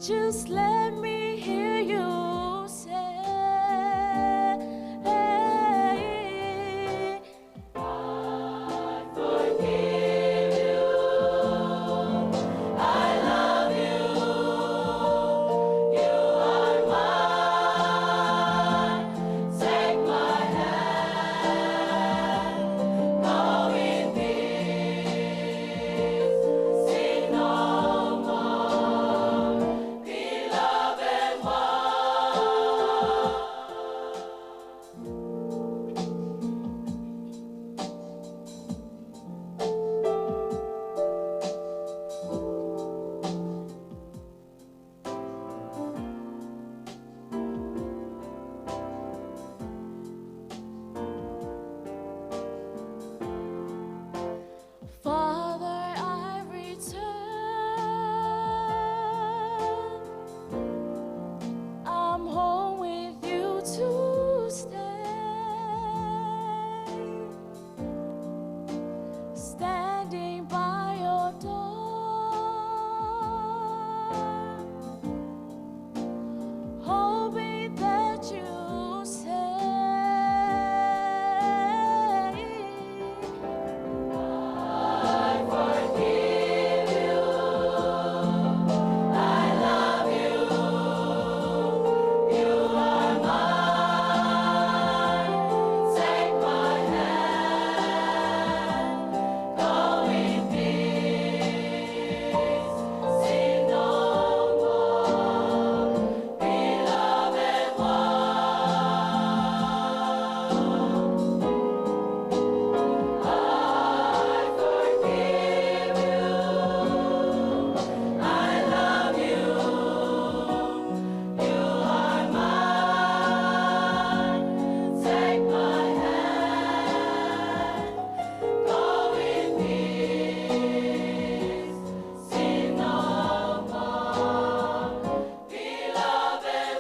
Just let me hear you say, I forgive you, I love you, you are mine. Take my hand, go in peace, sin no more, beloved Father, I return. I'm home with you to stay. Standing by your door, hoping that you say, I forgive you, I love you, you are mine. Take my hand, go in peace, sin no more, beloved I forgive you, I love you, you are mine. Take my hand, go in peace, sin no more, beloved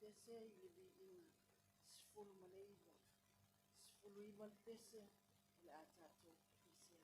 tese ili inga sfulu maleiva sfulu imal tese le atato isia.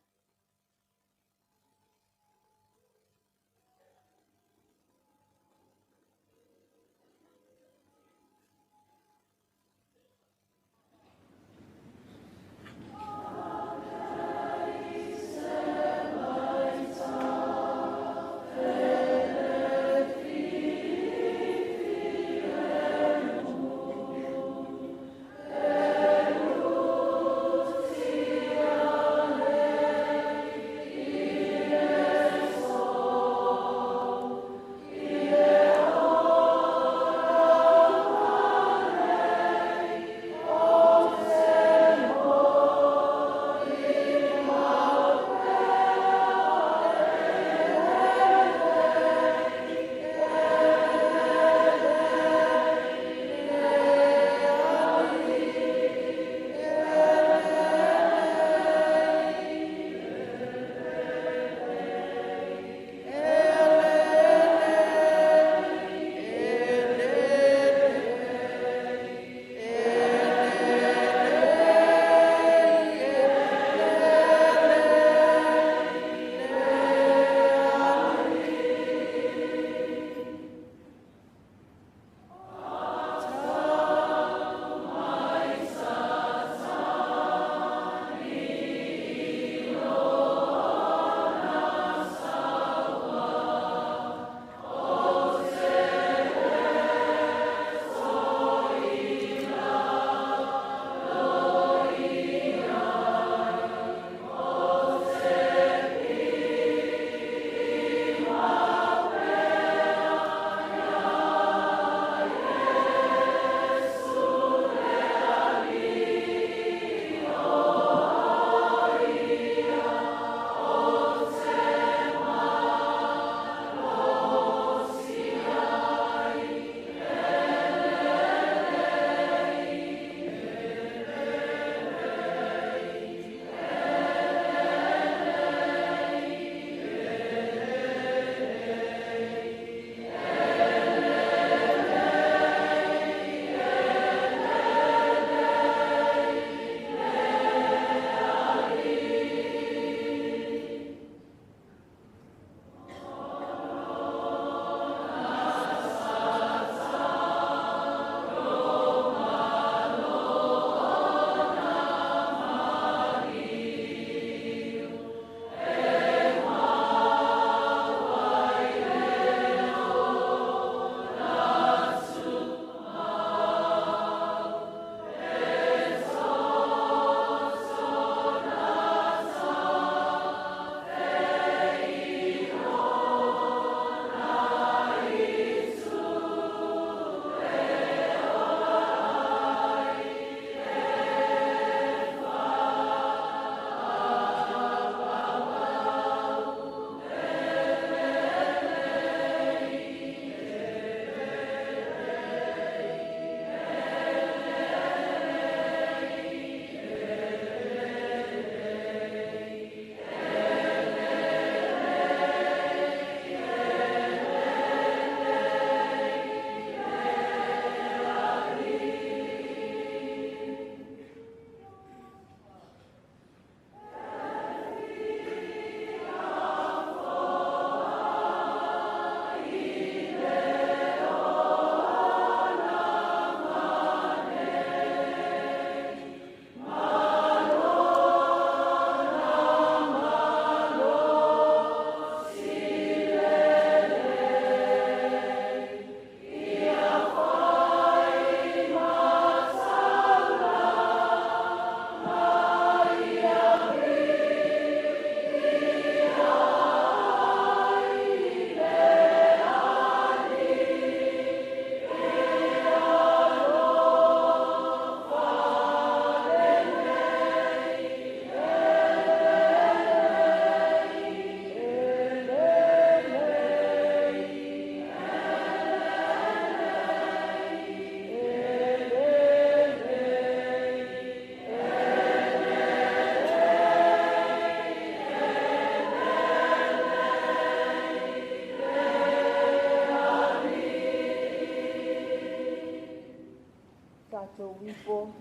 wipo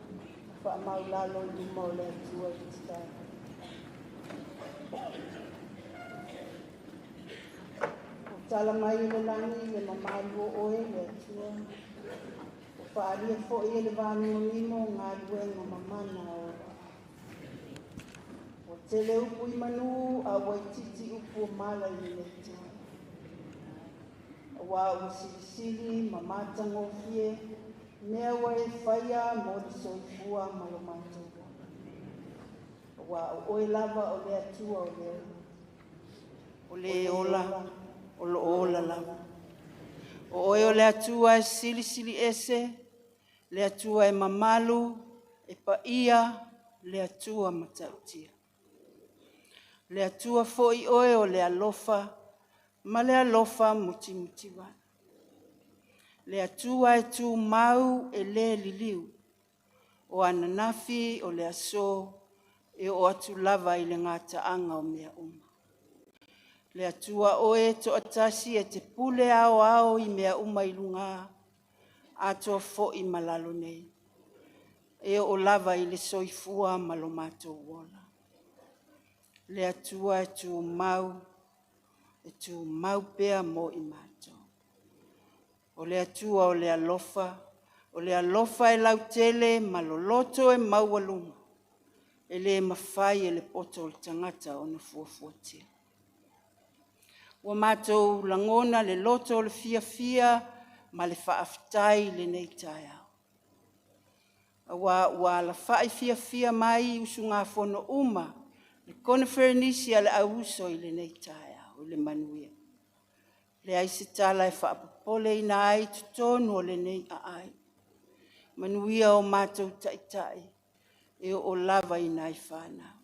whaamaulalo I luma o le atua I te tai. O tala mai le langi le mamalu o oe le atua. O whaaria fo I le vānua mimo ngā luenga mamana o. O tele upu I manu a waititi upu o mala I le atua. Wa usilisili mamata ngofie mea wa e whaia mo le soifua malomato. Wa oe lava o le atua o le ola o lo ola lava. O oe o le atua e silisili ese, le atua e mamalu, e paia, le atua matautia. Le atua fo I oe o le alofa, ma le alofa muti muti wana. Le atua e tu mau e le liliu. O ananafi o le aso e o atu lava I le ngata anga o mea uma. Le atua oe to atasi e te pule ao I mea uma I lunga. Ato fo I malalo nei. E o lava I le soifua malomato wola. Le atua e tu mau pea mo I mato. O le atua o le alofa e lautele maloloto e maualuma. E le mawhai e le poto o le tangata o na fuafuatia. Ua mātou langona le loto o le fia ma le whaafitai le nei tai au. Ua la whai fia mai usu ngā whono uma le konferenisi ale au uso I le nei tai au le manuia. Le aise tala e whaapapole I na ai tutonu o le nei a ai. Manuia o mātou taitai e o lava I nai whanau.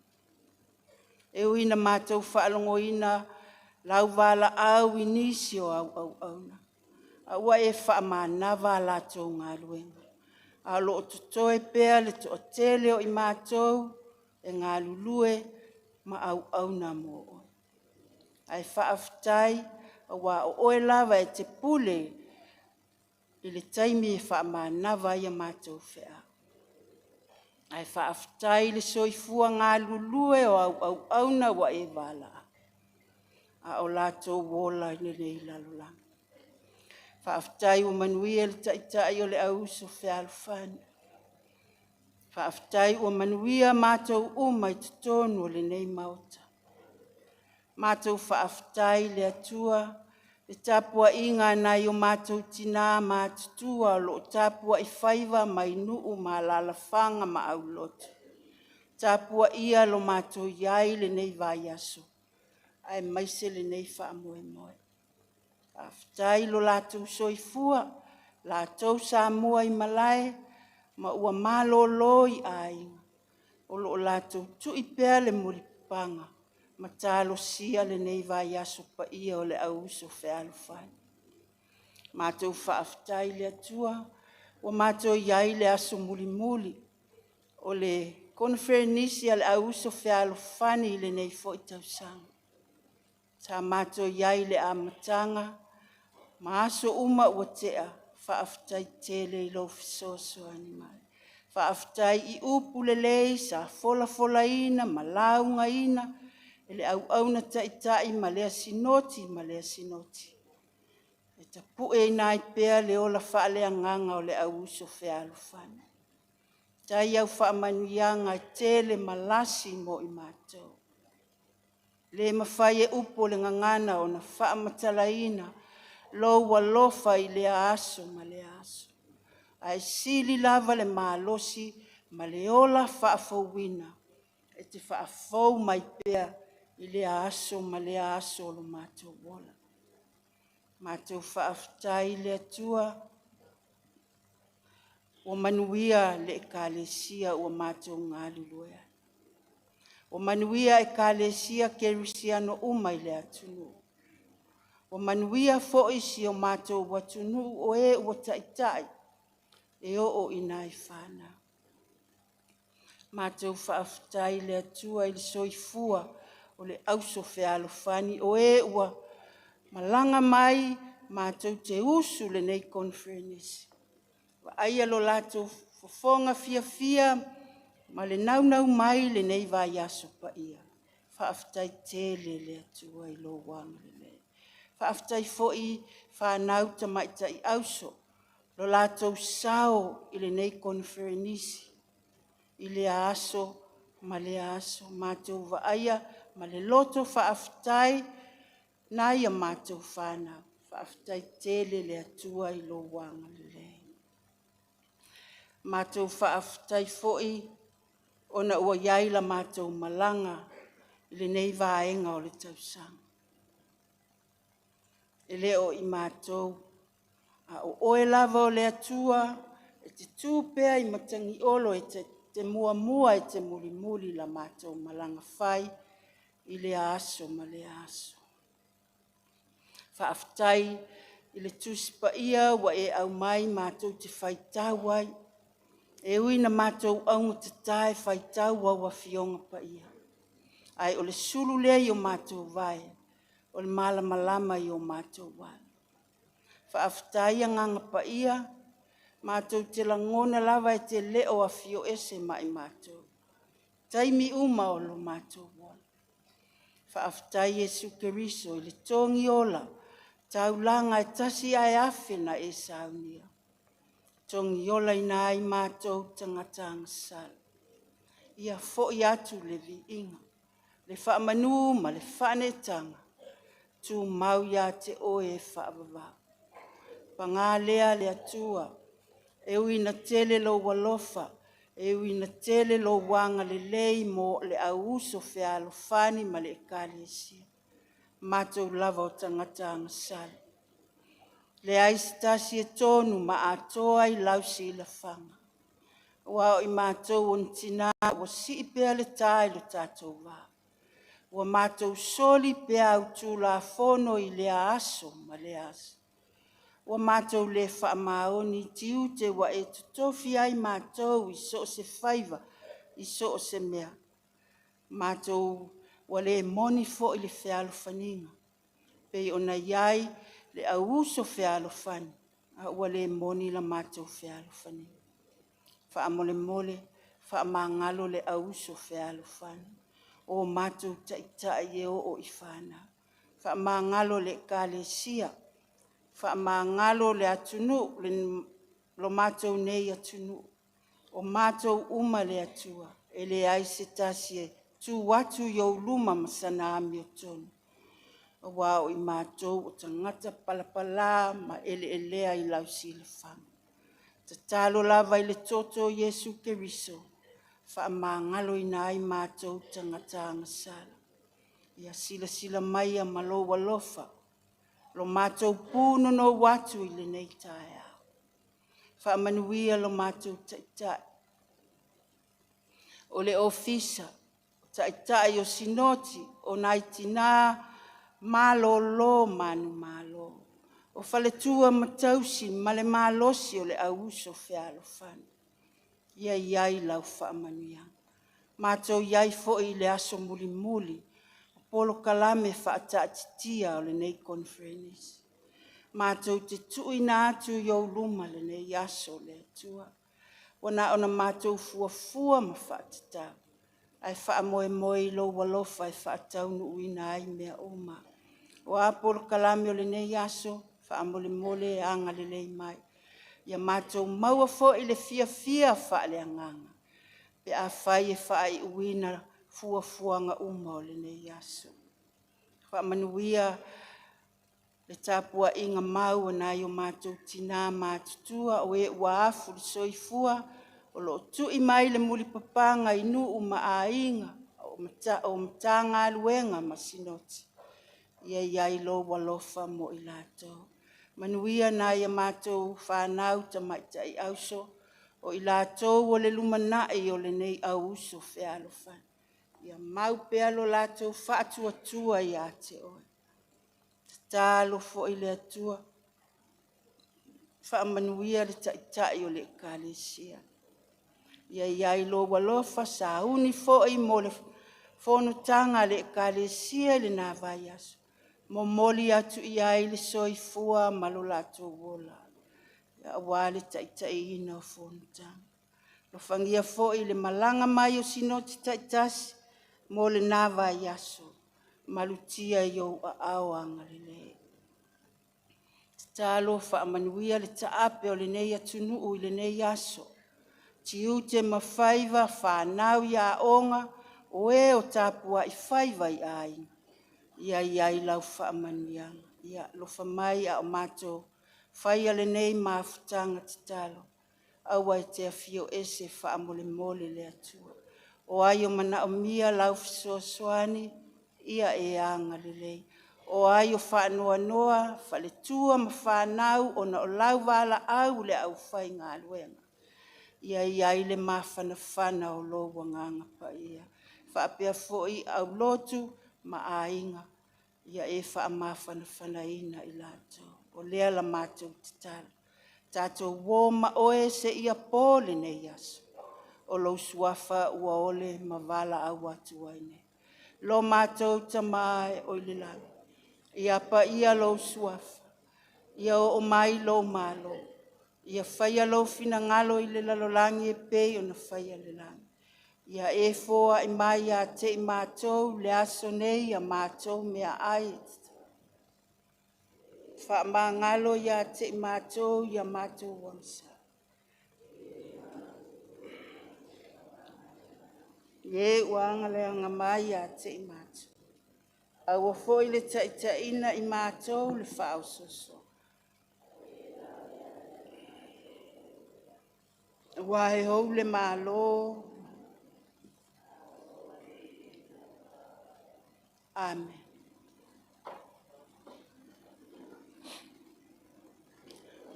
E o ina mātou whaalongo ina lau wala au I nisi o au auna. A ua e whaamanawa lātou ngā luenga. A lo o tutoe pea le to o tele o I mātou e ngā lulue ma au auna mo oi. Ai whaafitai a ua o oe lava e te pule I le taimi e whaamanawa I a mātou whea. Ai whaafitai le soifua ngā lulue o au auna wa e wala. A o lātou wola I nei lalolang. Whaafitai o manuia le taitai o le Uso Fealofani. Whaafitai o manuia mātou I tutonu o le nei mauta. Mātou whaafitai le atua, le tapua inga nai o mātou tina mātutua o lo tapua I whaiva mai nuu ma lalafanga ma au lotu. Tapua ia lo mātou iai le nei vai aso. Ai maise le nei whaamoe moe. Whaafitai lo lātou soifua, lātou sa mua I malae, ma ua malolo I ai. O lo lātou tui pea le muripanga. Matalo sia le nei vai aso pa ia o le Uso Fealofani. Mātou whaafitai le atua, o mātou iai le aso muli. O le konferenisi ale Uso Fealofani le nei fo I tausanga. Ta mātou iai le amatanga, ma aso uma ua tea, whaafitai tele I lo fisoso animai. Whaafitai I upu le lei sa fola ina, ma launga ina, ele au auna taitai ma lea sinoti. E ta pue nai pea le ola whaalea nganga o le Uso Fealofani. Tai au whaamanuianga tele malasi mo I mātou. Le mawhai e upo le ngangana o na whaamatalaina lo walofa I le aso ma le aso. Ai sili lava le malosi ma le ola whaafauina. E te whaafau mai pea I le aso ma le aso lo mātou wola. Mātou whaafitai le atua o manuia le ekalesia o mātou ngā luluea. O manuia ekalesia kerisiano uma I le atunu. O manuia foisi o mātou watunu o e o taitai e o inai whana. Mātou whaafitai le atua I le soifua o le Uso Fealofani o e ua malanga mai mātou te usu le nei konferenisi. Wa aia lo lātou fofonga fia ma le nau mai le nei vai aso pa ia. Whaaftai tele le atua I lo wanga le. Whaaftai foi whanau ta maita I auso. Lo lātou sao I le nei konferenisi. I le aso ma le aso mātou vaaya ma le loto whaaftai na ia mātou whanau. Whaaftai tele le atua I lo wanga le. Mātou whaaftai foi ona ua iai la mātou malanga I le nei vaenga o le tausanga. E leo I mātou a o oe lava o le atua e te tūpea I matangi olo e te mua e te muli la mātou malanga whai I le aso ma le aso. Whaaftai I le tuspa ia wa e au mai mātou te whaitau ai. E uina mātou au te tae whaitau wa fionga pa ia. Ai o le sulu lea I o mātou vai, o le malama I o mātou wai. Whaaftai nganga pa ia, mātou te langona lava e te leo a fio ese mai mātou. Taimi uma o lo mātou wai. Whaaftai Jesu Keriso I le tongi ola, taulanga e tasi ai awhina e saunia. Tongi ola ina ai mātou tangata ngasal. Ia fo I atu le vi inga. Le whaamanu ma le whanetanga. Tu mau ia te oe whaabava. Panga lea le atua. E uina tele lo walofa. E uina tele lo wanga le lei mo le au Uso Fealofani ma le ekalesia. Mātou lava o tangata ngasal. Le aistasi e tonu ma atoa I lausi I la whanga. Wao I mātou on tina wa si pea le tae lo tātou wā. Wa mātou soli pea au tū la fono I le aso ma le aso. Wa mātou le whaamaoni tiu te wa e tutofi ai mātou I so se whaiva, I so se mea. Mātou wa le moni fo I le Fealofaninga. Pei ona iai le au Uso Fealofani, a ua le moni la mātou Fealofani. Whaamole, whaamangalo le au Uso Fealofani. O mātou taitai e o I whana. Whaamangalo le kalesia. Whaamangalo le atunu, lo mātou nei atunu. O mātou uma le atua, e le aise tasie, tu watu yo luma masana ami o tonu. Wao I mātou o tangata palapala ma elea I lausi le whanga. Te talo lava I le toto Jesu Keriso, whaamangalo ina ai mātou tangata ngasala. Ia sila mai a malo walofa, lo mātou pūno no watu I le nei tae au. Whaamanuia lo mātou taitai. O le ofisa, taitai o sinoti, o naitina, malo manu. O whaletua matausi ma le malosi o le au Uso Fealofani. Ia iai lau whaamanuia. Mātou iai fo I le aso muli. O Polokalame whaatatitia o le nei konferenisi. Mātou te tuina atu yo luma le nei aso le atua. Wana ona mātou fuafua ma whaatatau. Ai whaamoe lo walofa ai whaataunu uina ai mea oma. O a Polokalame o le nei aso, whaamole anga le lei mai. Ia mātou maua fo I le fia whaale anganga. Pe a whai e whai uina fuafuanga uma o le nei aso. Whaamanuia le tāpua inga mau ana I o mātou tina mātutua o e ua afu le soifua o lo tui mai le muli papanga I nu uma a inga o matanga aluenga masinoti. Ia iai lo walofa mo I lātou. Manuia na ia mātou whanau ta maita I auso o I lātou o le lumanai o le nei au Uso Fealofani. Ia mau pea lo lātou whaatua I a te oe. Talo fo I le atua. Whaamanuia le taitai o le kalesia. Ia iai lo walofa sa uni fo I mo le whonutanga le kalesia le nā vai aso. Mo moli atu iai le soifua malo lātou wola. Ia wale taitai ina o whonutanga. Lo fangia fo i le malanga mai o sino te taitasi mo le nava i aso. Malutia i o a awanga le le. Talo fa amanuia le taape o le nei atunu o le nei aso. Tiu te mawhaiva whanau ia onga o e o tapua i whaiva i ai. Ia i lau whaamanuianga. Ia lofa mai a o mato. Whaia le nei mawhutanga te talo. Aua e te awhio ese whaamole mole le atua. O ai o mana o mia lau fisoaswani. Ia e anga le lei. O ai o whaanoa noa. Whale tua ma whanau o na o lau wala au le au whai ngā luenga. Ia i le mawhana whana o lo wanganga pa ia. Whaapea foi au lotu ma ainga. Ia e wha mawhana whana ina i lato. O lea la mātou te tala. Tātou wō ma oe se ia pōle nei aso. O lo suafa ua ole ma wala au atu aine. Lo mātou tamae o le lau. Ia pa ia lo suafa. Ia o mai lo malo. Ia whaia lo fina ngalo i le lalolangi e pei o na whaia le langi. Ia e fōa i mai a te i mātou le aso nei a mātou mea ai. Wha mā ngalo ia te i mātou ia mātou wangsa. Ie uanga le anga mai a te i mātou. Au o fōi le taitaina i mātou le whao soso. Wahe hou le mālo. Amen.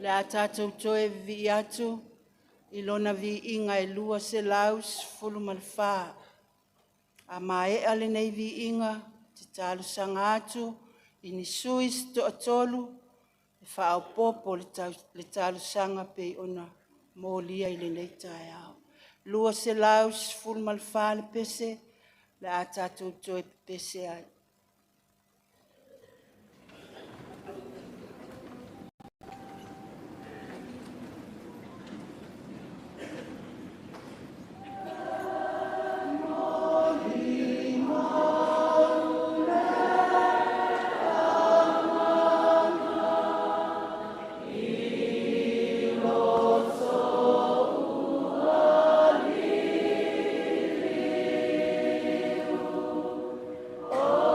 Le a tātou toe vi atu, i lona vi inga e lua se laus fulu malwha. A mae ale nei vi inga, te tālu sanga atu, i ni suis to atolu, e whao popo le tālu sanga pe ona mō lia i le nei tae au. Lua se laus fulu malwha le pese, le a tātou toe pese ai. Oh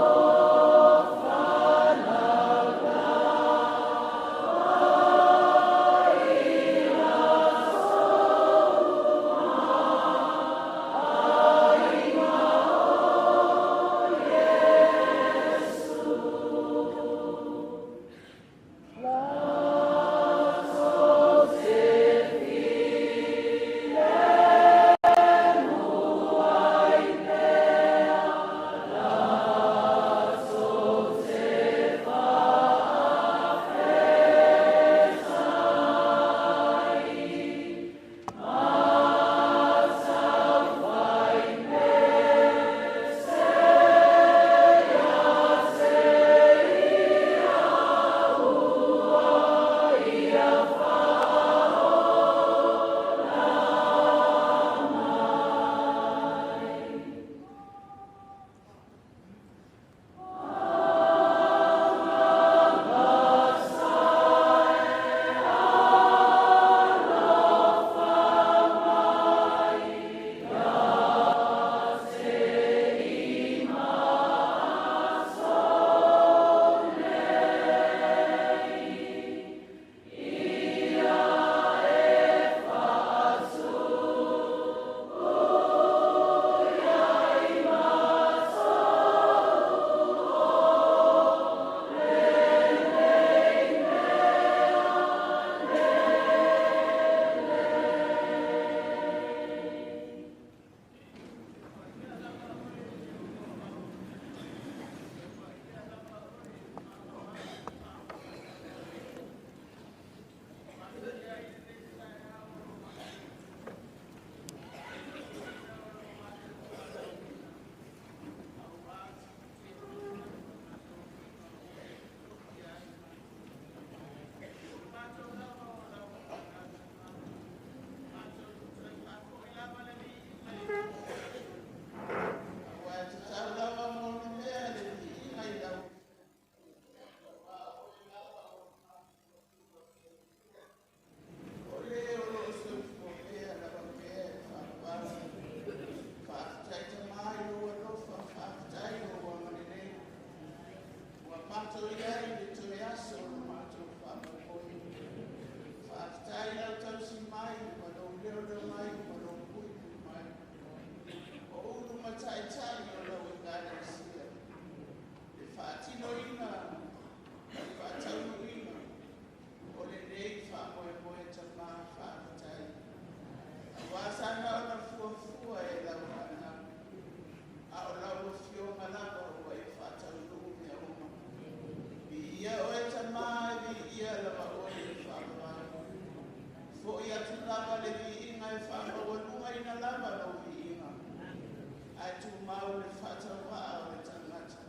tu mau le fata wa o le tangata.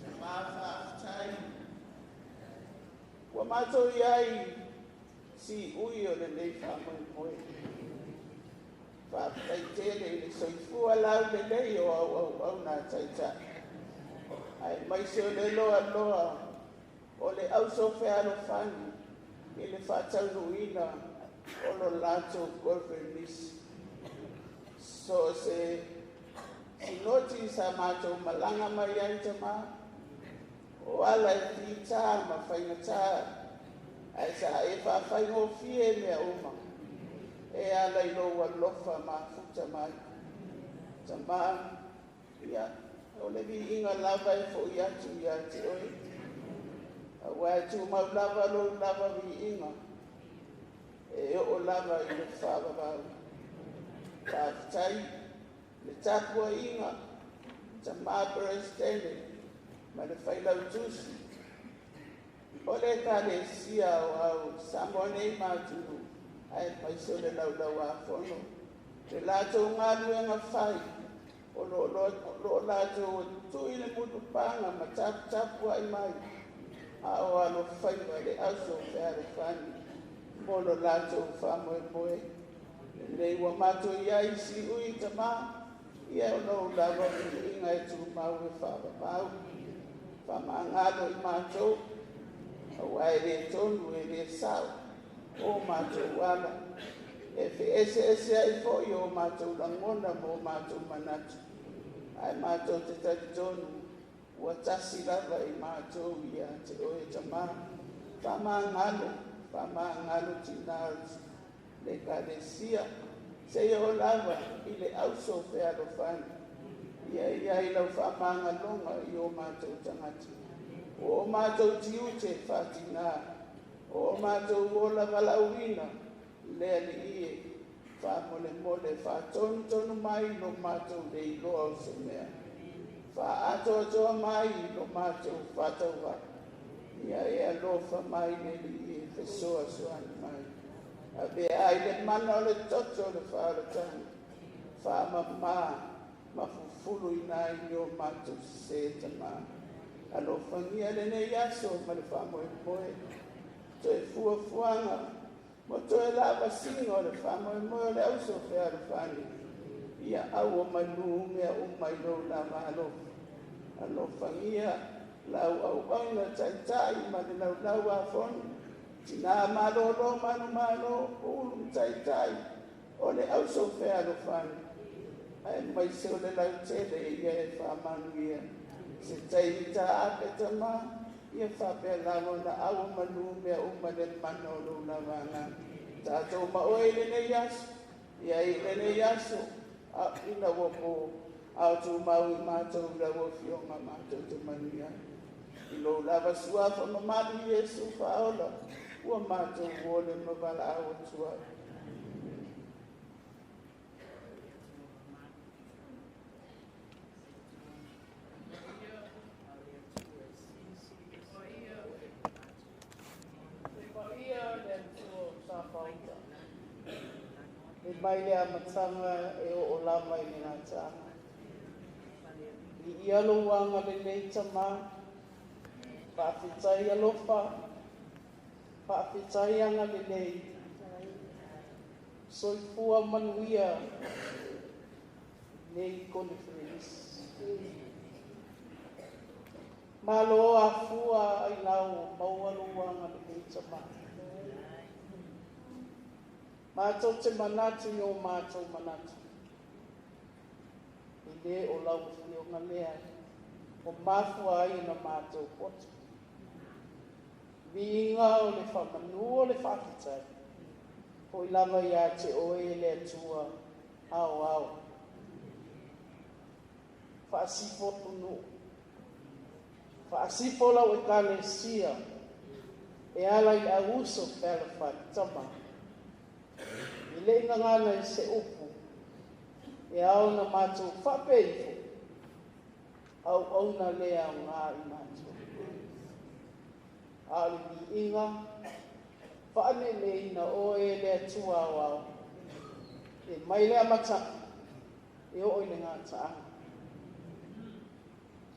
Te mafa aftai. Wa mato iai si ui o le nei whamoi moe. Whaftai tele le soifua lau le nei o au nā taita. Ai mai se o le loa o le Uso Fealofani i le whatauruina o lo lato golfenis. So se noti sa mato malanga mai ai te mā o ala e whita ma whaingata ai sa e whawhaingo fie mea uma e ala i loa lofa ma futa mai ta mā ia o le vi inga lava e fo i atu i ate oi a wai tu mau lava lo lava vi inga e o lava i le whawawau whaftai le tapua inga ta mā presidente ma le whailau tusi o le ka le sia o au samone māturu ai mai so le lau a whono le lato ngā luenga whai o lo lato tui le mutu panga ma tapua i mai a o alo whaiwa le Aso Fealofani mo lo lato whamoe moe nei wa mato iai si ui ta mā ia o no lava i inga e tu mau e whawa mau whamangalo i mātou a wai re tonu e re sao o mātou wala e whi ese ai fo i o mātou langona mo mātou manatu ai mātou te tati tonu ua tasi lava i mātou ia te oe ta mā whamangalo tinari le kalesia se o lava i le Uso Fealofani ia i lau whamangalonga i o mātou tangati o mātou tiute whatina o mātou ola walauina lea li ie whamole whatonu mai no mātou le iloa o se mea atoa mai no mātou whatauwa ia e alofa mai le li ie whesoa soani mai a be ai le mana o le toto le whaaratanga whaamama ma fufulu i nai ni o mātou se ta mā alo whangia le nei aso ma le whamoe moe to e fuanga mo to e lava singa o le whamoe moe o le Uso Fealofani ia au o manu mea o mai lo la malo alo whangia lau au na taitai ma le lau a whonu tina malolo malo ulu taitai o le Uso Fealofani ai mai se o le lau tele ia e whamanu ia se taimita ape tama ia whapea lawa na awa manu mea uma le mana o lo lavanga tātou ma oe le nei aso ia i le nei aso a ina wapo au tu mau i mātou la wafionga mātou te manuia i lo lava suafa ma mali Yesu whaola ua mātou wole ma wala awa tua. E mai lea matanga e o lama i nina tanga. I ialo wanga le nei tama, whaafitai alofa, whaafitai anga le nei. Soifua manuia nei conference. Malo a fua ai lau maualo wanga le nei tama. Mātou te manatu i o mātou manatu. I le o lau whio ngā lea, o māfua ai na mātou potu. Vinga o le whamanu o le whakitai. Ko i lava ia te oe le atua au. Whaasifo tunu. Whaasifo lau e kane sia. E ala i a Uso Fealofani tama. I le inga ngana i se upu, e au na mātou whapeifo, au na lea o ngā i mātou. Aali ni inga, whaane le ina o e lea tua au, e mai lea mataki, e o le ngā taanga.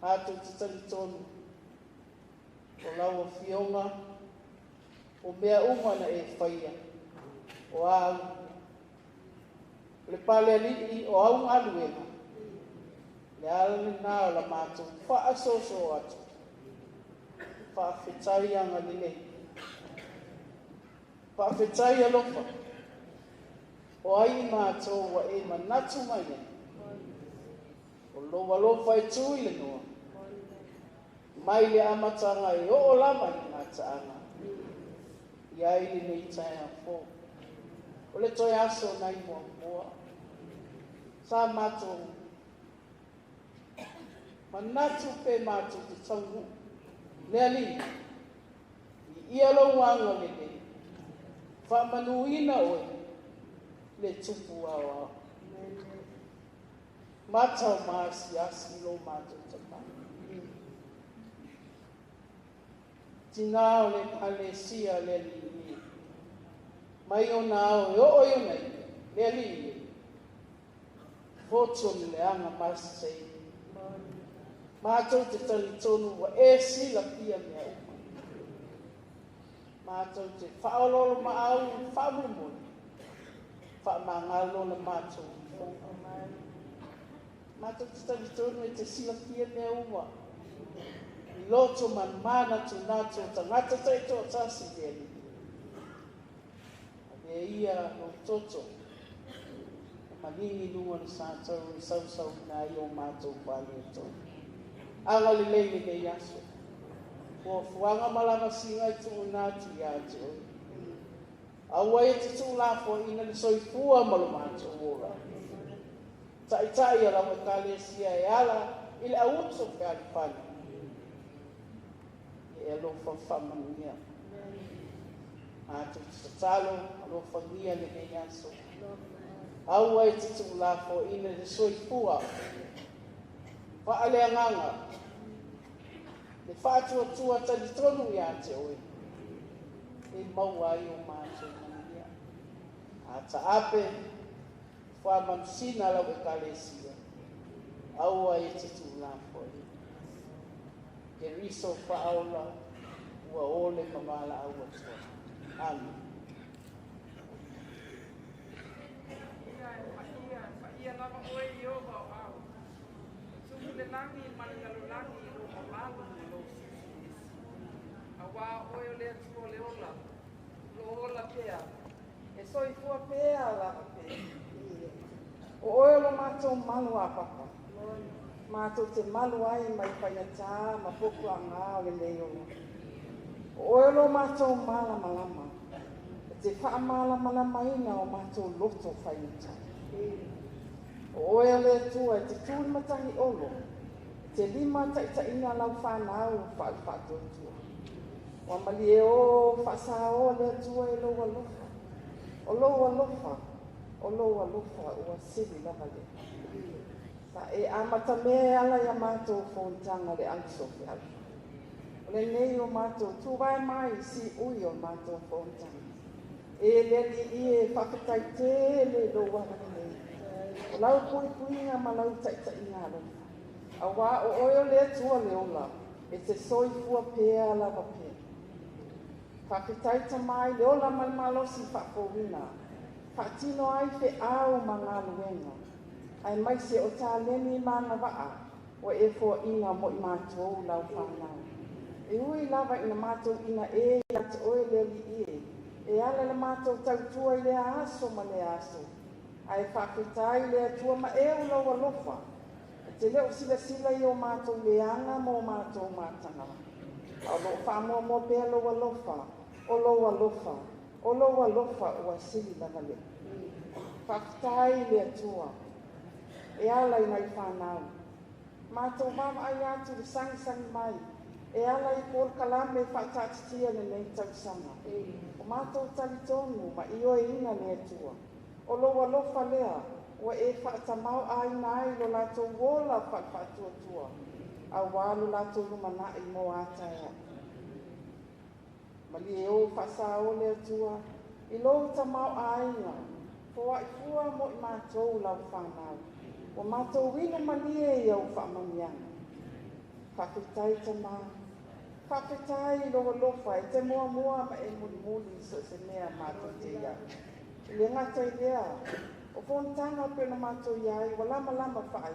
Hātou te tali tonu, o laua fionga, o mea umana e whaia, o au. Le pale alii o au aluenga, le alani nā o la mātou, wha asoso atu, wha whetai anga lile, wha whetai alofa, o ai mātou wa e manatu mai e, o loa lofa e tui le noa, mai le amatanga e o lama i ngā taanga, i ai le nei taia fō. O le toi aso nai mua mua, sa mātou, manatu pe mātou te taungu, le ali, i ialo wanga le ne, wha manuina oe, le tupu au au. Matau maasi asi lo mātou te mai. Tina o le palesia le li, mai o nā o yo nei, le li, fōtoni le anga maasi sei. Mātou te tali tonu wa e sila pia mea uma. Mātou te whaololo maau, whamumoni. Whamangalo le mātou. Mātou te tali tonu e te sila pia mea uma. I loto man mana tu nātou ta ngata te tō tasi deli. A ia no toto. Malingi nua ni sātou i sau nā i o mātou whāle tō. Anga li leime ne yaso. Kua fuanga malanga singa i tū nāti i āti oi. Aua e te tū lāfo ina li soifua malu mātou ora. Tai ala mo kālesia e ala i le Uso Fealofani. E alofa whamanuia. Mātou te talo, alofa ngia le ne yaso. Aua e te tū lāfo ina li soifua. Whaaleanganga. Le whātua tua tali tonu i ate oi. E maua i o mātou manuia. A ta ape, whamansina lau e kālesia. Aua e te tū lāfo i. Ke riso whaola, ua ole mamala aua tua. Amen. Ia lava oe i o wau au. Tumu le langi maningalo langi i lo mamalo i lo sisi. A wā oe o lea tuo le ola. Lo ola pea. E soi fua pea lava pea. O oe lo mātou malu a papa. Mātou te malu ai mai whaiatā, ma poku a ngā o le leola. O oe lo mātou mala malama. E te wha mala malama ina o mātou loto whaiatā. O oe le tua e te tūri matahi olo, te lima taita ina lau whanau whaatu tua. Wa mali e o whasa o le tua e loa lofa. O loa lofa, ua sili lava le. Sa e amata me ala ia mātou whontanga le Aso Tofi. O le nei o mātou tūwai mai si ui o mātou whontanga. E le li i e whakatai tele loa le nei. O lau puinga ma lau taita inga lofa. A wā o oio lea tua le ola, e te soifua pēa lava pēa. Whakitaita mai le ola malmalosi whakowina. Whakatino ai whe au ma ngā luenga. Ai mai se o tā leni mana waa, o e fo inga mo I mātou lau whanau. E hui lava ina mātou ina e ati oe lea li e. E ala le mātou tautua I lea aso ma lea aso. Ai whakitai lea tua ma e ula wa lofa. E te leo sila I o mātou leanga mo mātou mātanga. A lo whamua mo pēa lo wa lofa. O lo wa lofa. O lo wa lofa ua sili lava le. Whakitai lea tua. E ala I nai whanau. Mātou mama ai atu le sangi mai. E ala I Polokalame whaatatitia le nei tausanga. O mātou tali tonu ma I oe ina lea tua. O loa lofa lea, ua e whaatamau ai nai lo lato wola whaatua tua. A wālo lato lumana I mo ātaia. Mali e o whasa o lea tua, I lo tamau ai ngā, fua I fua mo I mātou lau whanau. Wa mātou wino manie iau whaamamianga. Whawhitai te mā. Whawhitai loa lofa e te mua mua ma e muni muni so se mea mātou te ia. Le ngata i lea. O whontanga pena mātou iai wa lama lama whai.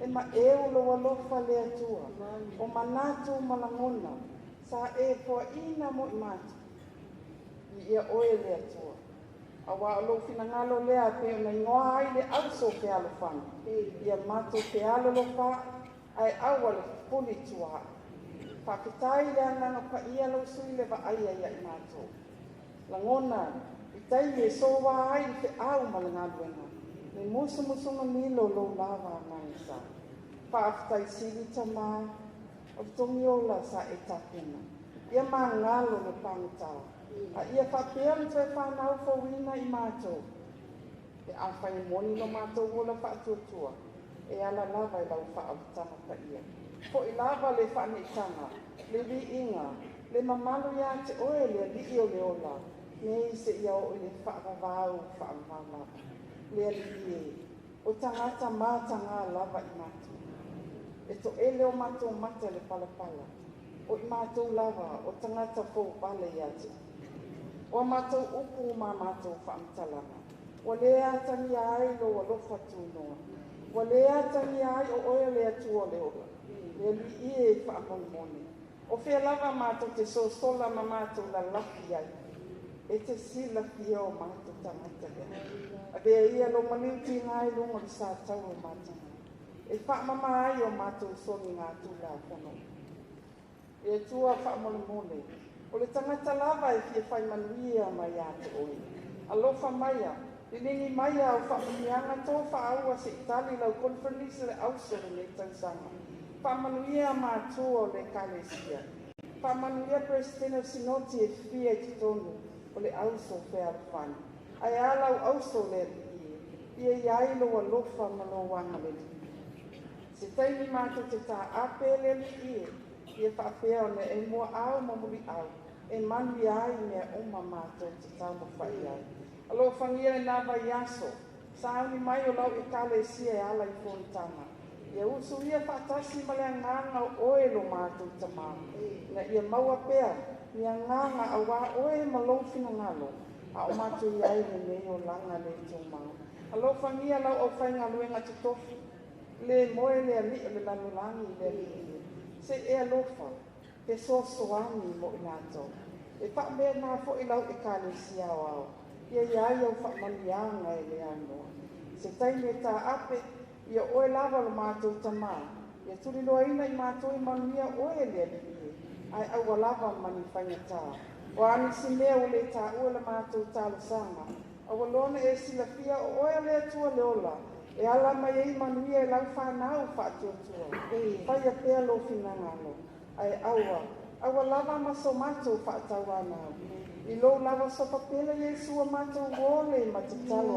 E ma eo loa lofa lea tua. O manatu malangona. Sa e poa ina mo i mātou. I ia oe lea tua. A wā alo fina ngalo lea pe o na ingoa ai le Aso Fealofani. Ia mātou te alo lofa ai awa le puli tua. Whakitai le ananga pa ia lau sui le wa aia ia i mātou. Langona, i tai e sowa ai te au malangaluenga. Ne musu musunga milo lo lava ngai sa. Whaakitai siri tama, o tongi ola sa e tapena. Ia maa ngalo le pangtau. A ia whapea ni tue whanau whawina i mātou. E awhai moni no mātou wola whaatuatua. E ala lava i lau whaavutanga pa ia. Ko i lava le whanitanga, le vi inga, le mamalu ia te oe le li o le ola. Nei se ia o le whaavavau whaavavava. Le li e. O tangata mātanga lava i mātou. E to ele o mātou mata le palapala. O i mātou lava o tangata fō pale ia te. O mātou upu ma mātou whaamtalanga. O lea tangi ai lo o lofa tūnoa. O lea tangi ai o oia lea tua le ola. Le li ie i whaamoni. O whea lava mātou te so sola ma mātou la laki ai. E te si laki o mātou tangata lea. A bea ia lo maniuti ngai lungo di sa tau o mātou. E whaamama ai o mātou soni ngā tūla whono. E tua whaamoni. O le tangata lava e fie whai manuia mai a te oi. Alofa maia, le nini maia au whamunianga tō whaaua se Itali lau konferenisi le ausere le tausanga. Whamanuia mātua o le Kalesia. Whamanuia Presidente Sinoti e fia i tonu o le Aso Fealofani. Ai alau auso le ia iai loa lofa malo wanga le se taimi mātou te tā apele le ia whapea o ne e mua au mamuri au. E manu ai mea uma mātou te tau mawhai ai. Alo whangia e nāwa i aso. Sāuni mai o lau i kale sia e ala i whontanga. Ia usu ia whaatasi ma lea nganga o oe lo mātou tamā. Na ia maua pea, ia nganga a wā oe ma lo whina ngalo. A o mātou i ai le mei o langa le tō mau. Alo whangia lau au whainga luenga te tofu. Le moe lea li o le lanulangi le li. Se e alofa, te sosoani mo i nātou. E wha mea nā fo i lau e kāle si au au. Ia iai au wha manianga e le anoa. Se taime tā ape, ia oe lava lo mātou tamā. Ia turi loa ina i mātou i manuia oe lea li. Ai aua lava mani whainga tā. O ani si mea o le tā ua le mātou tā le sanga. Awa lona e sila fia o oe lea tua le ola. E ala mai ei manuia e lau whanau whaatuatua. Pai a pea lo finangalo. Ai aua lava maso matou whaatau anau. I lo lava so papele Iesu a matou wole ma te talo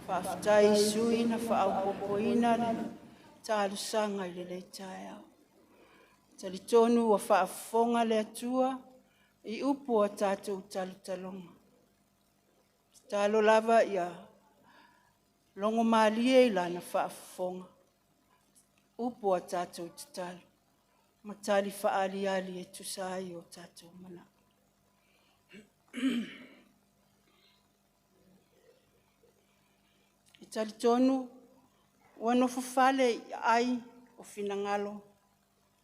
Whaafitai suina whaaupopoina le tālusanga i le leitai au. Talitonu wa whaafonga le atua i upu a tātou talutalonga. Talo lava ia longo malie i lana whaafonga. Upu a tātou talo. Matali whaaliali e tusai o tātou mana. I talitonu wano fufale ai o finangalo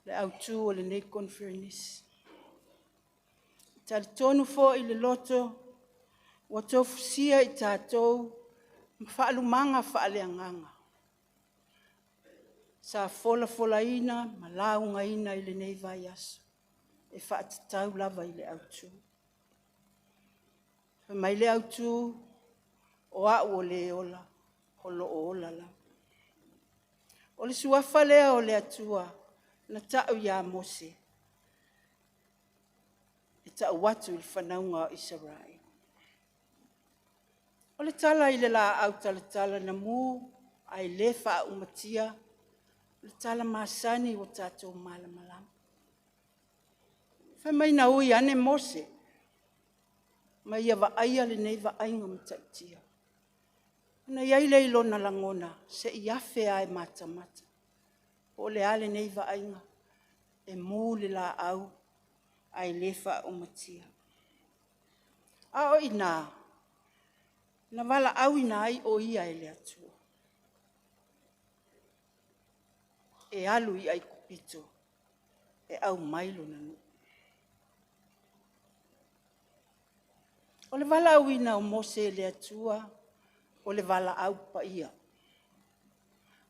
le autu o le nei conference. Talitonu fo i le loto wa tofusia i tātou mfaalumanga faaleanganga. Sa fola ina, malaunga ina i le nei vai aso. E whaatatau lava i le autu. Mai le autu o au o le ola, holo o ola la. O le suafa lea o le atua, na tau ia Mose. E tau watu i whanaunga o Israel. O le tala i le la au tala na mu, ai le wha umatia, le tala masani o tātou malamalam. Whai mai na ui ane Mose, mai ia aia le nei ainga matautia. Na iai le ilona langona, se i afe ai mata. O le ale nei ainga, e mu le la au, ai le wha umatia. A o ina, na wala au ina ai o ia e le atua. E alu i ai kupito, e au mailo na nu. O le wala au ina o Mose le atua, o le wala au paia.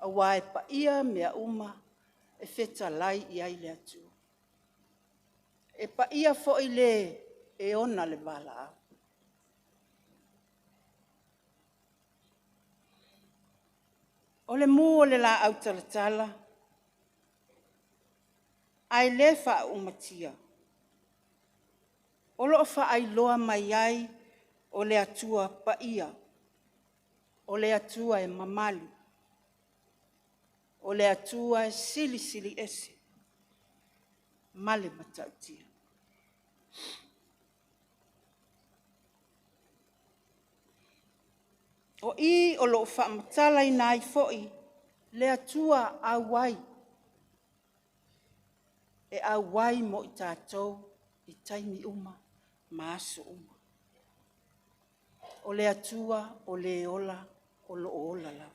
A wae paia mea uma, e feta lai i ai le atua. E paia fo i le, e ona le wala au. O le mu o le la au talatala, ai le wha umatia. O loo wha ai loa mai ai o le atua paia. O le atua e mamalu. O le atua e sili ese. Male matautia. O i o loo wha matala i nai foi, le atua awai. E awai mo i tātou i taimi uma, maaso uma. O le atua, o le ola, o lo ola la.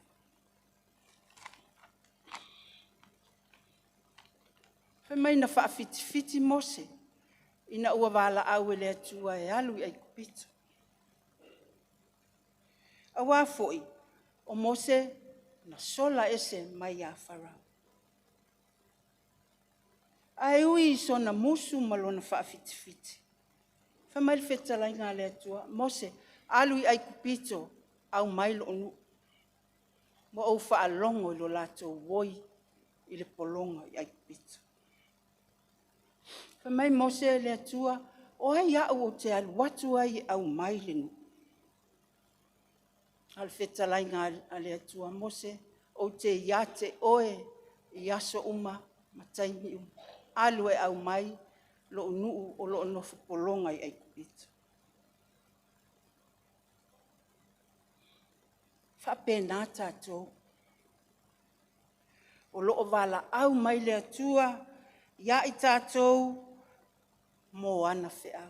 Whai mai na wha fiti Mose, ina ua wala au e le atua e alu i ai kupito. A wafoi, o Mose na sola ese mai a Farao. Ai ui so na musu malona wha fiti. Whai mai feta lai ngā le atua, Mose, alu i ai kupito au mailo onu. Mo au wha alongo i lo lato woi i le polonga i ai kupito. Whai mai Mose le atua, o ai au o te alu watu ai au mailinu. Al feta lai ngā le atua Mose, o te iate oe i aso uma, mataimi uma. Alu e au mai, lo nuu o lo nofu polonga i ai kupito. Whapena tātou. O lo wala au mai le atua, ia i tātou, mo ana whea.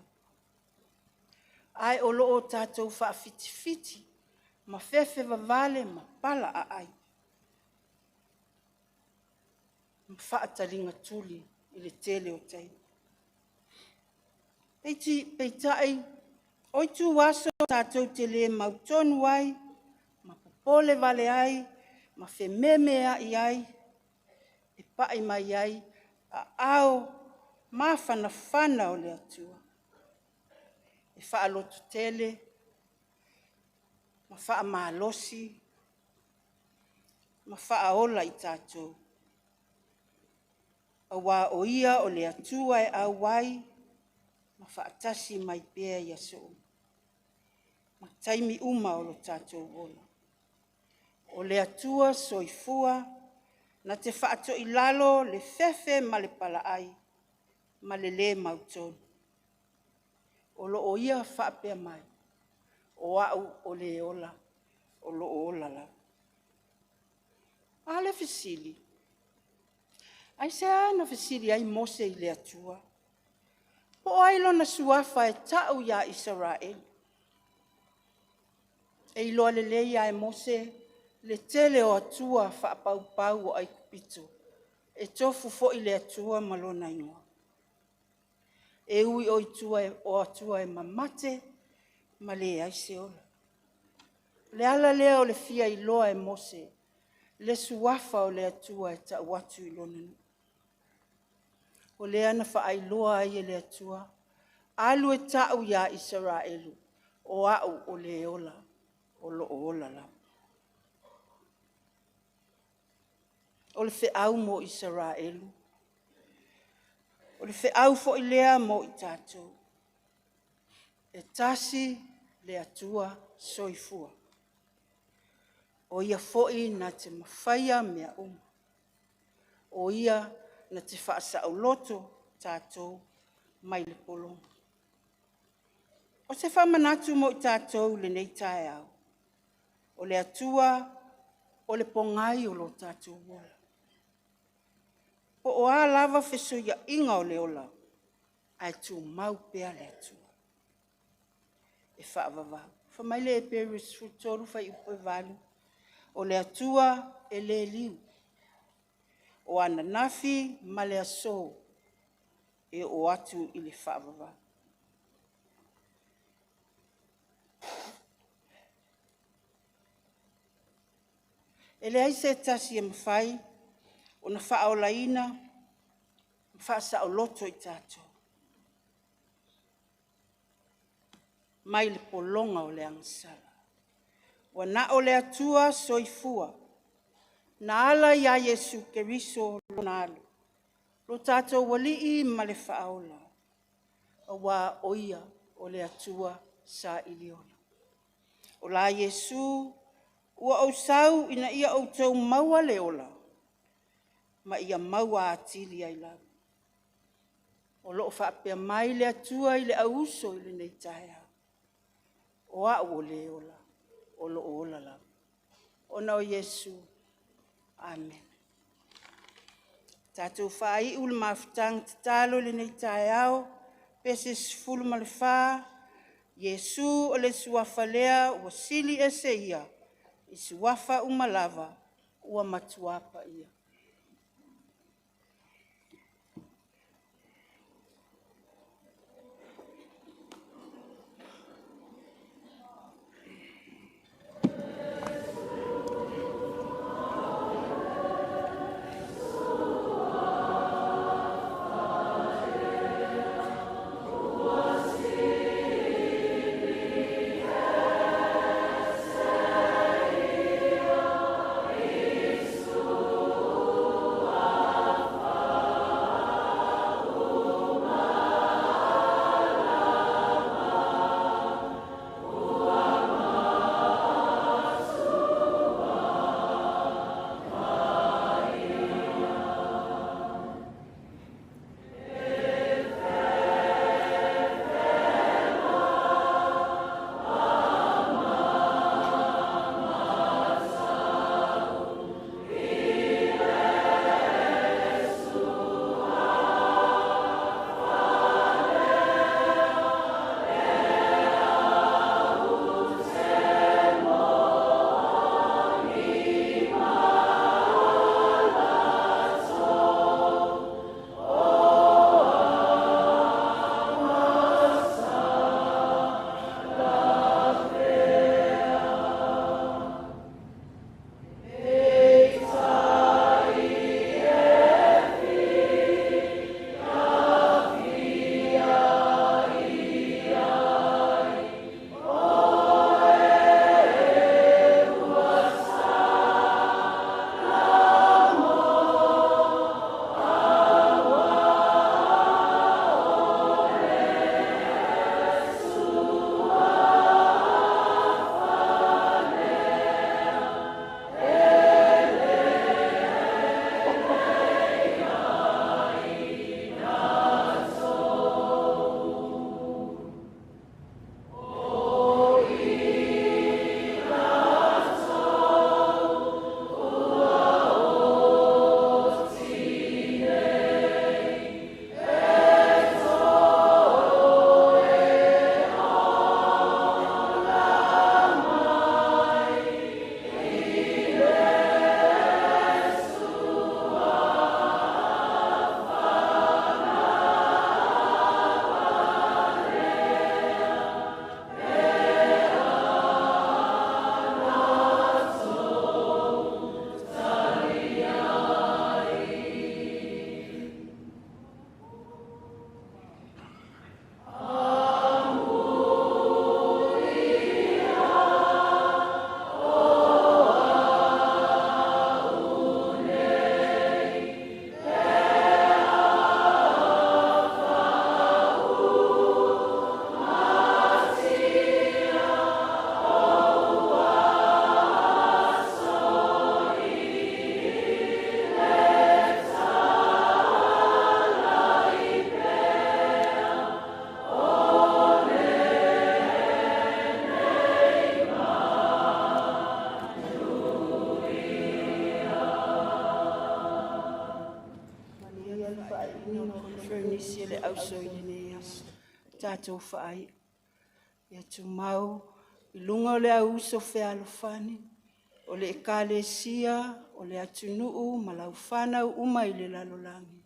Ai o lo tātou wha fiti. Ma fefe vale ma pala a ai. Ma whaataringa tuli i le tele o tei. Peitai, oi tu waso tātou tele mautonu ai, ma popole vale ai, ma fe memea i ai, e pai mai ai, a ao, ma whana o le atua. E whaalotu tele, ma wha malosi, ma wha ola i tātou. A wā o ia o le atua e au wai, ma wha atasi mai pēa i aso. Ma taimi uma o lo tātou ola. O le atua soifua na te whaato I lalo le fefe ma le pala ai, ma le mautonu. O lo o ia whaapea mai, o au o le ola, o lo o ola la. A le fesili. Ai se ana fesili ai Mose I le atua. Po ailo na suafa e tau ia Israel. E iloa le leia e Mose, le tele o atua whaapau o ai kupito. E tofu fo I le atua malona ingoa. E ui o atua e mamate, ma le ai se ola. Le ala lea o le fia iloa e Mose, le suafa o le atua e ta watu ilona. O le ana wha iloa ai e le atua, alu e tau ia Israelu, o au o le ola, o lo ola la. O le au mo Israelu, o le au fo ilea mo I tātou, e tasi le atua soifua. O ia fo'i na te mawhaia mea o ia na te whaasa o loto tātou mai le polonga. O se whamanatu mo I tātou le nei tae au. O le atua, o le pongai o lo tātou wola. O a lava feso ia inga o le ola, ai tu mau pea le atua. E whaavavau. Whamaile e peris futoru whai upo e valu. O le atua e le liu. O ana nafi ma le aso e o atu I le whaavavau. E le aise tasi e mawhai, o na whaolaina, whaasa o loto I tātou. Mai le polonga o le angasala. Wa na o le atua soifua, na ala ia Yesu Keriso lona alu. Lo tātou wali I ma le whaola, a wā oia o le atua sa iliola. O la Yesu, ua au sau ina ia au tau maua le ola, ma ia maua atili ai lau. O loo whaapea mai le atua I le auso I le nei taea. O au o le ola, o loo ola lau. O na o Yesu, amen. Tātou whai ul mawhitang te talo le nei taeao, pese sifulu ma le wha, Yesu o le suafa lea ua sili ese ia, I suafa umalava ua matuapa ia. Yesu tātou whaai. Ia tu mau, I lunga o le Uso Fealofani, o le ekalesia, o le atunuu, ma lau whanau uma I le lalolangi.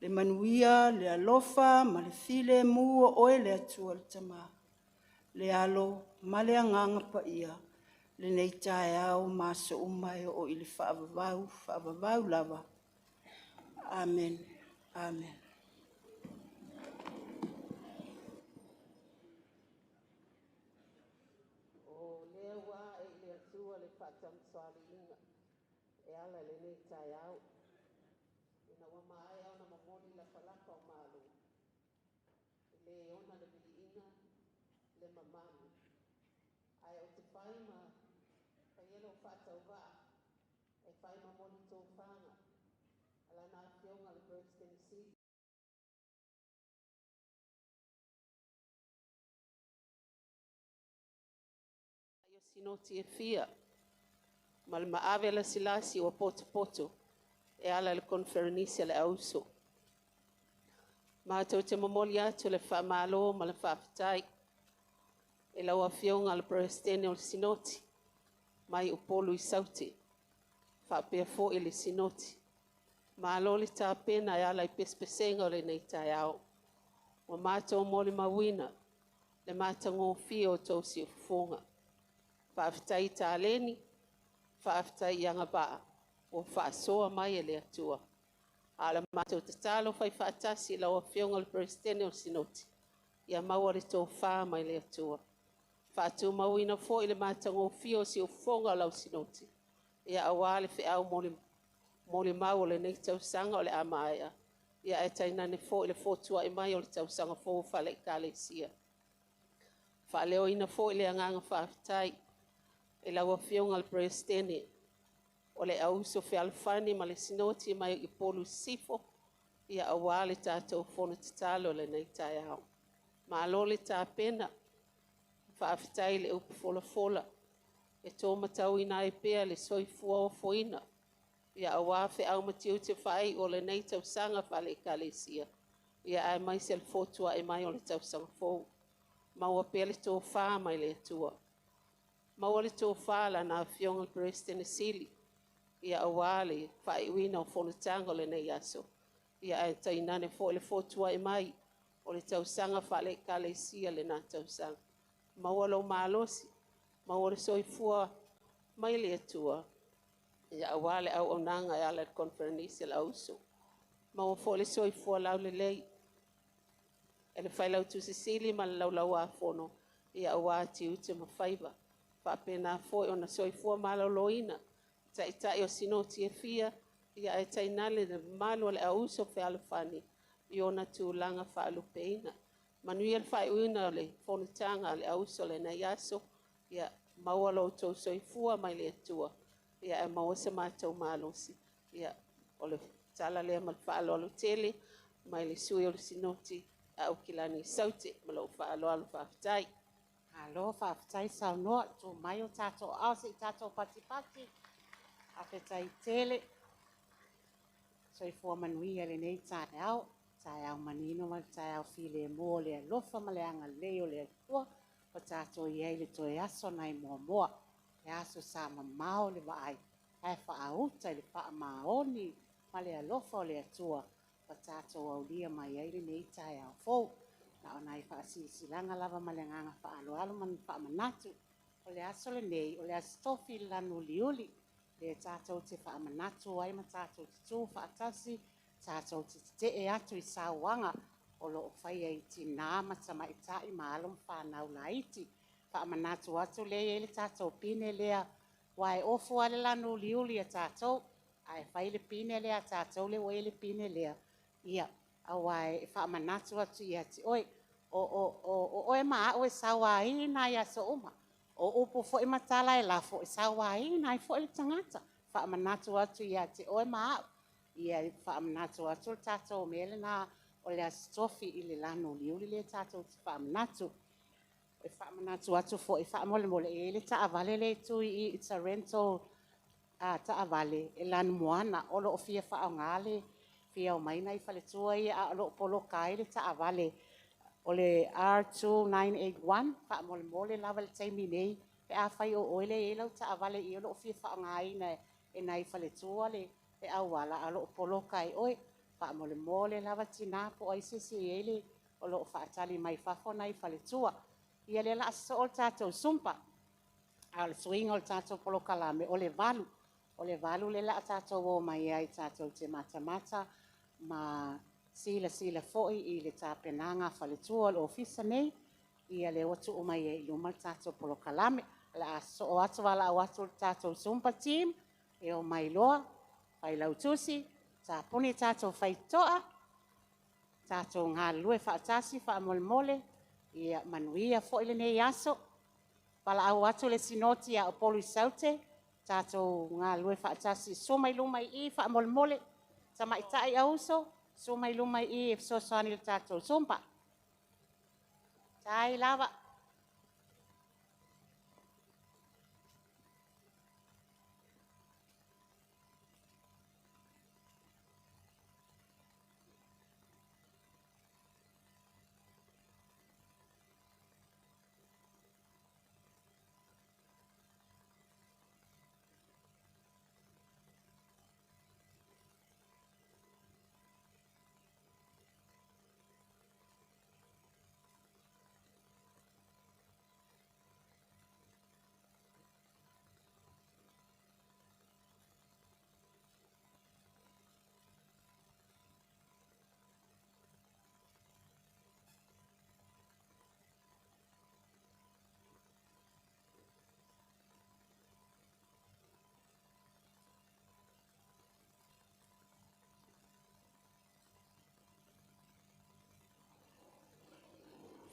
Le manuia, le alofa, ma le file mua oe le atua le tama. Le alo, ma le anganga pa ia, le nei tae au maso umai o I le whaavavau lava. Amen. Amen. O lea wā e lea tua le whaatamswaliinga. E ala le nei tai au. Ina wa mai au na mamoni la palaka o malu. Le ona le biliinga le mamani. Ai o te whaima, paielo whaatau waa. E whaima moni tō whanga. Ala nā whionga le Birds Tennessee. Ai o sinoti e fia. Ma le maave la silasi o poto. E ala le konferenisia le auso. Ma tau te mamoli atu le whaamalo ma le whaafitai. E lau a whionga le Birds o le sinoti. Mai o polu I sauti. Whaapea fo I le sinoti. Ma loli tā pena e ala I pespesenga o le nei tai au. Wa mātou moli mawina. Le mātango fia o tau si ufunga. Whaafitai tā leni. Whaafitai ianga baa. O whaasoa mai e le atua. Ala mātou te talo whai whaatasi lau a whionga le Birds o sinoti. Ia maua le tō whaa mai le atua. Whaatu mawina fo I le mātango fia o si ufunga lau sinoti. Ia awale whi au moli mau le nei tau sanga o le amaia. Ia e tainane fo I le fotua I mai o le tau sanga fo whale I kālesia. Whaleo ina fo I le anganga whaafitai. E lau a whionga le Birds o le Uso Fealofani ma le sinoti mai I polu sifo. Ia awale tātou fono te talo le nei tai au. Ma lole tā pena. Whaafitai le upu fola. E tō matau ina e pea le soifua o foina. Ia awafe au matiu te whai o le nei tau sanga whale I kālesia. Ia ai mai se le fotua e mai o le tau sanga fōu. Maua pea le tō whā mai le atua. Maua le tō whā la nā whionga le Birds Tennessee. Ia awale whai uina o whonutanga le nei aso. Ia ai tainane fo le fotua e mai o le tau sanga whale kālesia le nā tau sanga. Maua lau mālosi. Maua le soifua mai le atua. Ia awale au onanga e ala le konferenisia la uso. Maua fo le soifua lau le lei. E le whai lau tu Sicily ma le lau a fono. Ia awati ute ma whaiva. Whapena fo o na soifua malo loina. Tai o sinoti e fia. Ia e tainale le malo le Uso Fealofani. I ona tūlanga whaalupeina. Manuia le whai uina le whonutanga le auso le nei aso. Ia maua lo tau soifua mai le atua. Ia e maua se mātou mālosi. Ia o le tala lea ma le whaalolo tele. Mai le sui o le sinoti. Au kilani saute ma lo whaaloalo whaafitai. Alo, whaafitai sau noa. Tō mai o tātou ase I tātou patipati. Awhetai tele. Soifua manuia le nei tāe au. Tāe au manino ma tāe au file mō le lofa ma le anga leo le atua. O tātou iei le toe aso nai moa. Le aso sa mamao le waai. Hai whaauta le wha maoni ma le alofa o le atua. O tātou au lia mai ei le nei tāe au fōu. Na o nai whaasisilanga lava ma le nganga whaaloalo man wha manatu. O le aso le nei, o le Aso Tofi lanu liuli. Le tātou te wha manatu ai ma tātou te tū whaatasi. Tātou te e atu I sauanga. O lo whai ei ti nāmata mai tai maalum whanau la iti. Wha manatu atu le e le tātou pine lea. Wai ofu ale lanu liuli a tātou. Ai whai le pine lea tātou le wai le pine lea. Ia, a wai wha manatu atu I ati. Oi, o e maa o e sawa ina I aso uma. O upu fo I matala e la fo e sawa ina I fo le tangata. Wha manatu atu I ati. O e maa. Ia wha manatu atu le tātou mele na o le Aso Tofi I le lanu liuli le tātou te wha manatu. E wha manatu atu fo e wha mole mole e le ta avale le tu I it's a rental ta avale e lanu moana o lo o fia wha o ngale fia o maina I whale tua I a lo polokalame le ta avale o le R2981 whaamole lava le taimi nei pe a whai o oile e lau ta avale i o loo fia whaangaina e nai whaletua le e awala a loo poloka e oe whaamole lava tina po ai sisi e ele o loo whaatali mai whafo nai whaletua ia le la aso o tātou sumpa a le swing o tātou polokalame o le valu le la tātou o mai ai tātou te mata ma sila fo'i i le tāpenanga whaletua o ofisa nei ia le watu o mai e luma tātou polokalame la aso o atu wala o atu tātou sumpa team e o mai loa whai lautusi tā puni tātou whaitoa tātou ngā lue whaatasi whaamole ia manuia fo'i le nei aso pala au atu le sinoti a o polu saute tātou ngā lue whaatasi sumai lumai i whaamole sa maitai a uso sumai lumai i e sosoani le tātou sumpa tai lava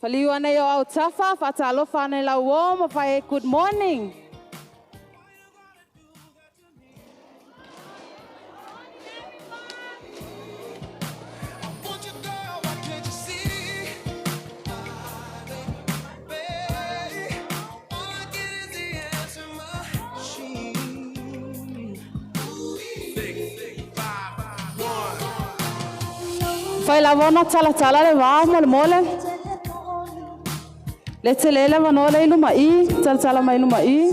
Faliu ana yo au tafa Fealofani la warm fa good morning. Fai la vona tala le va mole. Le telela manola ilu mai, tala mai ilu mai.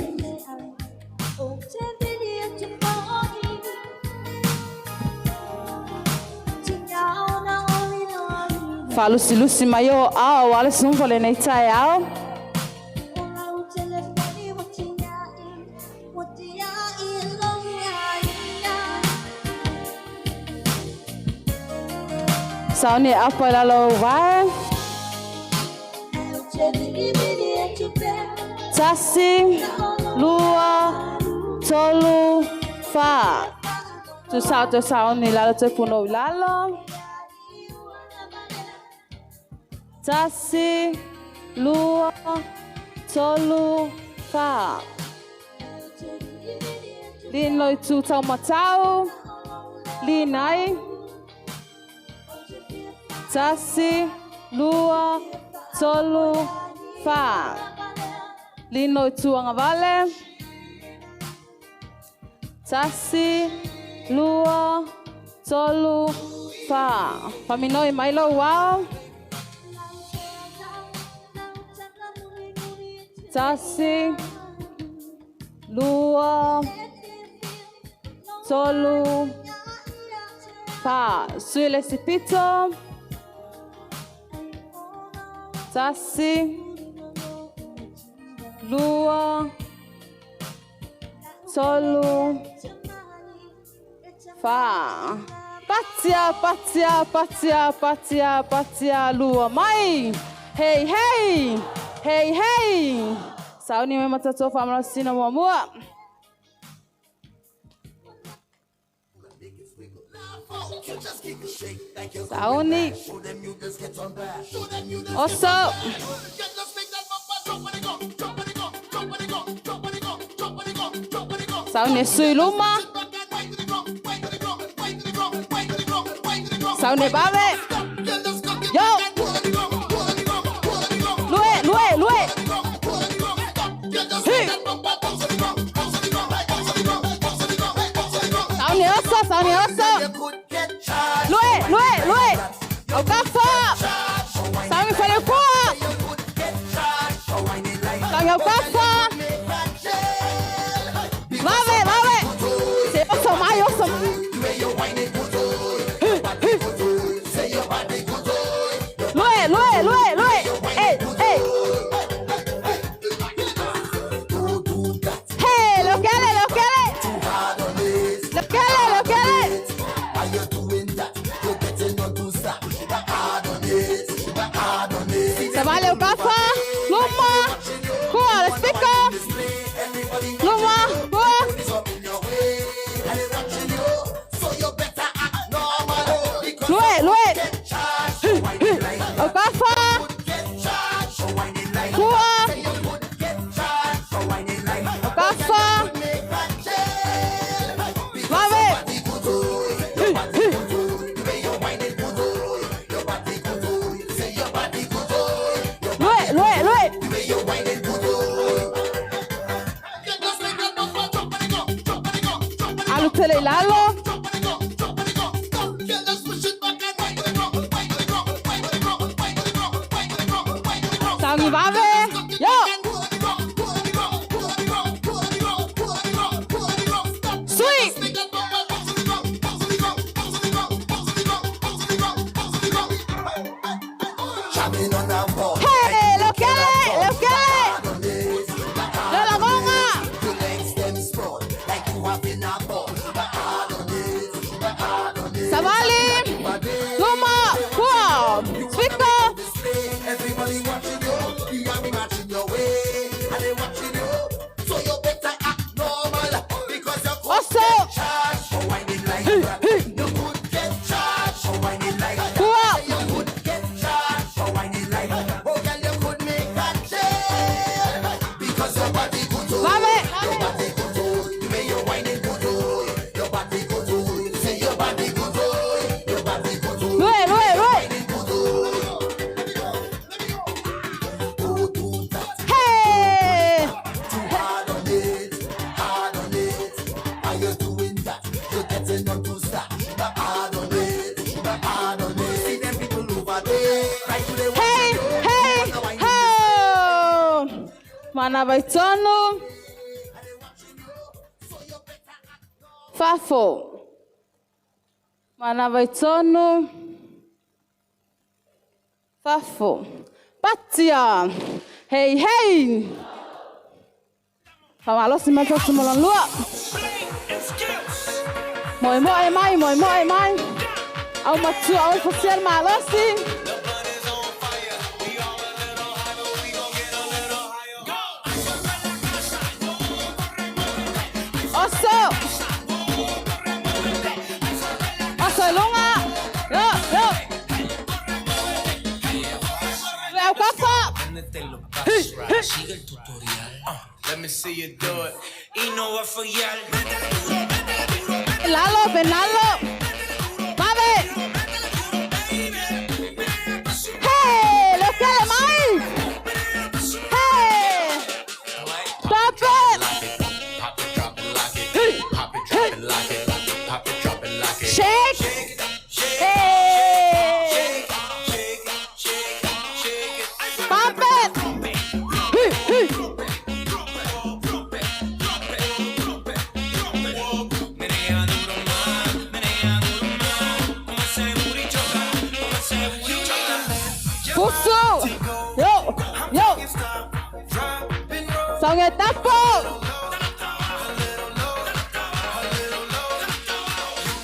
Fa lusi mai o ao, ale sumpo le nei tai ao. Sauni apa lalo vai. Tasi, lua, tolu, fa. Tu sao ni lalo te puno lalo. Tasi, lua, tolu, fa. Lin loi tu tau matau. Linai. Tasi, lua, tolu, fa. Lino tuanga vale. Tasi, lua, tolu, fa. Paminoi mailo wow. Tasi, lua, tolu, fa. Suile sipito. Tasi, lua, tolu, fa. Patia, lua mai. Hey. Sauni me matato fa mala sina mua. Sauni. Oso. Sauni suiluma. Sauni babe. Yo. Lue. Hey. Sauni oso. Lue. Au kafa. Sauni fale ku. Sangue o kafa. Vave. Se eu sou mais, eu sou. Lue. Hey. Hey, lo que le. Se vale o kafa. Luma. Cool, let's pick up. Luma, go. Lue. O kafa. Cool. O kafa. Vave. Lue. Alutele lalo. Sangue vave. Yo. Sweet. Hey, lo que le. De la gonga. Savali. Luma. Cool. Speaker. Everybody watching you, I'm matching your way, and they watching you, so you better act normal, because you could get charged for whining like that. You could get charged for whining like that. You could get charged for whining like that. Oh, girl, you could make a jail, because your body good to your body good to the way you're whining good to your body good to say your body good to your body good to. Mana baitono. Fafo. Mana baitono. Fafo. Patia. Hey. Famalo si mata sumolon lua. Moi mai. Au matu au facial malosi. Oso lunga. Yo. Veo kafa. Sigue el tutorial. Let me see you do it. Y no va a fallar. Venalo. Mave. Hey, lo que le mai. Hey. Stop it. Pop it, drop it, lock it. Pop it, drop it, lock it. Shake. Hey. Pop it. Puso. Yo. Song tapo.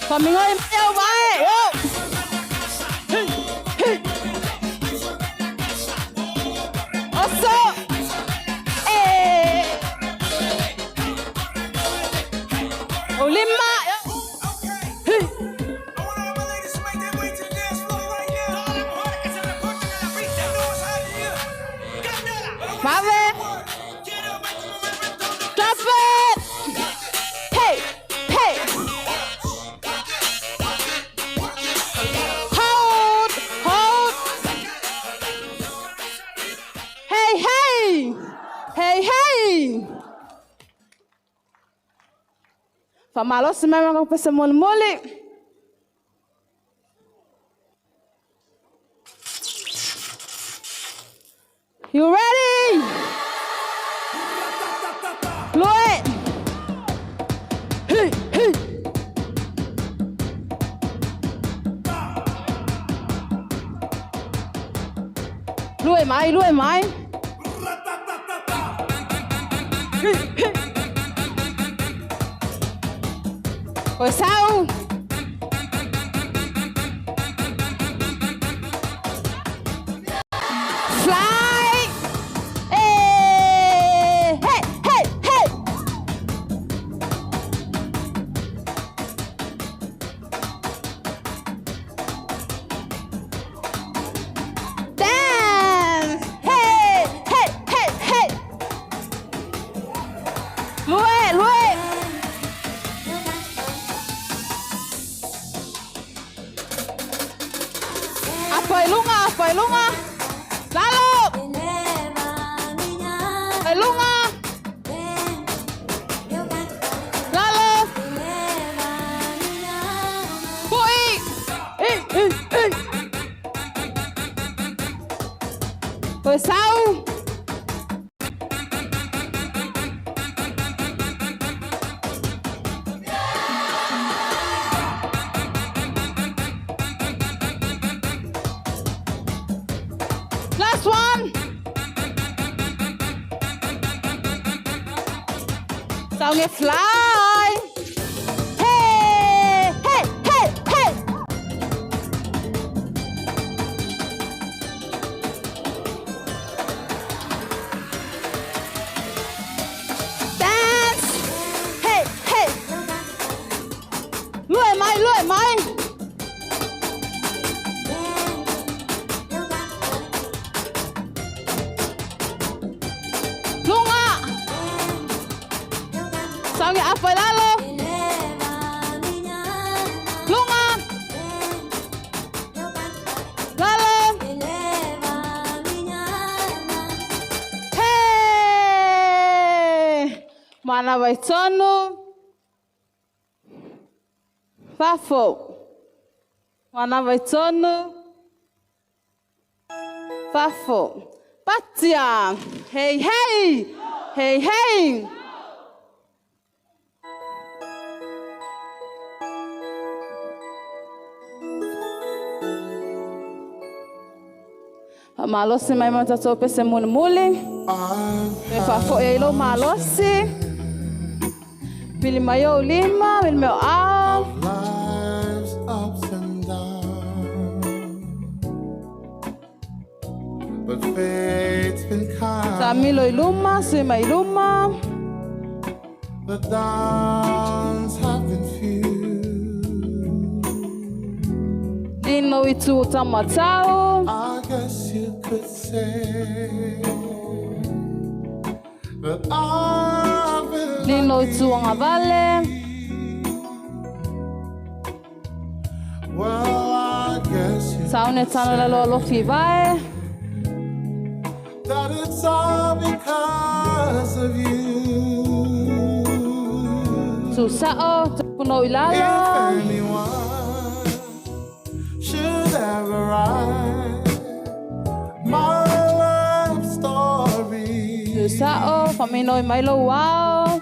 Coming on, yo. Oso. Olima. Mave. Stop it. Hey. Hold. Hey. Famalo si mama ko pesa muli. You ready? Lue mai. Oi, sao? Fly! Hey! Hey! Hey! Hey! Dance! Hey! Hey! Hey! Hey! Lue! Apoy lunga! Lalo! Apoy lunga! Lalo! Pui! Oi, sao? Last one. Sao nghe fly. Hey, hey, hey, hey. Dance. Hey, hey. Lue mai. Lunga. Sao nghe apoy lalo. Lunga. Lalo. Hey. Mana vai tonu. Fafo. Mana vai tonu. Fafo. Patia. Hey, hey. Hey, hey. Malosi mai mata tope se muli. Me fafo e lo malosi. Pili mayo lima, pili meu au. Life's ups and downs, but fate's been kind. Sa milo iluma, sui mai iluma. The downs have been few. Lino itu tamatao. I guess you could say that I've been Lino itu ang avale. well, I guess you Sa une tana la lo fivae. that it's all because of you. Su sao, puno If ilalo. anyone should ever write my love story, Su sao, famino mai lo wow.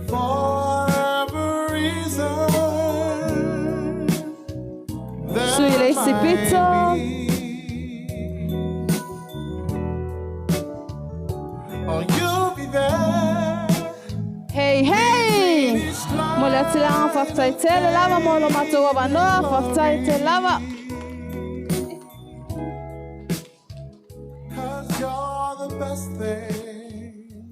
for whatever reason, Sui there lei might sipito. be. Oh, you'll be there. Hey, hey! Mole atila faftai tele lava molo mato wabanoa faftai tele lava. 'Cause you're the best thing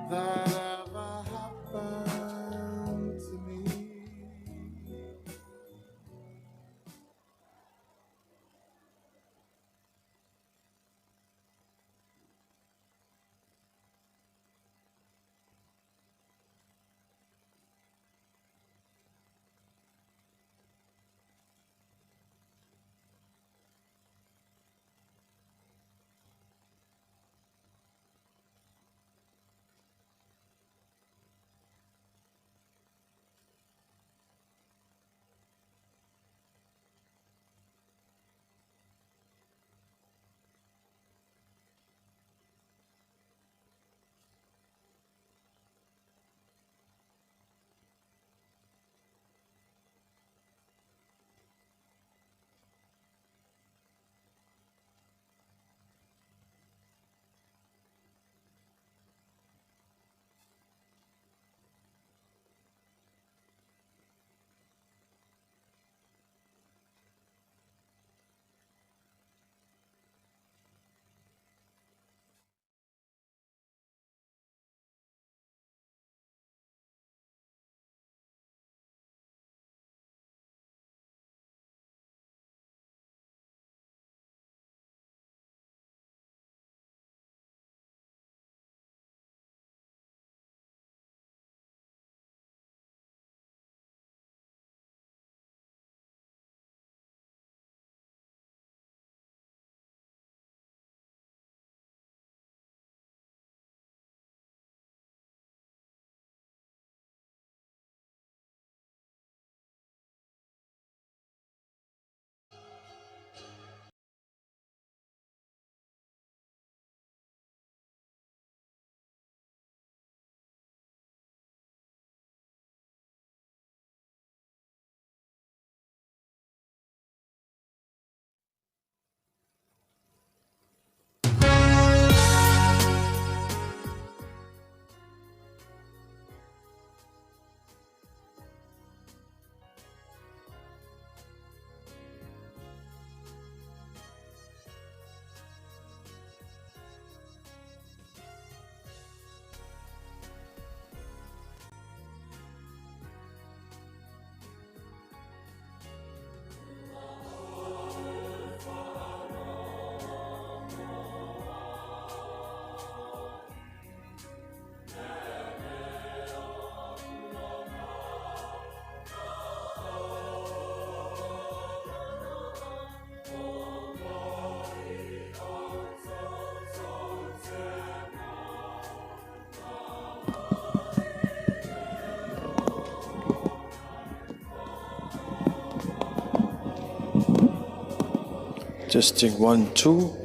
that ever happened to me. Testing 1, 2.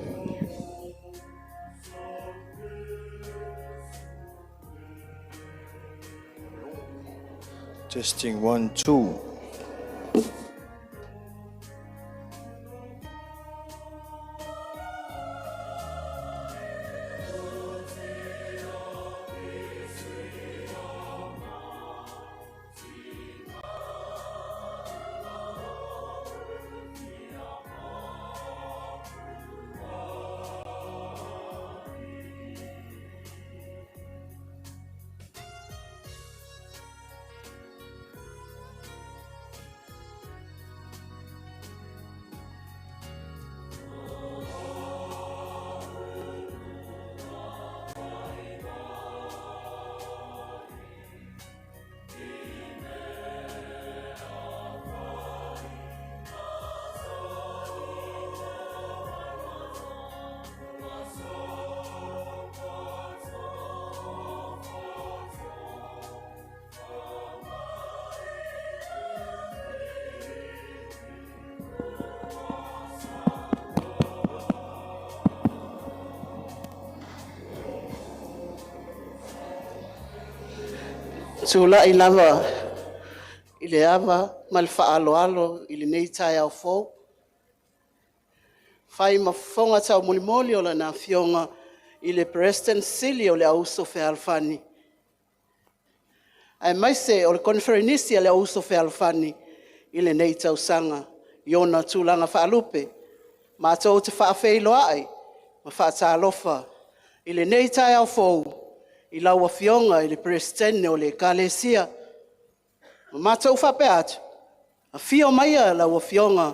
Testing 1, 2. Tula i lava i le ava ma le whaaloalo i le nei tai au fōu. Whai mafonga tau molimoli o na fionga i le Preston Sili o le Uso Fealofani. Ai mai se o le konferenisi o le Uso Fealofani i le nei tau sanga i ona tūlanga whaalupe. Ma tau te whaafeiloa ai ma whaatalofa i le nei tai au fōu. I laua fionga i le Preston o le Kalesia. Ma tau whape atu. A fio maia laua fionga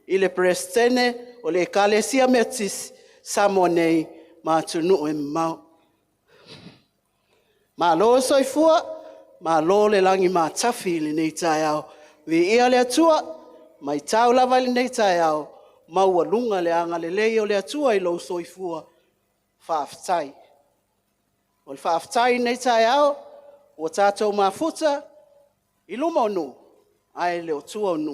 i le Preston o le Kalesia metis samo nei ma tunu e mau. Ma lo soifua, ma lo le langi ma tafi le nei tai au. Vi ia le atua, mai tau lava le nei tai au. Maua lunga le anga le lei o le atua i lo soifua. Whaaftai. O le whaaftai nei tai au, o tātou mafuta, i luma o nu, ai le o tua o nu,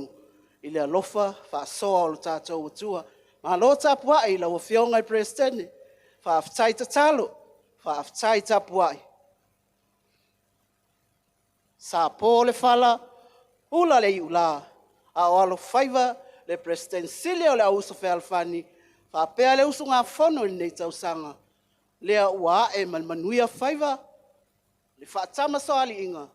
i le alofa, whaasoa o le tātou o tua, ma lo tapua i la o fionga i Prestene, whaaftai ta talo, whaaftai tapua i. Sa po le whala, ula le Iulai, a o alo whaiva le Prestene sile o le Uso Fealofani, whaapea le usu ngā whono i nei tausanga, lea ua e malmanuia whaiva, le whaatama soali inga,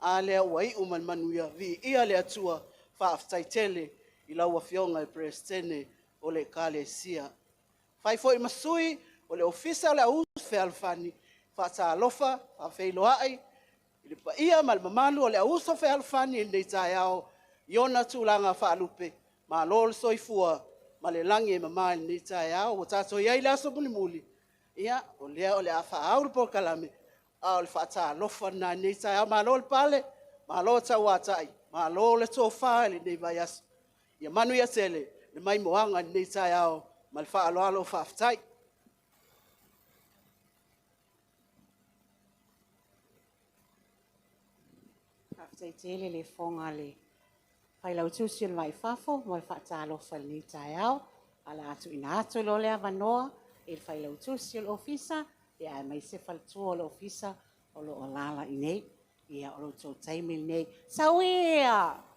a lea ua i malmanuia, vi ia le atua whaaftai tele i laua fionga i Prestene o le Kalesia. Whai fo i masui o le ofisa o le Uso Fealofani, whaatalofa, whaafeiloa ai, i le pa ia malmamalu o le Uso Fealofani i nei tai au, iona tūlanga whaalupe, ma lol soifua, ma le langi e mama i nei tai au, o tātou iai le aso muli. Ia, o lea o le a whaau le Polokalame, a o le whaatalofa na nei tai au, ma lol pale, ma lol tau atai, ma lol le tō whaa le nei vai aso. Ia manu ia tele, le mai moanga nei tai au, ma le whaaloalo whaaftai. Whaaftai tele le whonga le whailau tūsi o mai whafo, mo le whaatalofa le nei tai au, ala atu ina atu lo lea wanoa, e le whailau tūsi o le ofisa, e ai mai se whaltua o le ofisa, o lo o lala i nei, ia o lo tō taimi nei. Sawea!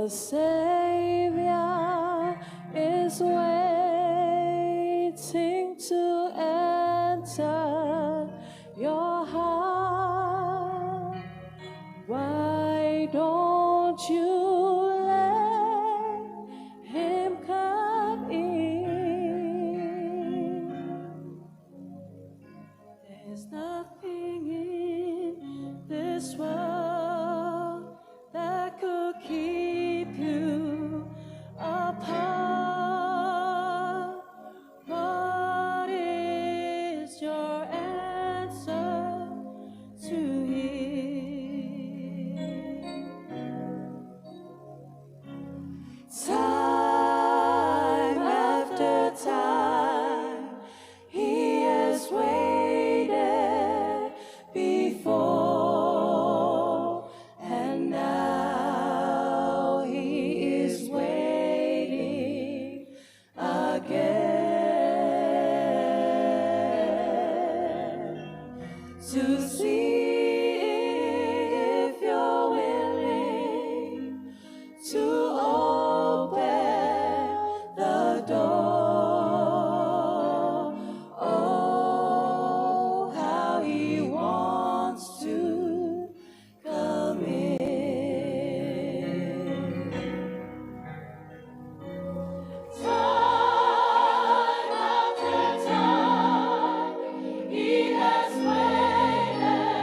The Savior is waiting to enter your heart. Why don't you let him come in? There's nothing in this world that could keep you apart. What is your answer to him? Time after time, he has waited before, and now he is waiting again to see if you're willing to open the door. Oh, how he wants to come in. Time after time, he has waited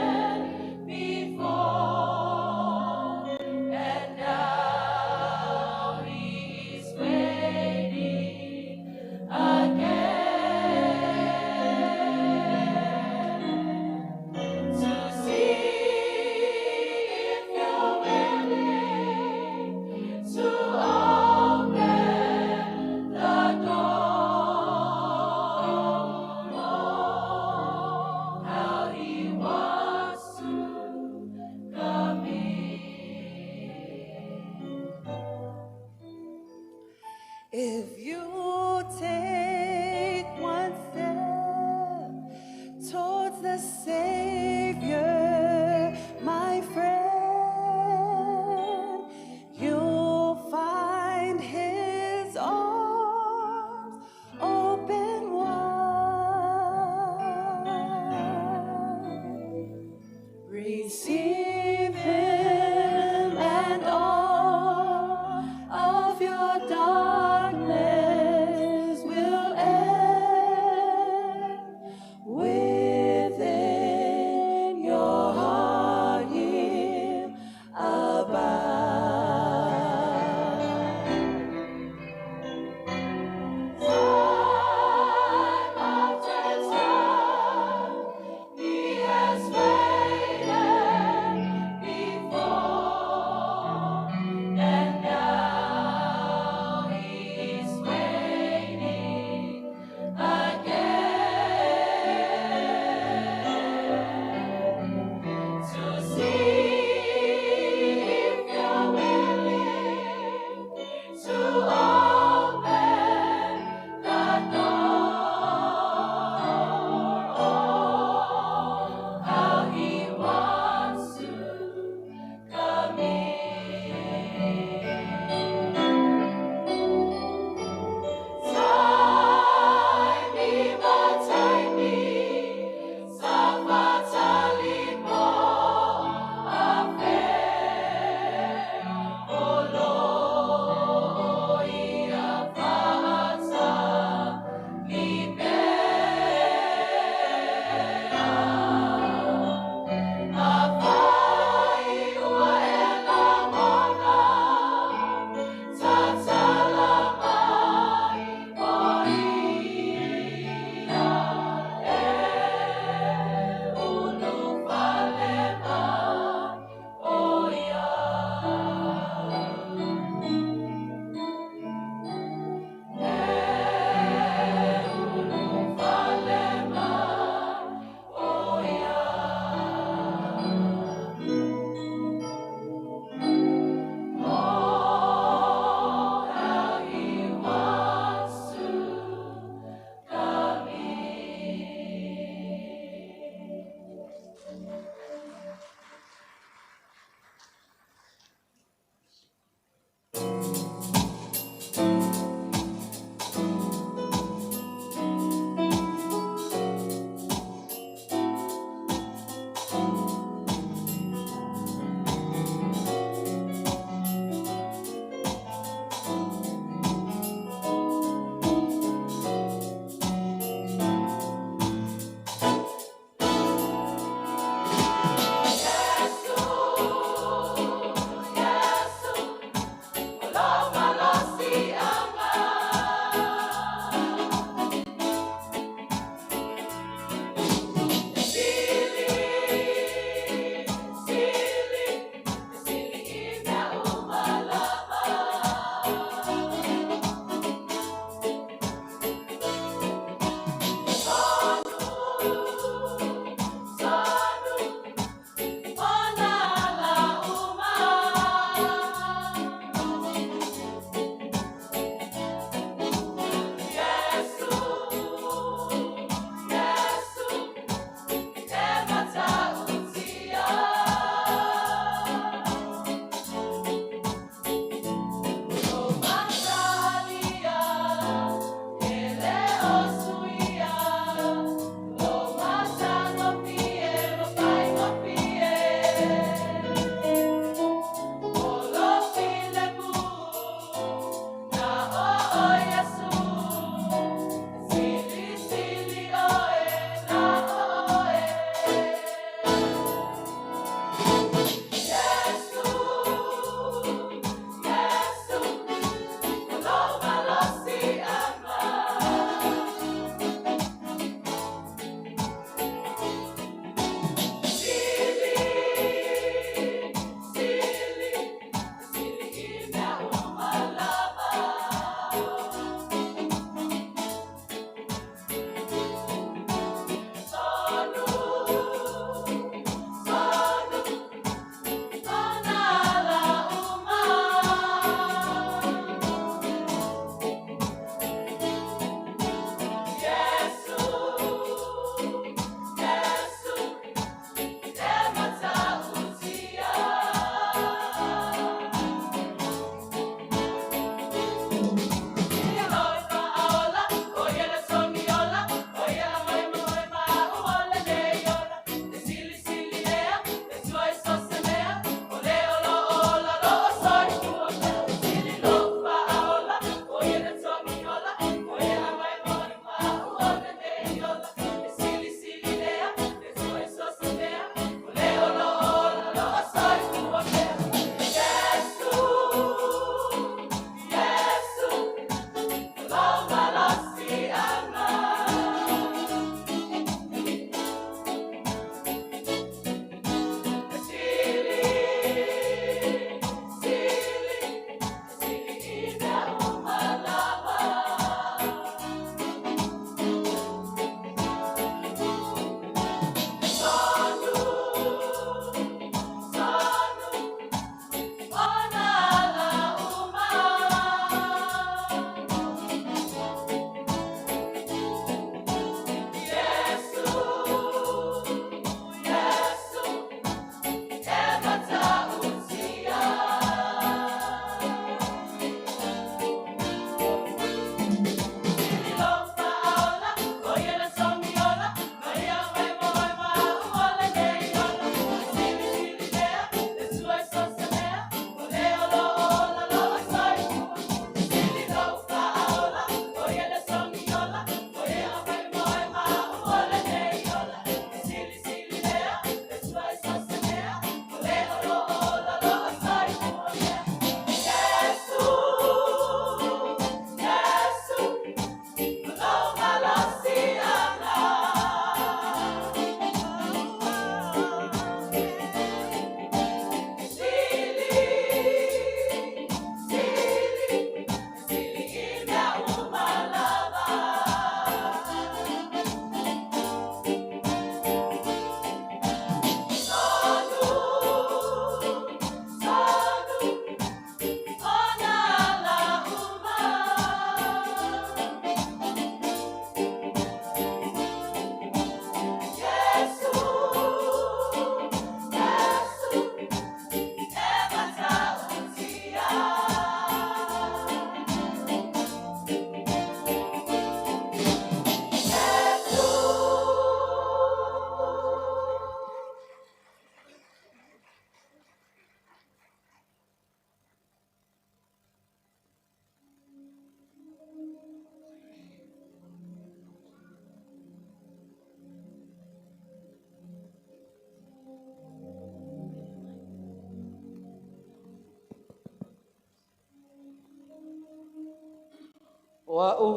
O au,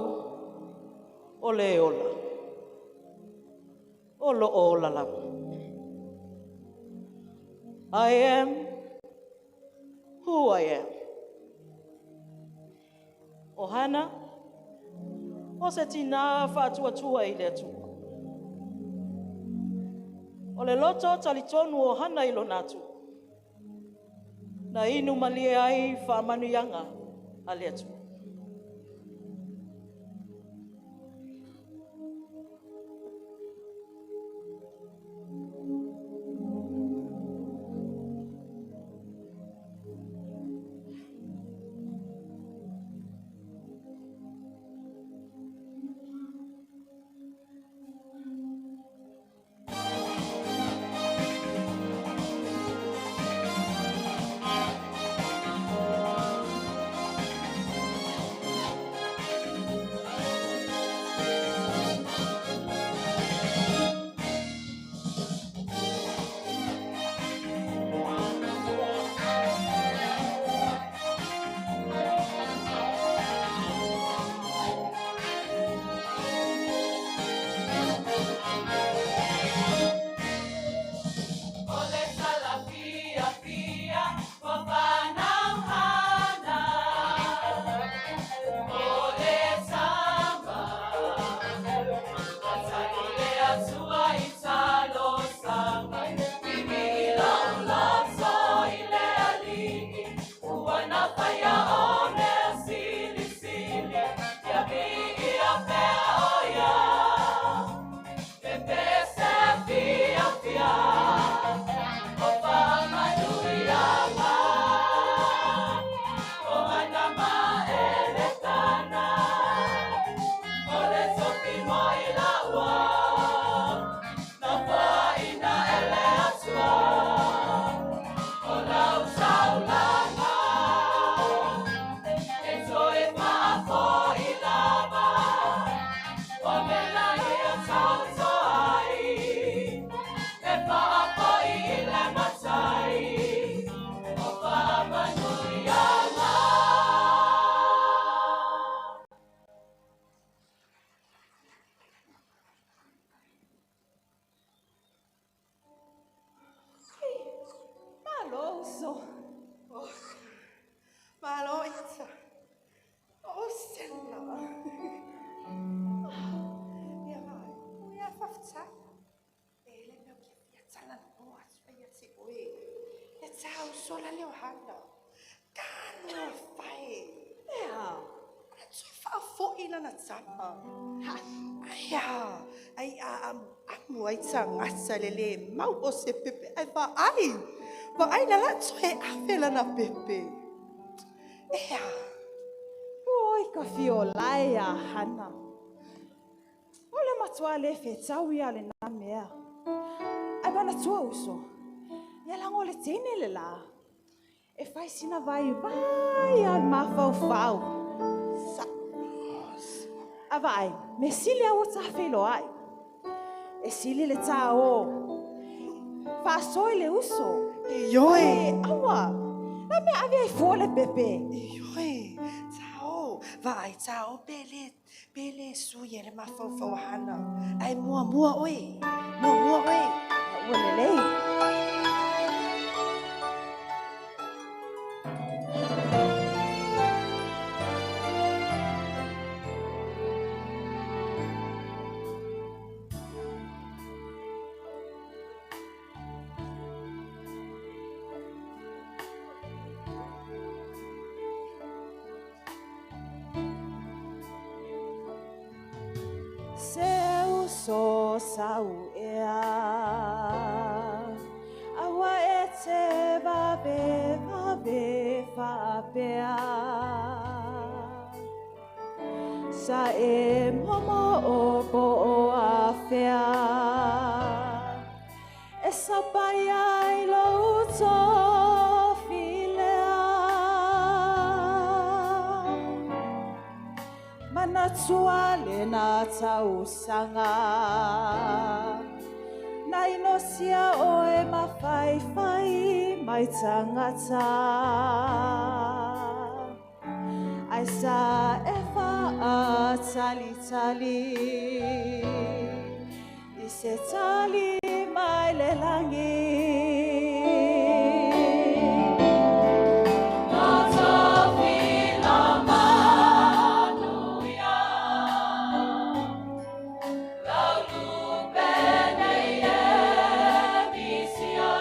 o le ola. O lo ola lava. I am who I am. O hana, o se tina whātua I le atua. O le loto talitonu o hana I lo natu. Na inu malie ai whamanuianga a le atua. Salele mau o se pepe ai va ai na la tsoe afela na pepe ea Oi, ka Iulai a hana. O le matua le whetau ia le nā mea. Ai mana tua uso. Ia lango le tene le la. E whai sina vai al mawhau. A vai, me sili a o tawhelo ai. E sili le tā o. Whasoi le uso. Ioi. Awa. Na mea ave ai fō le pepe. Ioi. Tao. Vai tao pele suye le mawhau hana. Ai mua oi. Mua oi. Ua lei. So sau ea awa e te vabe whapea sa e momo o po o a whea e sa pai ai lo tofi lea mana tua le na tau sanga na inosia o e mawhai mai tangata ai sa e wha Tali tali ise tali mai le langi Aso Fealofani laulu penei misia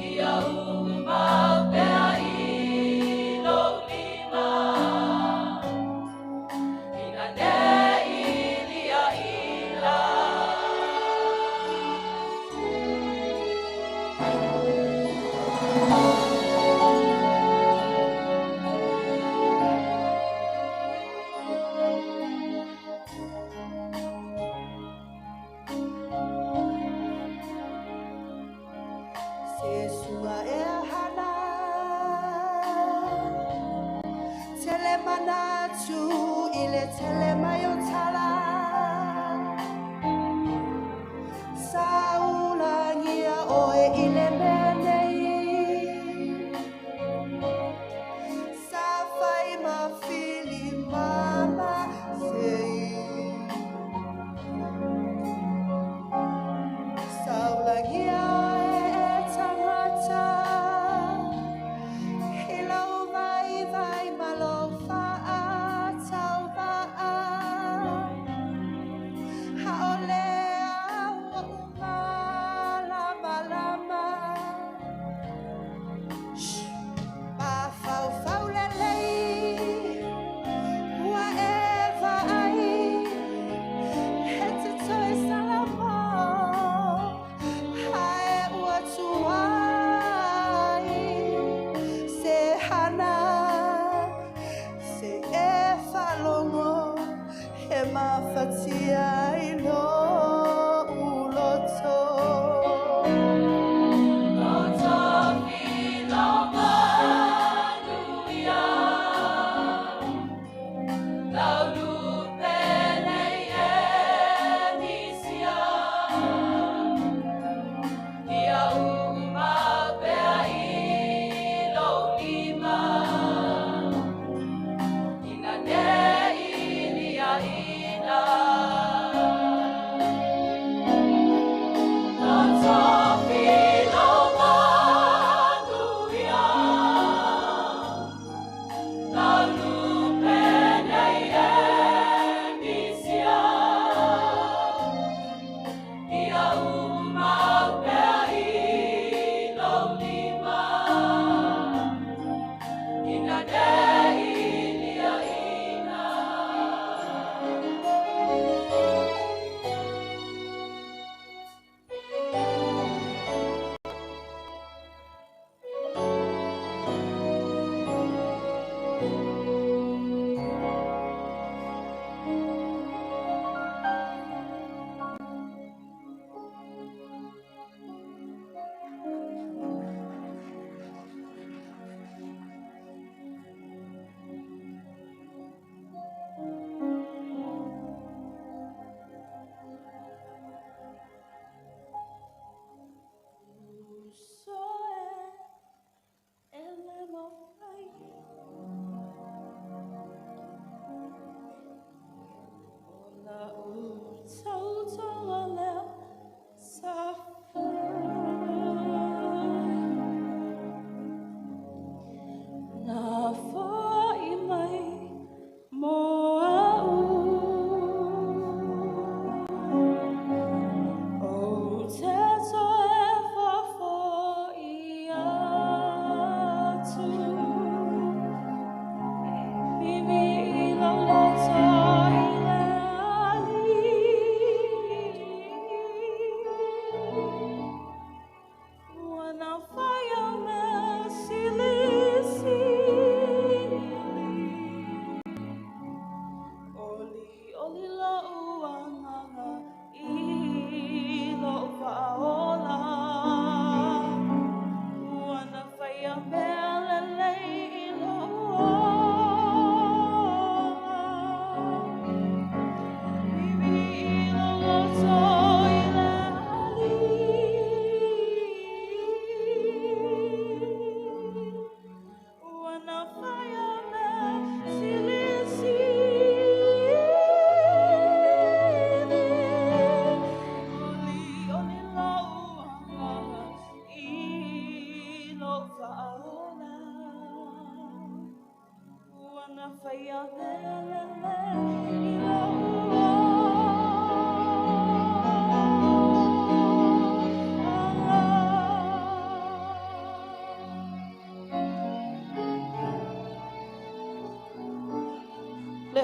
ia umau pea ilo lima ina ne ilia ila Se sua e hana tele manatu ile tele mayotala saulangia oe ile menei safai mafili mama sei saulangia oe tangata Hello, vai, vai, malofa, tau va, haole, lama, lama. Ba, fau, fau, lele, whatever I, hete toi salamo, hae ua tuai, se hana, se e falongo, he mafatia ilo uloto. Aso Fealofani laulu penei misia ia umau pea ilo lima ina ne ilia ina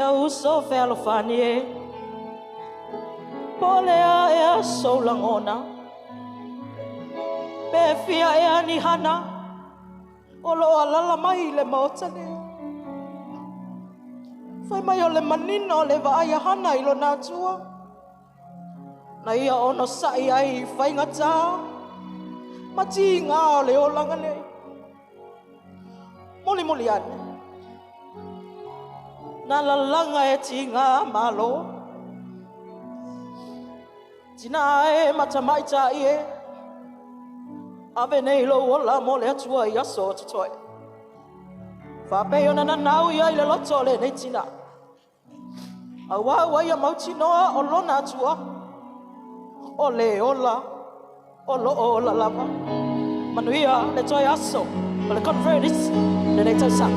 Uso Fealofani Polea e Aso Langona Pe fia e ani hana Olo alala mai le maotane Fai mai o le manino le vaaya hana ilo natua Na ia ono sai ai fai ngata Mati ngā o le o langane Moli moli ane Na lalanga e ti ngā malo Tina e matamaita i e Ave nei lo ola mo le atua i aso tutoi Whapeo na nau ia i le loto le nei tina Awa ia mauti noa o lona atua O le ola O lo ola lava Manuia le toi aso O le convertis le nei tausa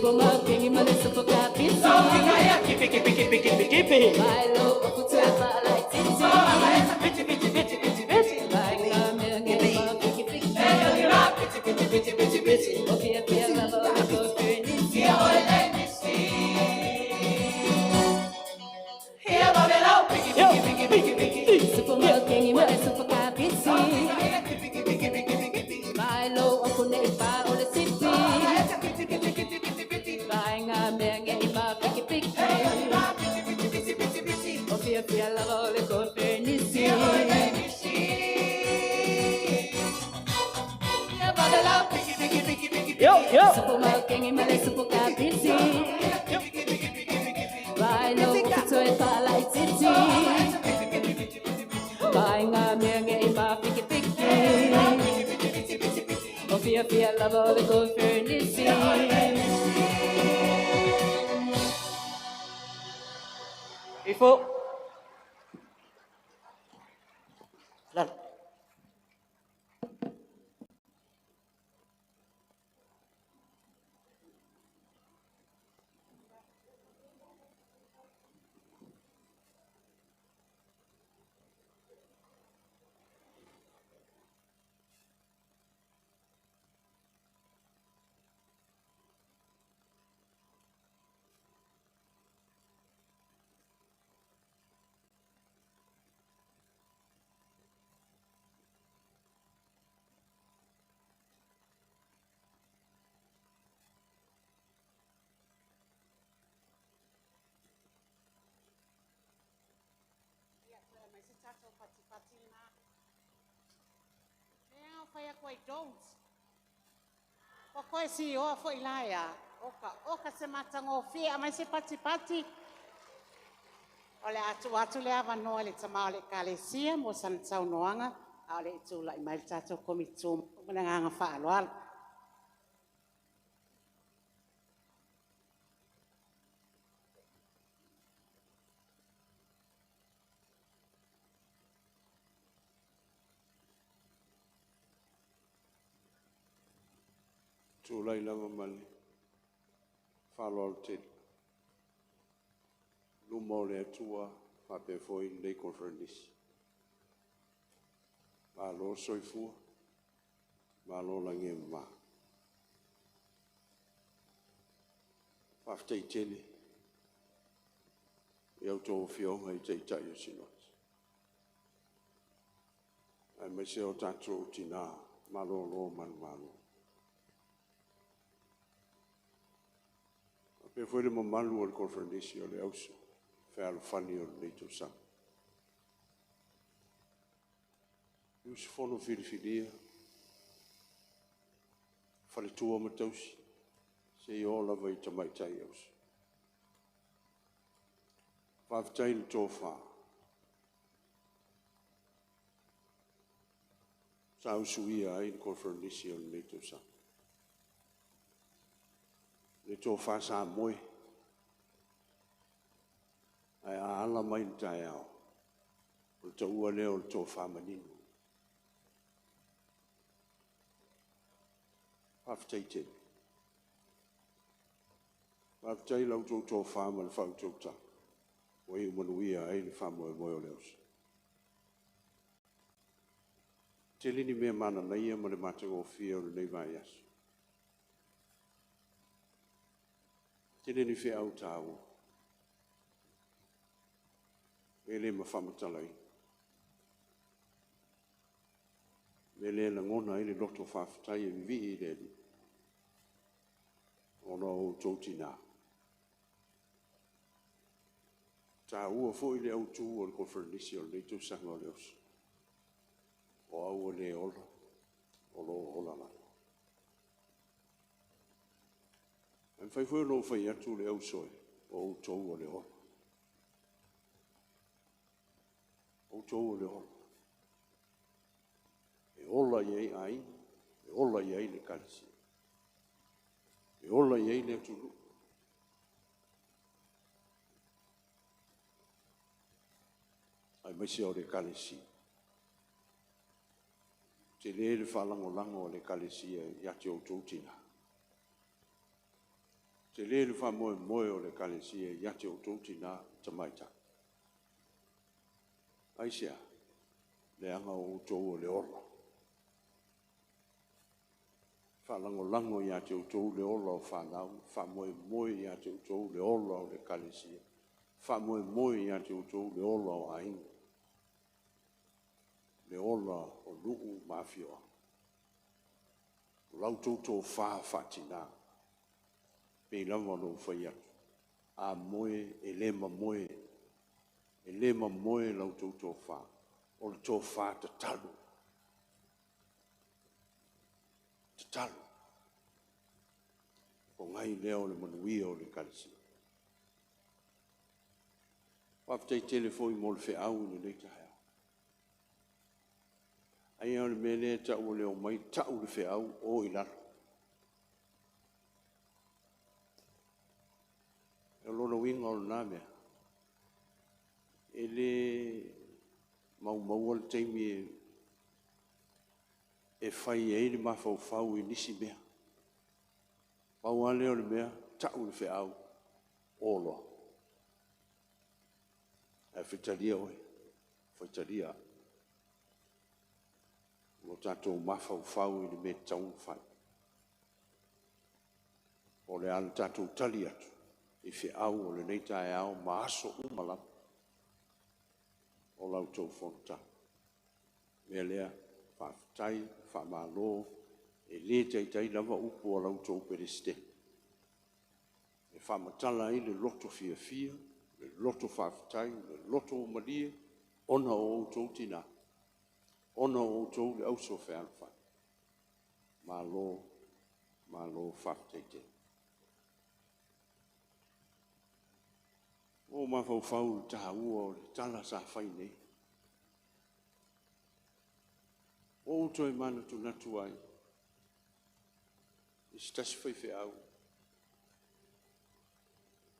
Supermarket, male supercapiti. Bailo, okuteba like titi. Baila, mengi, mapiki, piki. Opia, pia, lava, lava, furnici. Supermarket, male supercapiti. Bailo, okuneba, ole sipi. Bainga, mengi, mapiki, piki. Opia, pia, lava, lava, furnici. Supermarket, male supercapiti. Bailo, okuteba like titi. Bainga, mengi, mapiki, piki. Opia, pia, lava, lava, furnici. Ifo. Lan. Koe si o fo Iulai oka se matango fia mai se pati ole atu le ava no le tama le kalesia mo san tau noanga ale Iulai mai tato komitu menanga fa aloal Iulai lava male. Whalo te. Lumo le atua, whape foi nei konferenisi. Malo soifua, malo lange ma. Whaftei tele. Iau tō whionga I tei tai o sinot. Ai mai se o tātou tina, malo lo man malo. Pe foi le mamalu o le konferenisi o le Aso Fealofani o le neito sang. Uso Fealofani fale tua matausi se I o lava I tamaitai Aso. Whaafitai le tō wha. Sa usu ia ai le konferenisi o le neito sang. Le tō wha sa moe. Ai a ala mai ni tai au. O le tō ua leo le tō wha manino. Whaafitai tene. Whaafitai lau tō wha ma le whau tō ta. O I umanuia ai le wha moe moe o leos. Te lini mea mana naia ma le matango fia o le nei vai aso. Tene ni fe au tāua. Ele ma whamatalai. Mele la ngona ele loto whaafitai e vi I redi. Ono o tōtina. Tāua fo I le au tū o le konferenisi o le neito sanga o le osu. O au o le ola. O lo ola la. An fai foi no fai atu le au soe o tou o le ola. O tou o le ola. E ola iei ai, e ola iei le kalisi. E ola iei le atulu. Ai maisi o le kalisi. Te le whalango lango o le kalisi e yati o tou tina. Te le le fa moe moe o le kalesia ia te o tina tamaita. Aisia, le anga o tō o le ola. Fa lango ia te o tō le ola o whanau, fa moe moe ia te o tō le ola o le kalesia. Fa moe moe ia te o tō le ola o ainga. Le ola o nuu mafioa. Lau tō whatina. Pei lama no whai atu. A moe, e le ma moe. E le ma moe lau tō wha. O le tō wha te talu. Te talu. O ngai leo le manuia o le kalisi. Waptei telefoi mo le wheau ni le tahea. Ai au le mele tau leo mai tau le wheau o i laro. E lona winga o le nāmea. E le mau le teimi e whai e le mawhau i nisi mea. Pau ale o le mea tau le wheau o loa. E whitaria oi. Whitaria. O tātou mawhau i le me taun whai. O le ala tātou tali atu. I wheau o le neita e au ma aso umalam. O lau tau whonta. Mea lea, whawhitai, whamalo, e le teitai lava upo o lau tau pereste. E whamatala i le loto fia, le loto whawhitai, le loto umalie, ona o tau tina. Ona o tau le Uso Fealofani. Malo whawhitaite. O mawhau taha ua o le tala sa whai nei. O toi mana tu natu ai. I stasi whai wheau.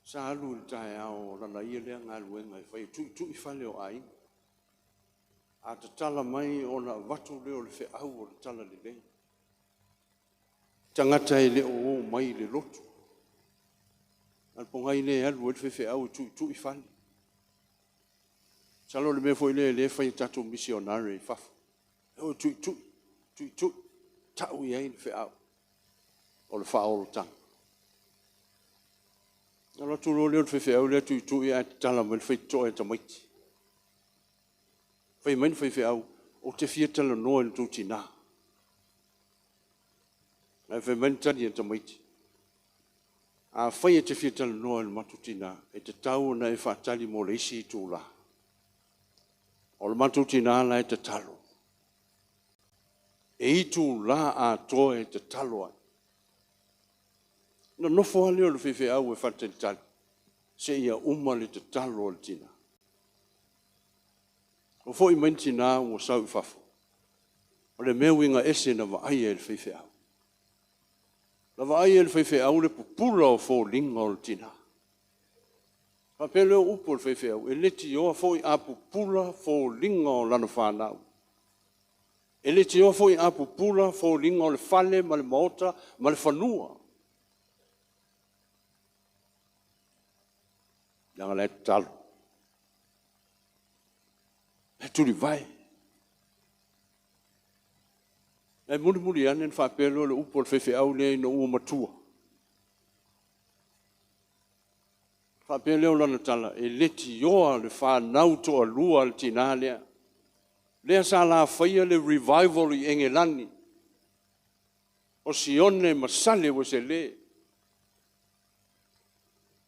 Sa alu le tae ao rana ia lea ngā luenga i whai tui whale o ai. A te tala mai o na watu leo le wheau o le tala le lei. Tangata e leo o mai le lotu. Alpongai le alu e wheau tui whale. Salo le me foi le whai tatu misionare i whafu. O tui, tau i ai le wheau. O le whaolo tanga. Ala tu leo le wheau le tui a te tala mai le whai toa e tamaiti. Whai main whai wheau, o te fia tala noa le tūti nā. Ai whai main tani e tamaiti. A whai e te fia tala noa le matuti nā, e te tau na e whaatali mo le isi i tū la. O le matuti nā la e te talo. E i tū la a toa e te talo ai. Na nofo a leo le whai wheau e whaatali tali. Se ia le te talo le tina. O fo i menti nā o sau i whafo. O le mea winga ese na wa aia e le whaiwheau. Na wa aia e le whaiwheau le pupula o fo linga o le tina. Pa pele o upo le whaiwheau, e leti oa fo i a pupula fo linga o lana whanau. E leti oa fo i a pupula fo linga o le whale, ma le maota, ma le whanua. Nanga le talo. E turi vai. E muri ane whapelo le upo le whewhiau le no ua matua. Whapelo lana tala e leti yoa le whanau toa lua le tina lea. Lea sa la whaia le revival i Engelani. O sione masale wa se le.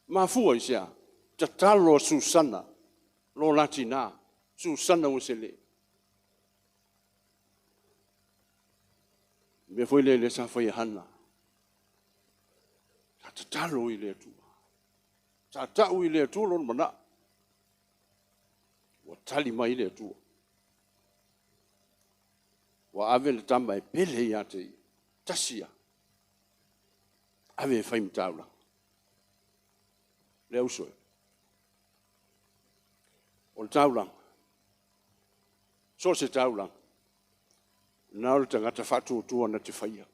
Mafua i sea. Tatalo Susana. Lo latina. Susana usele. Me foi le sa foi hana. Sa talo ile tu. Sa tau ile tu lon mana. Wa tali mai ile tu. Wa ave le tamba e pele ya te tasia. Ave fai mtaula. Le uso. O taula. So se taula. Nā o tangata whatu tua na te whaia.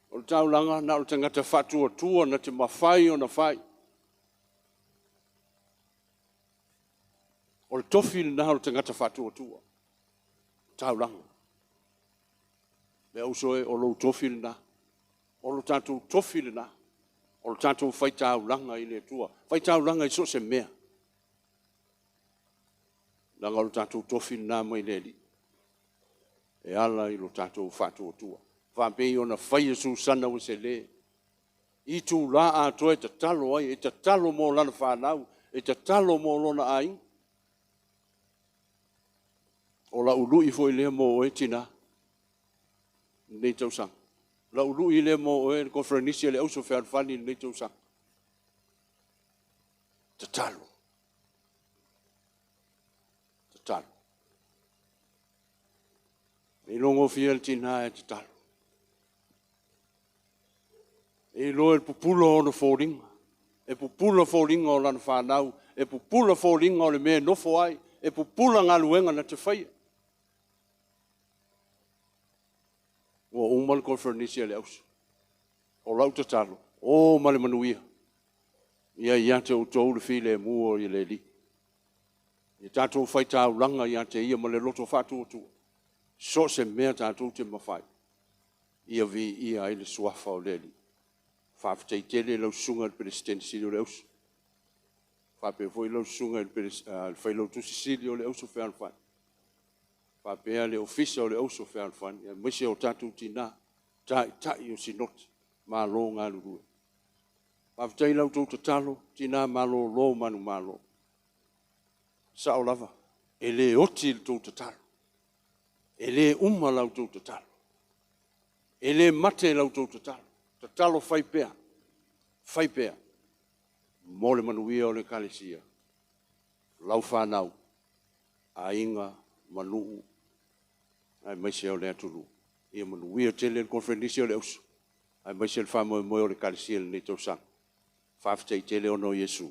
O O taulanga na o tangata fatua tua na te mawhai o na whai. O le tofi na o tangata fatua tua. Taulanga. Me uso e o lo tofi na. O lo tātou tofi na. O lo tātou whai taulanga i le tua. Whai taulanga i so se mea. Nanga o lo tātou tofi na mai le li. E ala i lo tātou fatua tua. Whapei o na whai e susana o se le. I tū la a toi te talo ai, e te talo mō lana whanau, e te talo mō lona ai. O la ulu i foi lea mō o e tina. Nei tau sang. La ulu i lea mō o e konferenisia le Uso Fealofani nei tau sang. Te talo. Te talo. E longo fia le tina e te talo. E lo e pupulo o na fōringa. E pupula fōringa o lana whanau. E pupula fōringa o le mea nofo ai. E pupula ngā luenga na te whaia. Ua umal konferenisia le ausa. O lau te talo. O male manuia. Ia te o tau le file e mua i le li. Ia tātou whai tāu langa ia te ia male loto whātua tua. So se mea tātou te mawhai. Ia vi ia ai le suafa o le li. Whawhatei tele lau sunga le presidensi o le ausa. Whape foi lau sunga le whai lau tusisili o le ausa Fealofani. Whapea le ofisa o le Uso Fealofani. Ia mese o tātou tina. Tai o sinoti. Mā lo ngā lurue. Whawhatei lau tau talo. Tina mā lo manu mā lo. Sa o lava. E le oti le tau talo. E le uma lau tau talo. E le mate lau tau talo. Talo fai pea. Fai pea. Mo le manuia o le kalesia. Lau whanau. A inga manuu. Ai mai se o le atulu. Ia manuia tele le konferenisia o le usu. Ai mai se le whamoe moe o le kalesia le nei tau sang. Whawhatei tele o no Yesu.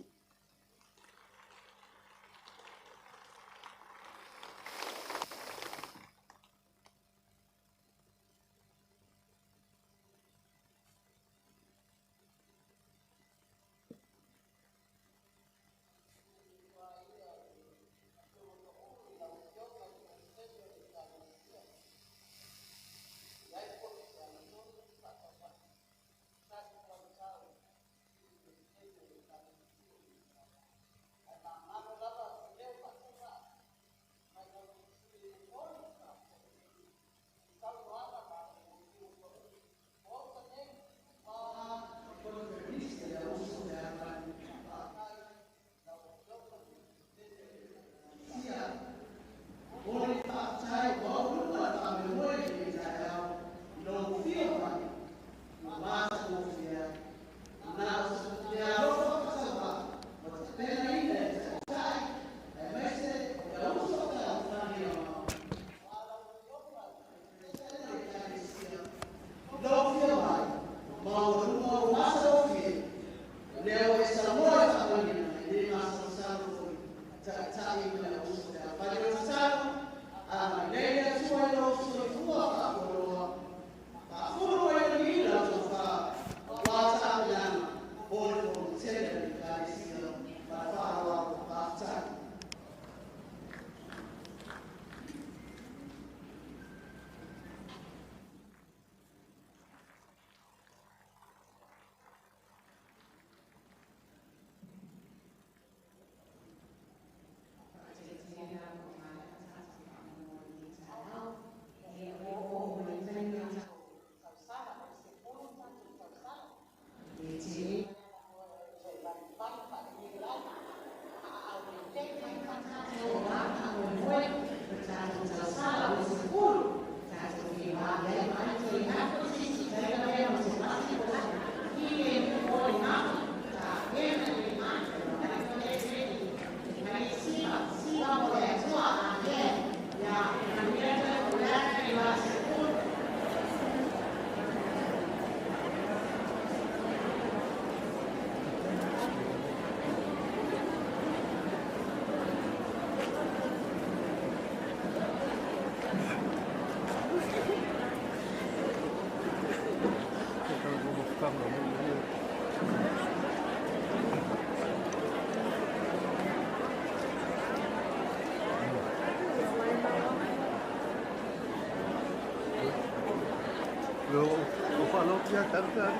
Ya cantar.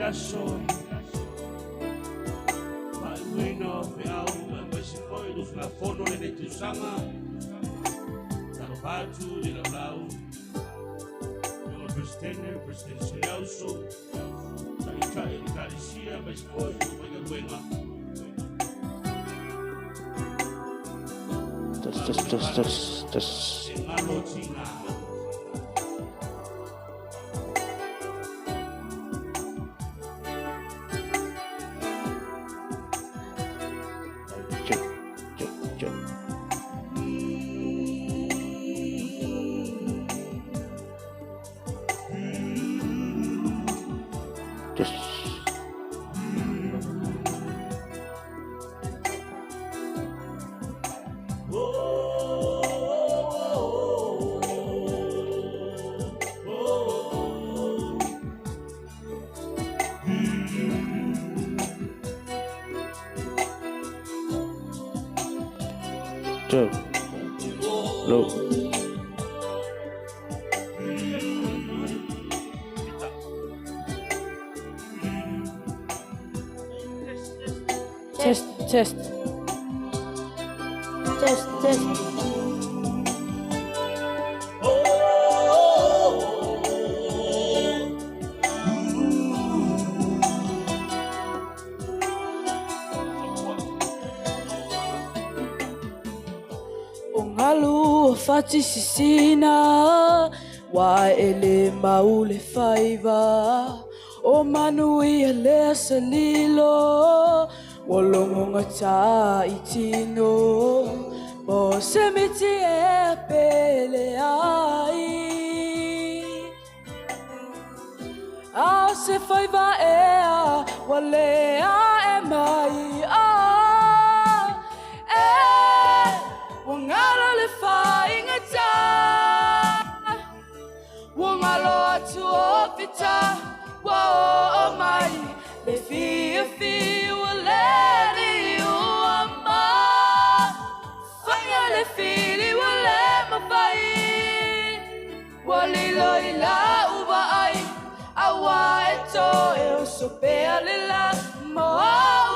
Aso Maluina Fealofani Mas foi dos na fono de Tusanga Tarobatu de Lau Pelo presidente Aso Sai de Galicia mas foi do Magaguenga Test. Ongalu fati sisina wa ele maule faiva o manui ele salilo Wolongonga ta itino Mo semiti e pele ai Ao se whaiva e a wale a e mai a Wangalo le whainga ta Wangalo atu o pita Wa o mai Le fia fia wale li uama Whainga le fili wale mawhai Wali loi la uwa ai Awa e to e o so pea le la mo au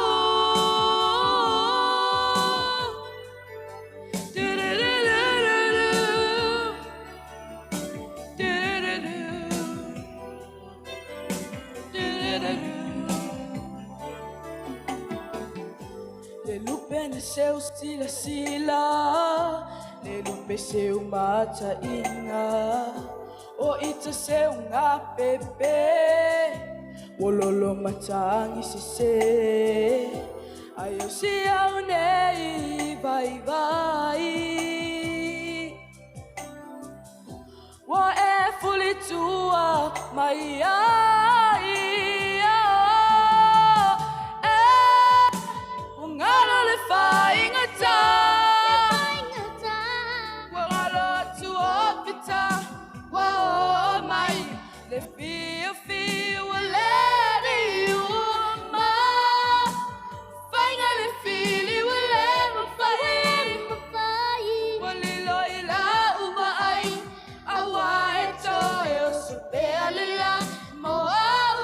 Le lupe ne seu stila sila Le lupe seu mata inga O ita seu ngā pepe Wololo matangi se se Ayo si au nei vai vai Wa e fuli tua mai ai Ngalo le whainga ta Wangalo tu o pita Wa o mai Le fia fia wa le di uma Whainga le fili wa le mawhai Wa lilo i la uma ai Awa e to e o so pea le la mo au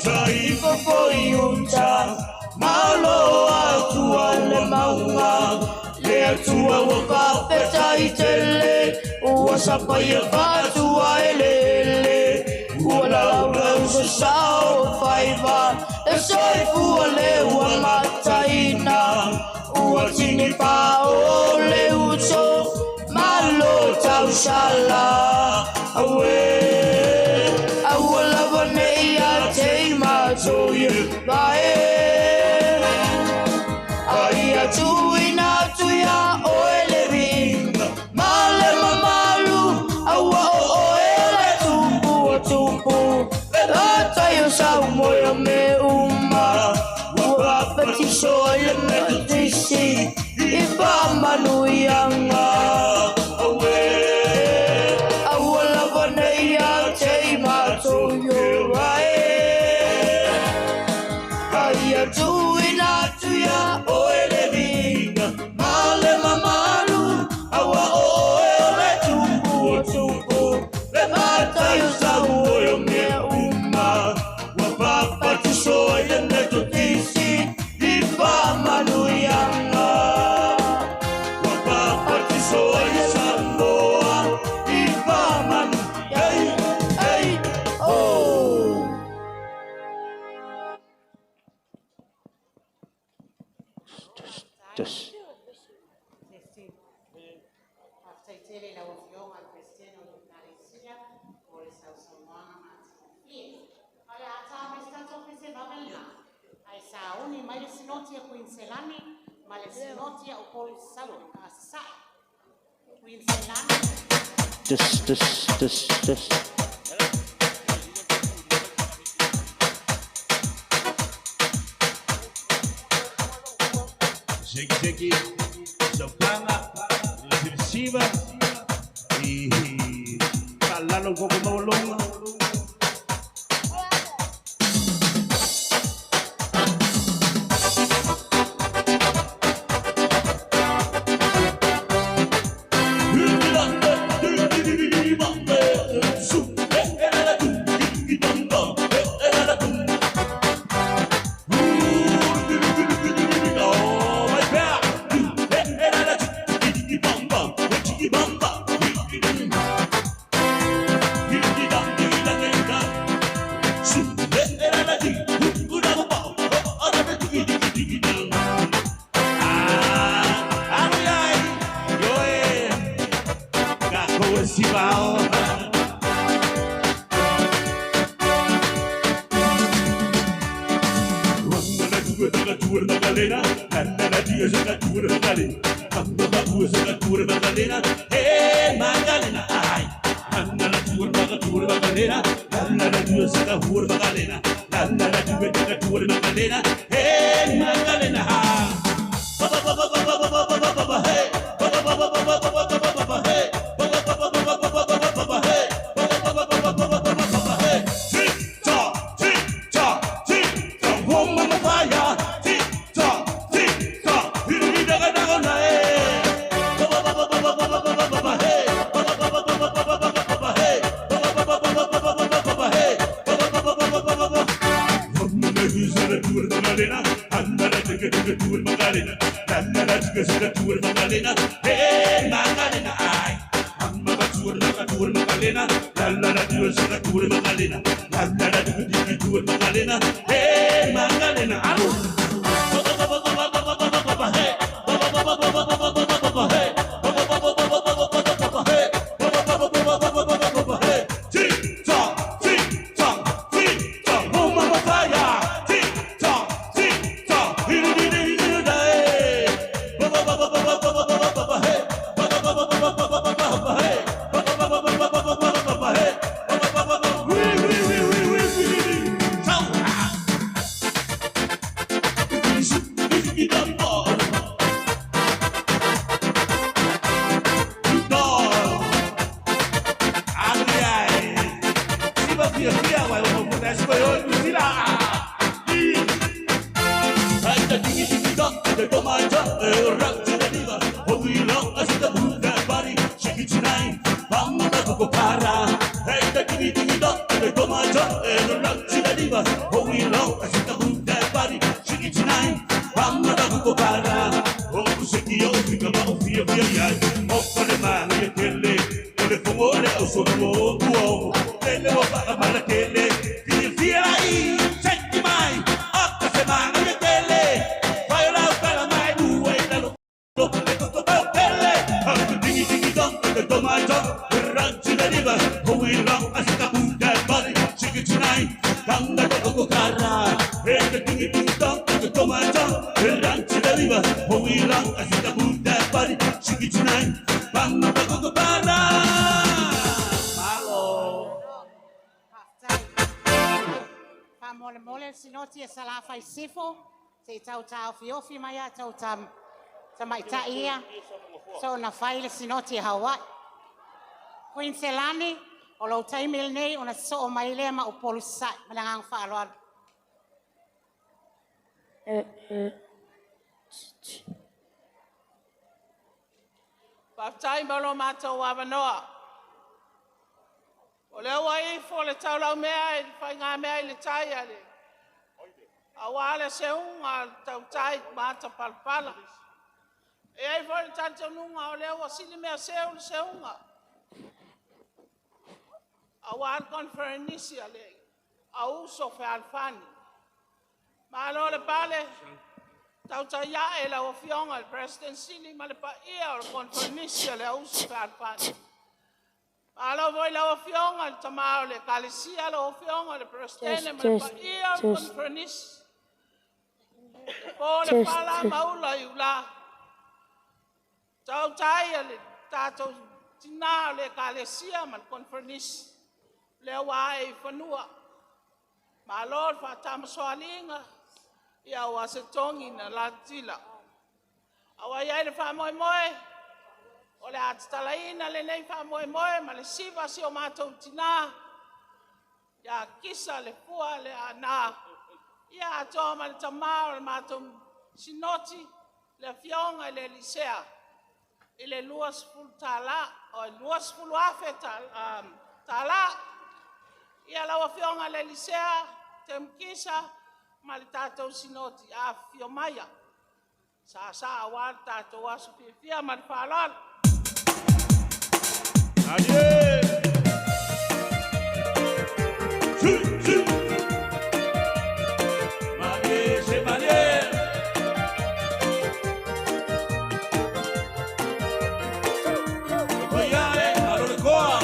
Taifa foi unta malo atua le maua le atua wa papeta itele wa sapaya fatua ele wa la usa sao faiva e soi fu le wa mataina wa tini pa o le uso malo tau shala awe so you bye Aya tuina tuya oelevi Male mamalu awa oele tumbu Ata yo sa moyo me uma Wa patisho le medisi Iba manu yanga Awe Awala vaneya teima so you bye Tuina tuya oelevinga male mamalu awa oele tumbu le mata yusa uoyo me uma wa papa tusoile neto tisi ipa manu yanga wa papa tusoile samoa ipa manu hey oh Just. Just. Shake, Zapanga, Receiver, y calarlo un poco más longo. river, oh we long, I sit up that body, shake it tonight, I'm not a go para, oh shake it, oh think about fear, oh for the man, you kill it, oh the fool, oh so oh, then the water, Malakele, feel Iulai, check your mind, up to the man, you kill it, fire out, Kalamai, do wait, look, diggy dong, the tomato, run to the river, oh we long, I sit up that body, shake it tonight, down the Kokara, the diggy dong, the tomato, run to the river, oh we long, I sit up that body, shake it tonight, down the Kokara. Malo. Mole mole sinoti e sala fai sifo, se tau fiofi mai tau tam mai taia, so na fai le sinoti Hawaii. Queen Selani, o lo taimil nei ona so mai le ma o polusai, malangang faaloan. Patai malo mato wabanoa. O le wai fo le taulau mea i whai ngā mea i le tai ale. A wale se unga tau tai mata palpala. E ai fo le tante nunga o le wa sili mea se unga. A wale konferenisi ale. A Uso Fealofani. Ma alo le pale. Tau tai ya e la ofionga le president sili ma le pa ia o le konferenisi ale a Uso Fealofani. Alo voi la ofionga il tamao le kalisia la ofionga le presidente ma pa ia confernis. Pole pala maula Iulai. Tau tai le tato tina le kalisia ma confernis. Le wai fanua. Ma lor fa tamaswalinga ia wa se tongi na latila. Awa ia le fa moi moi. O le atalaina le nei fa moe moe ma le siva si o mātou tina. Ia kisa le pua le ana. Ia atoa ma le tamao le mātou sinoti le fionga le lisea. I le luas fulu tala o luas fulu afe tala. Ia lawa fionga le lisea te mkisa ma le tātou sinoti a fiomaya. Sa awal tātou asu fia ma le whalala. Adieu. Marie, c'est Marie. Voyez, alors le corps.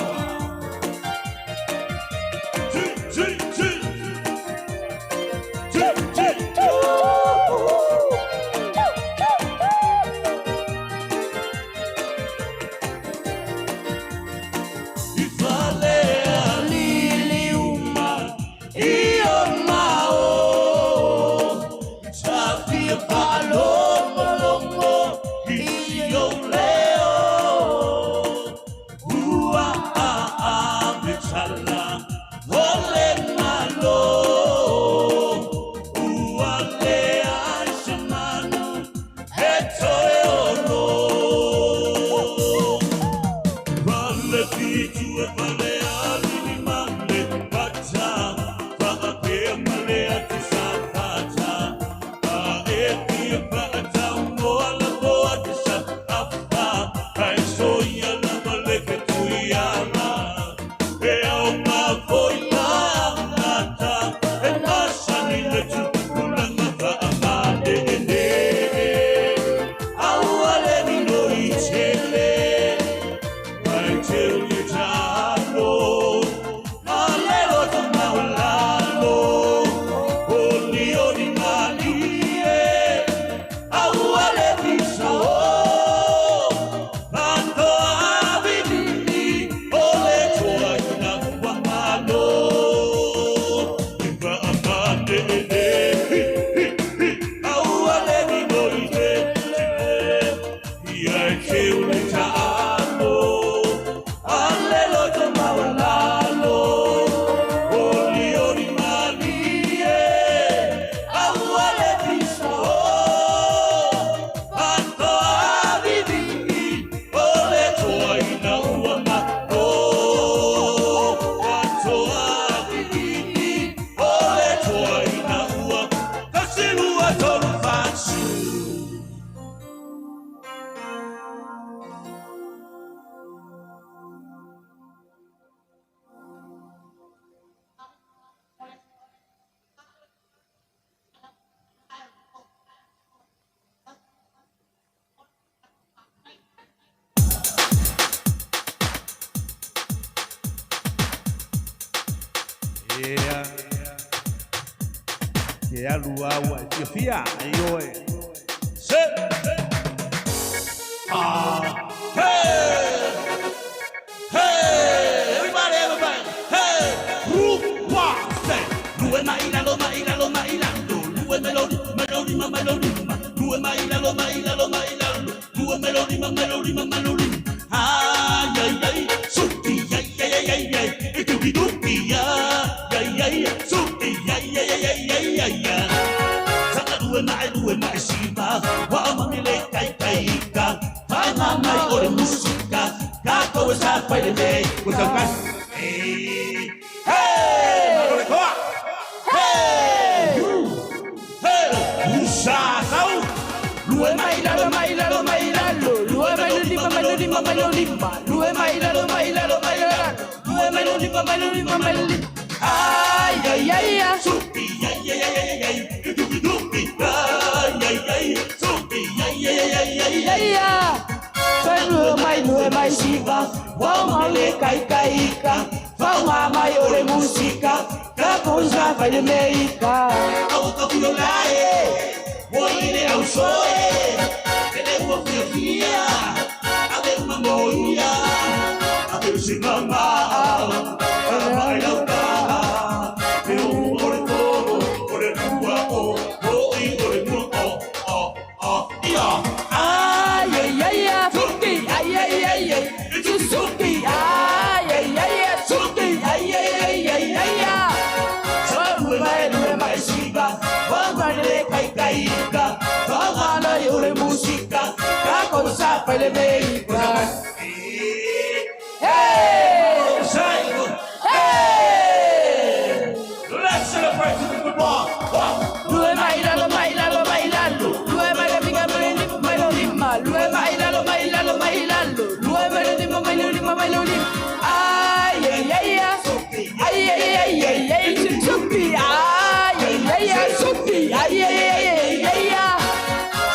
Ke alu awa e fia ai oe. Se. Hey! Hey! Everybody, everybody. Hey! Group one, say. Lue mailalo, mailalo, mailalo. Lue melody, melody, melody. Lue mailalo, mailalo, mailalo. Lue melody, melody, melody. Ay, ay, ay. Suti, ay, ay, ay, ay, ay. Ituki duki, ay, ay, ay. Suti, ay, ay, ay, ay, ay, ay. Saka lue mai siba. Wa mamile kai kai ka. Fanga mai ore musika. Kako sa pai le. Kusa kan. Hey! Hey! Hey! Hey! Usa sau. Lue mai lalo mai lalo mai lalo. Lue mai lima mai lima mai lima. Lue mai lalo mai lalo mai lalo. Lue mai lima mai lima mai lima. Ay ay ay ay. Supi ay ay ay ay ay. Dupi dupi ay ay ay. Supi ay ay ay ay ay ay. Lue mai siva. Wow male kai kai ka. Fala mai ore música. Kako sa vai le meika. Auto Iulai. Woine au soe. Ele wo fia. Ave uma moia. Ave singama. Mai lauka. Eu ore todo. Ore tua o. Oi ore tua o. Ia. Ai ai ai. Suki ai ai ai ai. Suki ai ai ai. Suki ai ai ai ai ai. Lue mai siga. Wangale kai kai ka. Wangala ore música. Kako sa pai le meika. Hey! Hey! Let's celebrate the football. Lue mai lalo mai lalo mai lalo. Lue mai le minga mai lo lima. Lue mai lalo mai lalo mai lalo. Lue mai le lima mai lo lima mai lo lima. Ay ay ay ay. Ay ay ay ay ay. Supi ay ay ay ay. Supi ay ay ay ay ay.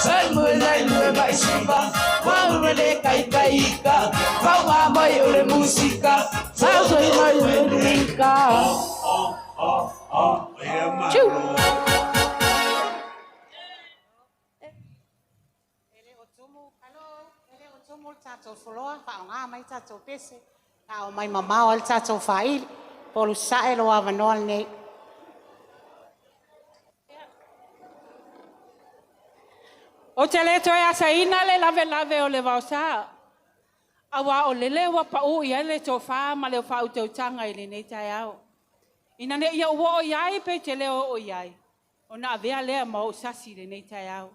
Salmulai lue mai siva. Wangale kai kai ka. Fala mai ore música. Salsoi mai música. Choo. Tato foloa, whaonga mai tato pese. Tao mai mamao al tato whaili. Polu sae lo avanoal nei. O te le toi asa ina le lave lave o le vausa. Awa o lele wa pa o ia le to fa ma le fa o te tanga ile nei tai au. Ina ne ia o iai pe te le o iai. O na avea lea ma o sasi le nei tai au.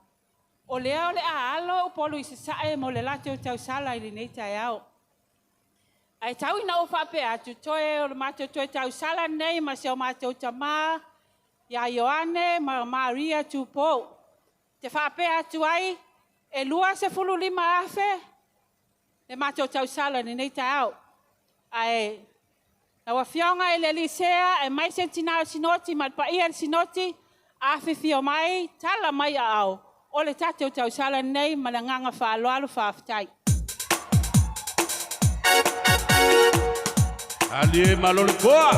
O lea o le aalo o polu i se sae mo le late o tau sala ile nei tai au. Ai tau ina o whape atu toe o le mate toe tau sala nei ma se o mate o tama. Ia Ioane ma Maria tupo. Te whape atu ai e lua se fulu lima afe. Le mate o tau sala nei tai au. Ai na wa fionga ele lisea e mai sentina sinoti ma pa ia sinoti afi fio mai tala mai au. O le tate o tau sala nei ma le nganga whaaloalo whaafitai. Alie malole koa.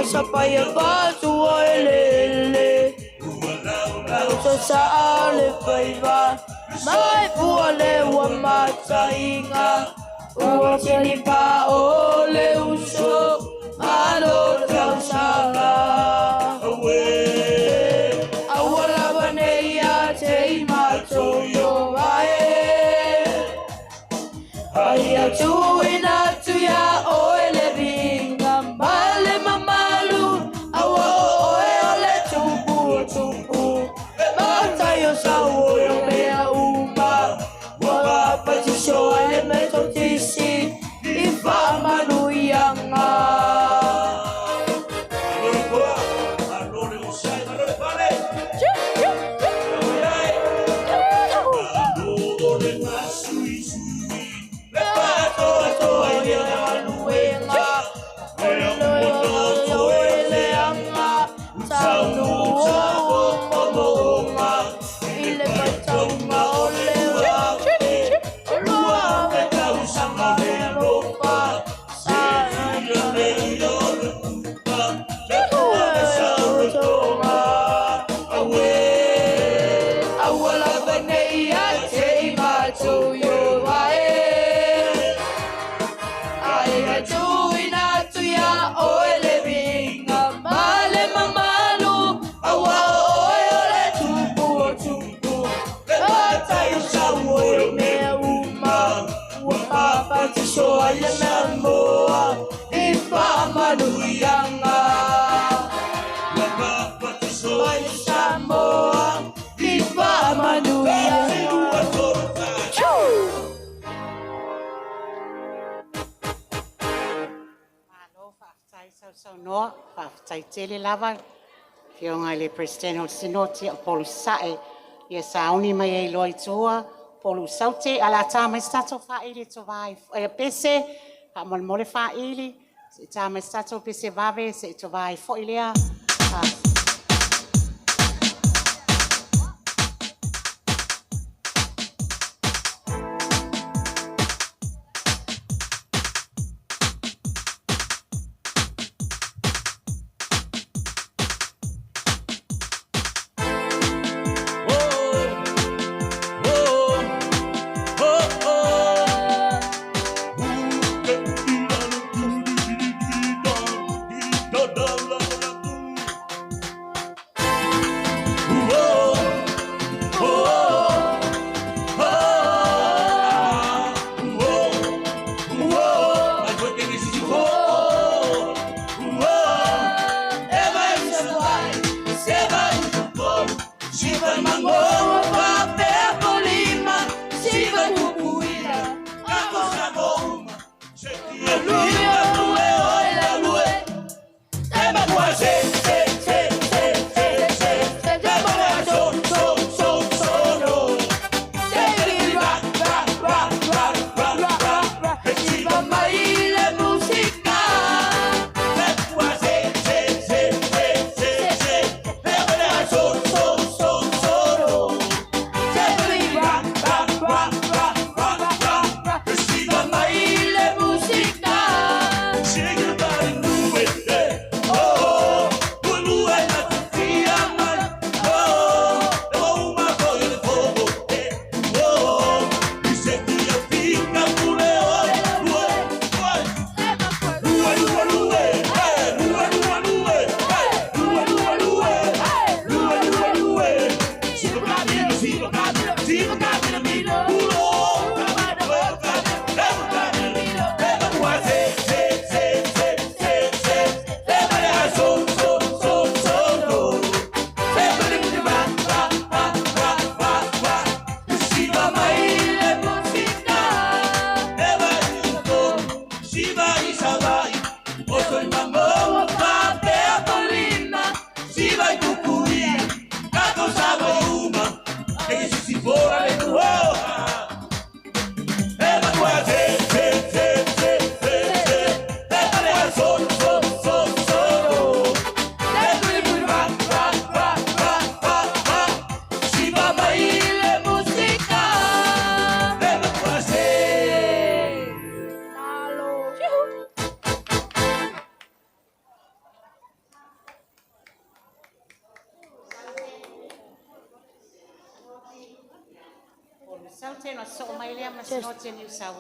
Sapaya batu ele sa ale paiva mai puale wa matainga o kini pa ole uso malo kausala awe awala baneya te mato yo ae aya tu ina tu ya ole binga male mamalu awo ole tupu tupu mata yo sawo yo mea uma so ayana moa ipa manuyanga Soy Samoa ipa manuyanga So no, tele lava. Fionga le presidente sinoti polu sae. Yes, auni mai loi toa polu saute ala tama stato fa ili to vai pese pa mol mole fa ili tama stato pese vave se to vai fo ilia.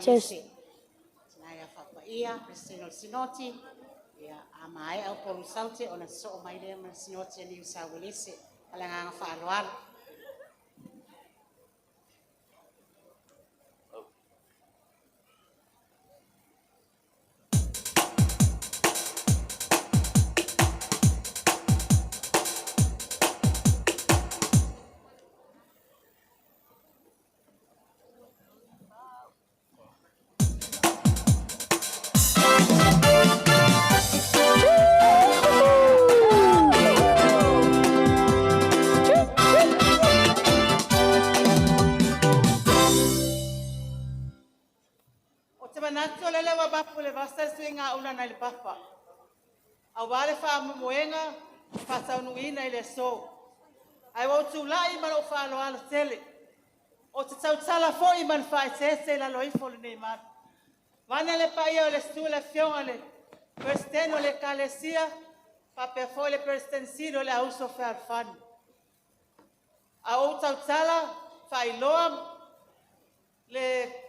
Just Naya Fapaia, Prestino Sinoti, Amai, Alpolo Salte, on a so my name, Sinoti and Usa Willis, Alanga Faruan. Papa. Awale fa moenga fa saunuina ile so. Ai wo tu lai mano fa lo ala tele. O te tau tala fo I man fa se la loi fo le neimar. Vana le pa ia le stula fiole. Presteno le calesia pa pe fo le prestensino le Uso Fealofani. A o tau tala fa iloam le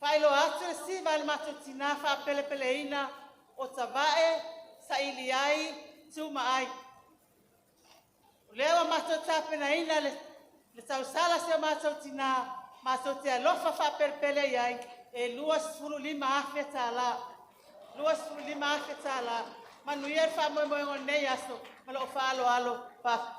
Failo atu si val matutina fa peleina o tavae sa iliai tu mai. Lewa matota penaina le tausala se matutina matote alofa fa perpele iai e luas fulu lima afetala. Luas fulu lima afetala. Manuia fa mo nei aso. Malo fa alo pa.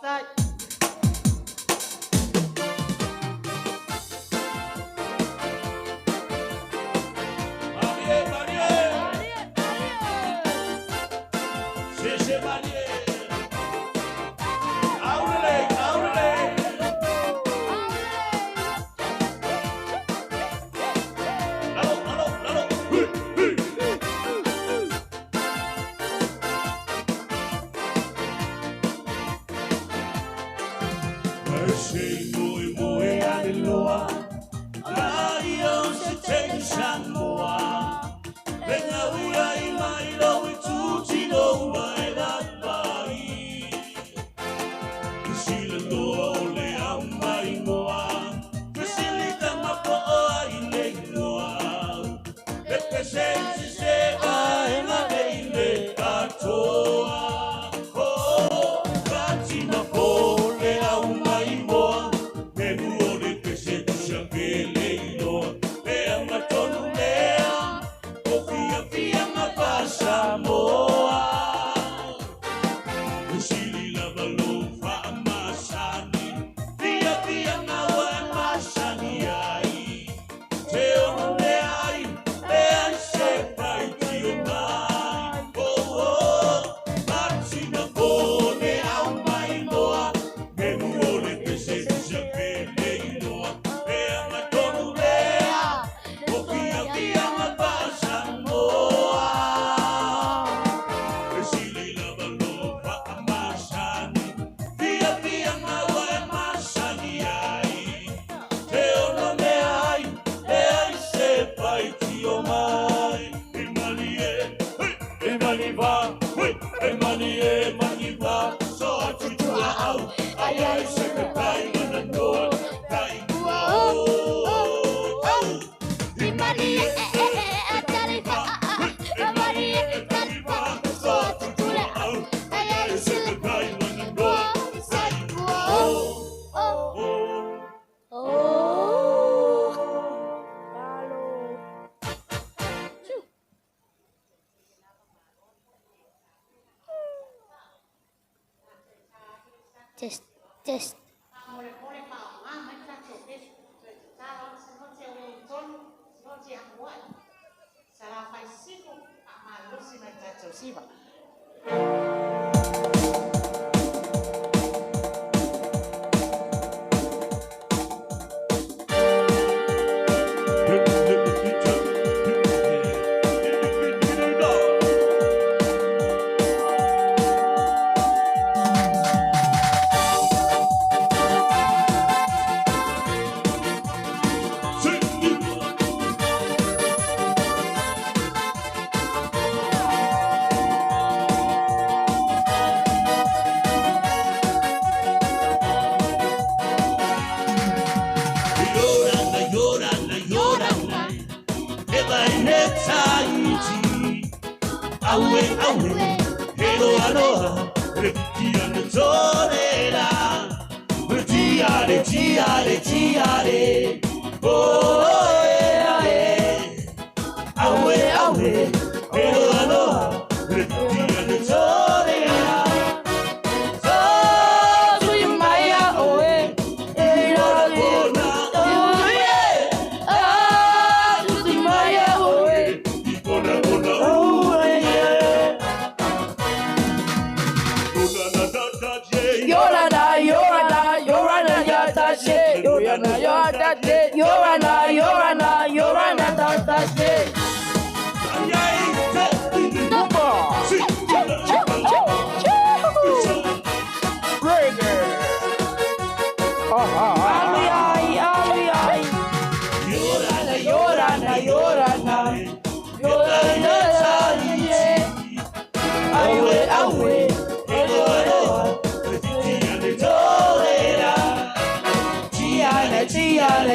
Test.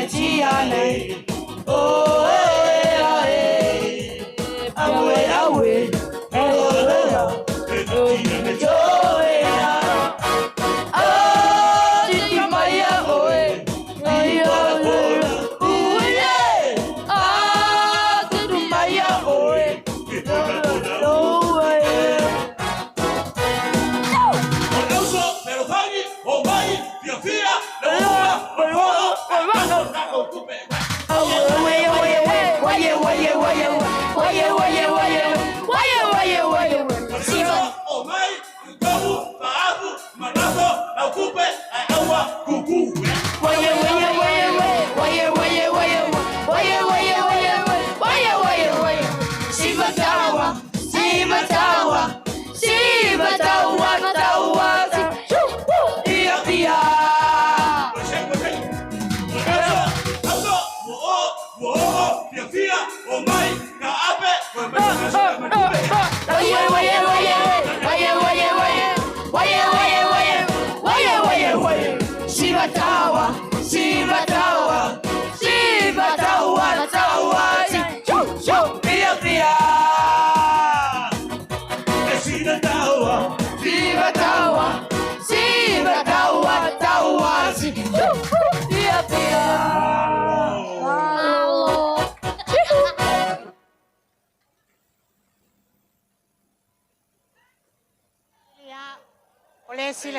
Tiane,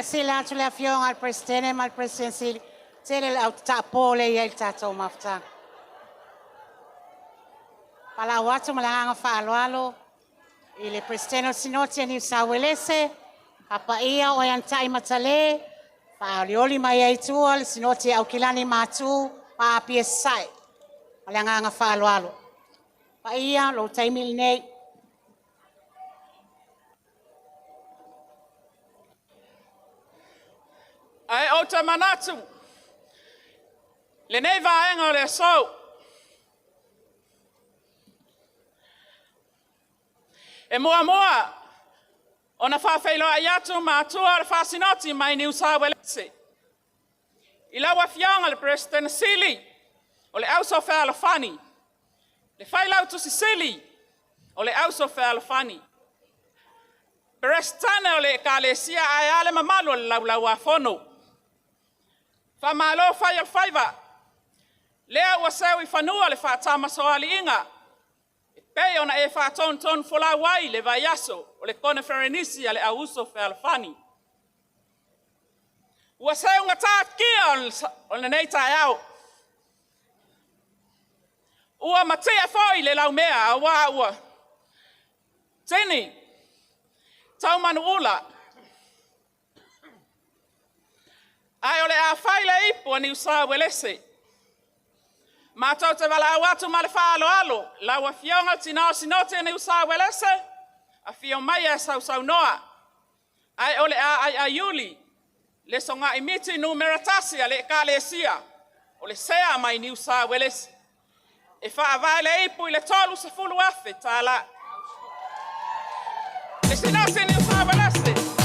Sila tu le afiong al presidente mal presidensi sele au tapole ia il tato mafta. Pala watu malanga faaloalo ile presidente sinoti ni sawelese hapa ia o yantai matale faalioli mai ai tual sinoti au kilani matu pa PSI malanga faaloalo. Pa ia lo taimil nei Ai o te manatu. Le nei vaenga o le so. E mua mua. Ona whawhailo ai atu mātua le whasinoti mai New South Wales. I lawa fianga le President Sili o le Aso Fealofani. Le whailau tu Sicily o le Aso Fealofani. Prestane o le kalesia ai ale mamalo le laulau a fono. Famalo fai al faiva. Lea ua seu I whanua le whaatama soali inga. Pei ona e whaaton ton fola wai le vaiaso o le kone ferenisi ale Uso Fealofani. Ua seu ngata kia o le nei tai au. Ua matia foi le lau mea a ua. Tini. Tau manu ula. Ai ole a whaile ipu ni Usa welese. Mātou te wala awatu ma le whaaloalo. Laua fionga tinao sinote ni Usa welese. A fio mai e sau noa. Ai ole a Iulai. Le songa imiti numeratasia le kalesia. Ole sea mai ni Usa welese. E wha vaile ipu I le tolu se fulu afe tala. Le sinote ni Usa welese.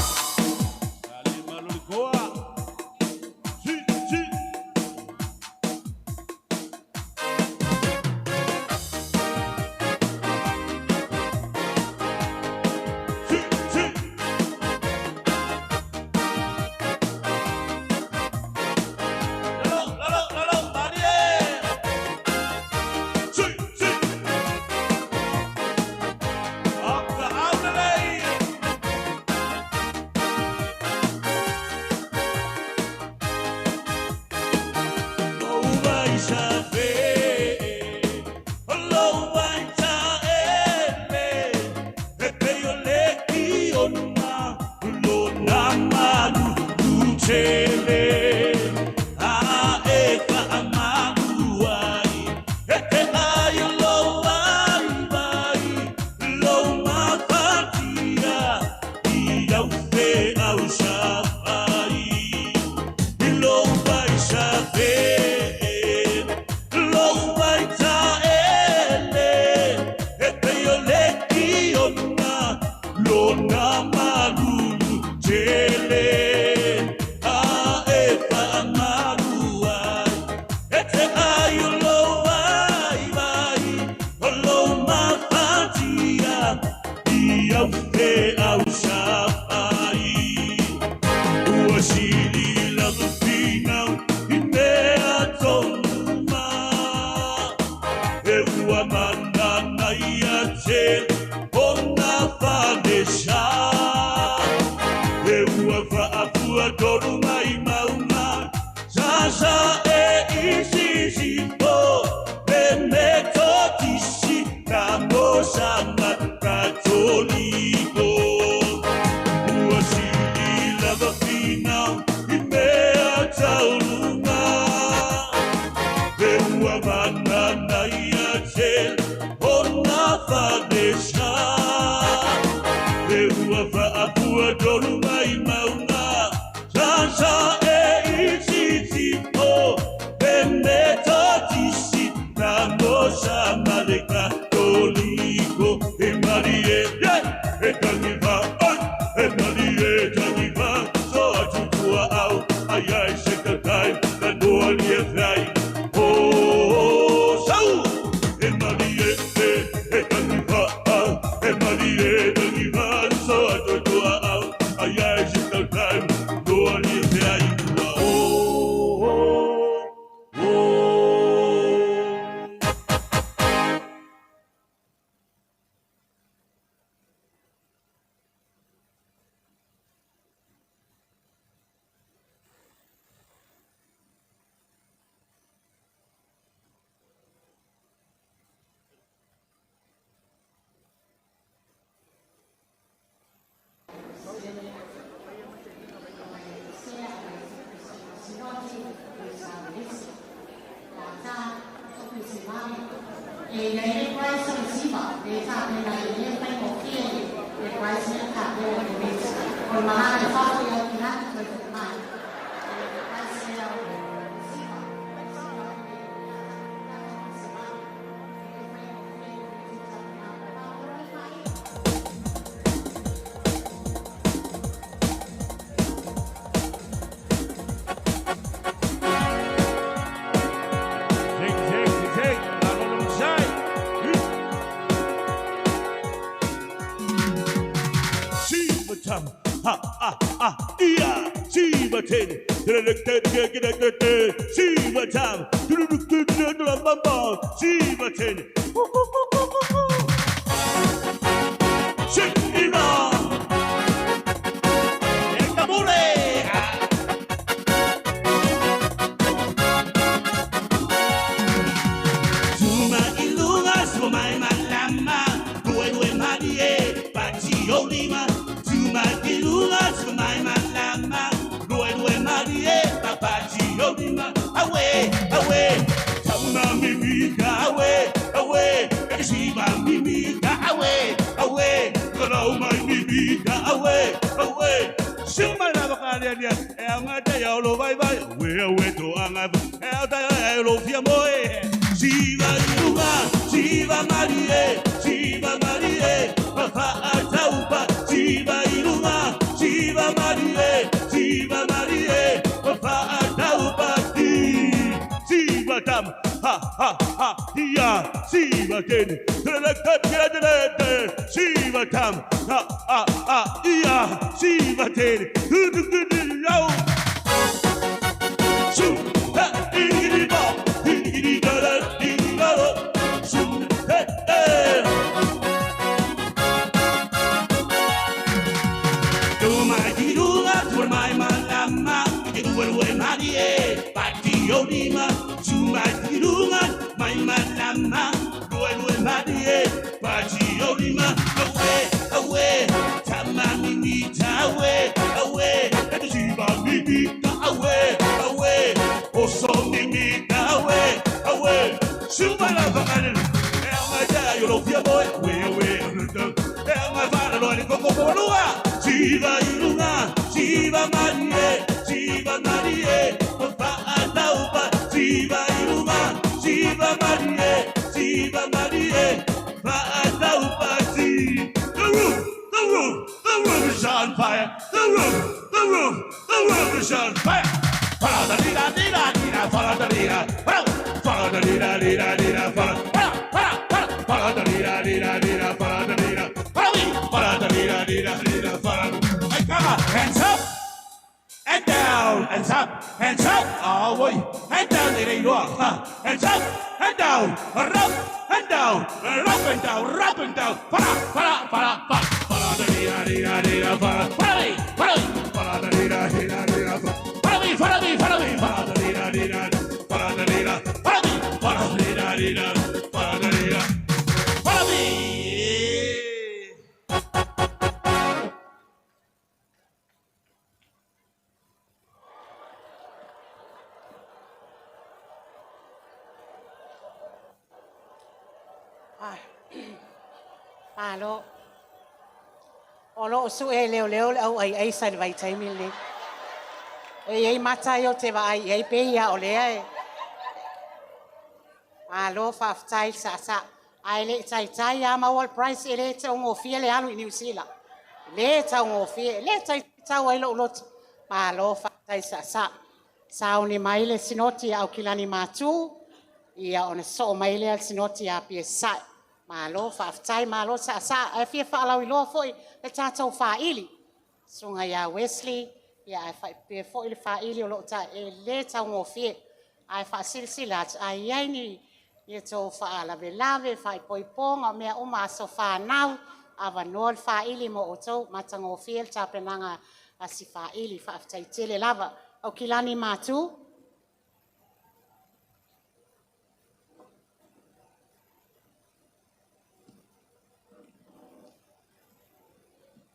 Amen. Shamalika, Toliko, Marie, Etaniva, Marie, Etaniva, so Atua out, I shake the time, the door near fly. Oh, so, Marie, Etaniva, Marie, Etaniva, so Atua out, I shake the time, door near fly. Alo. Olo su e leo au ai sai vai tai mili. Ai mata yo te vai ai pe ia ole ai. Malo whaftai sa. Ai le tai a mawal price e le tau ngofia le alu i New Zealand. Le tau ngofia, le tau ai lo lot. Malo whaftai sa. Sao ni mai le sinoti au kilani matu. Ia ona so mai le al sinoti a pia sai. Malo whaftai malo sa. Ai fia whaalau i loa foi le tātou whaili. Sunga ia Wesley. Ia ai whai foi le whaili o lo ta e le tau ngofia. Ai whaasilsila ai ai ni. Ia tō whaalawelawe, whai poiponga, mea o maso whanau, awa noa whaili mo o tō, matango whiel, tāpenanga a si whaili, whaaftai tele lava. Au kilani mātū?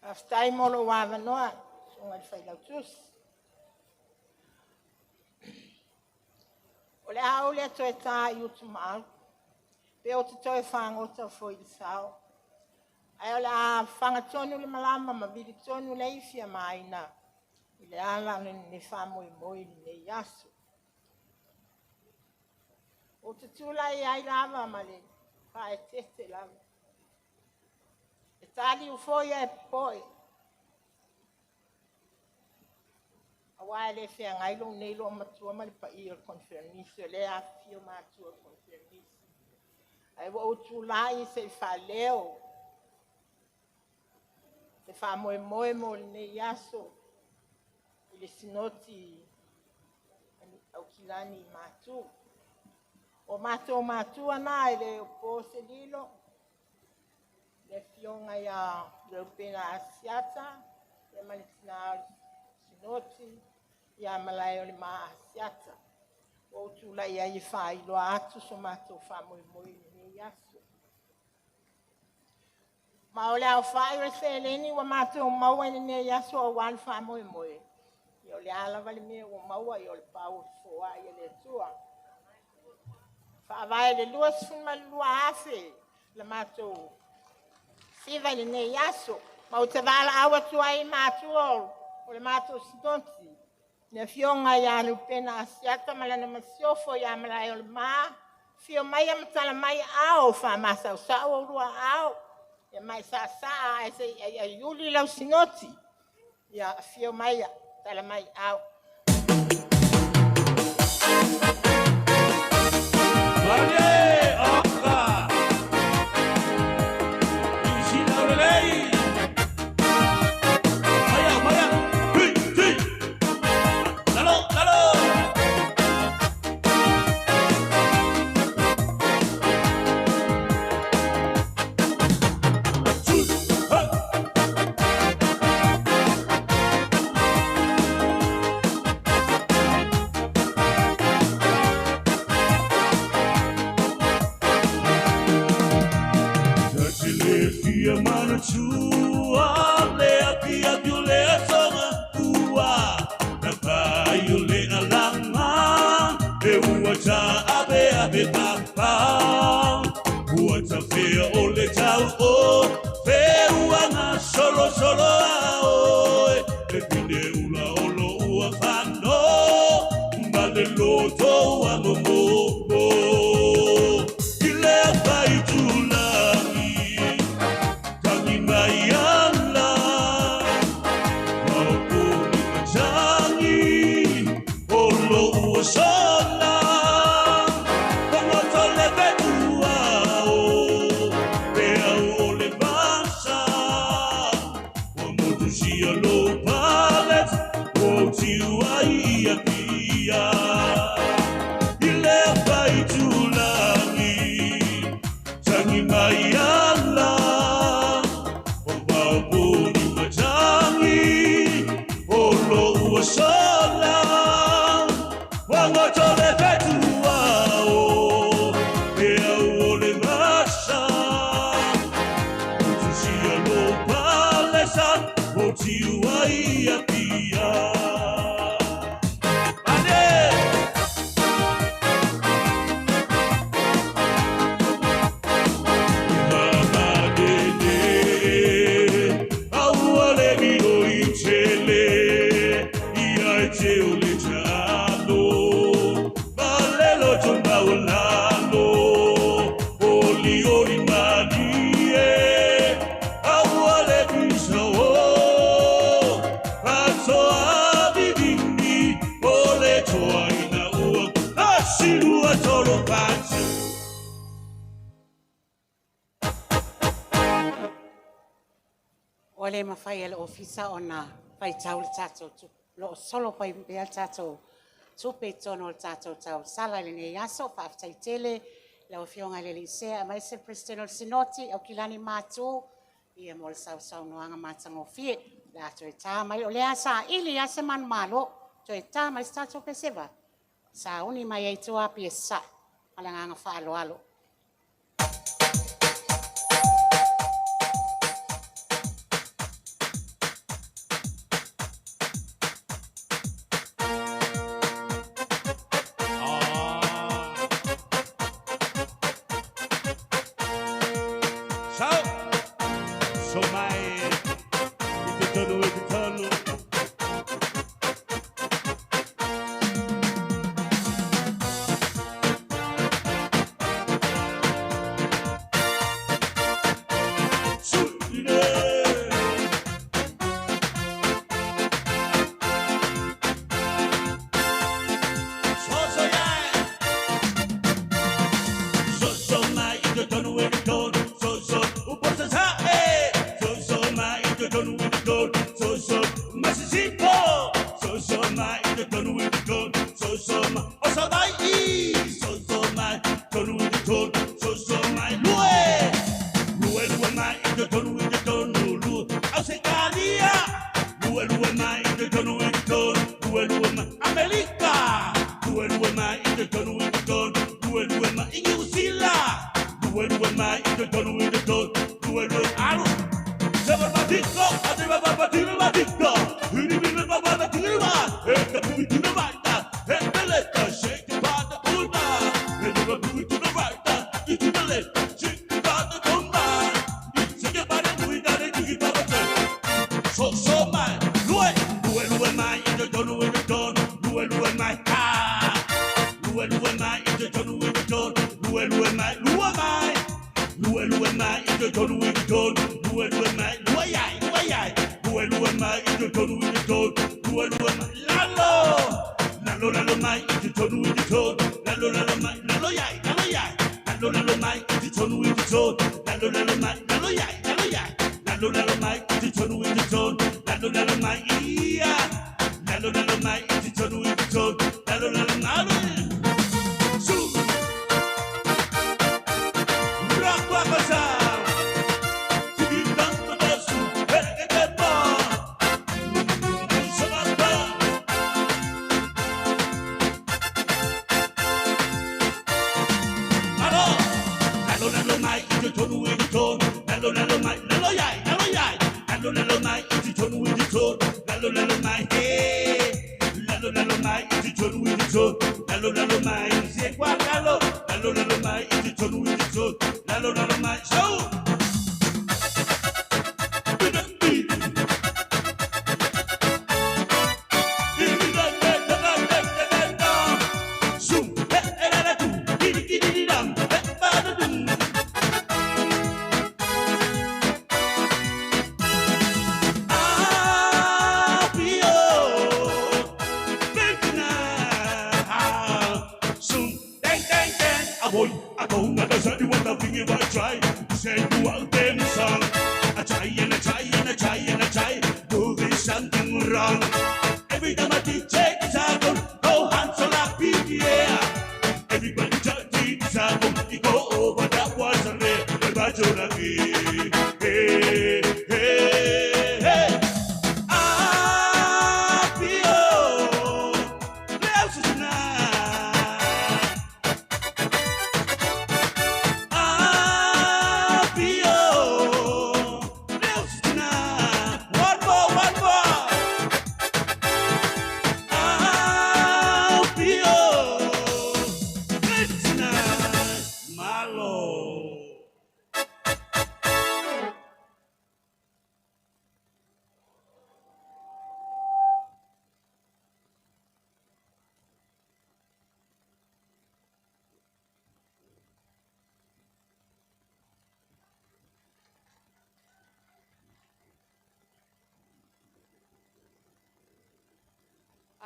Aftai molo wawa noa, sunga whai lautus. O le au le toe tā i utu mau. Pe o te toe whangota fo i sao. Ai o le a whangatonu le malama ma viri tonu le ifia maina. I le ala ne whamoi moi ne yasu. O te tūlai ai lava ma le whae tete lava. E tāli u foia e poi. Awai le fea ngai lo nei lo matua ma le pa i o konfirmisi le a fio matua konfirmisi. Ai wa o tūlai se whaleo. Se wha moe moe mo le nei aso. I le sinoti au kilani matu. O matua na i le o pose lilo. Le fionga ia le upena asiata. Le malitina sinoti. Ia malai o le maa asiata. O tula ia i wha i loa atu so mato wha moi moi ni aso. Ma o le au wha i rese eleni wa mato o maua ni ne aso o wan wha moi moi. I o le ala vali me o maua i o le pau foa i le tua. Wha vai le lua sifun ma lua afe. Le mato siva ni ne aso. Ma o te vala awa tua i mato o le mato sidonti. Ne fionga ia nu pena asiata malana masiofo ia malai o le maa. Fio mai amatala mai ao wha masa o sao o rua ao. Ia mai sa e se ia Iulai lau sinoti. Ia fio mai tala mai ao. Valelo chonda ulano O le mawhai e le ofisa o na whai tau le tātou tu. Lo solo pai mpea tātou tupe tono le tātou tau. Sala le ne yaso, whaafitai tele, le o fionga le lisea, mai se President o Sinoti, au kilani mātou, ia mo le sau noanga mātango fie, le ato e tā mai o le asa ili ase manu malo, to e tā mai se tātou peseva. Sa uni mai e tu api e sa, alanganga whaalo alo.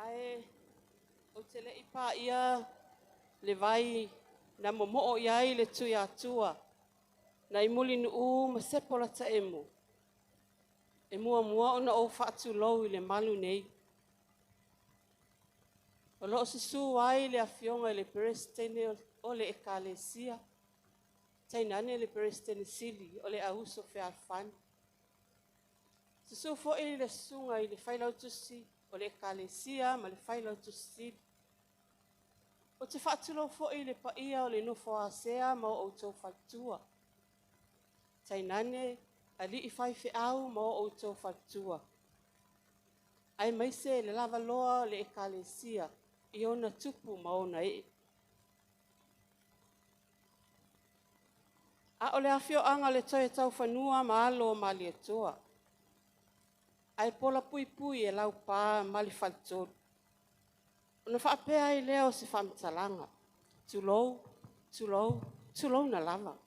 Ai, o te le ipa ia le vai na momo'o iai le tui atua. Na I muli nu ma sepola ta emo. E mua ona o whaatu lau I le malu nei. O loo susu ai le afionga I le perestene o le ekalesia. Tainane le perestene sili o le Uso Fealofani. Susu fo I le sunga I le whailau tusi o le ekalesia ma le whailau tusi. O te whaatu lau fo I le paia o le nofo asea ma o tau whatua. Tainane ali I whai au ma o tau whatua. Ai maise le lava loa o le ekalesia. I ona tupu maona e. A o le afio anga le toi tau whanua ma alo ma li atoa. Ai pola pui pui e lau pā ma li whaltoro. Ona whaapea I leo se whamtalanga. Tulou na lava.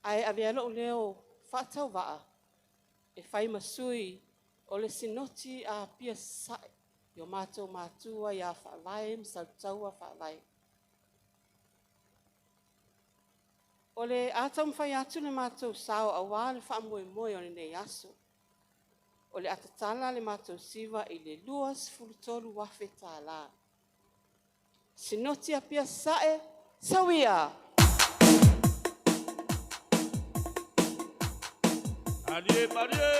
Ai avialo leo whaatau waa. E whai masui o le sinoti a pia sae. Yo mātou mātua ia whaavai, msautaua whaavai. O le ātau mwhai atu le mātou sao a wā le whaamoe moe o le nei aso. O le atatala le mātou siwa I le luas fulutolu wafe tāla. Sinoti a pia sae, sawia! Marie!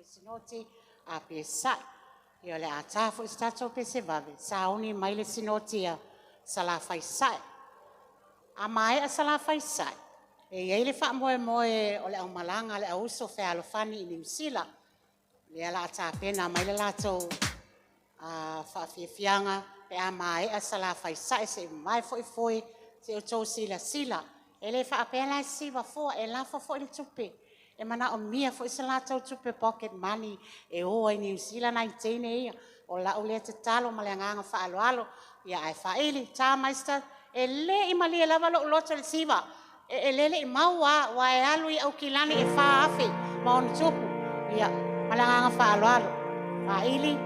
Sinoti a pesa io le atafo stato pesevave sauni mai le sinotia sala fai sai a mai a sala fai sai E iei le whaamoe o le au malanga le Uso Fealofani i New Zealand. Le ala ata pena mai le lato whaafiafianga pe a mai a sala whaisai se mai foi se o tau sila. E le whaapena siwa fo e lafa fo le tupe. E mana o mia fo se lato tupe pocket money e o i New Zealand ai tene ia. O la o le te talo ma le nganga whaaloalo. Ia ai whaili, tā maista, e le i mali e lava lo loto le siwa. E lele i maua wa e alu i au kilani e whaafi ma onu tupu. Ia, ma le nganga whaaloalo. Whaili.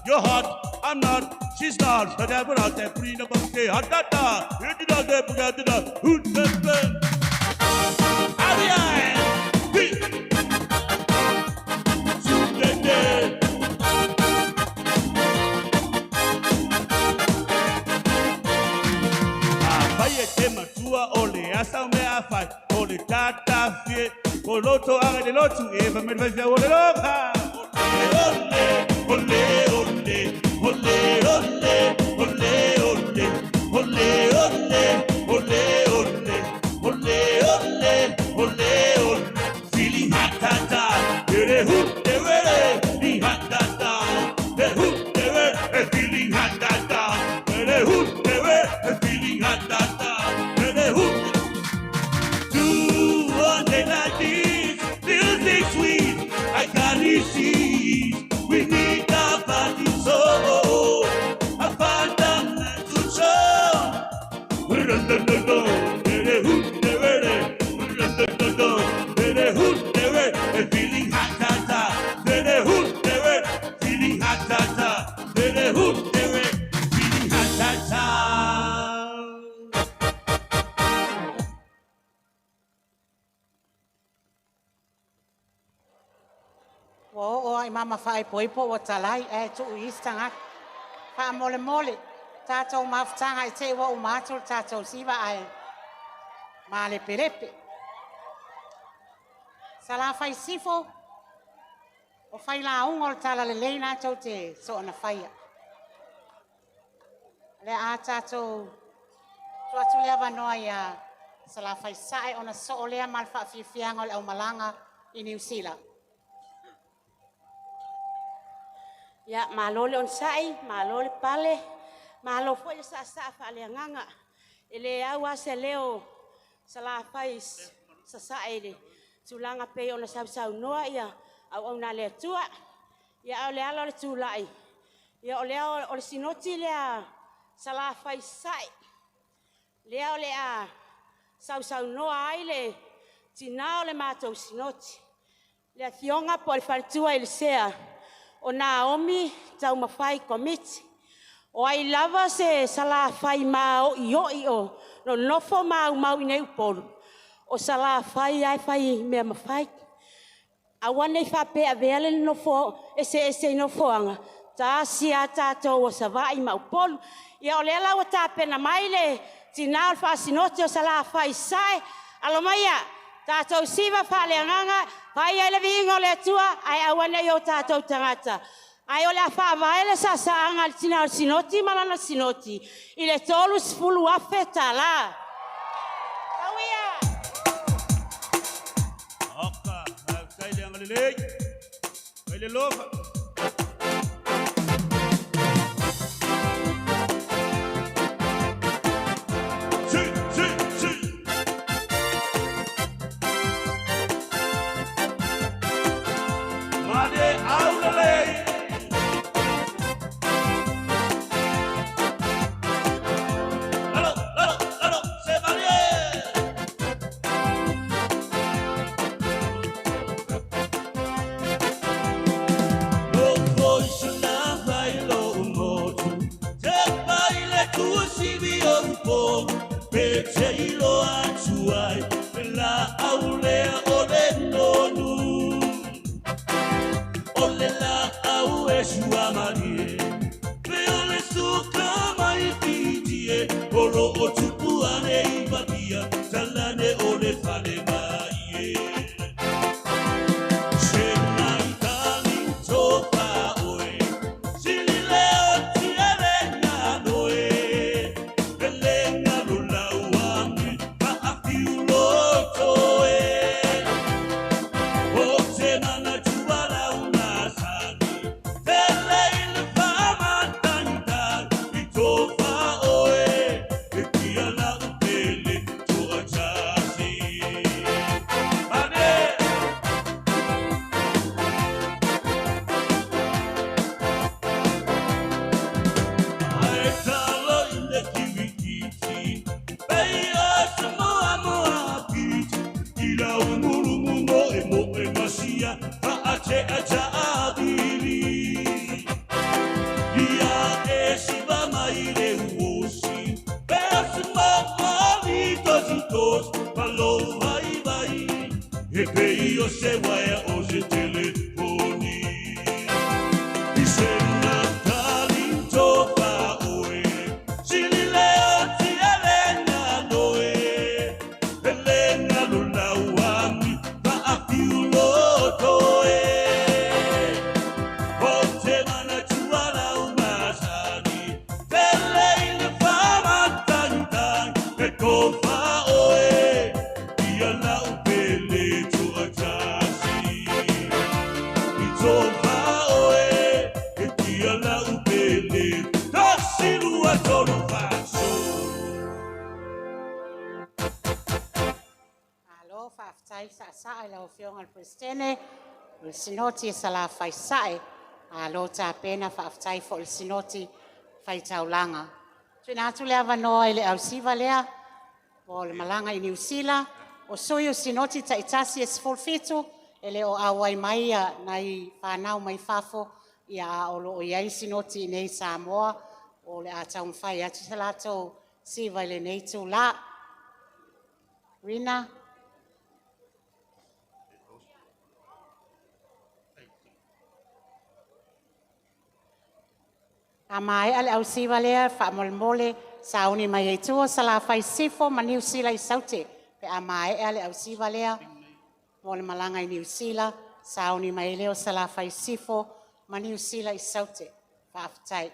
You're hot, I'm not, she's not. The devil out there, bring the bucket, hot, hot, hot. You did not get the hoot, the asa me afai, ole tata fie, oloto aga de lotu, eva me vese ole loka. Feeling hot, hot, hot. The hoop, the weather, the hot, hot, hot. The hoop, the weather, feeling hot, hot, hot. The hoop, the weather, feeling hot, hot, hot. The hoop. Do one day like this, music sweet. I can't receive. We need a party so a phantom to show. Run, run, run, run. The hoop, the weather. Feeling hot, hot, hot. The hoop, the way. Feeling hot, hot, hot. The hoop, the way. Feeling hot, hot, hot. O ai mama fai poipo o talai e tu istanga. Fa mole mole. Tato maftanga e te wa umatul tato siva ai. Male perepe. Sala fai sifo. O fai la ungol tala le leina tau te so na faia. Le a tato tua tu lea vanoa ia sala fai sae ona so o lea malfa fianga o le au malanga i New Zealand. Ya malole on sai, malole pale, Malo foi sa fale nganga. Ele awa se leo sala fais sa ele. Tulanga pe ona sau noa ia au na le tua. Ia ole ala le tulai. Ia ole sinoti le sala fais sai. Le ole a sau noa aile. Tina ole matou sinoti. Le fionga po le faltua il sea. O Naomi tau mafai komiti. O ai lava se sala fai mau io no nofo mau i nei polo. O sala fai ai fai me mafai. Awane fa pe avele nofo ese nofo anga. Ta sia tato o savai mau polo. Ia o lela o ta pena maile. Tina fa sinoti o sala fai sai. Alomaya tato siva fa le nganga. Pai ele vingo le tua ai awane yo tato tangata. Ai ole fa vaele sa anga tina sinoti malana sinoti. Ile tolu sfulu afeta la. Awia. Oka, kai le ngalele. Kai le lofa. Sinoti sala fai sai a lo ta pena fa aftai fo il sinoti fai taulanga. Tuna tu le avano ile au siva lea o le malanga i New Zealand o soyo sinoti ta itasi es folfito ele o awai mai nai whanau mai fafo ia o lo o iai sinoti nei Samoa o le atau fai atu salato siva ile nei tu la. Rina. Amai ale au siva lea fa molmole sauni mai e tua sala fai sifo ma New Zealand i saute pe amai ale au siva lea mole malanga i New Zealand sauni mai leo sala fai sifo ma New Zealand i saute fa aftai.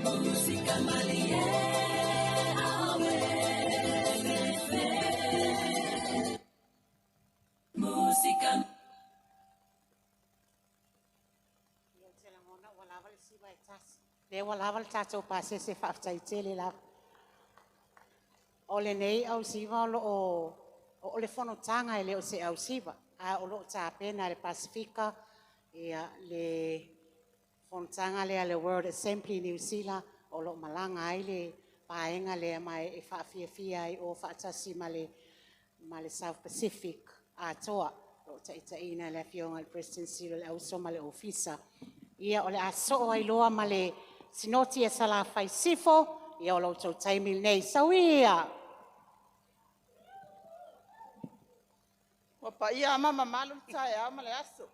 Música malie awe Música Le wala wal tato pase se fa tai tele la. O le nei au siva o le fono tanga ele o se au siva. A o lo ta pena le Pacifica le fono tanga le World Assembly New Zealand o lo malanga ai le paenga le mai e fa fia o fa tasi male South Pacific a toa. O ta ina le fionga le President Cyril au so male ofisa. Ia o le aso ai loa male sinoti e sala fai sifo, ia o lo tau taimil nei sawia. Wa pa ia mama malu tai ama le aso.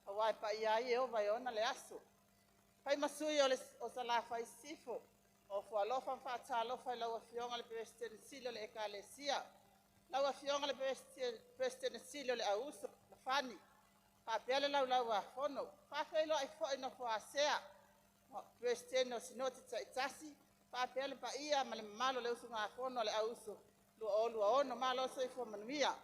Wa pa ia e o vai ona le aso. Pai masui o sala fai sifo. O fo alofa fa ta alofa la fionga le President Silo le ekalesia. La fionga le President Silo le Uso Fealofani. Pa pele lau a fono. Pa felo ai fo ina fo asea. President o sinoti tasi. Pa pele pa ia male malo le usunga fono le Uso. Lu ono malo so ifo manuia.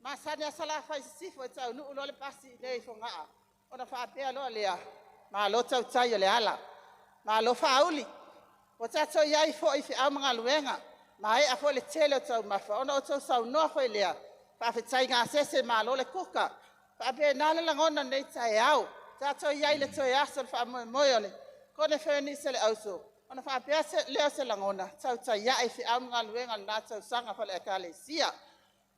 Ma sania sala fai sifo e tau nuu lo le pasi nei fo ngaa. Ona fa pele lea. Ma lo tau tai le ala. Ma lo fa auli. O tato iai fo i fi au mga luenga. Ma e a fo le tele o tau mafa. Ona o tau sau noa fo i lea. Pa fitai ngā sese ma lo le kuka. Pa pe nale langona nei tai au. Tato iai le toi aso le fa moe ole. Kone wheni se le auso. Ona fa pe leo se langona. Tau tai iai fi au mga luenga na tau sanga fa le akale sia.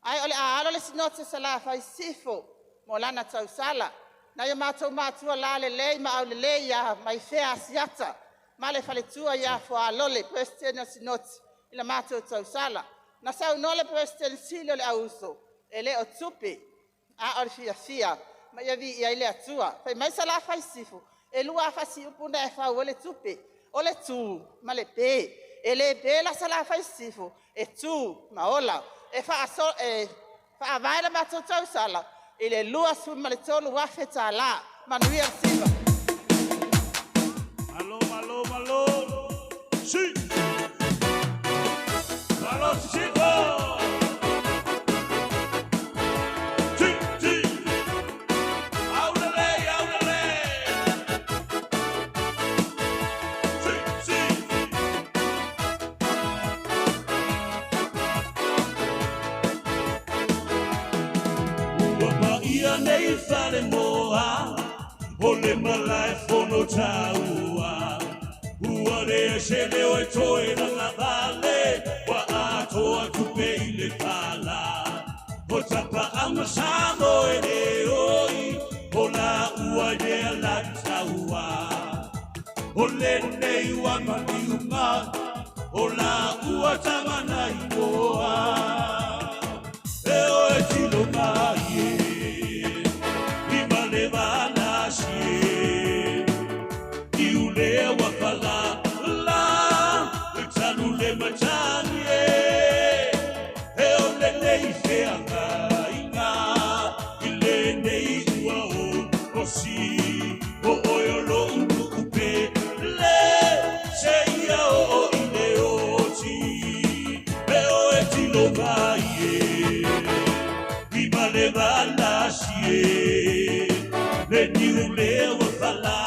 Ai ole a alo le sinote se la fai sifo. Mo lana tau sala. Na ia mātua la le lei ma au le lei ia mai fea asiata. Ma le fale tua ia fo a lole President sinoti. Ila mātua tau sala. Na sau nole President Silo le Auso. Ele o tupi. A ori fia. Ma ia vi ia ile atua. Fai mai sala fai sifu. E lua fasi upunda e fau ole tupi. Ole tu. Ma le pe. Ele pe la sala fai sifu. E tu. Ma ola. E fa availa mātua tau sala. Ele lua su ma le tolu wafe ta la. Manuia siva. Malo. Sí. Malo, chico. Sí. Áudale. Sí. Uapa ia nei fare moa. Ole malai fono taua. Uare se le o toe na vale. Wa atoa tupe ile pala. O tapa amasamo e le oi. Ola uare la taua. Ole nei wa maniuma. Ola ua tamana imoa. E o e tilo mai. Imale vana sie. Iulai wa pala la. Tanule matanie. E o le nei feanga inga. Ile nei ua o si. O oiolo upe. Le se ia o ile o ti. E o e tilo mai. Imale vana sie. Le niule wa pala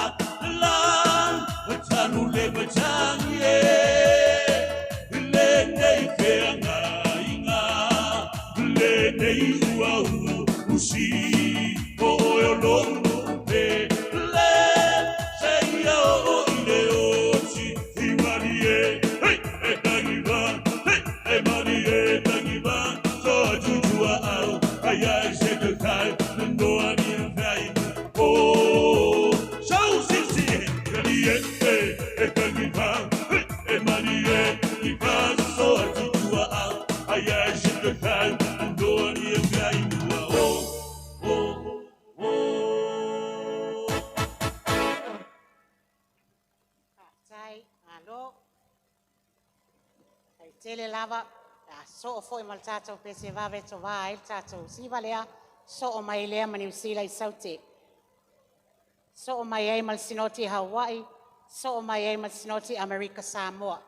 la. Tanule matanie. Le nei feanga inga. Le nei ua usi. O oiolo upe. Le se ia o ile o ti. Imarie, e tangiva. E marie tangiva. So jujua au. Aya se te kai. No ani vai. Oh, so sisi. E tangiva. E marie tangiva. So jujua au. Aya se te kai. No ani vai. Tai, alo. Kai tele lava. So o foi mal tato pese va veto va il tato. Si valea so o mai lea mani usila I saute. So o mai ai mal sinoti Hawaii. So o mai ai masinoti America Samoa.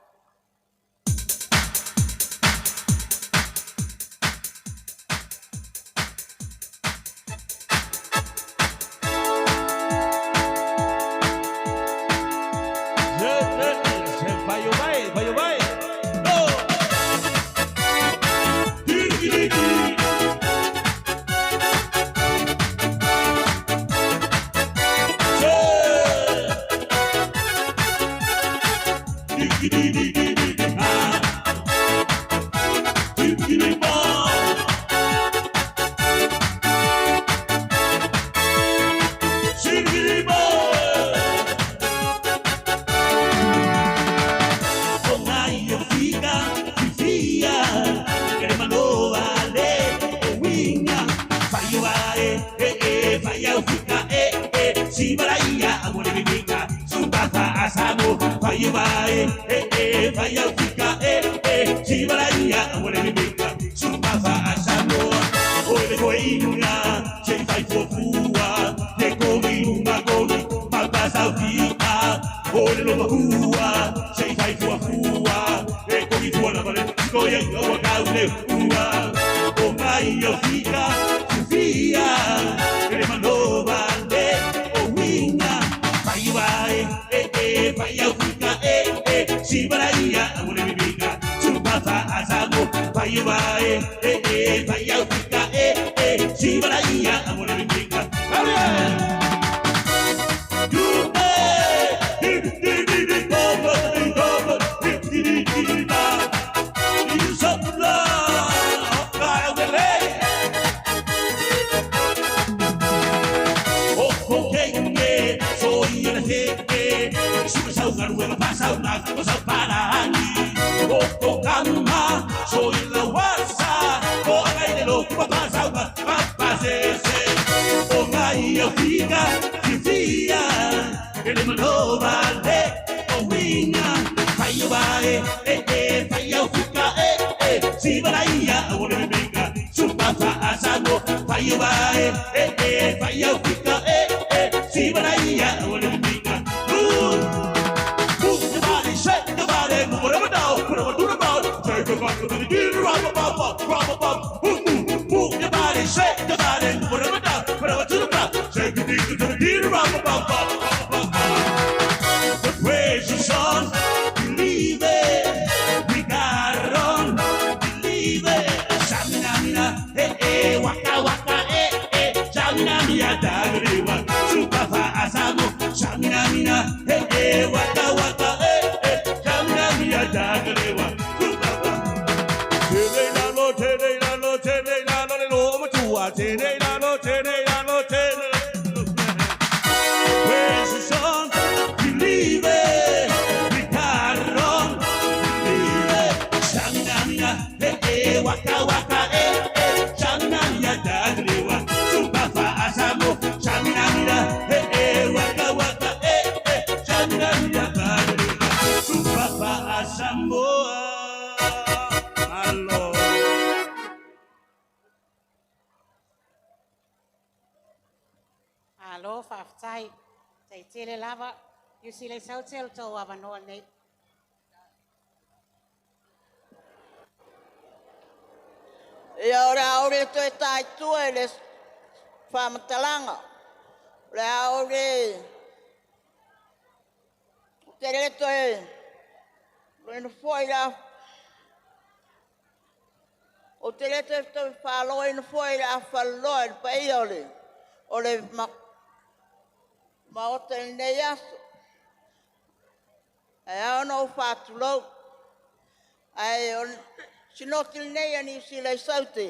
Alo, whaftai. Tei tele lava. Yusi le sau tele tau awanoa nei. Ia ora ore to tai tu ele whamatalanga. Ora ore tere to e no foi la o tere to falo e no foi la fallo e pai ole ma o te nei aso. Ai no fatulo. Ai sino til nei ani si le saute.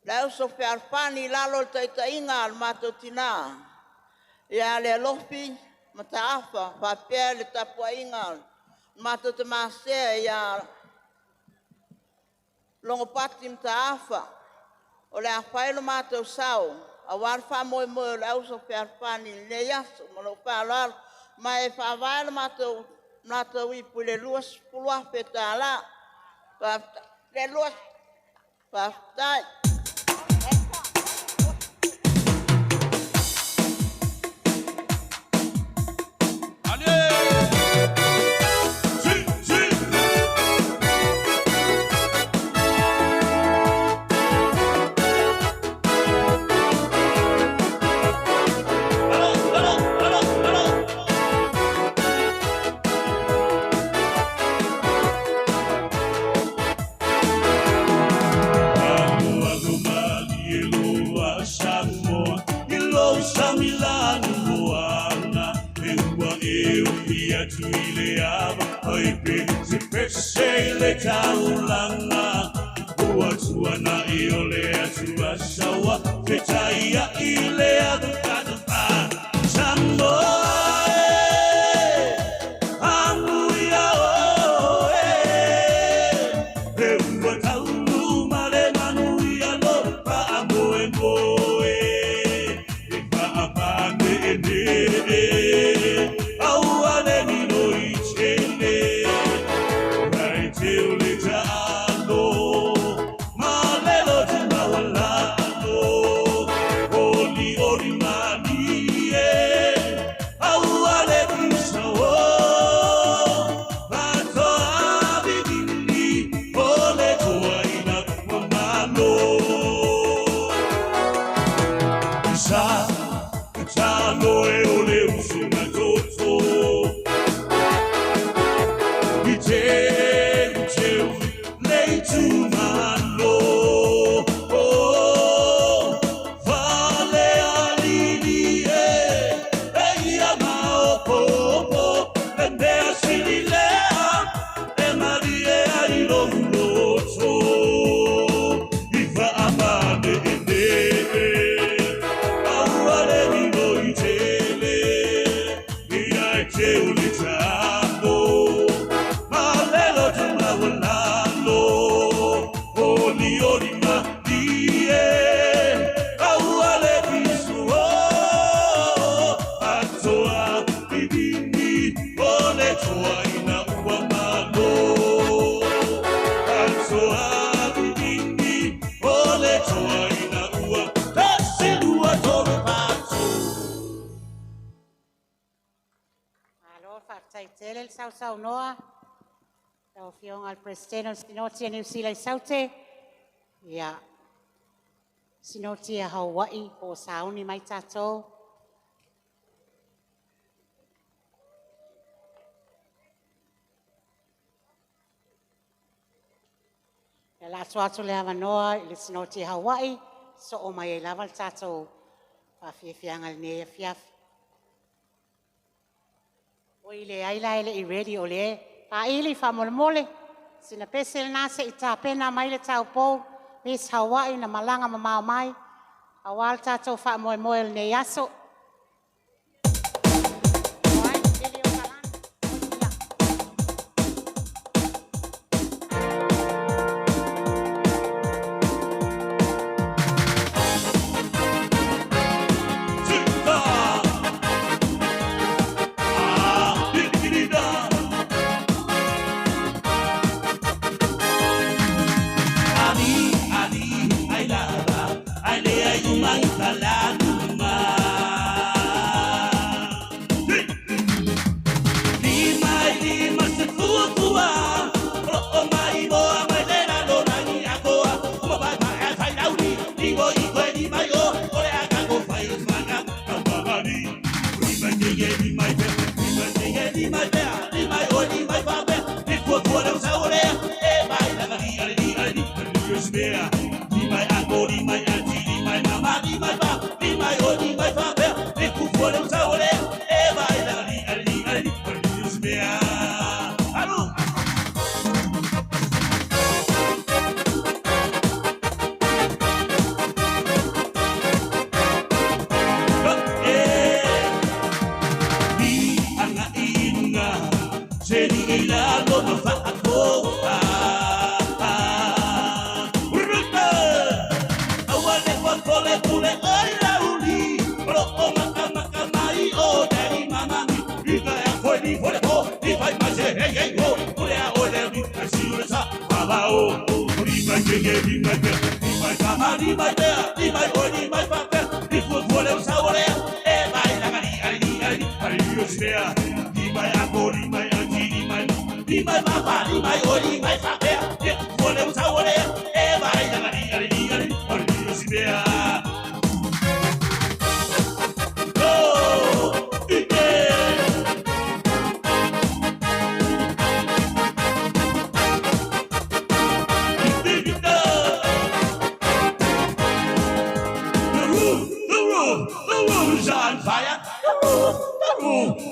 La Uso Fealofani lalo te inga al mato tina. Ia le lofi mataafa fa pe le tapua inga mato te masea ia longo pati mataafa. O le afailo mato sao. A war fa moe moe la Uso Fealofani le yaso mo fa lalo ma e fa vai mato i pule luas pulua petala. Pa le luas pa tai. Allez! ia tuile ava ai pe se pese le taulanga ua tuana I ole atua sawa ke taia I le ava kadapa Samboa Amuia o e ua taulu male manuia no pa amoe moe e pa apane e au ale ni no I chele rai te ule taalo malelo te mawalalo oli ori mani e au ale kisawo Vato abidini ole toa ina kumalo Isa Talo e ole usuna toto Ite leitu malo Vale alini e ia maopopo Ende asililea e marie ai loto Iva amane ende Auale vino I tele Ia e te ulitano Malelo te mawalalo Oli oli ma die Auale visuo Atoa bibini Ole toa ina ua malo Atoa bibini Ole toa ina ua Tasilua tore pato Alo, whaktai tele el sau sau noa. Tau whionga al presidente o sinoti a New Zealand saute. Ia, sinoti a Hawaii o sauni mai tātou. E la atu le awanoa I le sinoti a Hawaii. So o mai e lava tātou. Whawhiawhianga le nea fiafi. O I le aila ele I ready o le pa ili fa mole mole sina pese na se ita pena mai le tau po Miss Hawaii na malanga mama mai awal tato fa moe moe le yaso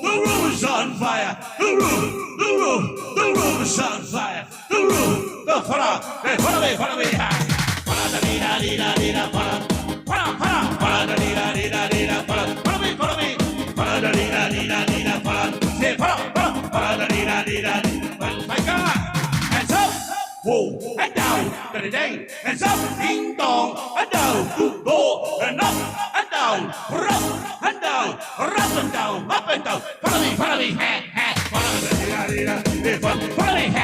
The room is on on fire. The room is on fire. The room, the follow me. Follow me. My God. Hands up. Whoa, and down, da-da-dang, hands up, ding dong, and down, go, and up, and down, up and down, up and down, follow me, follow me, follow me, follow me, follow me,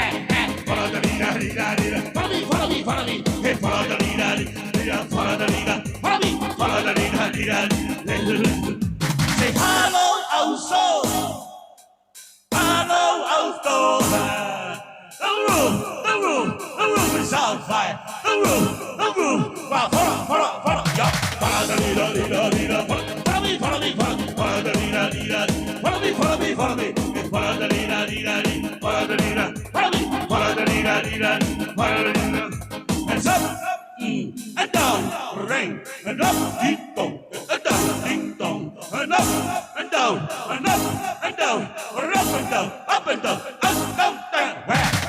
follow the say hello, Aso, the room is on fire. The room, wow, follow, yeah. Follow the leader, follow me, follow the leader, follow me, follow the leader. Hands up, and down, ring, and up, ding dong, and down, ding dong, and up, and down, and up, and down, up and down.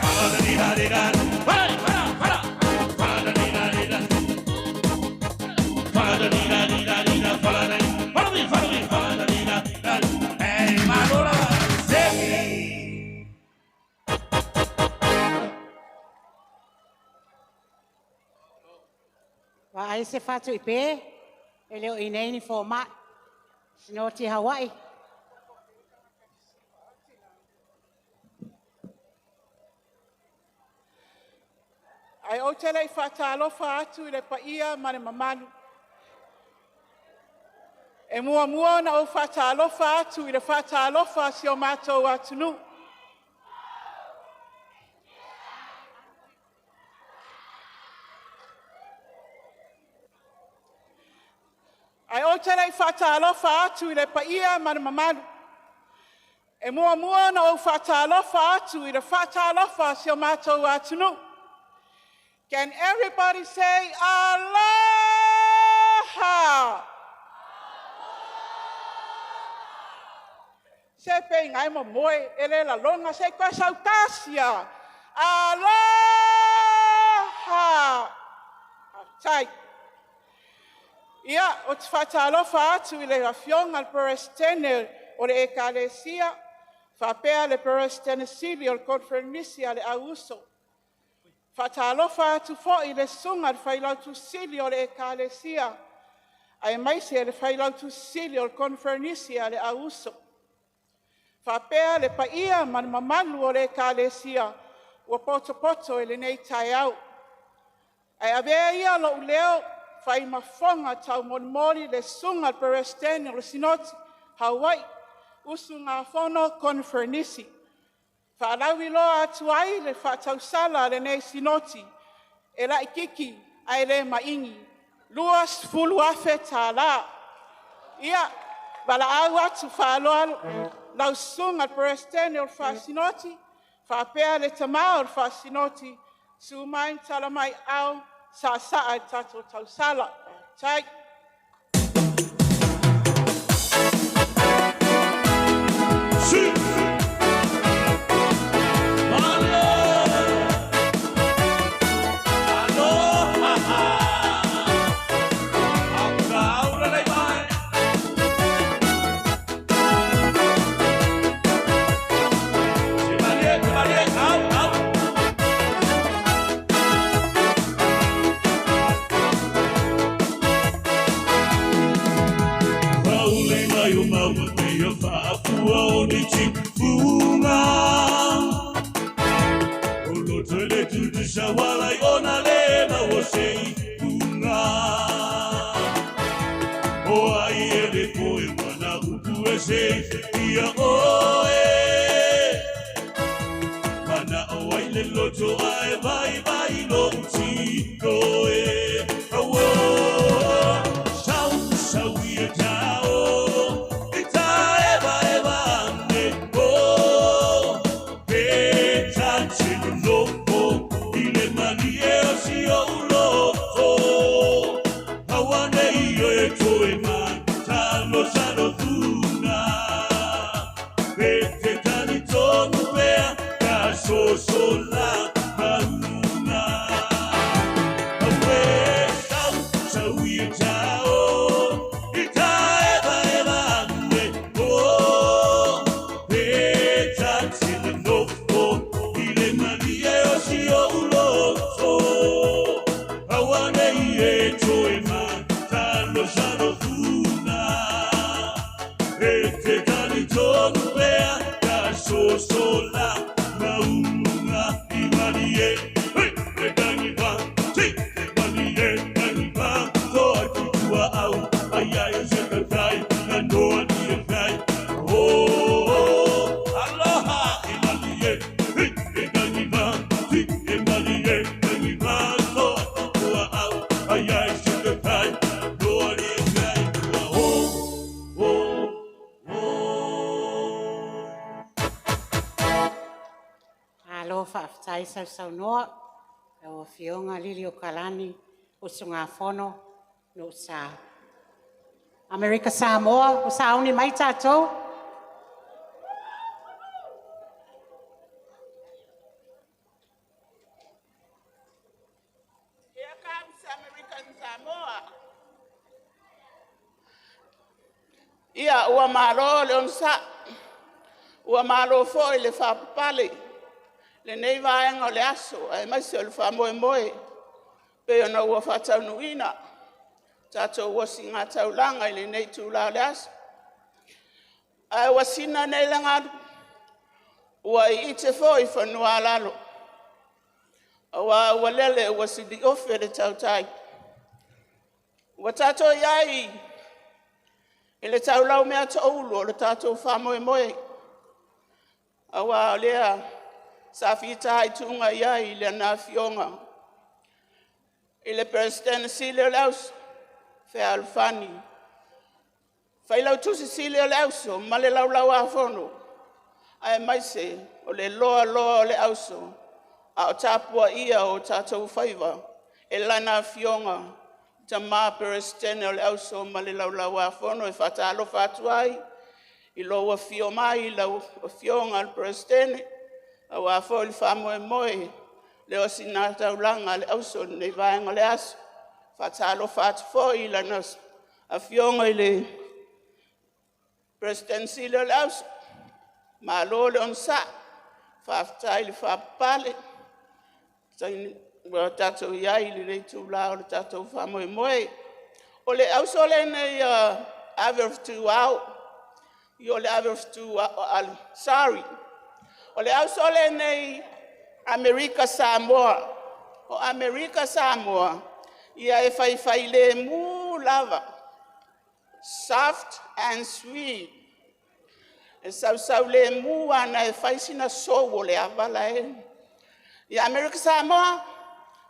Follow the leader, hey, my Lord, Wa ai se fatu ipe, ele o inei ni format, sinoti Hawaii. Ai o tele I whatalofa atu I le paia ma le mamalu. E mua na o whatalofa atu I le whatalofa si o mātou atunu. Ai o tele whatalofa atu I le paia ma le mamalu. E mua na o whatalofa atu I le whatalofa si o mātou atunu. Can everybody say Aloha? Se pe ngai mo moe ele la longa se kwa sautasia. Aloha. Tai. Ia o te whatalofa atu I le rafionga al perestene o le ekalesia. Whapea le perestene sili o le konferenisia le auso. Whatalofa atu fo I le sunga le whailautu sili o le ekalesia. Ai maisi le whailautu sili o le konferenisia le auso. Whapea le paia man mamalu o le ekalesia. Ua poto le nei tai au. Ai avea ia lo uleo whai mafonga tau monmori le sunga le perestene o le sinoti Hawaii. Usu ngā whono konferenisi. Whaalawi loa atu ai le whatausala le nei sinoti. E la ikiki ai le maingi. Luas fulu afe tā la. Ia, wala au atu whaaloa lau sunga perestene o whasinoti. Whapea le tamao o whasinoti. Sumain talamai au sa saa tato tausala. Tai. Shawala ona le na wosei una o ai ele koe mana utu ese ia oe mana o ai le loto ai vai no uti koe awo sau ia tao ita eva ane o pe tanti no Vete Alo whaafatai sau noa, o fionga lili o kalani, o sunga fono, no sa. Amerika Samoa, o sa uni mai tātou. Here comes American Samoa. Ia ua maro le onsa. Ua maro foi le whapapale. Le nei vaenga o le aso, ai mai se o le whamoe moe. Pe ona ua whatau nuina. Tātou ua singa taulanga i le nei tūla le aso. Ai ua sina nei langadu. Ua I ite foi whanua lalo. Ua lele ua sidi ofe le tautai. Ua tātou iai. I le taulau mea ta ulu o le tātou whamoe moe. Ua lea sa fita hai tunga iai le na fionga. I le president Sile Laus. Fealofani. Whailau tusi Sile Lauso, ma le laulau a whono. Ai mai se, o le loa o le auso. A o tāpua ia o tātou whaiva. E lana fionga. Ta mā president o le auso, ma le laulau a whono. E whatalo whatuai. I loa fio mai, lau fionga al president. A wa fo le whamoe moe. Le o sinata ulanga le auso, ne vaenga le aso. Fatalo fat fo I la nos a fionga I le presidency le laus ma lo le on sa fa tai le fa pale tai wa tato iai le tu la o tato fa moe moe o le auso le ne average to out yo le average to al sorry o le auso le ne Amerika Samoa o Amerika Samoa ia e fai le mu lava. Soft and sweet. E sau le mu ana e fai sina sowo le avala e. Ia Amerika Samoa,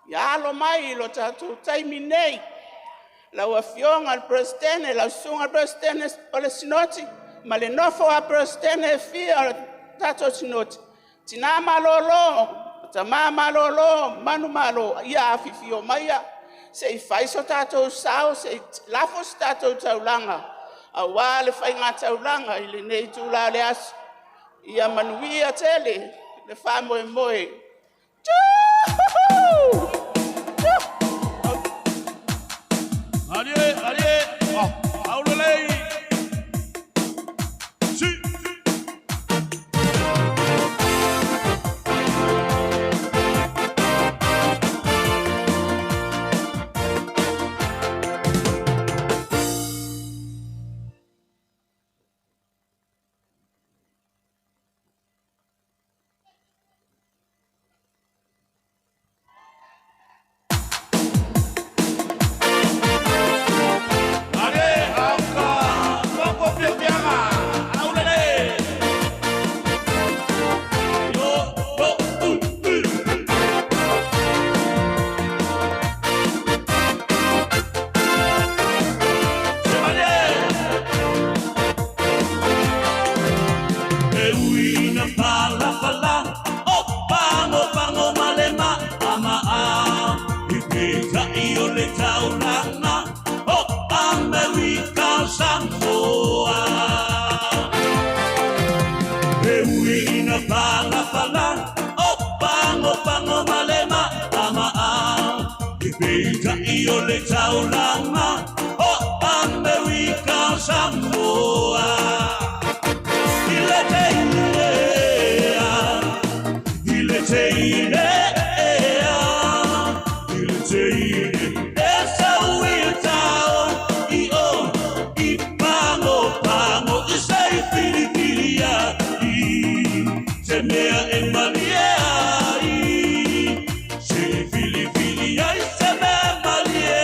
ia alo mai lo tatu taimi nei. La ua fionga al presidente, la sunga al presidente o le sinoti, ma le nofo al presidente e fia tatu sinoti. Tina malolo, tama malolo, manu malo, ia afifio maia. Se fai so tātou sao, se lafo se tātou taulanga. A wā le whai ngā taulanga I le nei tūla le asu. Ia manuia tele, le whamoe moe. Arie, aulelei. Si. mea e malie ai. Se fili fili ai se mea malie,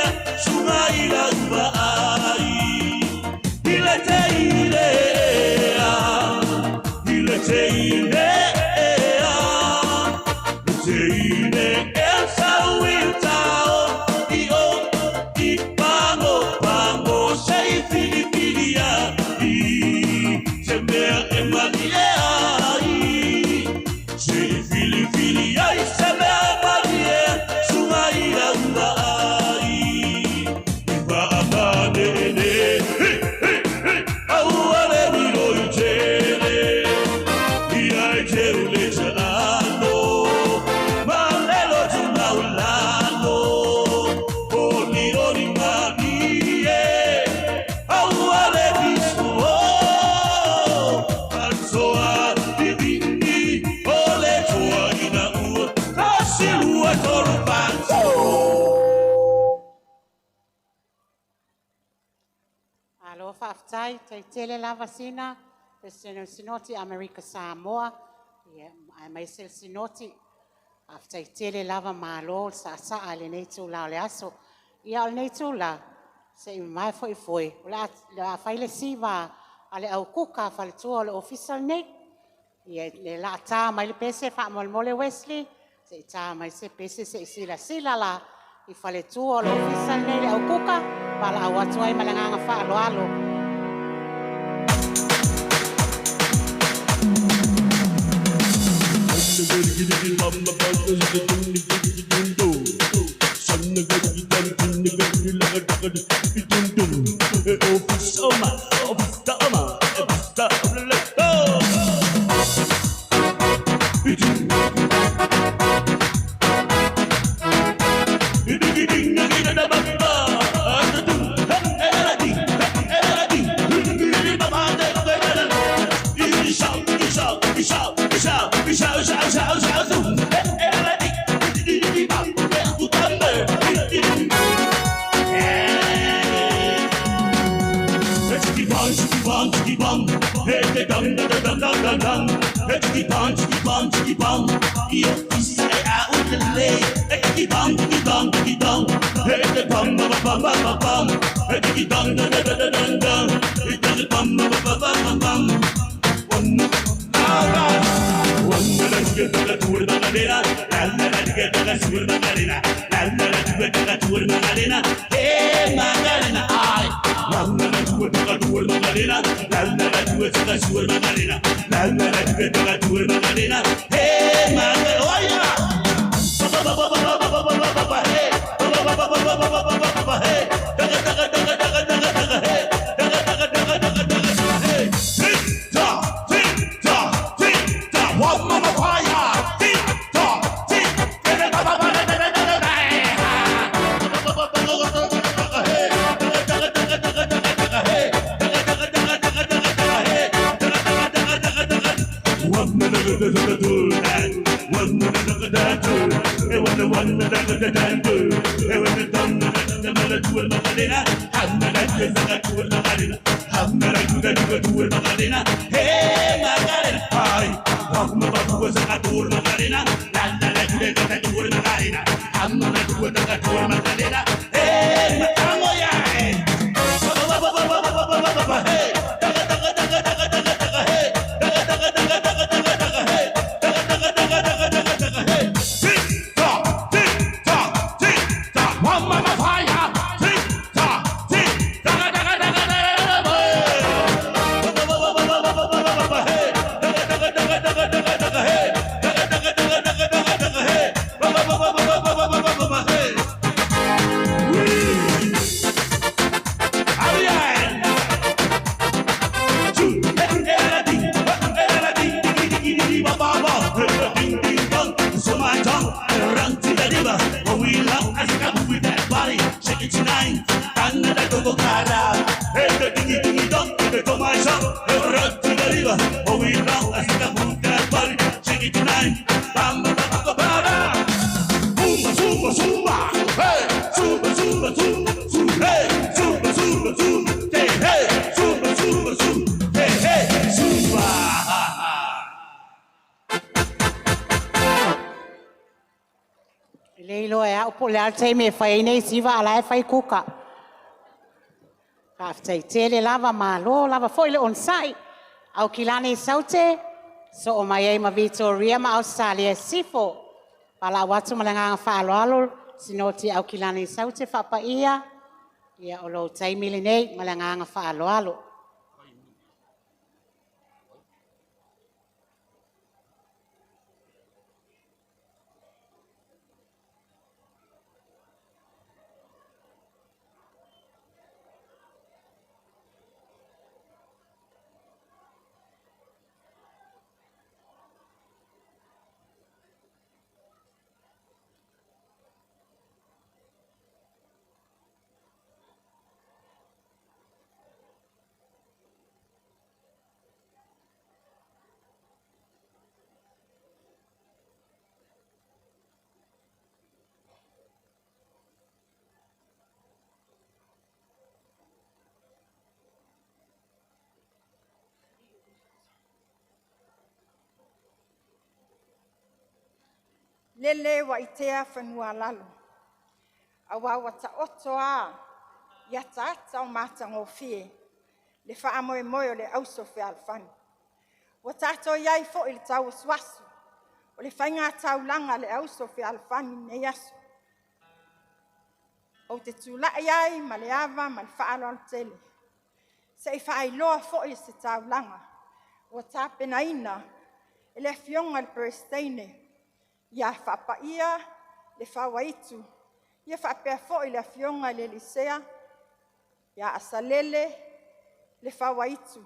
sunga ila uba ai. Ile te ilea, ile te ilea, te ile e sau il tao, i o, i pango pango, sei fili fili ai. Se mea e malie ai, se fili fili ai se mea malie, sunga ila uba ai. Iba amane ne, au ale miro i tere, i ai teru le te ano, ma lelo tu naulano, oni oni manie, au ale visu Ansoa divini, ole tua ina ua, kasi ua toro panso. Alo whaftai, te tele lava sina, te sinoti Amerika Samoa, ai mai sel sinoti, aftai tele lava malo, sa ale nei tu la le aso, ia ale nei tu la, se i mai foi, la faile siva, ale au kuka, fale tua le official nei, ia le la ta mai le pese, fa mole Wesley, se ta mai se pese se sila la, i fale tua le official nei le au kuka, pala au atu ai malanganga fa alo. Leilo e au po le altai me fai nei siva ala e fai kuka. Kaftai tele lava malo lava foi le onsai. Au kilani saute so o mai e ma Victoria ma Australia sifo. Pala watu malanga fa alo sinoti au kilani saute fa pa ia. Ia o lo tai mili nei malanga fa alo. Lele wa itea whanua lalo. Awa wata otoa ia tata o mātango fie. Le wha moe moe o le Uso Fealofani. Wa tato iai fo i le tau swasu. O le whainga tau langa le Uso Fealofani ne yasu. O te tūla iai ma le awa ma le whaalo al tele. Se i wha loa fo i se tau langa. Wa tāpena ina e le fionga le Presteine. Ia whapa ia le whawaitu. Ia whapea fo i le fionga le Lisea. Ia asalele le whawaitu.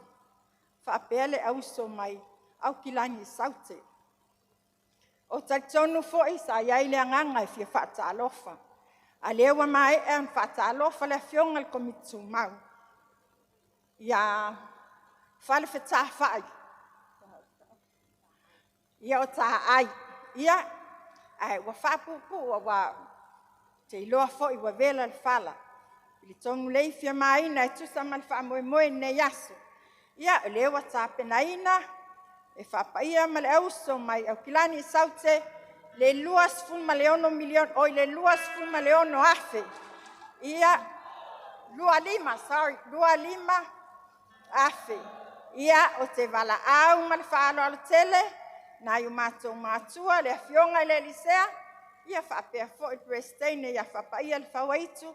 Whapea le auso mai au kilangi saute. O taitonu fo i sa iai le anganga i fia whata alofa. A lewa mai e an whata alofa le fionga le komitu mau. Ia whale wheta whai. Ia o ta ai. Ia, ai wa whapupu wa te iloa fo i wa vela le whala. Ili tongu leifia maina e tusa mal wha moe moe ne yaso. Ia, lewa tāpena ina, e whapaia ma le auso mai au kilani saute le luas fulma leono milion, oi le luas fulma leono afe. Ia, lua lima afe. Ia, o te wala au ma le whaalo alo tele, na yu mātou mātua le fionga le Lisea, ia whapea fo i Presteine, ia whapaia le whawaitu,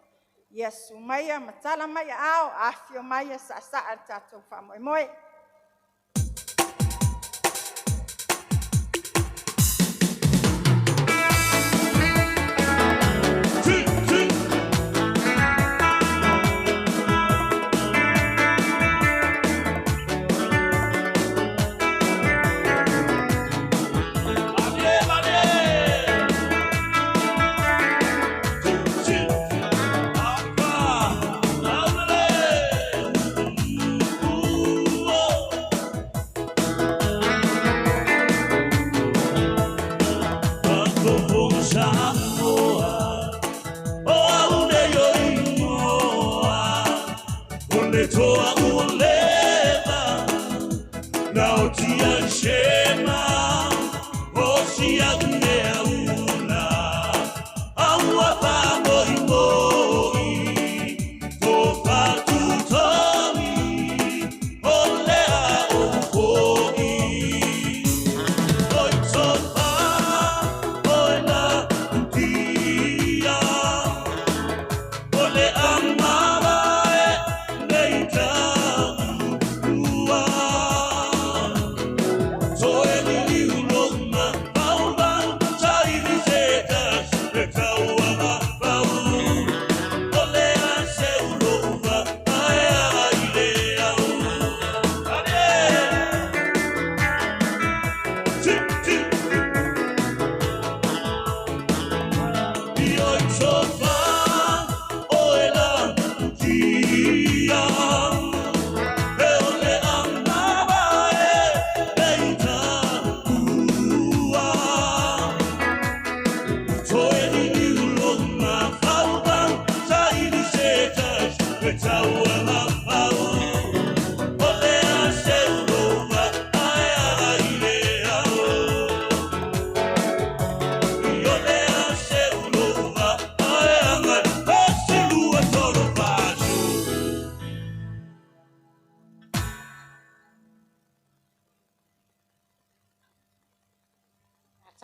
ia sumaia matala mai ao, afio mai sa al tātou whamoe moe. So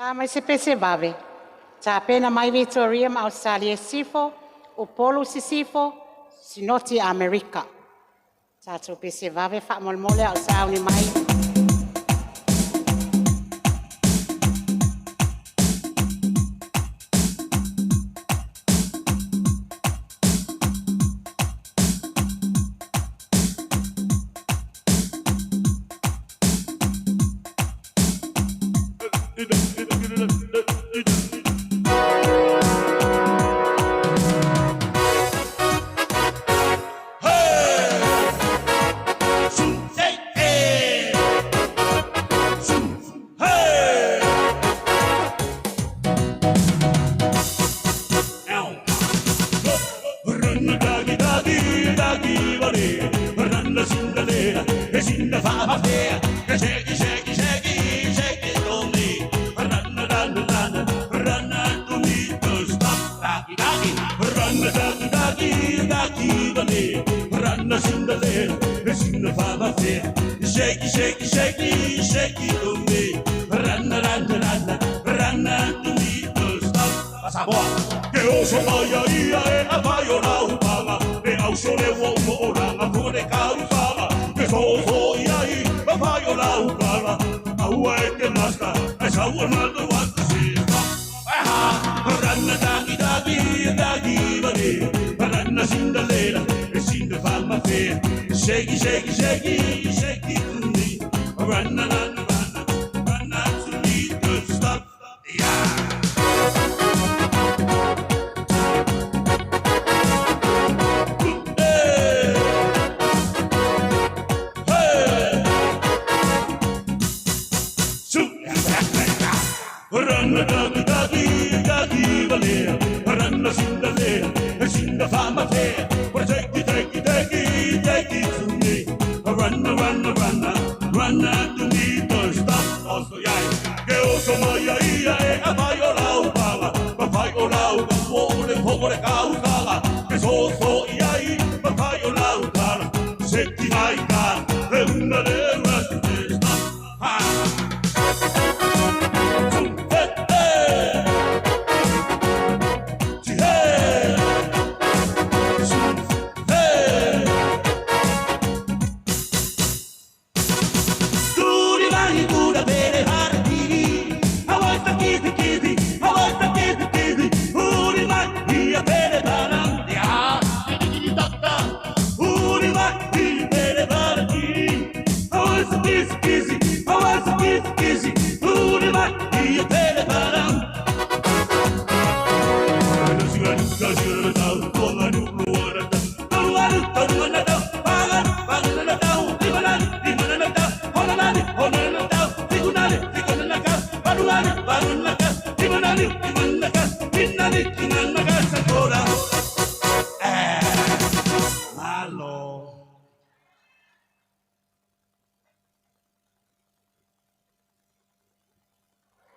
Ta mai se pese vave. Ta pena mai Victoria ma Australia sifo, o polo si sifo, sinoti Amerika. Ta to pese vave fa molmole au sauni mai.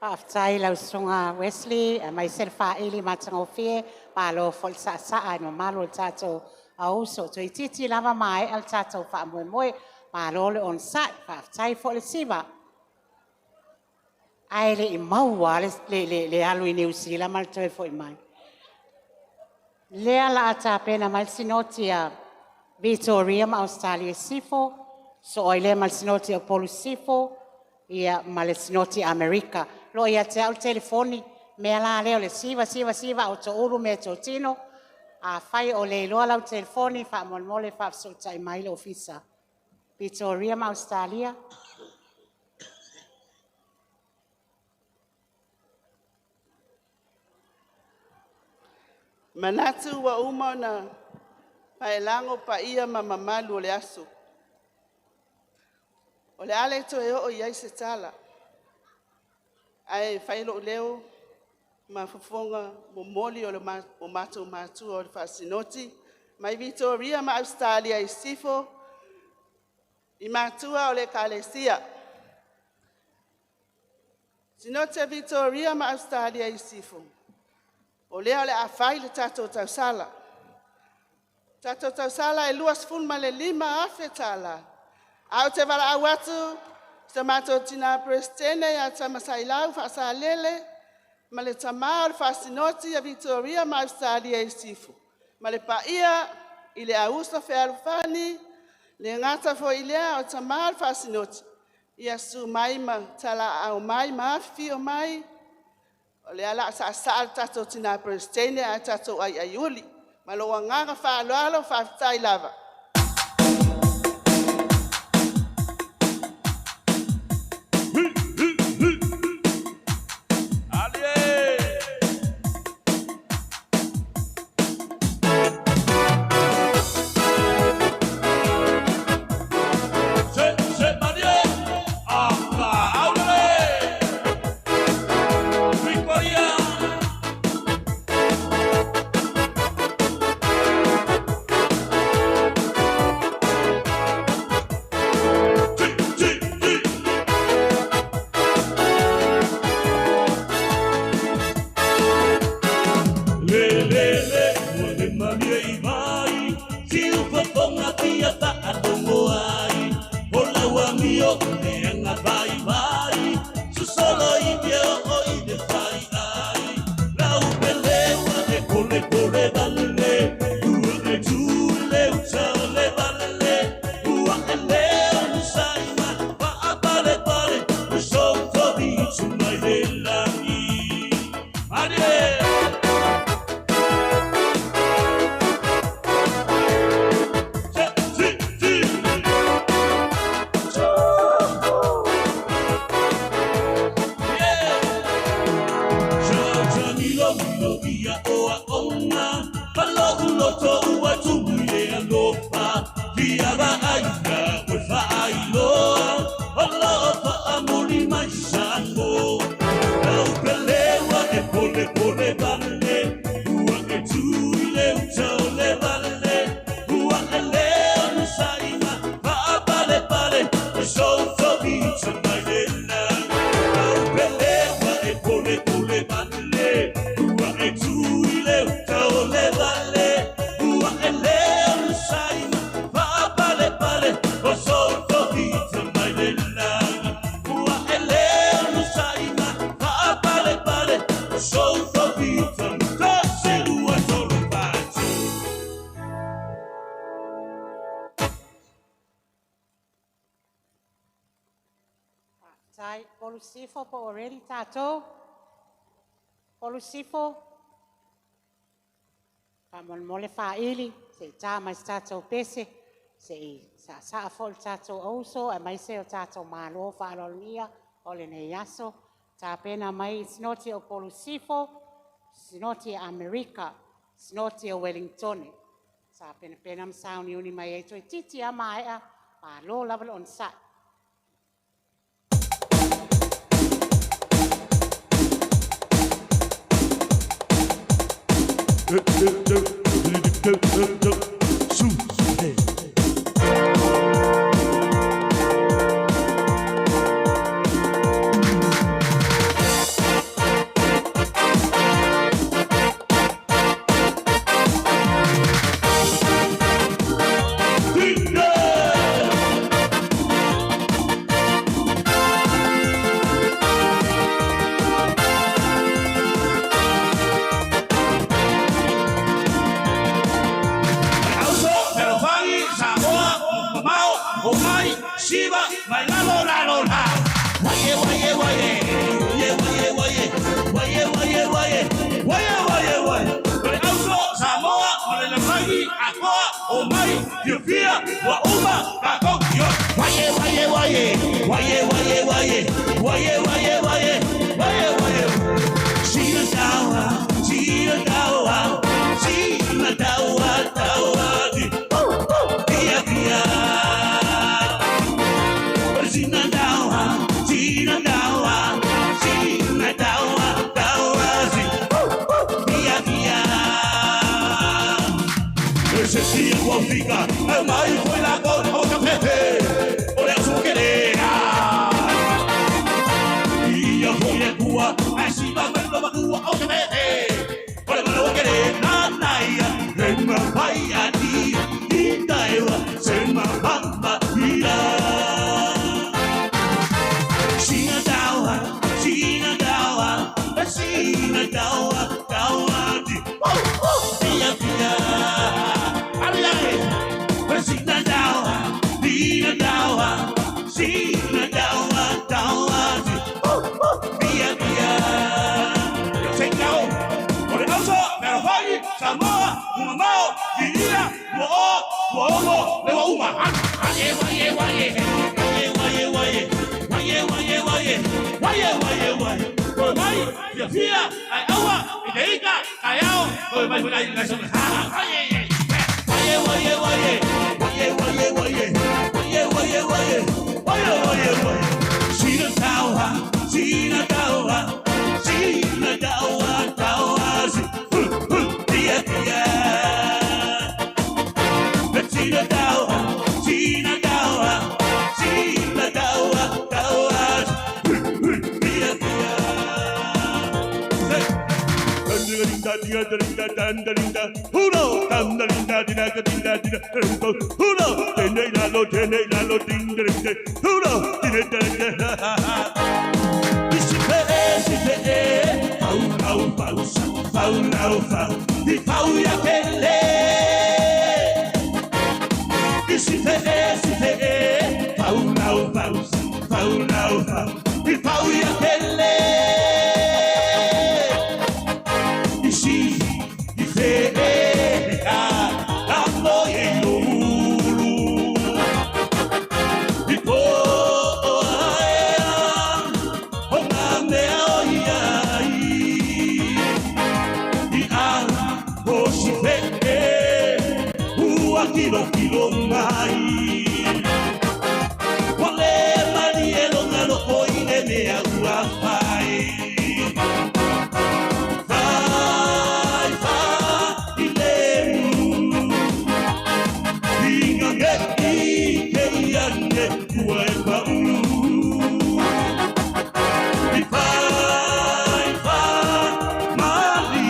Aftai lau sunga Wesley, myself a ili matangofie, palo fol sa no malo tato auso to ititi lava mai al tato fa moe palo le on sa fa aftai fol siva. Ai le maua le alu New Zealand mal toi foi mai. Le ala ata pena mal sinotia Victoria ma Australia sifo, so oile mal sinotia Polo sifo, ia mal sinotia Amerika. Lo ia te au telefoni me la leo le siva o to uru me to tino a fai o le lo la telefoni fa mole fa so tai mai le ofisa Victoria ma Australia Manatu wa umana paelango pa ia mamalu le aso. O le ale to e o iai se tala. Ai failo leo mafofonga momoli o le matu o le fasinoti. Mai Victoria ma Australia i sifo. I matua o le kalesia. Sinote Victoria ma Australia i sifo. O lea le awhai le tatou tausala. Tatou tausala e luas fulma le 5 afe tala. Au te wala awatu, Sa mātou tina Prestene ia tamasailau whaasalele, ma le tamā o le whaasinoti a Victoria ma Australia i sifu. Ma le paia i le Uso Fealofani, le ngata fo i lea o tamā o le whaasinoti. Ia su mai ma tala au mai ma fi o mai, o le ala sa saal tatou tina Prestene a tatou ai Iulai, ma lo wanganga whaaloalo whaafitai lava. Polusifo po already tato. Polusifo. Kamon mole faili se ta mai tato pese se sa fol tato oso e mai se tato malo falolnia ole ne yaso ta pena mai snoti o Polusifo snoti America snoti o Wellington sa pena sound uni mai to titi ama a malo level on sa. fia fia, ai aua, i te ika, ai au, oi mai mai mai so ha, ai waye waye waye, waye waye waye, waye waye waye, waye waye waye. Sina tawa, sina tawa, sina tawa, tawa si, dia dia. Sina tawa, sina tawa, sina tawa, tawa si, dia dia. Huno, tandalinda, dinaga, dinda, dina, huno, tene lalo, ding, ding, ding, huno, dinda, Pau ya kele, isi fe, pau ya kele. Kilo mai, wale mani elongano koine me agua pai. Vai ilemu, inga ke yande kuai pau. Vai mali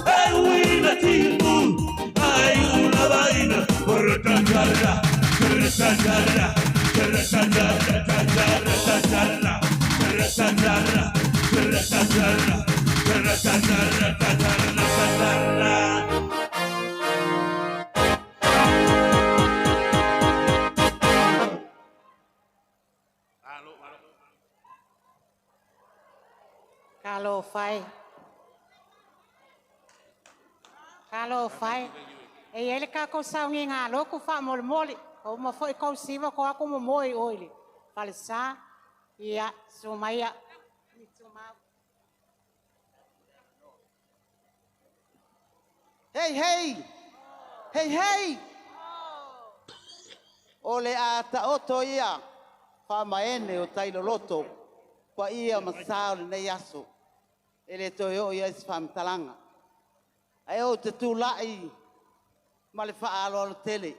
ai wina timu. Kalau fai, ele ka ko saungi nga lo ku fa mol moli, o mo foi ko siva ko ako mo moi oili. Falsa, ia sumaya. Hey, hey! Hey, hey! Ole a ta oto ia, wha maene o tailo loto, pa ia masao le nei aso, ele toi o ia isi whamtalanga. Ai o te tūlai, ma le wha alo alo tele,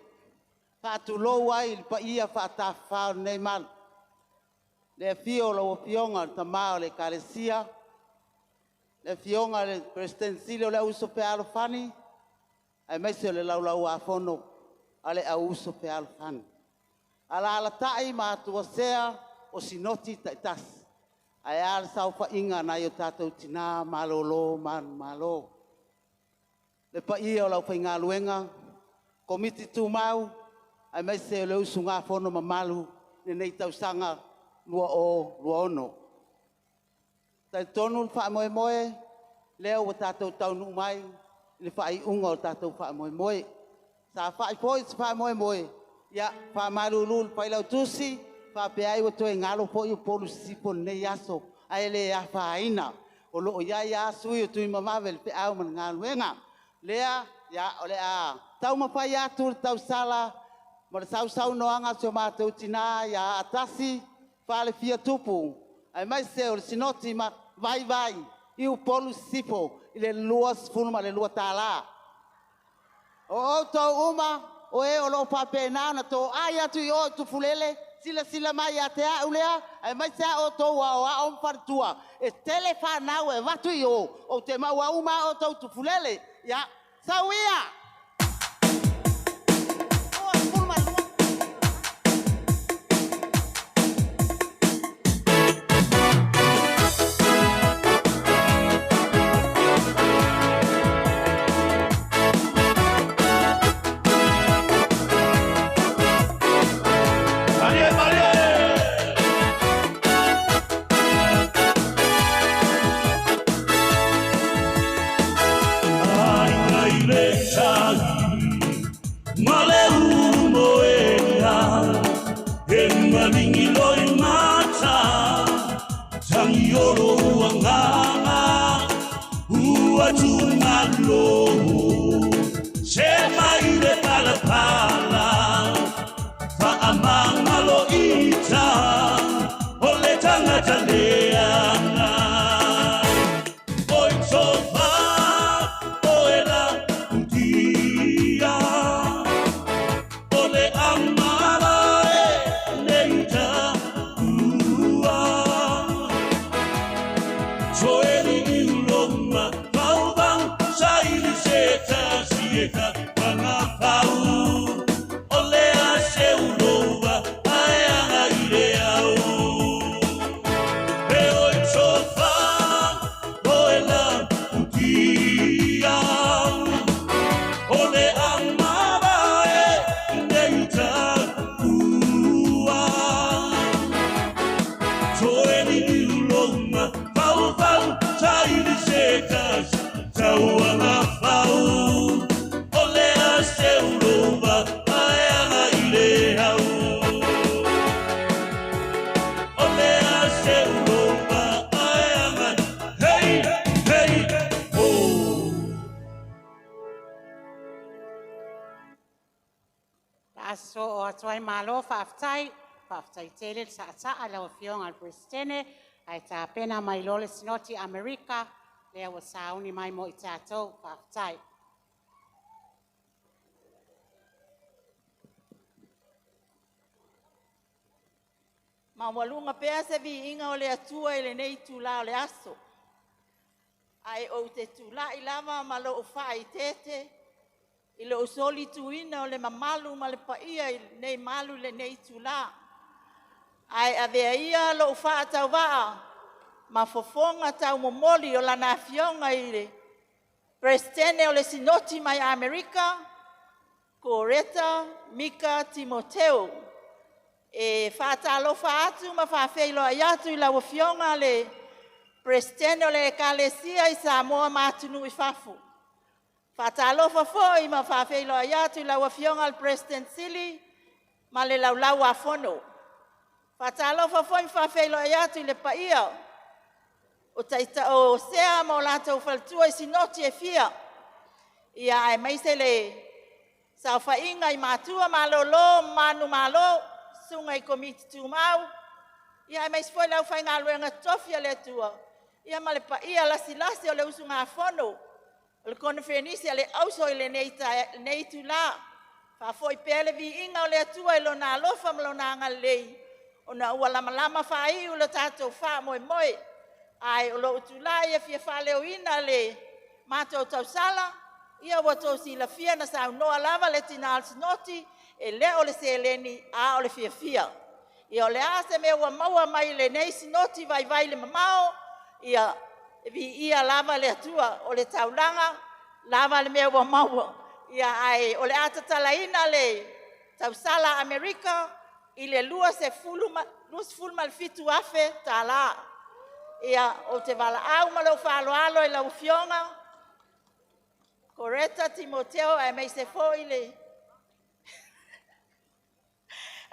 wha tu lou ai pa ia wha ta whao nei malu. Le fio lo fionga ta mao le kalesia, le fionga le presidensilio le Uso Fealofani, ai meise le laulau a fono, ale a Uso Fealofani. Ala tai ma tua sea o sinoti taitas. Ai ala sau fa inga na yo tatou tina malolo man malo. Le pa ia o lau fa inga luenga, komiti tu mau, ai meise le usunga fono mamalu, ne nei tausanga lua o lua ono. Tai tonu fa moe moe, leo o tatou taunu mai, le fa i unga o tatou fa moe moe. Sa fa i foi fa moe moe. Ya fa malulul pa ila tusi fa pe ai o to ngalo po i polu sipo nei aso ai le ya fa ina o lo ya su i tu mama vel pe au man ngaluenga lea ya ole a tau ma pa ya tu tau sala mo sau no anga so ma tu tina ya atasi fa le fia tupu ai mai se o sinoti ma vai i o polu sipo ile luas fulma le lua tala o to uma o e o lo pape na na to aya tu o tu fulele sila mai ate a ulea ai mai sa o to wa on fartua e telefona we va tu o te ma wa uma o to tu fulele ya sawia Iglesia yolo uanganga ua tungalo se mai le palapala fa amangalo ita ole tangata leanga oi sofa oela utia ole amara neita ua soeli iloma paubang saili seta sieta pangapau ole aseulova ayanga ileau oi sofa oela utia ole amara neita ua soeli iloma paubang saili seta tauanga pau ole aseulova ayanga ileau ole aseulova ayanga hey hey oh Aso o atuai malo whaftai tele sa ala o fionga al pristene ai tā pena mai lole sinoti Amerika lea wa sauni mai mo i tātou whaftai. Ma walunga pea se vi inga o le atua i le nei tūla o le aso. Ai o te tūla i lava ma lo o whai tete, i le o soli tuina o le mamalu ma le paia i nei malu le nei tūla. Ai a vea ia lo o wha tau waa, ma fofonga tau momoli o lana fionga i le Prestene o le sinoti mai Amerika, Koreta, Mika, Timoteo. E whātalofa atu ma whawheilo ai atu i lawa fionga le Prestene o le kalesia i Samoa matunu i whafu. Whātalofa foi ma whawheilo ai atu i lawa fionga al Preston City ma le laulau a whono. Whātalofa foi ma whawheilo ai atu i le paia o taita o sea ma o lātou whaltua i sinoti e fia. Ia ai maise le sa whainga i mātua malolo manu malo sunga i komiti tūmau. Ia mai sfoi lau whai ngā luenga tofi a le tua. Ia ma le pa ia lasi o le usu ngā whono. O le konferenisi a le auso i le nei tu la. Wha foi pele vi inga o le atua i lo nā lofa ma lo nā ngā lei. O na ua lama whai u le tātou wha moe moe. Ai o lo utu la ia fia wha leo ina le mātou tau sala. Ia ua tau si la fia na sau noa lava le tina al sinoti. E le o le seleni a o le fia. Ia o le ase me ua maua mai le nei sinoti vai le mamao. Ia vi ia lava le atua o le taulanga. Lava le mea ua maua. Ia ai o le atatala ina le tausala Amerika. I le lua se fulu mal fitu afe ta la. Ia o te wala au ma lau whaaloalo i lau fionga. Koreta Timoteo e mei se fo i le.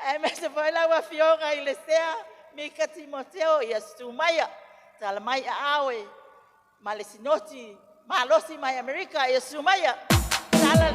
E me se foi lau a fionga i le sea, Mika Timoteo i a stumaya, tala mai a awe, ma le sinoti, ma losi mai Amerika i a stumaya, tala,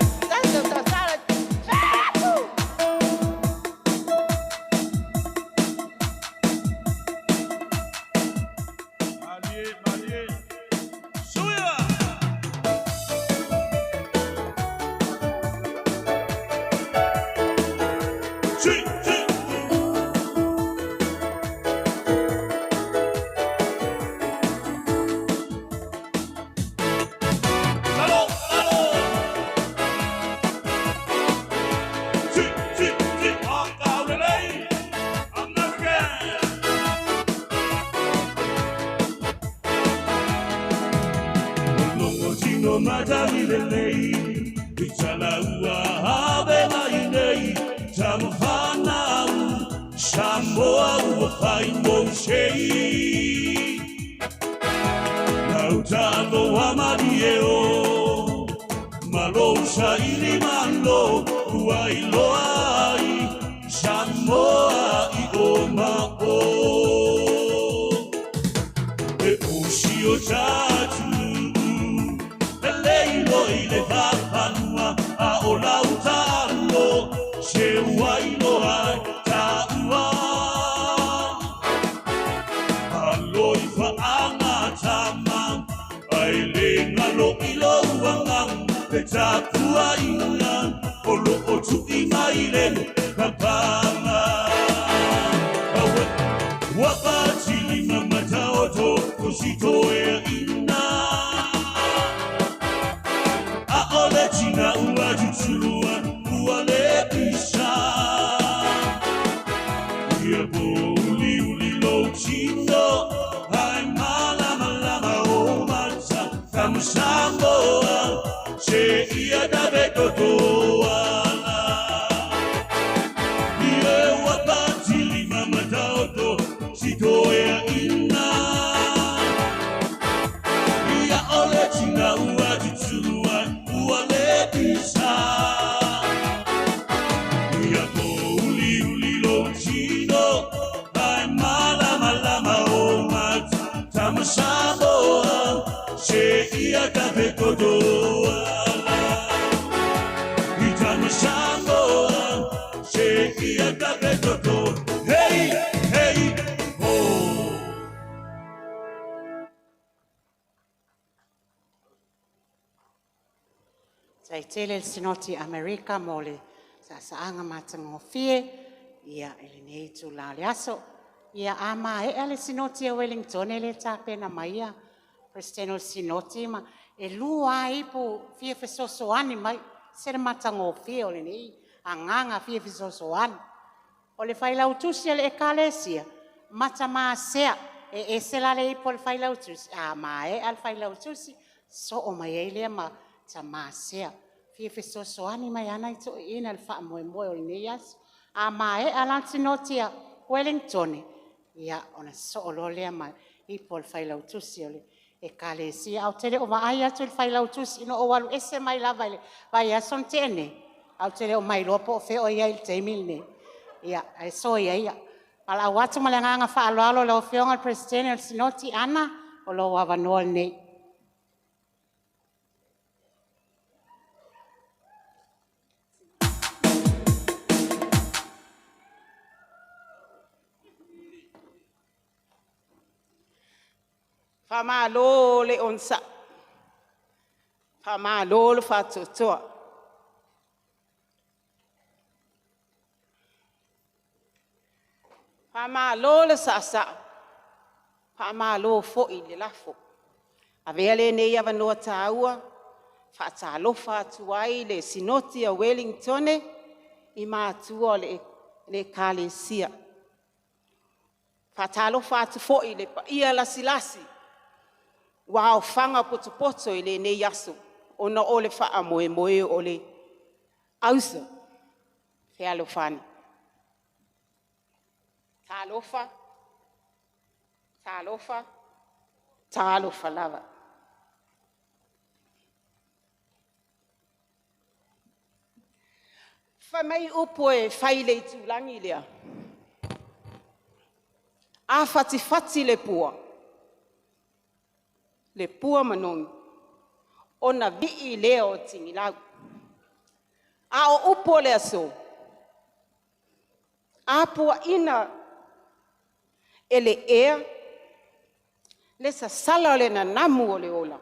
e usi o tatu e leilo i le whapanua a o lau talo se waino ai taua alo i whaanga tama ai le ngalo i lo wangang pe tāpua ina o lo o tuki mai leno ka panga Wapatili mama taoto kusito e ina a ole tina ua jutsulua ua le pisa ia boli uli lo tino ai malama lama o mata kamusamboa se ia dave totoa Toya ina ia ole tina ua jutsulua ua le pisa ia uli uli lo tino ai malama lama o mata tamasamoa se ia kape kodoa i tamasamoa se ia kape kodoa hey hey Sai tele le sinoti Amerika mo le saanga matangofie ia ele nei tu la le aso ia ama e ale sinoti a Wellington ele tapena maia Presteno sinoti ma e lua ipu fie fesoso ani mai sere matangofie ole nei anganga fie fesoso ani ole faila utusi ele ekalesia mata masea e sela le ipu le faila utusi ama e al faila utusi so o mai ele ma tamasea fie sosoani mai ana ito ina le fa moe moe o nias a mai alanti notia Wellington ia ona so olole mai I pol faila utusi ole e kalesia au tele o mai atu le faila utusi no o walu ese mai lava ile vai ason tene au tele o mai lopo fe o ia il temilne ia ai so ia ala watu malanga fa alo lo fe on president sinoti ana o lo wa vanol nei Famalo le onsa. Famalo le fatotoa. Famalo le sasa. Famalo fo ile lafo. Avele ne ia vanoa taua. Fatalo fatuai le sinoti a Wellington I matua le kalesia. Fatalo fatu fo ile pa ia la silasi. Wow, fanga poto ile ne yaso. Ona ole fa moe moe ole. Auso. Fealofani. Talofa. Talofa. Talofa lava. Fa mai upo e faile tulangi lea. A fati le pua. Le pua manongi. Ona vii leo tingilau. A o upo le aso. A pua ina ele ea. Le sa sala le na namu o le ola.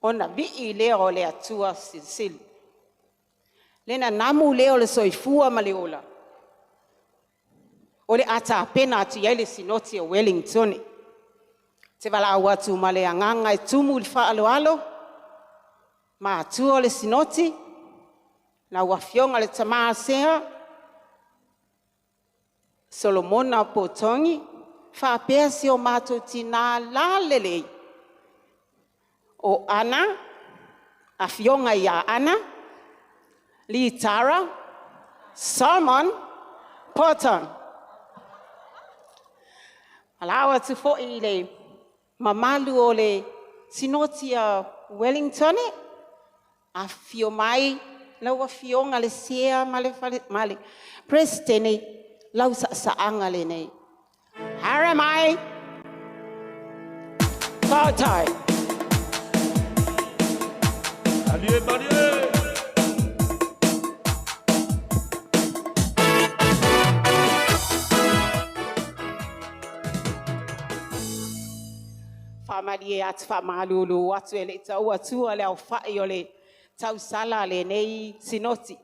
Ona vii leo le atua silsili. Lena namu leo le soifua ma le ola. O le ata apena atu iai le sinoti o Wellington. Te wala awatu ma le anganga e tumu le wha alo alo. Ma atua le sinoti. Na wafionga le tamaa sea. Solomona potongi. Wha apea si o mato tina la lelei. O Ana. Afionga ia Ana. Litara, Salmon, Poton. Alawa tu fo ile mamalu ole sinotia Wellington a fio mai lawa fionga le sea male Prestene lau sa'anga le nei. Hare mai. Tātai. Balie, balie. Whamarie atu whamalulu atu e le tau atua le au whai o le tau sala le nei sinoti.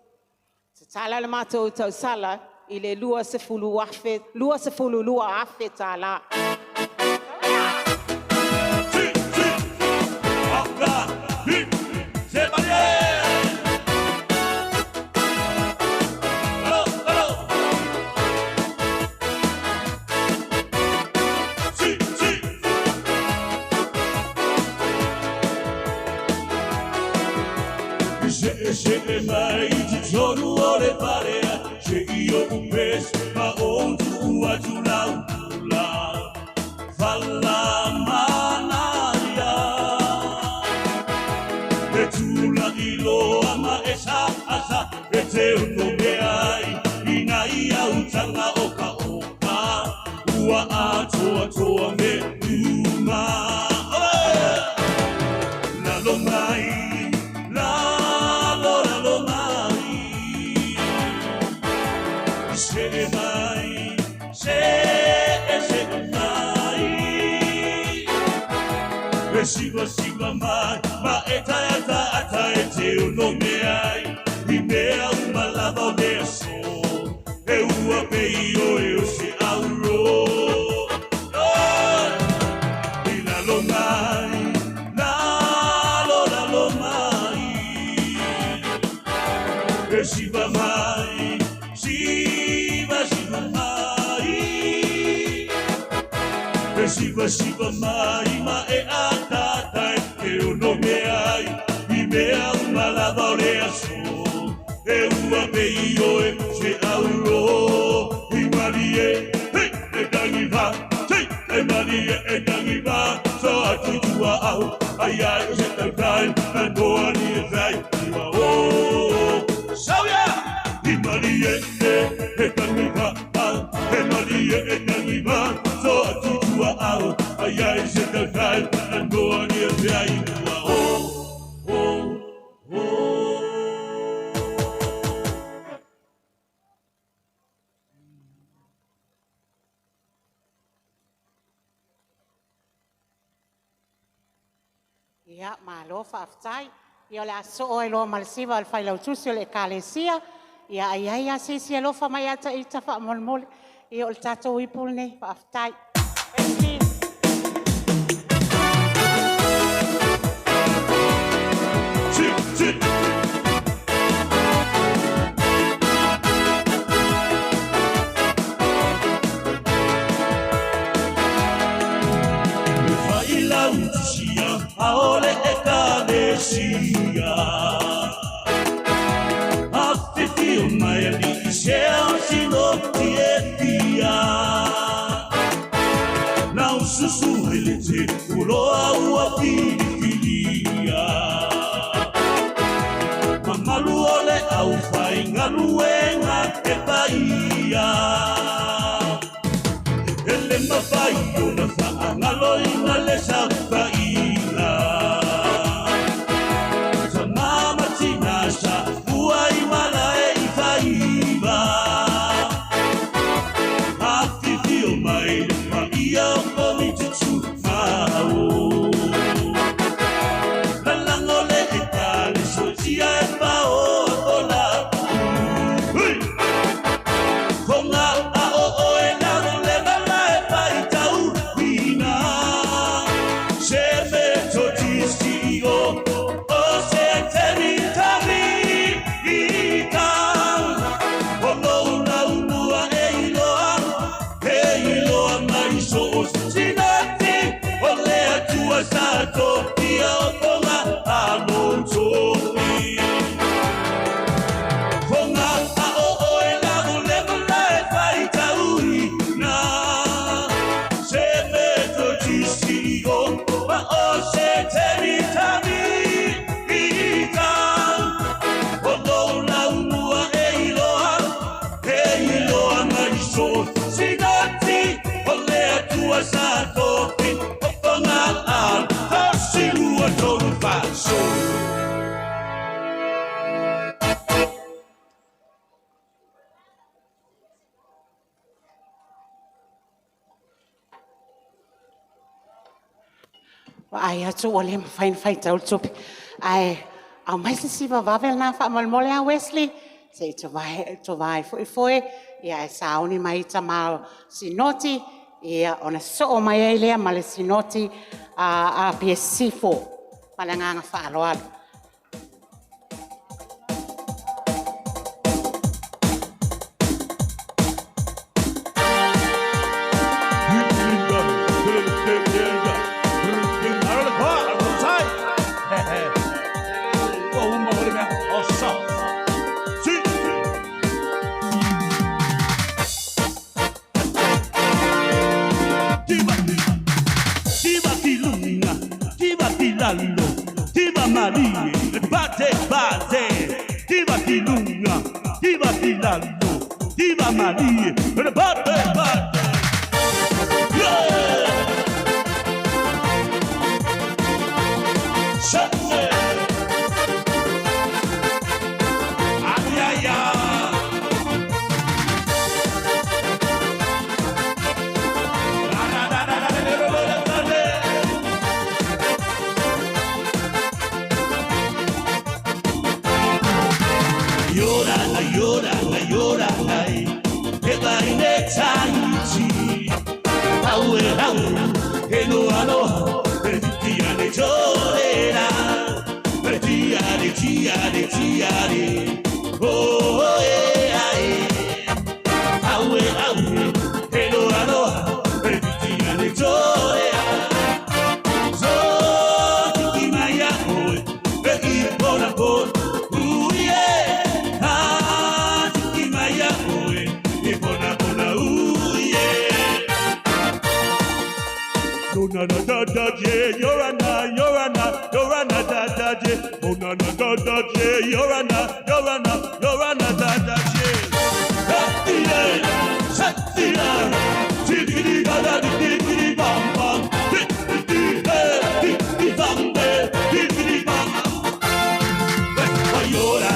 Te tala le mātou tau sala i le lua se fulu lua afe tala. Se mai ti sono ore parea, se io un pes ma on tu a tu la falla manaya e tu la ilo ama esa asa e te no me ai ina ia utanga oka ua a toa me uma la lo mai Siva mai, ma eta e te no me ai, i mea uma lava o mea so, e ua peio e o se auro. I la lo mai, la lo mai, e siva mai, siva mai, e siva mai, ma e mea uma lava o lea so, e ua peio e se auro. I marie, hei, e tangi va, hei, e marie, e tangi va, so atu tua au, ai ai se tau tai, e noa ni e tai, iwa o, sauia! I marie, e tangi va, e marie, e tangi va, so atu tua au, ai ai se tau tai, e noa ni e tai, iwa o. Ia malo whaftai, ia le aso o e loa malisiwa al whailau tusi o le kalesia, ia ai asisi e lofa mai ata i ta wha molmole, ia o le tatou ipul nei whaftai. Aole e kalesia Afifi o mai ali se o sino tietia Na ususu ele te uloa ua filifilia Mamalu ole au fai ngaluenga te paia Ele mawhai o na wha ngalo ina le sa Ai atu o le mawhainawhai tau tupi. Ai, au mai se siwa wawel na wha malmole a Wesley. Se to vai foi. Ia e sauni mai ta mau sinoti. Ia ona so mai ai lea ma le sinoti a PSC4. Malanganga wha aloalo. Diva Marie, bate, bate, Diva Kilunga, Diva Kilalo, Diva Marie, bate, bate. Yeah! Sunday. Ay, ay, ay. Llora, ay, que va in eternity. Que no aloha, per tiare giorera, per tiare. Oh, que no aloha, per tiare giorera. So, tiki maya, per ir por la por, na da da da je, you're a da da je. Oh na da da je, you're a da da je. Satira, tigiri da da tigiri bam bam, tigiri bam bam. Llora,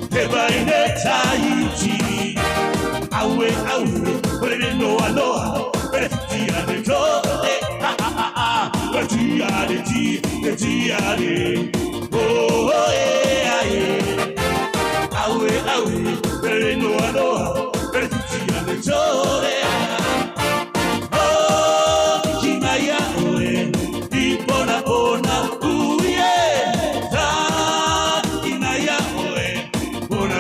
te va in eternity. Awe, pre no aloha. Tiare, oh, awe, per no aloha, per tiare giore. Oh, kimaya, di bona, kimaya, bona,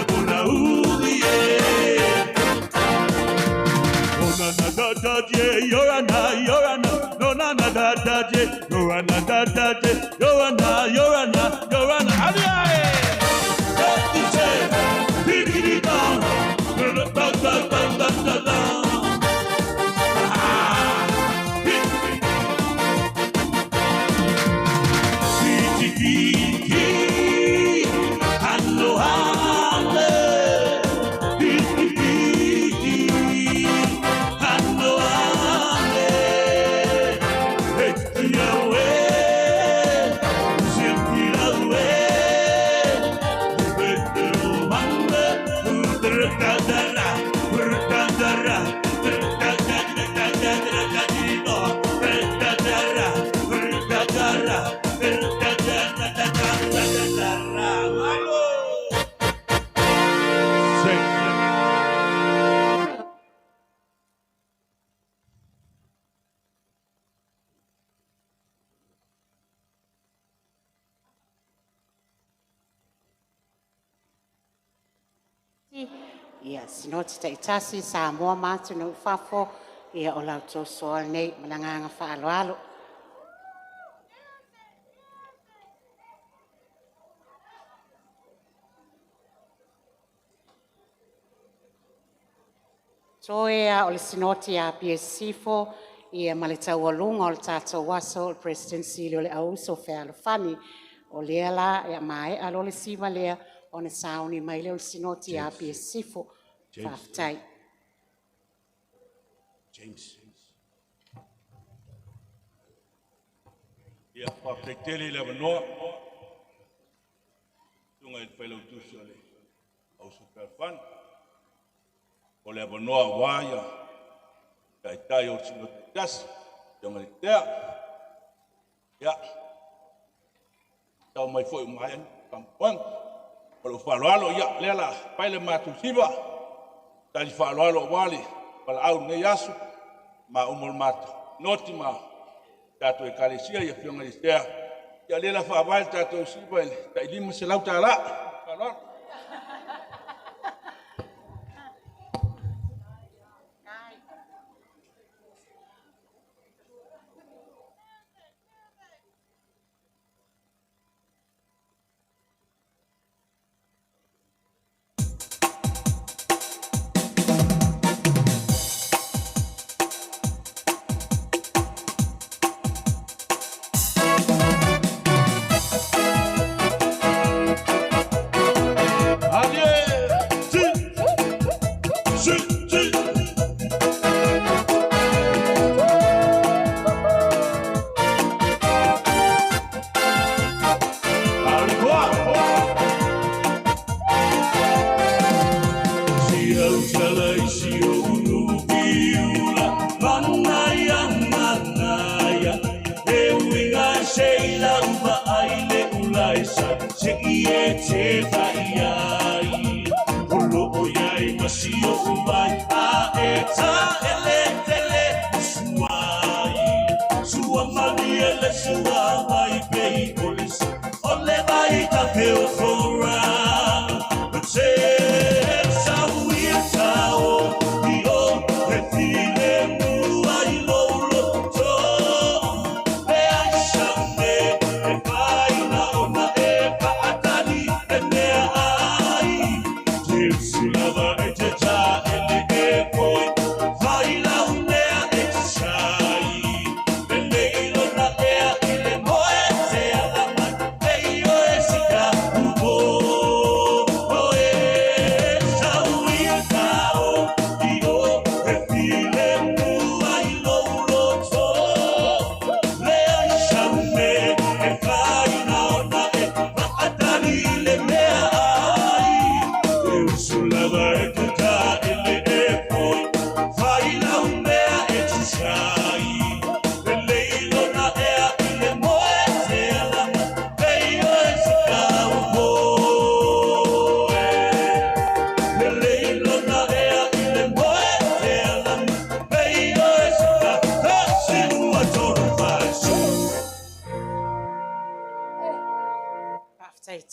da je, you're a no na da je, you're a da je, you're a aliae. Biggie down, da. Biggie, aloha. Ia, sinoti ta itasi sa moa matu no fafo ia o lau tō soal nei malanganga whaaloalo. So ea o le sinoti a PSC4 ia ma le taualunga o le tātou waso o le presidency o le Uso Fealofani o lea la ia mai alo le siva lea o na sauni mai le o le sinoti a PSC4 whaftai. James. Ia whapetele le wanoa. Tunga i whailau tusi ale Aso Fealofani. O le wanoa waia. Tai tai o sinoti tasi. Jangan dia. Ya. Tau mai foi mai kampang. Kalau falo ya lela paile matu siba. Tali falo wali. Pala au ne yasu. Ma umul matu. Noti ma. Tato e kalisia ya fionga istea. Ya lela fa vai tato siba. Ta ilima selau tala. Falo.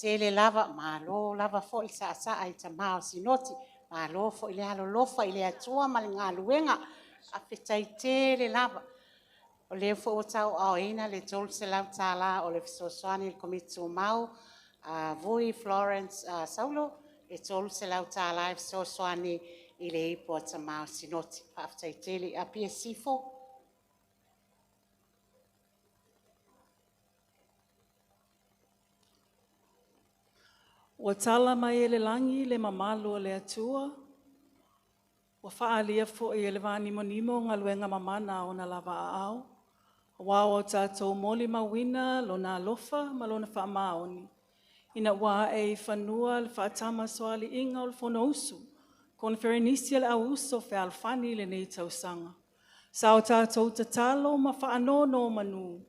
Tele lava malo lava fo il sa ai tamao sinoti malo fo ile alo lofa ile atua malinga luenga afetai tele lava o le fo o tau au ina le tol se lau tala o le fisoswani il komitu mau vui Florence Saulo e tol se lau tala e fisoswani ile ipo tamao sinoti afetai tele a PSC4 Ua tala mai e le langi le mamalo le atua. Ua whaalia fo e le vani monimo ngā luenga mamana o na lava au. Ua o tātou moli mawina lo nā lofa ma lo na whaamaoni. Ina ua e whanua le whaatama soali inga o le whono usu. Konferenisia le au Uso Fealofani le nei tausanga. Sa o tātou tatalo ma whaanono manu.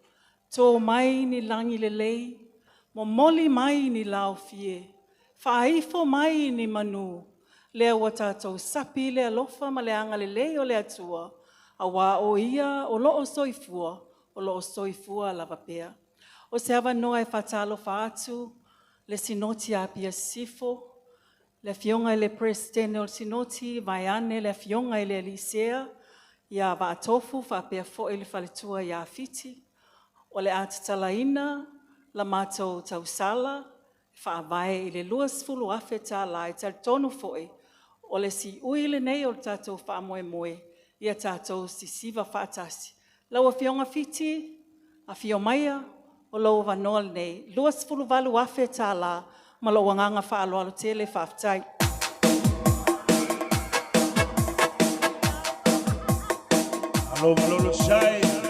Tō mai ni langi le lei. Mo moli mai ni lao fie. Whaifo mai ni manu. Lea ua tātou sapi le alofa ma le anga le lei o le atua. A wā o ia o loo soifua, o loo soifua lava pea. O se awa noa e whatalo whaatu, le sinoti a pia sifo, le fionga le presidente o sinoti, vaiane le fionga le Elisea, ia wa atofu whapea fo le whaletua ia fiti, o le atatalaina, la mātou tausala, whaavae i le luas fulu afe tā lai tal tonu foe, o le si uile nei o tātou whaamoe moe, ia tātou si siva whaatasi. Lau a fionga fiti, a fio maia, o lau wanoal nei, luas fulu valu afe tā la, ma lau anganga whaaloalo tele whaaftai. Alo malolo sai.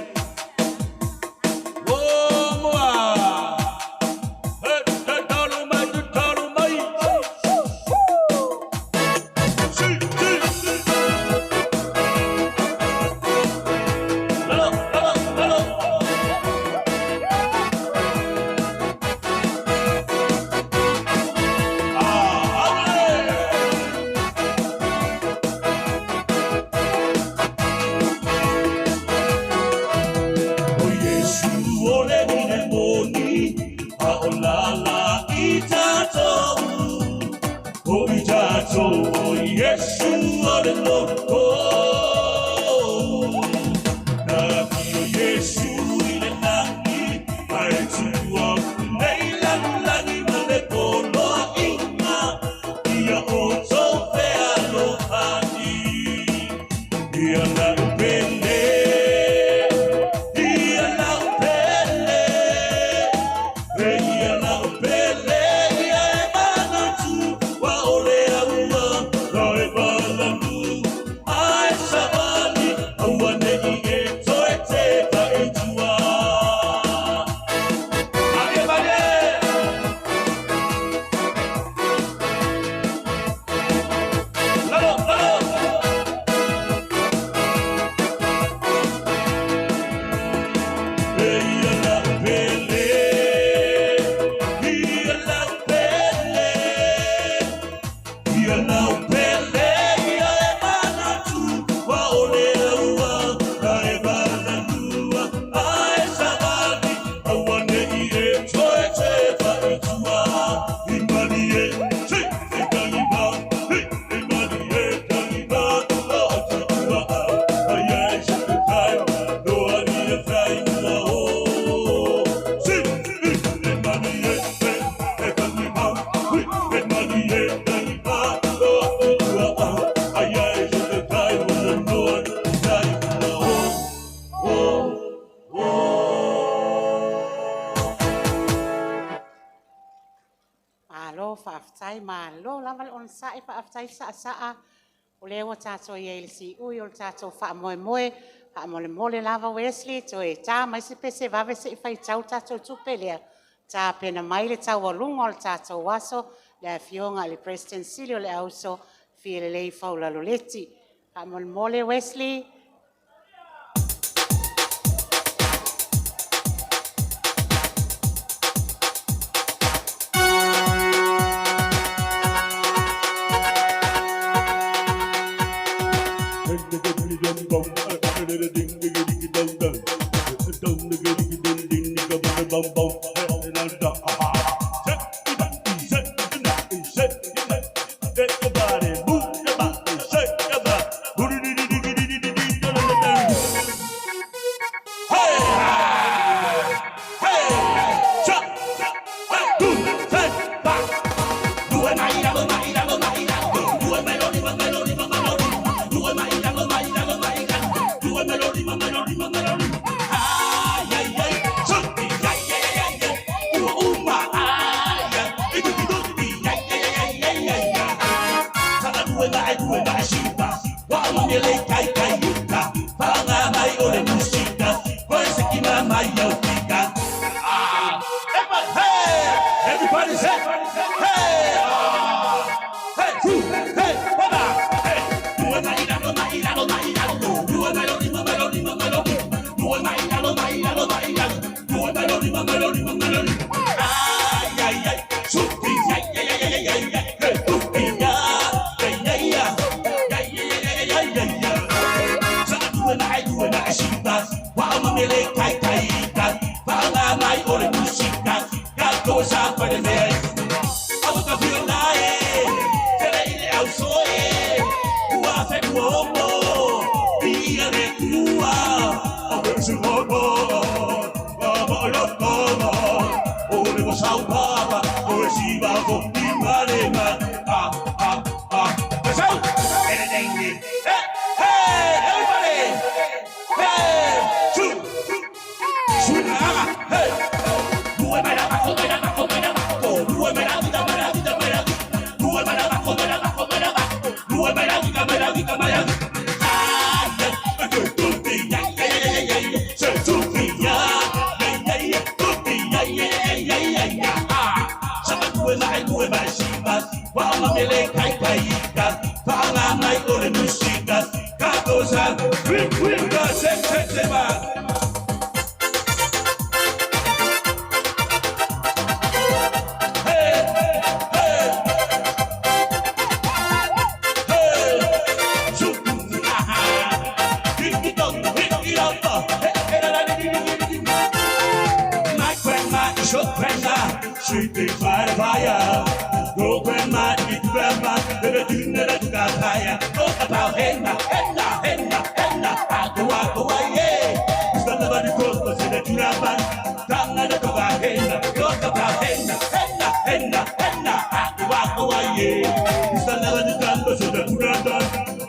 Malo whaaftai malo lava le on sae whaaftai saa o le wa tato ye le si ui o tato wha moe moe ha mole mole lava Wesley to e ta mai se pese vave se fai tau tato tupelea ta pena mai le tau walunga o tato waso le fionga le Preston Silio le auso fi le lei faula loleti ha mole mole Wesley.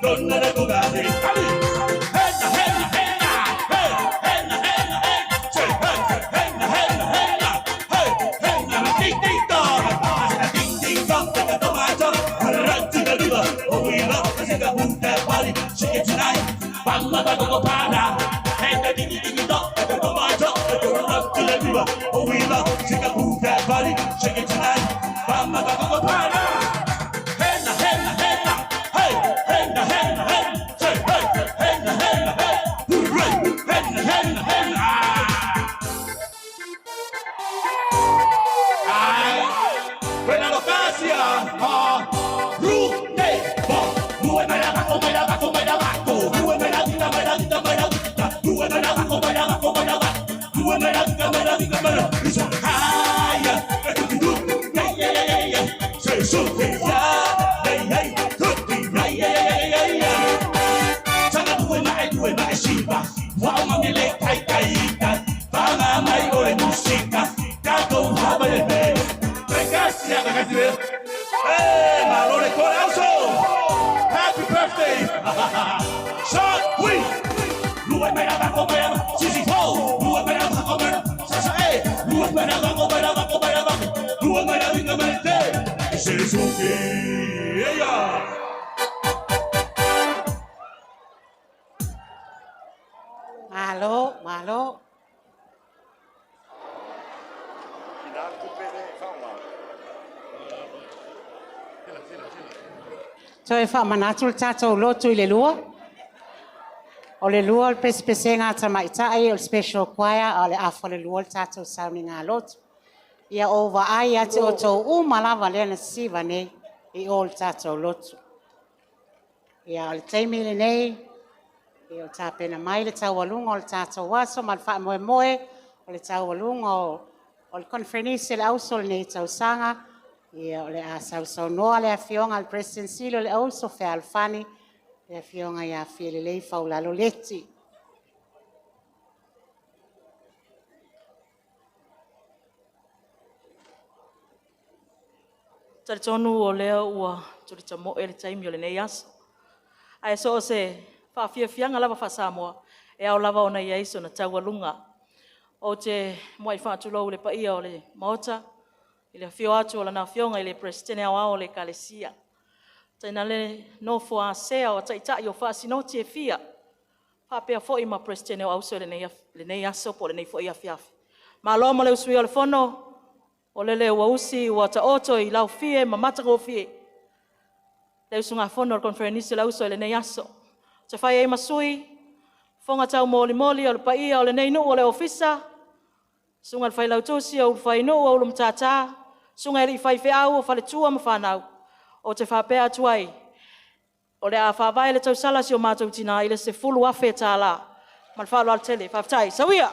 Don't let it go, Bamba da go para. Hey, the ding ding ding dong, the go my dong, the go up to the river. Oh, we love, take a move that body, shake it tonight. Bamba da go para. Hey, na, hey, na, hey, na, hey, hey, na, hey, na, hey, say, hey, hey, na, hey, na, hey, hooray, hey, na, hey, na, hey, na. When I look at you, hey, my Lord, happy birthday! Shot, we! Luwag may ako ba yan? Sisipo! Luwag may ako ba yan? Sasae! Luwag may ako ba yan? Ako ba yan? Luwag may ako ba yan? Sisuki! Malo, malo. So e wha manatul tātou lotu I le lua. O le lua o pese ngā tamaitai o special choir o le afo le lua o tātou sauni ngā lotu. Ia o wa ai ate o tau umalawa lea na siva nei I o le tātou lotu. Ia o le teimi le nei, I o tāpena mai le tau walunga o le tātou waso, ma le wha moe moe o le tau walunga o le konferenisi le auso le nei tau sanga. Ia o le asau saunoa le afionga al presidency le Uso Fealofani le afionga ia fiele lei faulalo leti. Tari tonu o lea ua turi tamo e le taimi o le nei aso. Ai so se whaafiafianga lava whasamoa e au lava ona ia iso na taualunga. O te moai whaatulau le paia o le maota. I le fio atu o lana fionga I le presidente au ao le kalesia. Taina le nofo a sea o taitai o whaasinoti e fia. Whapea fo I ma presidente au so le nei aso po le nei fo ia fiafi. Ma aloa mo le usui o le fono o le leo usi ua ta oto I lau fie ma matako fie. Le usunga fono o konferenisi le uso le nei aso. Te whai e masui, fonga tau moli moli o le paia o le nei nuu o le ofisa. Sunga le whai lautosi o le whai nuu o le mtata. Sunga I whai whiau o whale tua ma whanau. O te whapea tuai. O le a whawai le tau salasi o mātou tina I le se fulu awhi tā la. Ma le whalo al tele, whaftai. Sawia!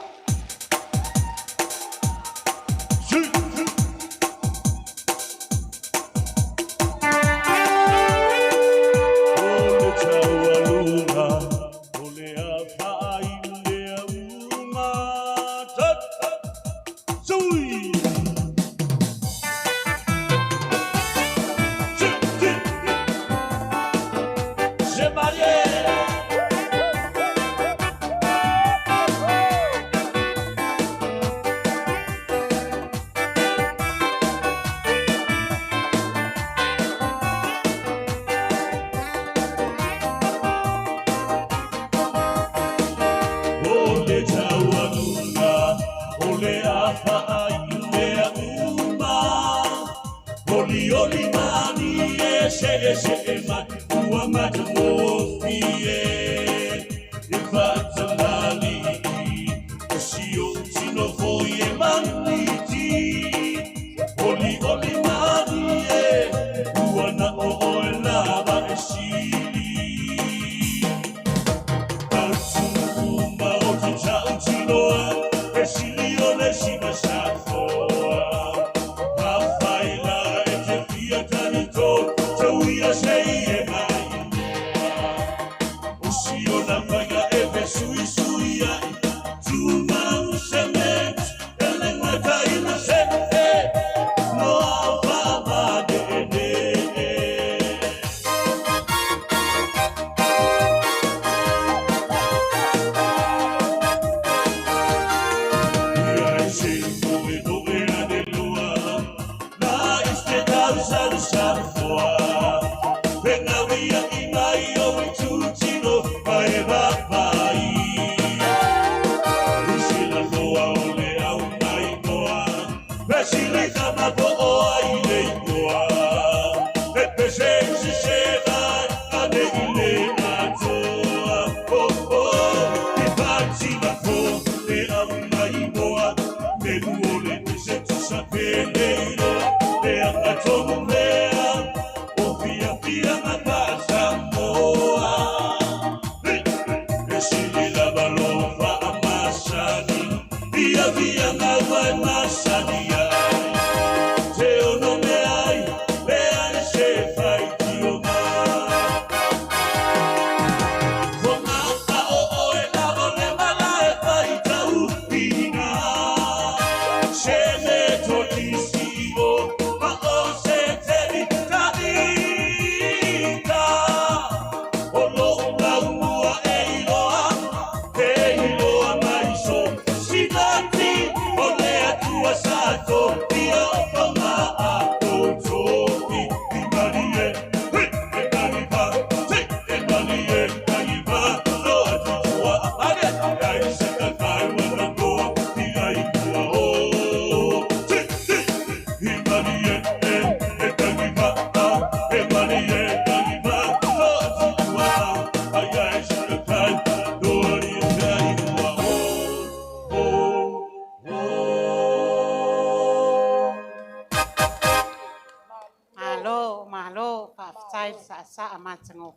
Venga, we are in my own to Tino,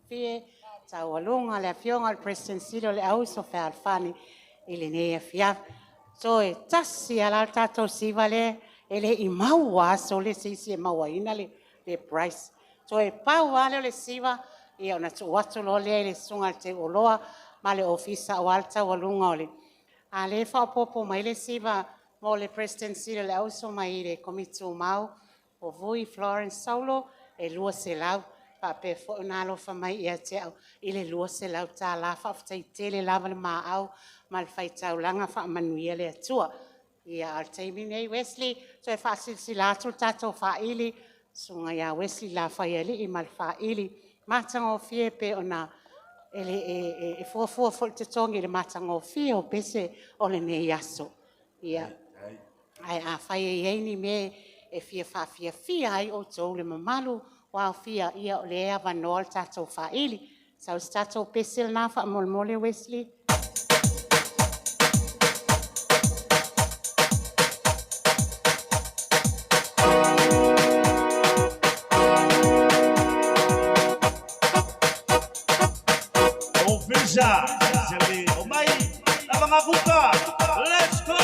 Fie, tau alunga le fionga le President Silo le Uso Fealofani ile nei fia. So e tasi ala tato siva le ele I maua so le sisi e maua ina le price. So e pau ale le siva ia ona tu watu lo le sunga te oloa ma le ofisa o alta walunga ole. A le fa popo mai le siva mo le President Silo le Uso mai le komitu mau o vui Florence Saulo e lua se lau pa pe fo na lo fa mai ia te au I le lua se lau ta la fa ftai tele lava le ma au mal fai tau langa fa manuia le atua ia al taimi nei Wesley so e fa silsilato tato fa ili sunga ia Wesley la fa ili I mal fa ili matango fie pe ona ele e fo te tongi le matango fie o pese o le nei aso ia ai a fai e ni me e fia ai o tau le mamalu wa fia ia o le ava noal tato fa ili sa tato pese na fa mole Wesley Ofisa, sili o mai, lava ngakuka, let's go!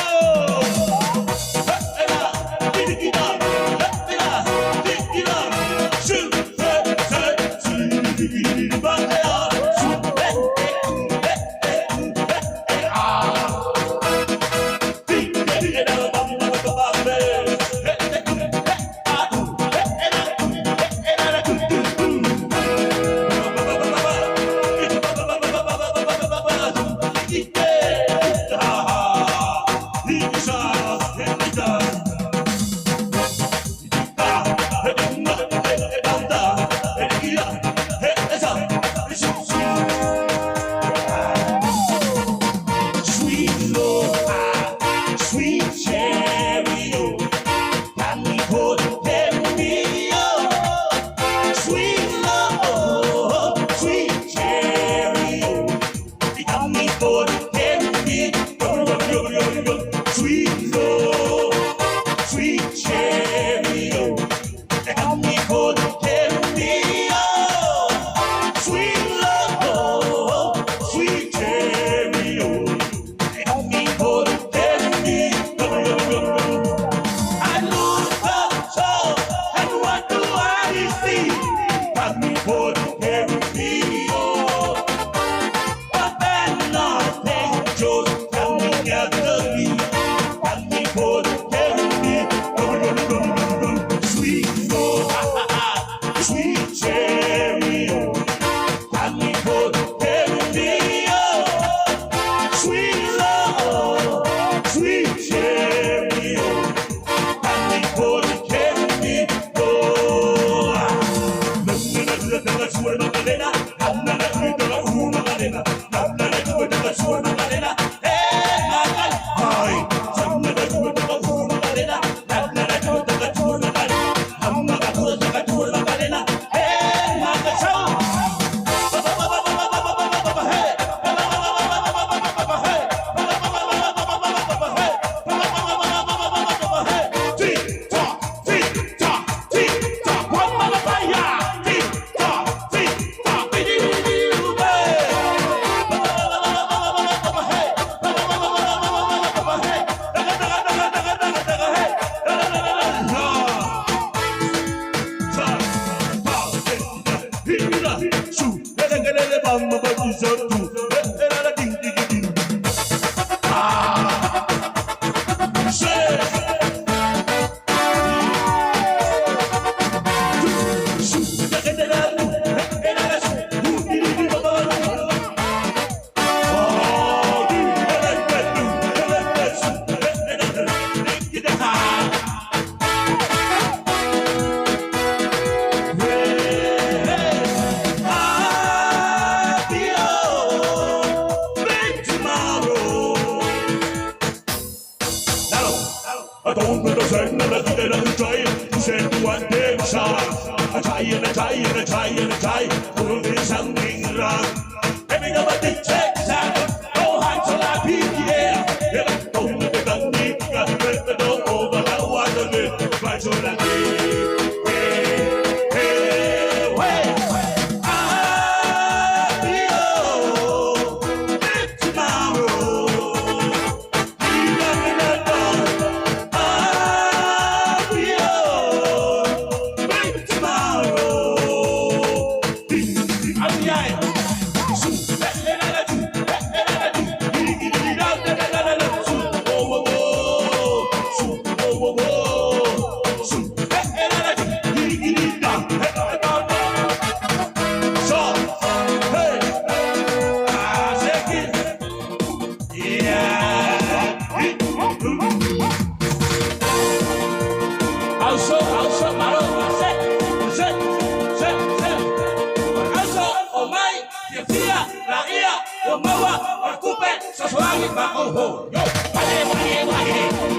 o maua, o kupe, sosoangi pa oho. Yo, waye, waye, waye,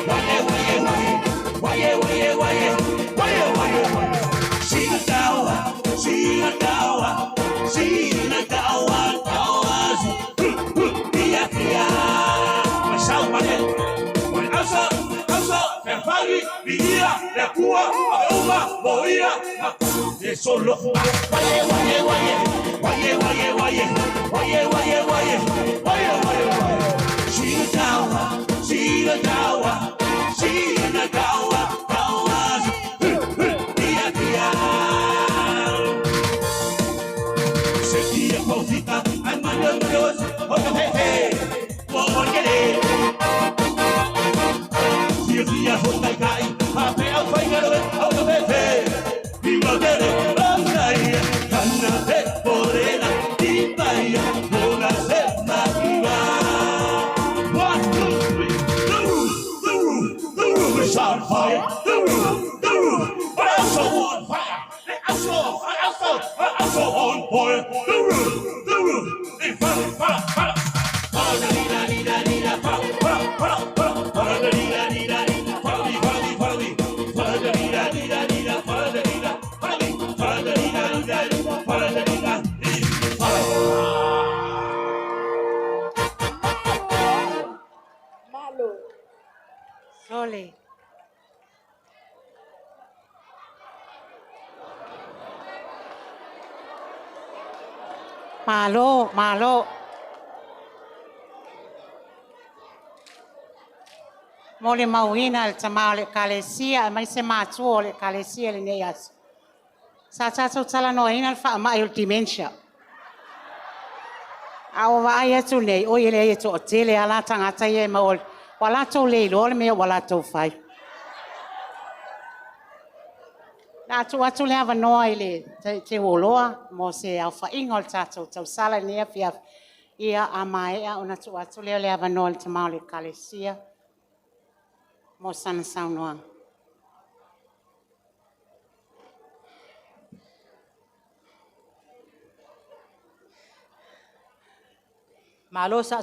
waye, waye, waye, waye, waye, waye, waye, waye, waye. Shinagawa, Shinagawa, Shinagawa, Tawazi, Pia, Pia, Mashalmane, Aso, Fealofani, Via, Lekua, Abeuma, Moia, de solo. Waye, waye, waye, waye, waye, waye, waye, waye, waye, waye, waye, waye. Shinagawa, Shinagawa, Shinagawa, Tawazi, Pia, Pia. Sekia Pofika, I'm under the nose, Otofe, Morgane. Via Hotakai, Happy Alpha, Otofe, Viva Dere, Rosaya, Canate, Morena, Tibaya, Mona Sema, Viva. 1, 2, 3, the roof is on fire, the roof, but also on fire. Also on fire, the roof, they fire. Sole. Malo. Mole mauina le tamao le kalesia, mai se mātua le kalesia le neas. Sa tātou tala no ina le wha mai o dementia. Awa vai atu nei, o ile e to o tele ala tangata ie maol. Wala tau leilo le mea wala tau whai. Nā tu atu le awa noa ile te holoa, mo se au whainga o le tātou tau sala nea fia ia a maea o nā tu atu le awa noa le tamao le kalesia. Mo sana saunoa. Malo sa,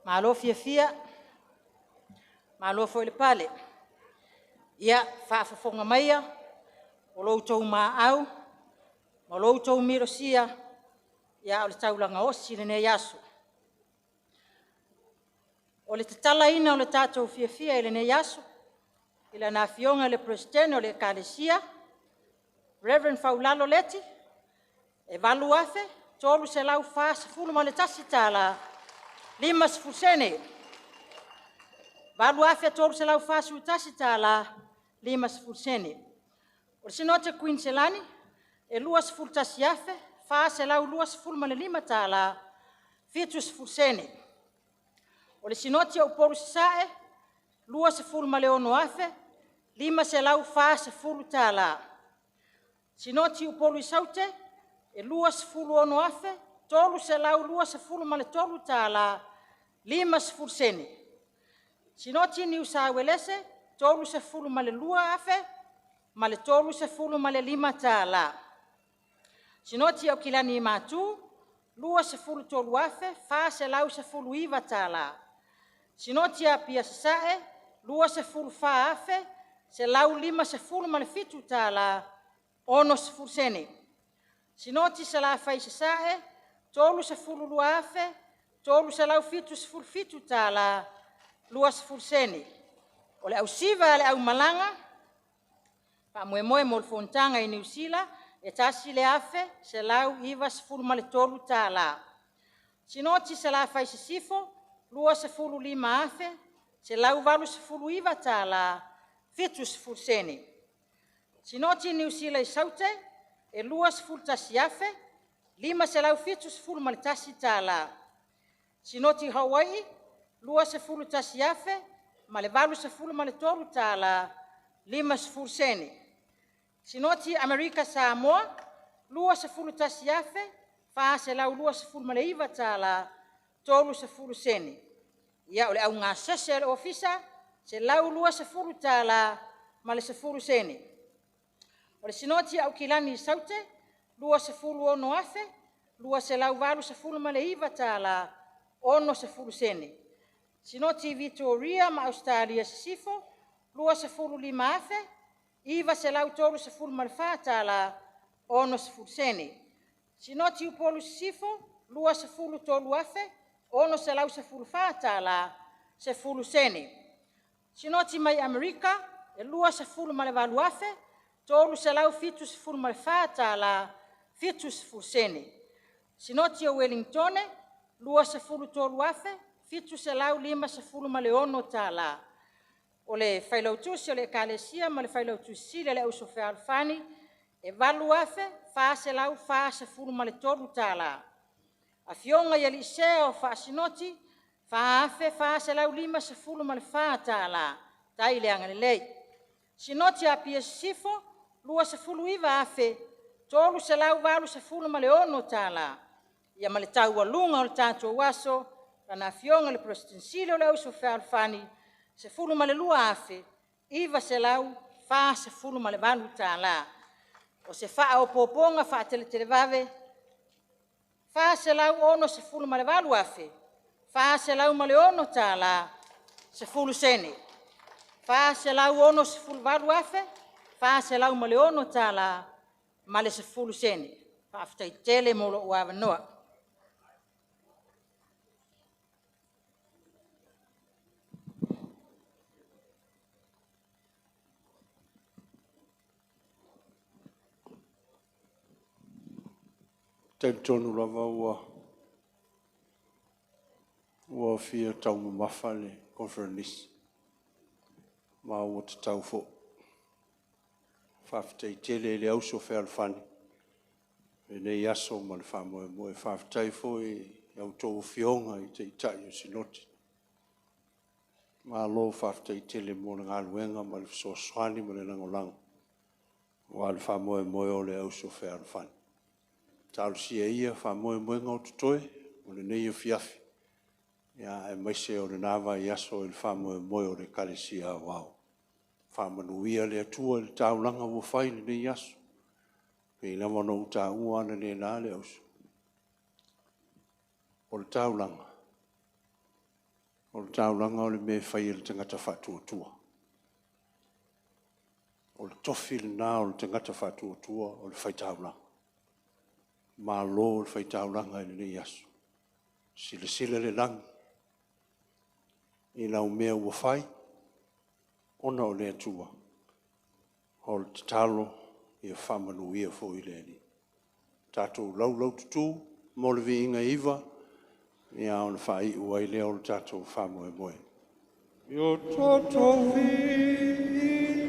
malo fia, malo foi le pale. Ia whaafafonga maia, o loutou maau, o loutou mirosia, ia o le taulanga osi le nei aso. O le tatala ina o le tātou fia i le nei aso, i le nafionga le presidente o le kalesia, Reverend Faulalo Leti, e valu afe, tolu se lau fasa fulu ma le tasi tala, 5%. Valu afe tolu se lau fasa utasi tala, 5%. O le sinote Queenselani, e 2 tasi afe, fasa lau 2 fulu ma le 5 tala, 7%. O le sinoti au poru sae, 2 fulu ma le 1 afe, 5 se lau fasa fulu tala. Sinoti au poru saute, e 2 fulu 1 afe, tolu se lau 2 fulu ma le tolu tala, 5%. Sinoti New South Wales, tolu se fulu ma le 2 afe, ma le tolu se fulu ma le 5 tala. Sinoti au kilani matu, 2 se fulu tolu afe, fa se lau se fulu 5 tala. Sinoti a pia sae, 2 se fulu fa afe, se lau 5 se fulu ma le 7 tala, 1%. Sinoti se la fai se sae, tolu se fulu 2 afe, tolu se lau 7 se fulu 7 tala, 2%. O le au siva le au malanga, pa moe mo le fontanga i New Zealand, e tasi le afe, se lau 5 se fulu ma le tolu tala. Sinoti se la fai se sifo, 2 se fulu 5 afe, se lau 8 se fulu 5 tala, 7%. Sinoti New Zealand i saute, e 2 se fulu tasi afe, 5 se lau 7 se fulu ma le tasi tala. Sinoti Hawaii, 2 se fulu tasi afe, ma le 8 se fulu ma le tolu tala, 5%. Sinoti Amerika Samoa, 2 se fulu tasi afe, fa se lau 2 se fulu ma le 5 tala, 3%. Ia o le au ngā sese le ofisa, se lau 2 se fulu tala, ma le 10%. O le sinoti au kilani i saute, 2 se fulu 1 afe, lua se lau valu se fulu ma le iva tala, ono se fulu sene. Sinoti Victoria ma Australia se sifo, lua se fulu lima afe, iva se lau tolu se fulu ma le fa tala, ono se fulu sene. Sinoti Upolu se sifo, lua se fulu tolu afe, ono se lau se fulu fa tala, se fulu sene. Sinoti mai Amerika, e lua se fulu ma le valu afe, tolu se lau fitu se fulu ma le fa tala, fitu se fulu sene. Sinoti o Wellingtone, lua se fulu tolu afe, fitu se lau lima se fulu ma le ono tala. O le failautusi o le ekalesia ma le failautusi le Uso Fealofani, e valu afe, fa se lau fa se fulu ma le tolu tala. A fionga ia li seo fa sinoti, fa afe fa se lau lima se fulu ma le fa tala, tai le angale lei. Sinoti a pia sifo, lua se fulu iva afe, tolu se lau valu se fulu ma le ono tala. Ia ma le tau alunga o le tātou waso, rana fionga le presidentsile o le Uso Fealofani, se fulu ma le lua afe, iva se lau, fa se fulu ma le valu tala. O se faa o poponga faa tele vave, fa se lau ono se fulu ma le valu afe, fa se lau ma le ono tala, se fulu sene. Fa se lau ono se fulu valu afe, fa se lau ma le ono tala, ma le se fulu sene. Fa aftai tele molo uava noa. Tentonu lava ua fia tau mamafa le conference. Ma ua te tau fo. Whawhitai tele le Uso Fealofani. E nei aso ma le whamoe moe. Whawhitai fo au tō fionga i te itai o sinoti. Ma lo whawhitai tele mo le ngā luenga ma le fisoswani ma le langolango. Wa le whamoe moe o le Uso Fealofani. Tālu sia ia whamoe moe ngau tutoe, o le nei o fiafi. Ia e maise o le nāwa i aso i le whamoe moe o le kalesia wau. Whamanuia le atua le tāulanga ua whai le nei aso. Pei na wano uta ua ana le nā le auso. O le tāulanga. O le tāulanga o le me whai le tangata whatua tua. O le tofi le nā o le tangata whatua tua o le whai tāulanga. Ma lo le whai tāulanga i le nei aso. Sile le lang. I lau mea ua whai. Ona o le atua. O le talo i a whamanuia fo i le ni. Tātou lau tutu, mo le vi inga iwa, i a ona whai ua i le o le tātou whamoe moe. Yo tātou vi inga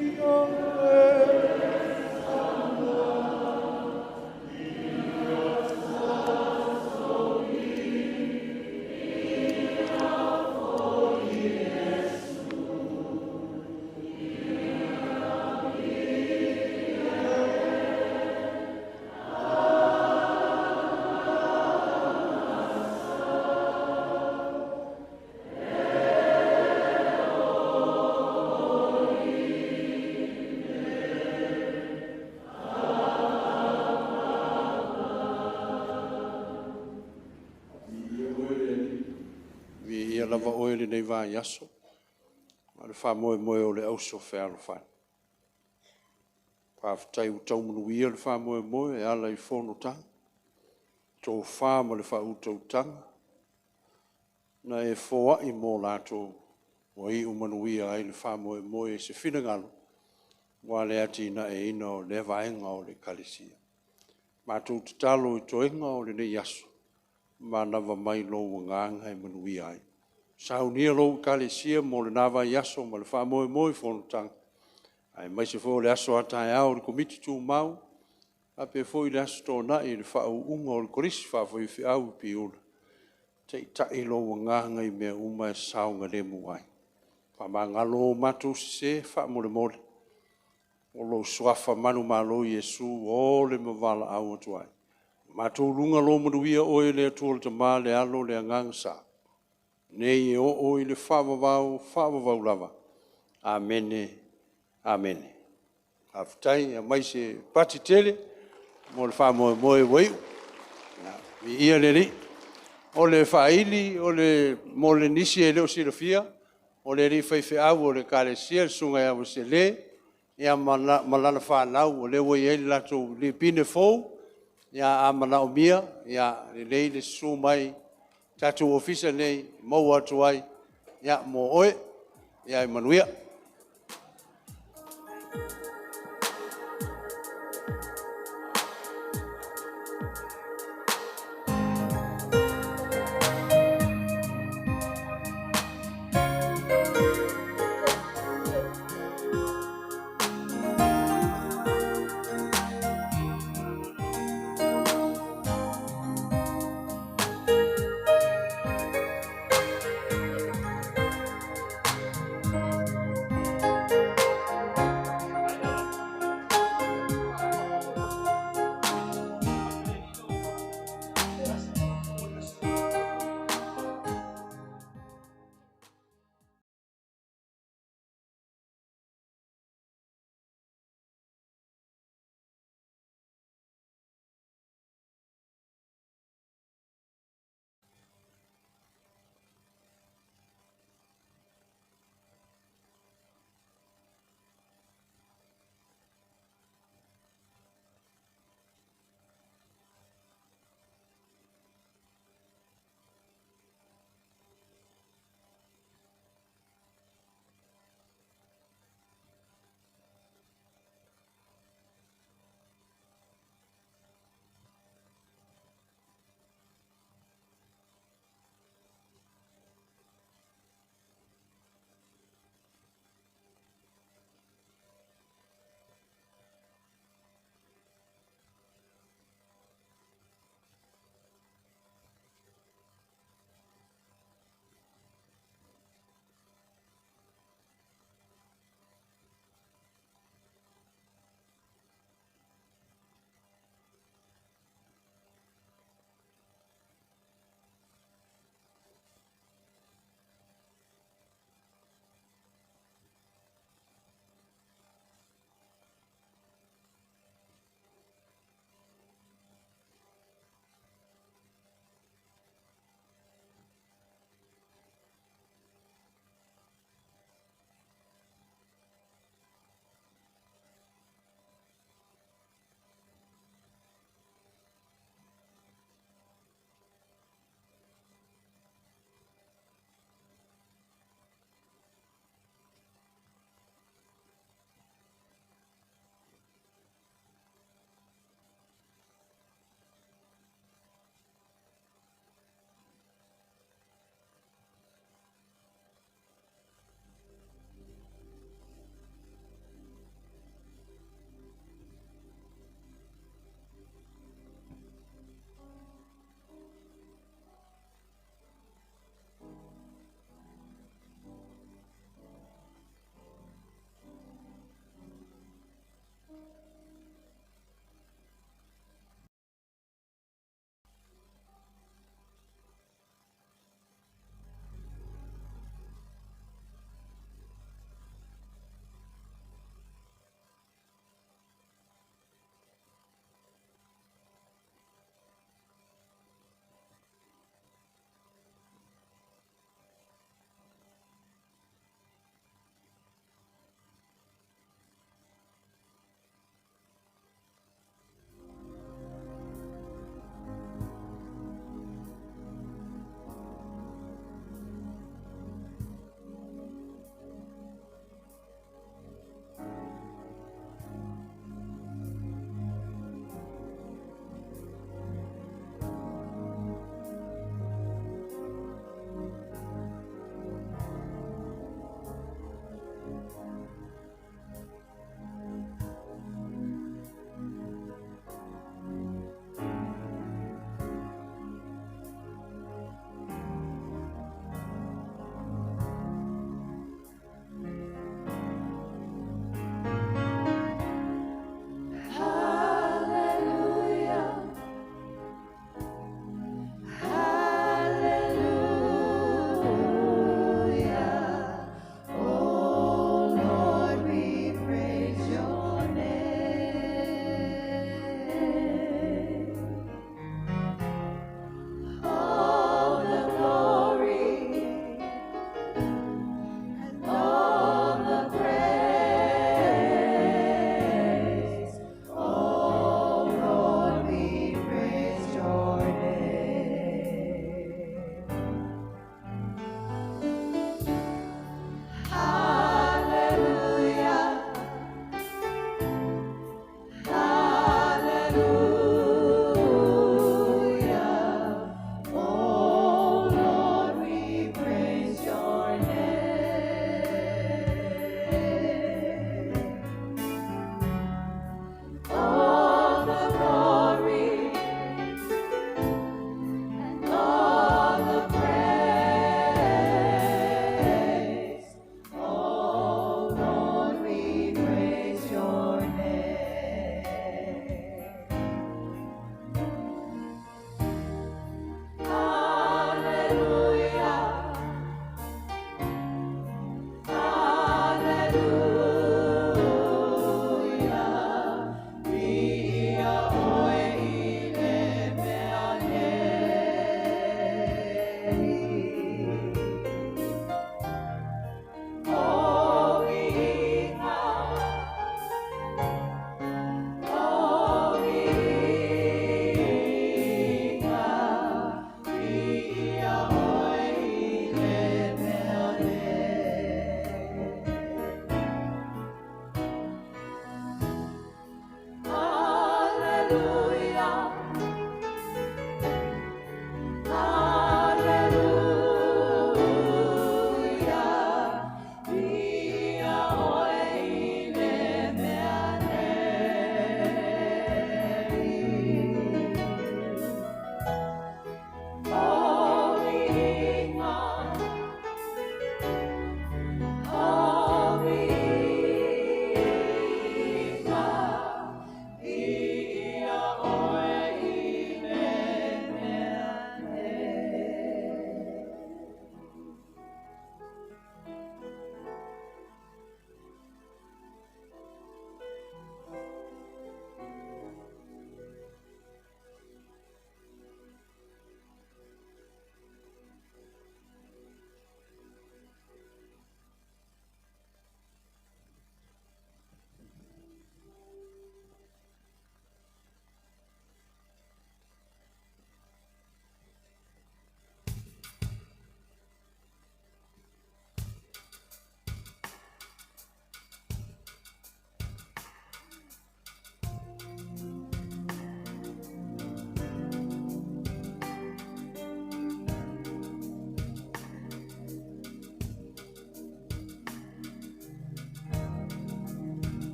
lava oe le nei vai aso. Ma le whamoe moe o le Uso Fealofani. Whawhitai u taumunuia le whamoe moe e ala i whono tanga. Tō whama le whautau tanga. Na e whoa i mō lātou o i umanuia ai le whamoe moe se whinangalo. Wa le ati na e ina o le vaenga o le kalesia. Ma tō te talo i toenga o le nei aso. Ma nawa mai lo nganga e manuia ai. Saunia lo kalesia mo le nawa i aso ma le whamoe moe whonotanga. Ai mai se fo le aso atai au le komiti tū mau. A pe fo i le aso tō nai le whau unga o le korisi whawhoi whi au i pi ula. Te tai lo nganga i mea uma e saunga le muai. Whamangalo matu se wha mole mole. O lo swafa manu malo Yesu o le mavala au atuai. Matu lunga lo manuia oe le atua te maa le alo le anganga sa. Nei e o i le whawavau lava. Amene, amene. Haftai, a mai se pati tele, mo le whamoe moe wei. ia le o le whaili, o le mole nisi e leo silofia, o le ri whaiwhiau, o le kālesia, le sunga ia se le, ia malana whanau, o le wai ele lato li pine fōu, ia a mana o mia, ia le lei le su mai, tatu ofisa nei, mau atu ai, ia mo oe, ia i manuia.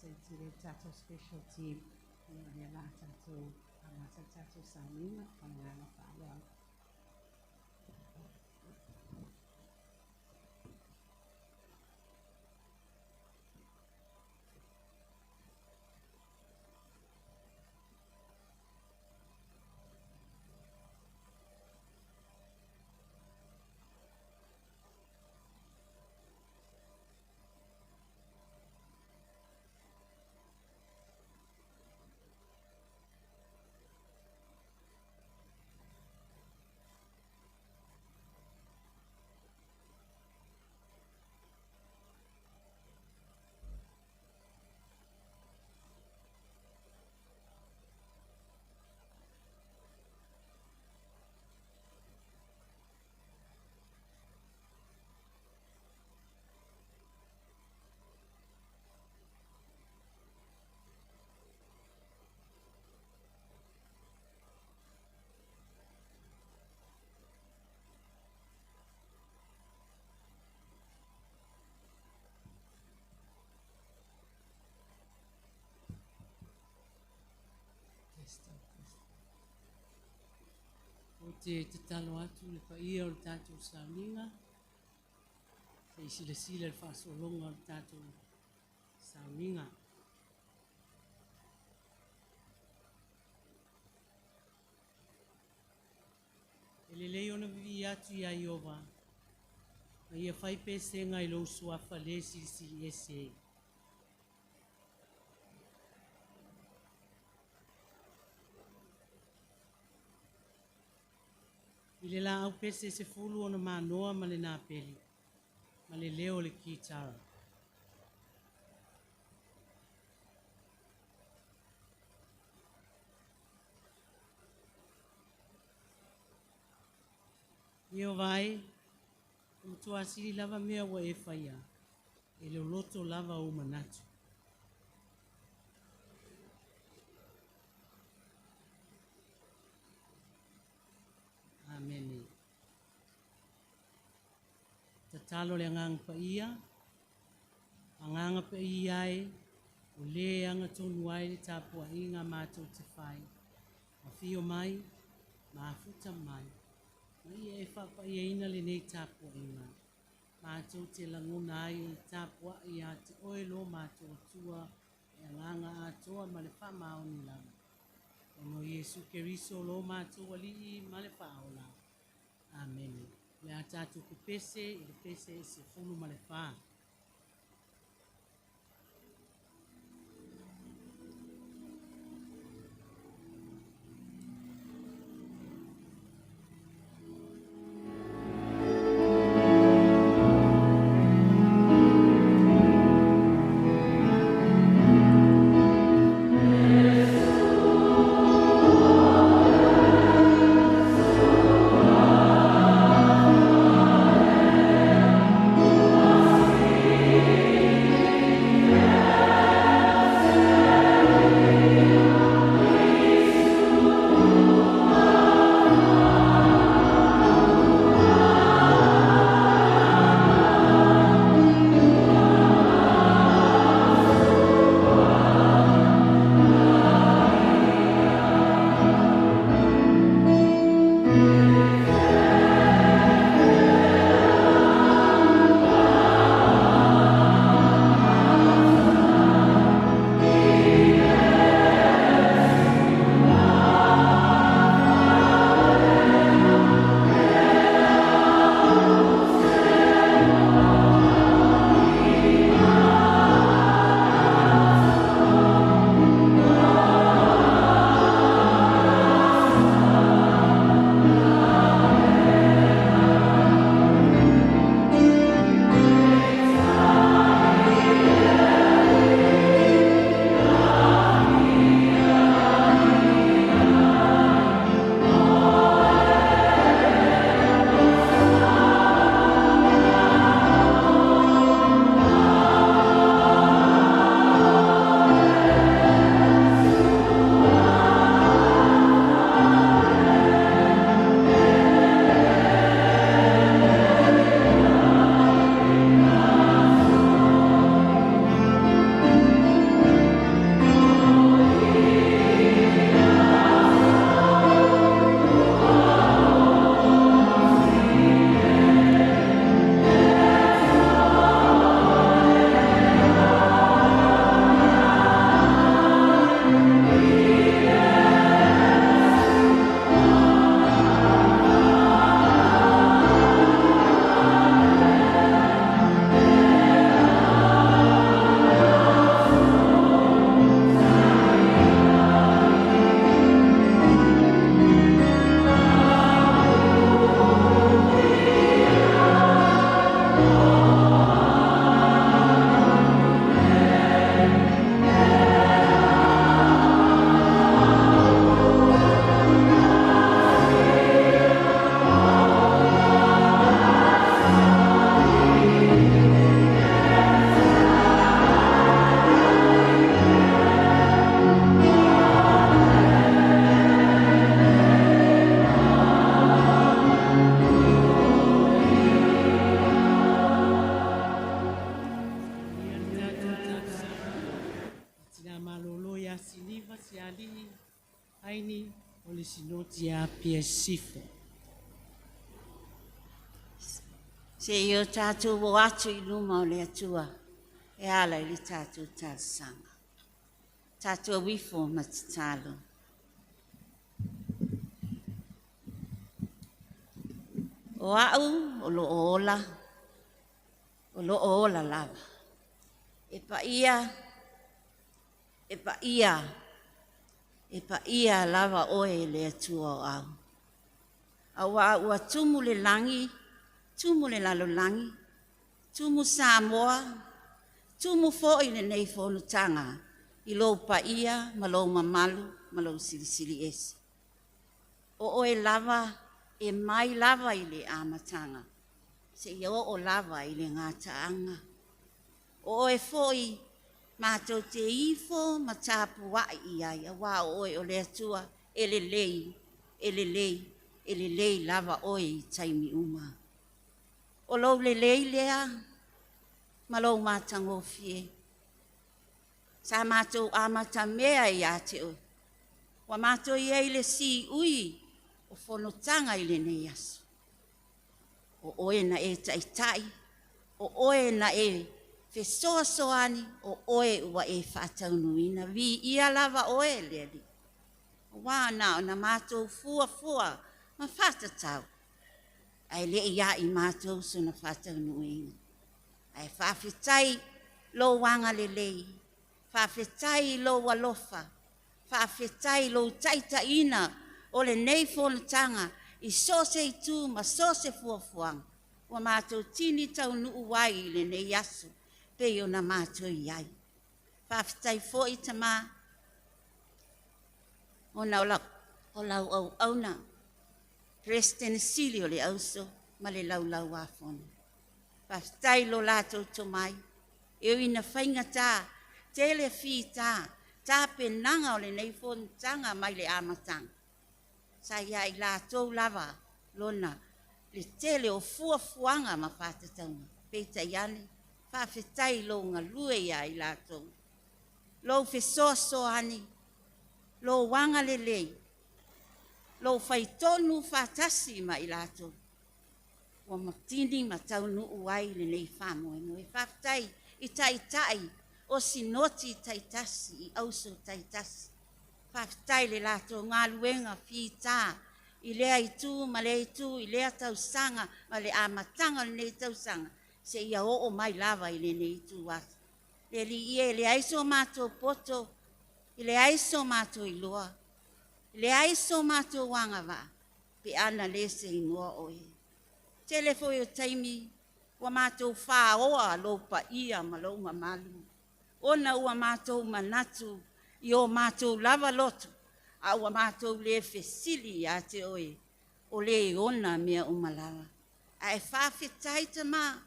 Sentire tato special team ni la tato amasa tato samina pangana pala. te tatalo atu le paia o le tātou sauninga. Te sila le whaasolonga o le tātou sauninga. Ele lei ona vivi atu ia Iova. Ma ia whai pese ngai lo suafa le si ese. I le la au pese se fulu ona manoa ma le nā peli. Ma le leo le kitara. Io vai, tu asili lava mea wa e whaia. E le loto lava o manatu. Amen. Tatalo le ngang pa ia. Anganga pa ia e. O le anga tonu ai le tapua inga mātou te whai. Ma fio mai, ma futa mai. Ma ia e whapa ia ina le nei tapua inga. Mātou te languna ai o le tapua ia te oelo mātou atua. E anganga atoa ma le whamao ni lama. Ono Yesu Keriso lo mātou alii ma le whaola. Amen. Le a tātou ku pese, i le pese se fulu ma le whaa. Aini o le sinoti a pia sifo. Se yo tātou o atu I luma o le atua, e ala I le tātou tāsanga. Tātou wifo matatalo. O au, o lo ola lava. E pa ia lava oe le atua o au. Awa ua tumu le langi, tumu le lalo langi, tumu Samoa, tumu fo'i le nei fonutanga, I lo pa ia, malo mamalu, malo silisili esi. O oe lava, e mai lava I le amatanga, se ia o lava I le ngataanga. O oe fo'i, mātou te ifo, ma tāpu wai iai, awa o oe o le atua, ele lei lava oe I taimi uma. O lou le lei lea, ma lou mātango fie. Sa mātou amata mea I ate oe. Wa mātou iei le si ui, o whanotanga I le nei aso. O oe na e taitai, o oe na e fesoa soani, o oe ua e whataunuina. Vi ia lava oe le li. Wana o na mātou fua, ma whatatau. Ai le ia I mātou so na whataunuina. Ai whawhitai lo wanga le lei. Whawhitai lo walofa. Whawhitai lo taitaina o le nei fonatanga I sose I tū ma sose fuafuanga. Wa mātou tini tau nuu wai le nei aso. Pei o na mātou iai. Whawhitai fo I tamā. O na o lau au na. President Sili o le auso ma le lau wafona. Whawhitai lo lātou tomai. Eo ina whainga tā. Tele fi tā. Tā penanga o le nei fonatanga mai le amatanga. Sa ia I lātou lava lona le tele o fuafuanga ma whatataunga. Peita iane, whawhitai lo ngā lue ia I lātou. Lo fesoasoani, lo wanga le lei, lo whaitonu whatasi ma I lātou. Wa matini ma taunu uai le nei whamoe moe. Whawhitai I taitai o sinoti taitasi I auso taitasi. Whawhitai le lātou ngā luenga whita I lea I tū, ma lea I tū, I lea tausanga, ma le amatanga le nei tausanga. Se ia o mai lava I le nei tū wata. Le li ie, le aiso mātou poto, I le aiso mātou I loa, I le aiso mātou wangava, pe ana le se inua oe. Telefo I o taimi, wa mātou whaoa lo pa ia ma lo mamalu. Ona ua mātou manatu, I o mātou lava loto, a ua mātou le fesili a te oe, o le ona mea umalawa. A e whawhitai ta mā,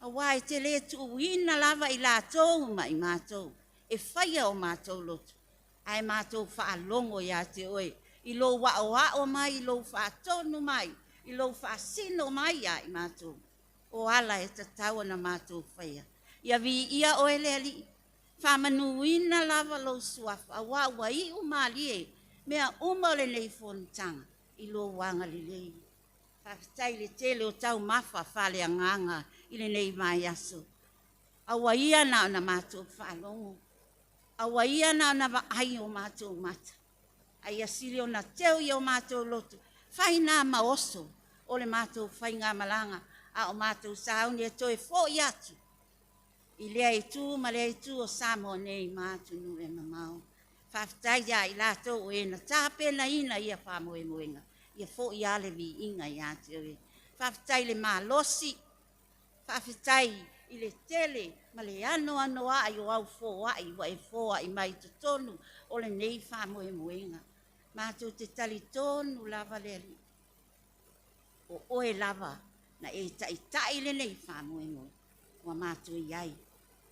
a wai te le tu uina lava I lātou ma I mātou, e whaia o mātou loto. A e mātou whaalongo I a te oe, I lo wao mai, I lo whaatonu mai, I lo whaasino mai a I mātou. O ala e tataua na mātou whaia. Ia vi ia oe le ali. Whamanuina lava lo suafa, a wawa I umalie, mea umale nei fonatanga, I lo wanga li lei. Whawhitai le tele o tau mafa whale anganga, I le nei mai aso. A waia na ona mātou whalongo. A waia na ona ai o mātou mata. Ai asili o na teo I o mātou loto. Whaina maoso, o le mātou whainga malanga, a o mātou sauni e toi fo I atu. I lea I tū, ma lea I tū o Samoa nei mātunu e mamau. Whawhitai ia I lātou o e na tāpena ina ia whamoe moenga. Ia fo I ale vi inga I ate oe. Whawhitai le mālosi, whawhitai I le tele, ma le ano ai o au fo ai, wa e fo ai mai to tonu, o le nei whamoe moenga. Mātou te tali tonu lava le li. O oe lava, na e tai le nei whamoe moe. Wa mātou iai.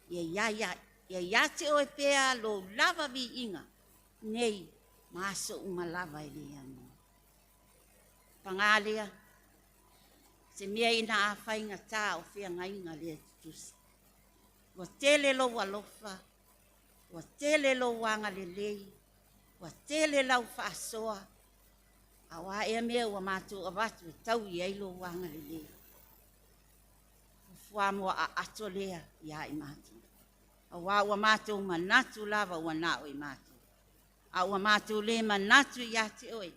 Ia te oe pea lo lava vi inga. Nei, maaso uma lava I le anu. Pangalea, se mea ina a whainga tā o whea ngainga le tutusi. Wa tele lo walofa, wa tele lo wanga le lei, wa tele lau whaasoa. A wa ea mea wa mātou avatu tau I ai lo wanga le lei. wā mua a ato lea ia i mātou. A wā ua mātou manatu lava ua nā o i mātou. A ua mātou le manatu ia te oe.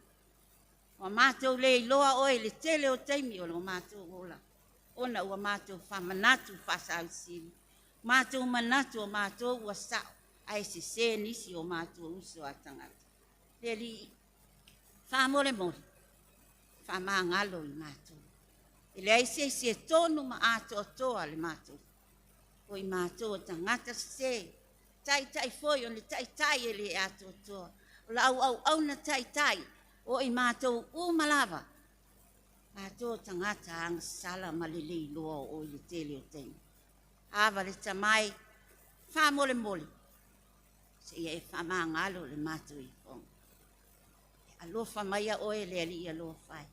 Ua mātou le iloa oe le tele o teimi o le mātou ola. Ona ua mātou whamanatu whasau siri. Mātou manatu o mātou ua sao. Ai se nisi o mātou uso a tangata. Le li whamore mori. Whamangalo i mātou. E le se tonu ma ato toa le mātou. O i mātou tangata se. Tai foi o le tai e le ato toa. O la au na tai. O i mātou malava. Mātou tangata ang sala malilei loa o i tele o teimi. Ava le tamai whamole mole. Se ia e whamangalo le mātou i kong. Alofa maia oe le ali alofa ai.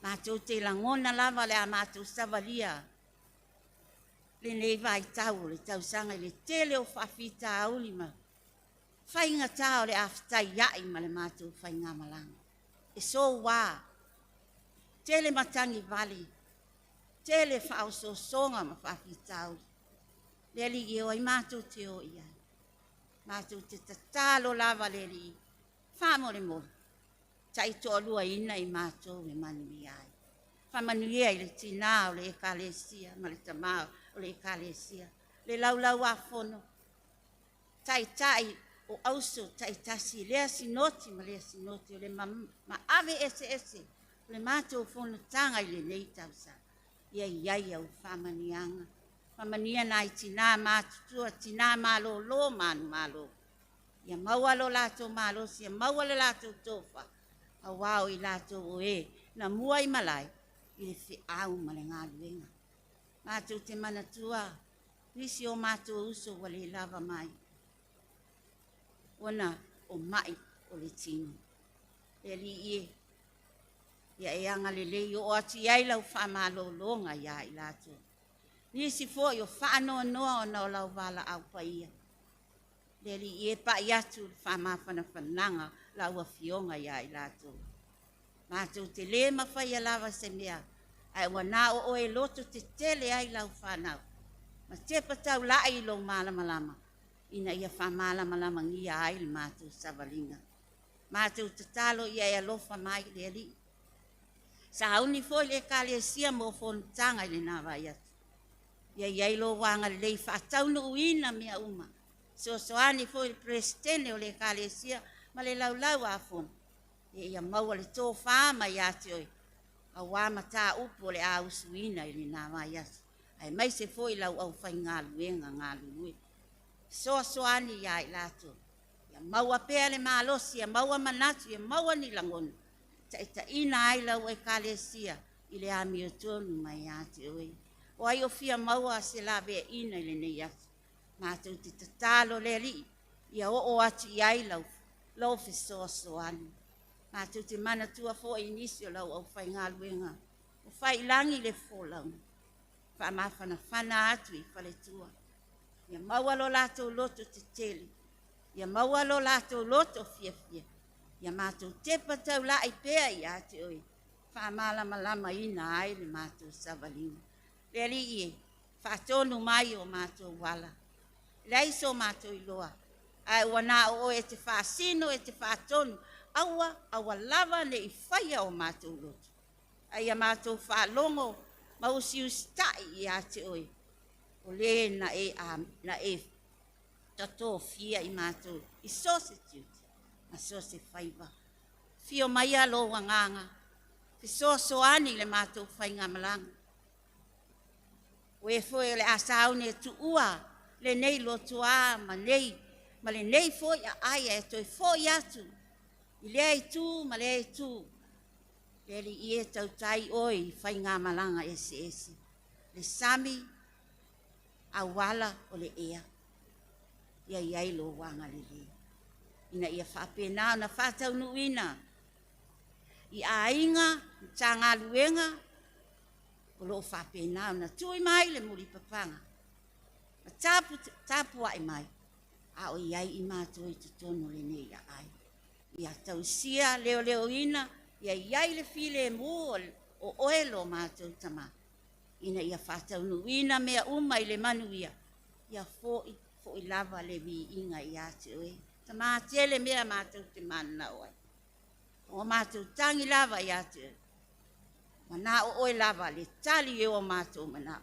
Mātou te langona lava le a mātou savalia. Le nei vai tau le tau sanga le tele o whawhita auli ma. Whainga tau le awhitai iai ma le mātou whainga malanga. E so wā. Tele matangi vali. Tele whao songa ma whawhita auli. Le li i o i mātou te o ia. Mātou te tatalo lava le li. Whamore mori. Tai to lua ina i mātou e manui ai. Whamanuia i le tina o le ekalesia, ma le tamao o le ekalesia. Le laulau a fono. Tai o auso, tai tasi, lea sinoti, ma lea sinoti, o le ma ave ese. Le mātou fono tanga i le nei tausa. Ia iai au whamanianga. Whamania na i tina mātutua, tina malo lo manu malo. Ia maua lo lato malo, sia maua le lato tofa. A wao i lato o na mua i malai, i le whi au ma le ngā luenga. Mātou te manatua, nisi o mātou uso wale lava mai. Ona o mai o le tino. E li ia e anga le lei o ati ai lau whamalo longa ia i lato. Nisi fo i o whaanoa noa o nao lau wala au paia. Le li e pa i atu whamawhana whananga lau a fionga ia i lato. Mātou te le mawhai a lava se mea. Ai wana o e loto te tele ai lau whanau. Ma te patau lai lo malama. Ina ia whamalama ngia ai le mātou savalinga. Mātou te talo ia e alofa mai le li. Sa hauni foi le kale sia mo fontanga le nawa ia. Ia iai lo wanga le whatau no uina mea uma. Soani foi le presidente o le kale sia ma le laulau a fon. Ia maua le tō whāma ia te oi. A wāma tā upo le a usuina i le nawa ia. Ai mai se foi lau au whai ngā luenga ngā luenga. Soani ia i lato. Ia maua pēa le mālosi, ia maua manatu, ia maua ni langonu. Ta ina ai lau e kalesia i le ami o tonu mai a te oi. O ai o fia maua se la vea ina i le nei atu. Mātou te tatalo le li, ia o atu i ai lau fi soani. Mātou te manatua fo i nisi o lau au whai ngā luenga. O whai langi le fōlau. Whamawhana whana atu i whale tua. Ia maua lo lato loto te tele. Ia maua lo lato loto fia. Ia mātou te patau la i pēa i ate oi. Whamalama ina ai le mātou savalina. Le li i whatonu mai o mātou wala. Leiso mātou iloa. Ai wana o e te whasino e te whatonu. Awa lava ne i whaia o mātou loto. Ai a mātou whalongo mausi ustai i ate oi. O le na e tato fia i mātou i substitute. Ma se whaiva. Fio mai alo wanganga. Fi ani le mātou whainga malanga. O e foi le asaune e tu ua. Le nei lotu a ma le nei foi a aia e toi foi atu. I lea i tu ma lea i tu. Le li i e tau tai oi whainga malanga ese. Le sami a wala o le ea. Ia iai lo wanga le lea. Ina ia whapena na whatau nuina. I a inga, ta ngā luenga, o lo whapena na tui mai le muri papanga. Ma tapu ai mai, a o iai i mātou i tutono le nei a ai. Ia tausia leo ina, ia iai le file mo o oelo mātou tama. ina ia whātaunuina mea uma i le manuia. Ia fōi lava le vi inga i ate oe. Ta mātele mea mātou te mana oe. O mātou tangi lava i ate oe. Wana o oe lava le tali e o mātou mana.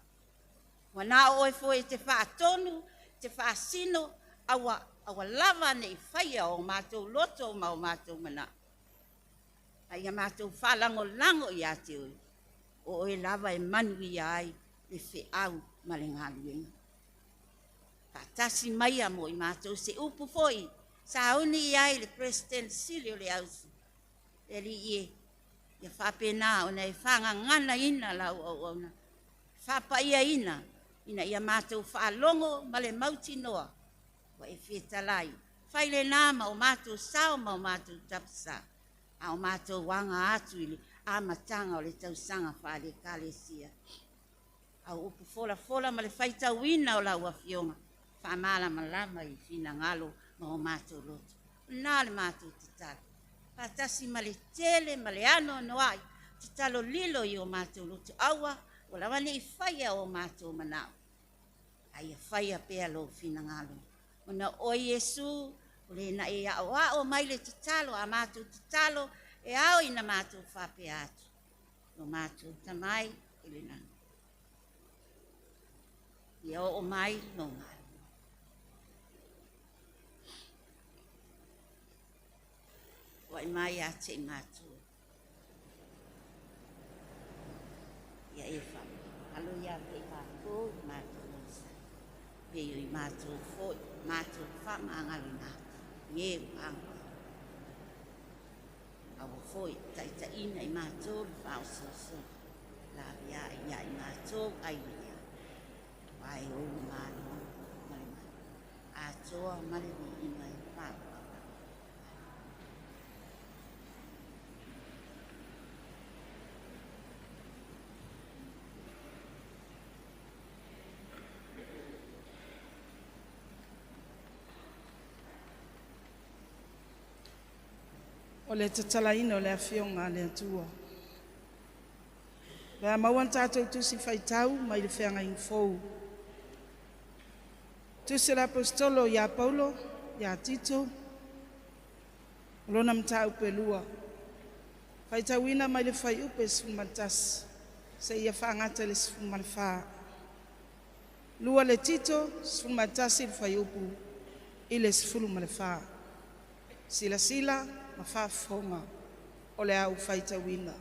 Wana o oe fōi te whātonu, te whāsino, awa lava nei whaia o mātou loto ma o mātou mana. Ai a mātou whalango lango i ate oe. O oe lava e manu i ai le whi au ma le ngāluenga. Patasi mai a mo i mātou se upu foi. Sa uni i ai le President Silio le ausu. E li ie. Ia whapena o nei whanga ngana ina lau au na. Whapa ia ina. Ina ia mātou whaalongo ma le mauti noa. Wa e whetalai. Whaile nāma o mātou sao ma o mātou tapsa. A o mātou wanga atu ili. A matanga o le tausanga whaale kālesia. Au upu fola ma le whaitau ina o lau a fionga. Whamala malama i whina ngalo ma o mātou loto. Nā le mātou te talo. Patasi ma le tele, ma le ano noai. Te talo lilo i o mātou loto awa. O lawane i whaia o mātou manao. Ai a whaia pēa lo whina ngalo. O na o Yesu, o le na e a o mai le te talo, a mātou te talo, e ao ina mātou whape atu. O mātou tamai, i le nana. I o mai, no mai. Wai mai a te mātou. Ia e wha. Alo ia te mātou, mātou nasa. Peo i mātou fōi, mātou wha maangalu nā. Ie wanga. Awa fōi, taita ina i mātou, whao soso. La ia i mātou, ai ia. Wai o mātou, marima. A toa marimi ina i whao. O le tatalaina o le afionga le atua. Vea mauan tātou tusi whaitau mai le whianga i fōu. Tusi le apostolo ia Paulo, ia Tito, lona mta upe lua. Whaitau ina mai le whai upe sfumatas, se ia whaangata le sfumalwha. Lua le Tito, sfumatasi le whai upu, i le sfulumalwha. Sila, ma whaafonga o le au whaitawina.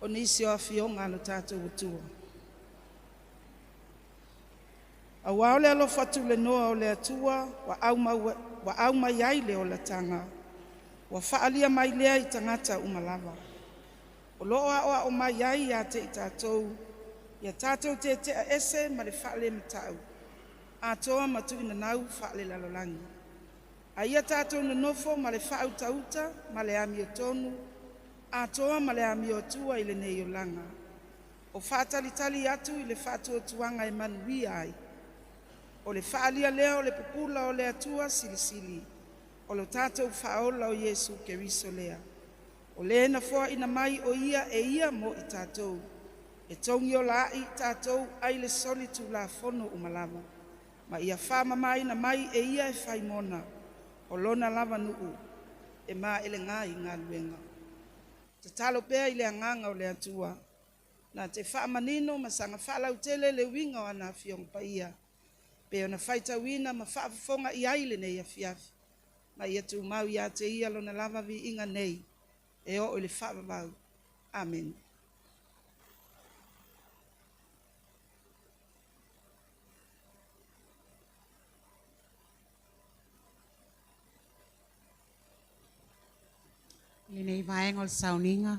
O nisi o awhionga no tātou utua. A wao le alo whatu le noa o le atua, wa au mai ai le o la tanga. Wa whaalia mai lea i tangata umalava. O loa o mai ai a te i tātou. Ia tātou te a ese ma le whaale matau. A toa matu ina nau whaale lalolangi. A ia tātou na nofo ma le whautauta, ma le ami o tonu, a toa ma le ami o tua i le nei o langa. O whaatalitali atu i le whaatua tuanga e manui ai. O le whaalia leo le pupula o le atua silisili. O lo tātou whaola o Yesu Keriso lea. O le na fua ina mai o ia e ia mo i tātou. E tongi o la i tātou ai le soli tu la fono umalama. Ma ia whaama mai na mai e ia e whaimona. O lona lava nuu, e maa ele ngā i ngā luenga. Te talo pēa i le anganga o le atua. Nā te wha manino ma sanga whalau tele le winga o ana fiong paia. Pēo na whaita wina ma whaafonga i aile nei a fiafi. Ma ia tu mau ia te ia lona lava vi inga nei. E o le whaavavau. Amen. Le nei vaenga o le sauninga,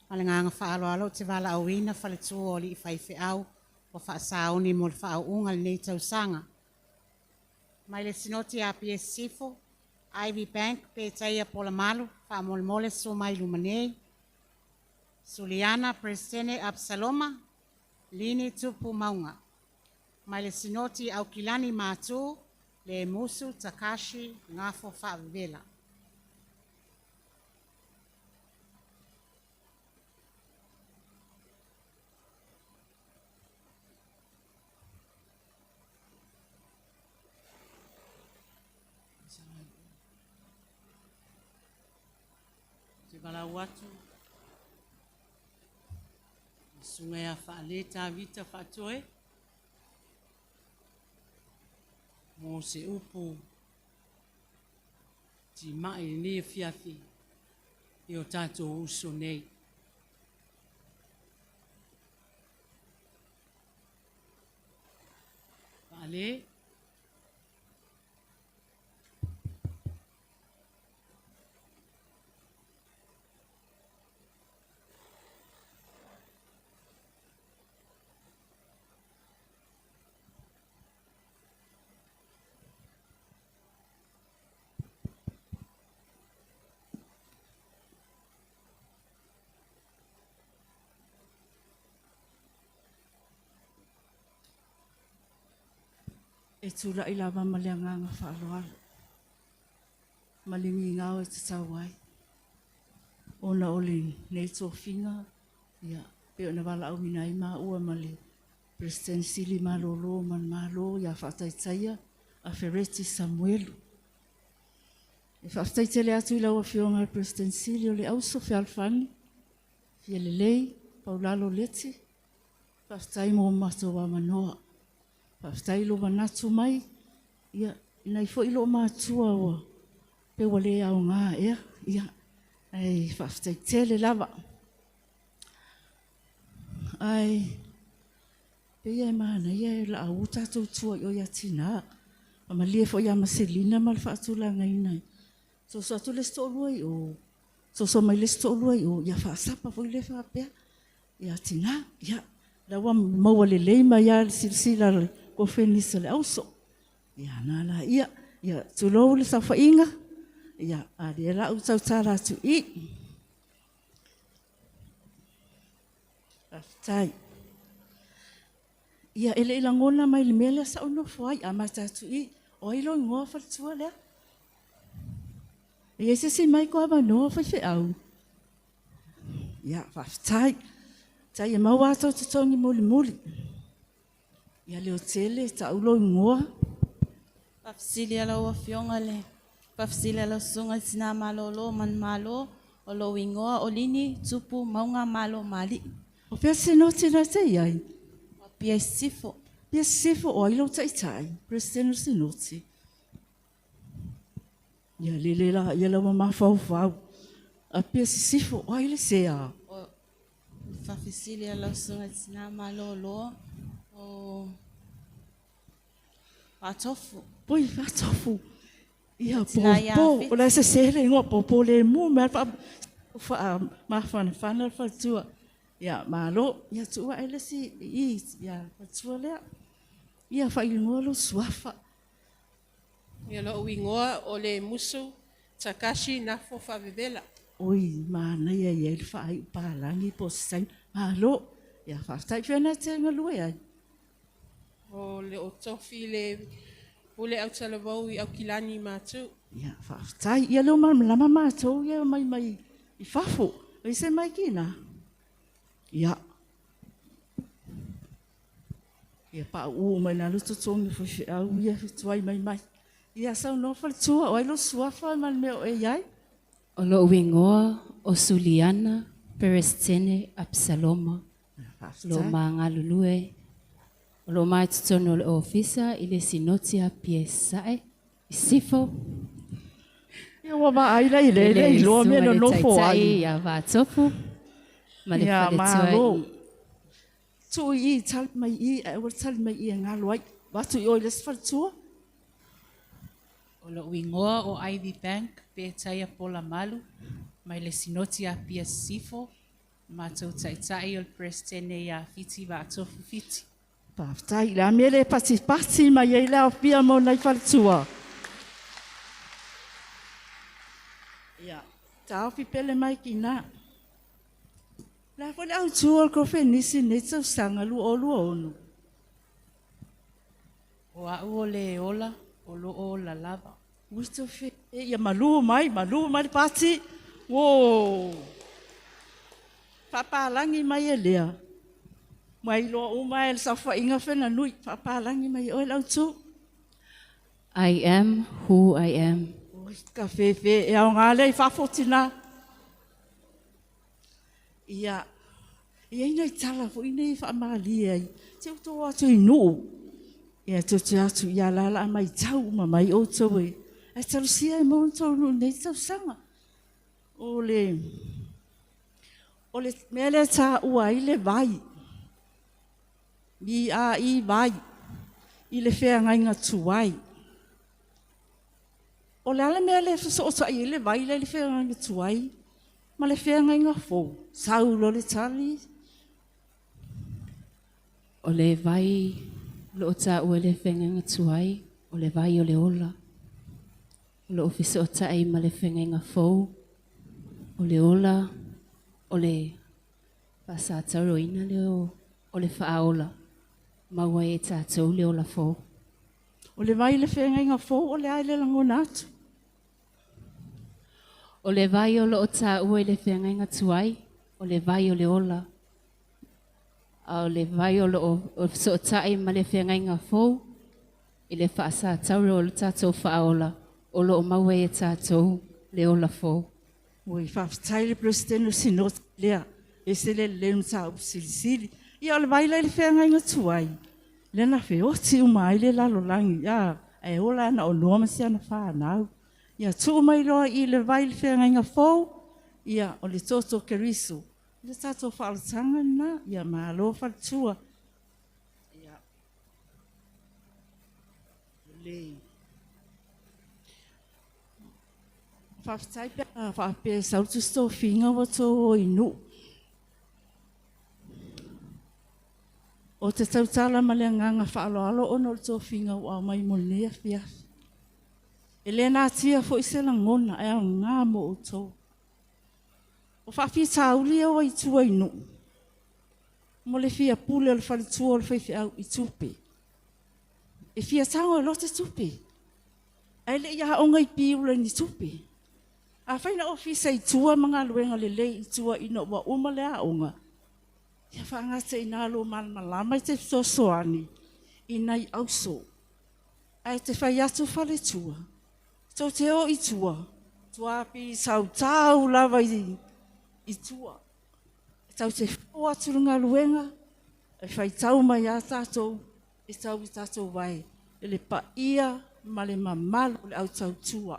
ma le nganga whaaloalo te wala awina whale tua o li i whaife au, o whaasaoni mo le whaaunga le nei tausanga. Mai le sinoti a PS Sifo, Ivy Bank, Pētaia Polamalu, whaamole so mai lumanei, Suliana Presene Absaloma, Lini Tupu Maunga. Mai le sinoti au kilani mātu, le Musu Takashi Ngafo Whaavela. walau atu. Sungai a whaale tā vita whatoe. Mō se upu. Ti mai ni fiafi. I o tātou uso nei. Whaale. E tula I lava maleanganga whaaloa. Malingi ngāo e te tauai. Ona oli nei tō whinga. Ia, pe ona wala au ina I mā ua male. President Sili Malolo man malo ia whaataitaia a Ferretti Samuelu. E whaataitele atu I lau a whionga President Sili o le Uso Fealofani. Fia lelei, Paulalo leti. Whaataitai mo mato wa manoa. Whaaftai lo manatu mai, ia, nai fo ilo mātua wa, pe wale au ngā ea, ia, ai, whaaftai tele lava. Ai, pe ia maana, ia, la au tātou tua o ia tina, ma lia fo ia maselina mal whaatula ngai nai. So atu le sto luai o, so mai le sto luai o, ia whaasapa fo ile whaapea, ia tina, ia, la wa maua le leima ia silsila le, ko fenisa le auso. Ia nala ia tulou le sa whainga. Ia ale la utau tara tu I. Aftai. Ia ele ilangona mai le mele sa ono fwai a mata tu I. O ilo ngoa whaltua lea. Ia se mai ko aba noa whai au. Ia aftai. Tai e maua atau tutongi muli muli. Ia leo tele, ta ulo ngoa. Pafsili ala ua fionga le. Pafsili ala sunga tina malolo man malo. O lo wingoa o lini tupu maunga malo mali. O pia sinoti na te iai? O pia sifo. Pia sifo o ilo taitai. Presidente sinoti. Ia lele la, ia la mama fau fau. A pia sifo o ile sea. O pafsili ala sunga tina malolo. O Atofu. Poi atofu. Ia popo. O la se sele ngo popo le mu ma fa ma fana fa tua. Ia malo, ia tua ele si I ia tua le. Ia fa ngolo swafa. Ia lo wingoa o le musu Takashi na fo fa vivela. Oi, mana ia il fa ai palangi po sai. Malo, ia fa stai fena te ngalo ia. O le o tofi le ule au talavau I au kilani mātou. Ia, whaaftai. Ia leo lama mātou, ia mai I whafo. Ai se mai kina. Ia. Ia pa uu mai na luto tongi fwhi au, ia tuai mai. Ia sau no whalitua, o ailo suafa man meo e iai. O lo wingoa o Suliana, Perestene, Absaloma. Lo mga lulue. Lo mai tutono le ofisa I le sinoti a piesae. I sifo. Ia wama aila I le ilo me no nofo ai. Ia vatofu. Ma le whaletua I. Tu I tal mai I, e wal tal mai I ngalo ai. Watu I o le sfaltua. O lo wingoa o Ivy Bank, pe taia pola malu. Mai le sinoti a pia sifo. Mātou taitai o le prestene ia fiti vatofu fiti. Paftai, la mele pati mai e la pia mo nai faltua. Ia, tau fi pele mai kina. La fole au tuol ko fenisi ne tau sanga lu onu. O au o le ola, o lo o la lava. Uso fe, ia malu mai pati. Wo. Papa langi mai e lea. Mai lo umai el safa inga fena nui papalangi mai o lau tu. I am who I am. Ka fe e au ngale fa fotina. Ia ina I tala fo ina I whaamalia I. Te uto atu I nuu. Ia te atu ia lala mai tau mamai o tau e. E talusia e mau tau no nei tau sanga. Ole mele ta ua I le vai. Mi a I vai. I le whea ngainga tuai. O le ala mea le whasoota I le vai le whea ngainga tuai. Ma le whea ngainga fō. Sau lo le tali. O le vai lo ta ua le whengenga tuai. O le vai o le ola. O le ofisa o tai ma le whengenga fō. O le ola. O le pasa tauro ina leo. O le whaola. Maua e tātou le ola fō. O le vai le whengenga fō. O le aile langona atu. O le vai o lo ta ua le whengenga tuai. O le vai o le ola. O le vai o lo so tai ma le whengenga fō. I le whaasa tauro o le tātou whaola. O lo maua e tātou le ola fō. Oi whaftai le presidente sinot lea. E se le lenu tā upsilisili. Ia o le vai le whengenga tuai. Lena whe oti umai le lalo langi. Ia e ola na o noa masiana whanau. Ia tū mai loa I le vai le whengenga fō. Ia o le toto keriso. Le tātou whaalatanga na. Ia maa loa whalatua. Ia. Le. Whaftai pia. Whapea sautu sto whinga wato o inu. O te tautala ma le nganga whaaloalo ono le tō whinga o au mai molnea whia. E le nā tia fo I se langona e au ngā mo o tō. O whawhi tāuli au I tua inu. Mo le whia pule o le whalitua o le whaiwhi au I tupe. E whia tāo e lote tupe. E le ia onga I piula ni tupe. A whaina o whisa I tua mga luenga le le I tua ino wa uma le a onga. Ia whangata I nā lo malama I te soani. I nei auso. Ai te whai atu whale tua. Tau te o I tua. Tua pi sau tau lava I tua. Tau te whao aturunga luenga. E whai tau mai a tātou. E tau I tātou vai. E le pa ia ma le mamalu le au tau tua.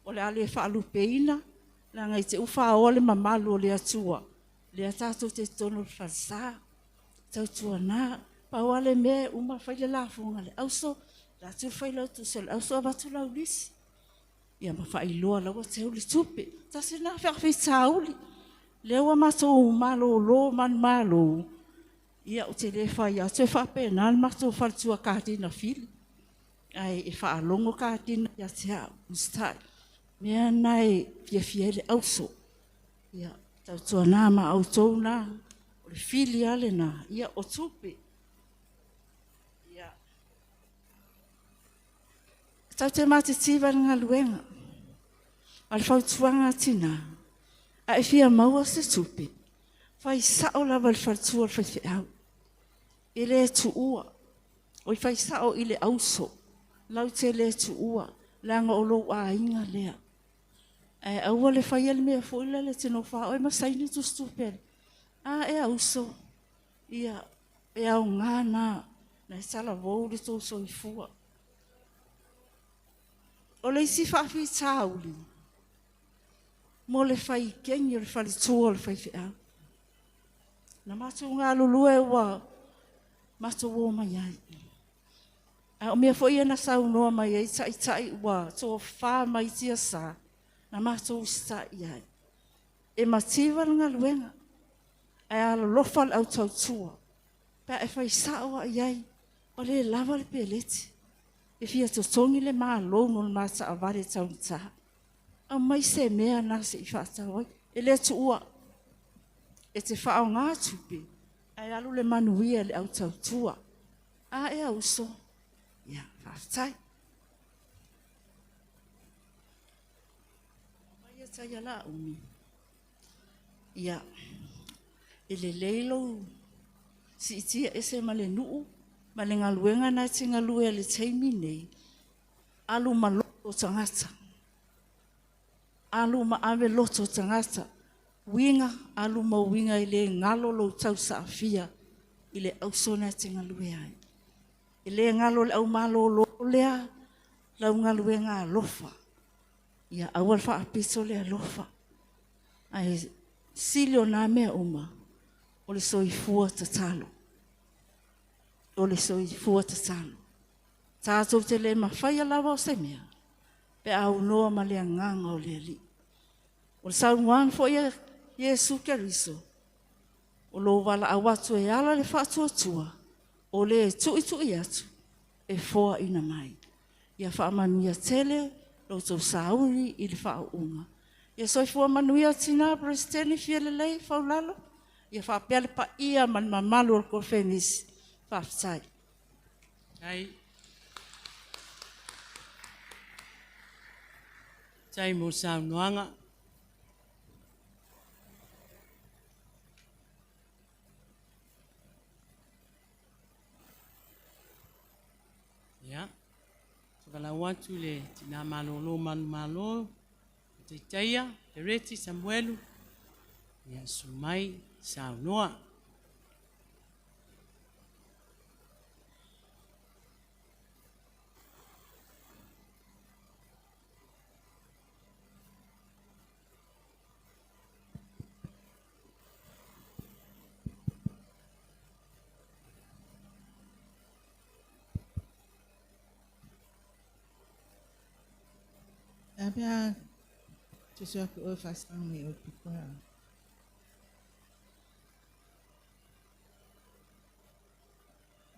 O le ale whaalupe ina. La ngai te uwha o le mamalu o le atua. Le tātou te tono whalsa. Tau tua nā. Pauale me uma whaile la funga le auso. La tu whailau tu se le auso abatu lau lisi. Ia ma whailoa laua te uli tupe. Ta se nā whawhi tāuli. Lewa matou malo lo man malo. Ia o te le whai a te whape nā matou whaltua kātina whili. Ai e whaalongo kātina ia te hau. Ustai. Mea nai fia le auso. Ia. Tau tua nā ma au tau nā. O le whili ale nā. Ia o tupe. Ia. Tau te mate tiva ngā luenga. Al whautuanga tina. A e whia maua se tupe. Whai sao lava le whautua le whaiwhi au. E le tu ua. O I whai sao I le auso. Lau te le tu ua. Langa o lo a inga lea. E aua le whai ale mea fōila le tino wha. Oi masaini tu stupere. A e auso. Ia. E au ngā nā. Na e sala vau le tō so I fua. O le isi whawhi tāuli. Mo le whai kengi o le whali tua o le whai whia. Na mātou ngā lulue ua. Mātou o mai ai. O mea fo ia na sau noa mai ai. Tai ua. Tō whā mai tia sā. Na mātou stai ai. E mativa ngā luenga. E ala lofa au tau tua. Pea e whai saoa ai. O le lava le peleti. E fia to tongi le maa lono le mata a vare tau ni taha. Au mai se mea nase I whaatau ai. E le tu ua. E te whaao ngā tupe. E alu le manuia le au tau tua. A e auso. Ia, whaatai. Mai e tai ala umi. Ia. E le leilo. Si itia ese ma le nuu. Ma le ngaluenga na te ngalue le teimi nei. Alu ma loto tangata. Alu ma ave loto tangata. winga alu mau winga i le ngalo lo tau saafia i le au sona te ngalue ai. I le ngalo le au malo lo lea lau ngalue ngā lofa. Ia awal wha apiso le lofa. Ai sili o nā mea uma o le soifua ta talo. O le soifua ta talo. Tātou te le mawhaia lawa o se mea. Pe au noa ma le nganga o le li. O le sau ngān fo ia Yesu Keriso. O lo wala awatu e ala le whaatua tua. O le tui atu. E foa ina mai. Ia wha manuia tele. Lo tau sauri i le wha unga. Ia soifua manuia tina presidenti fiele lei faulalo. Ia wha peale pa ia man mamalu o kofenis. Whaftai. Ai. Tai mo sa noanga. Ya. Kalau watu le tina malolo malo te taia te reti Samuelu ya sumai sa noa. Abia tusua ko fast me o pikwa.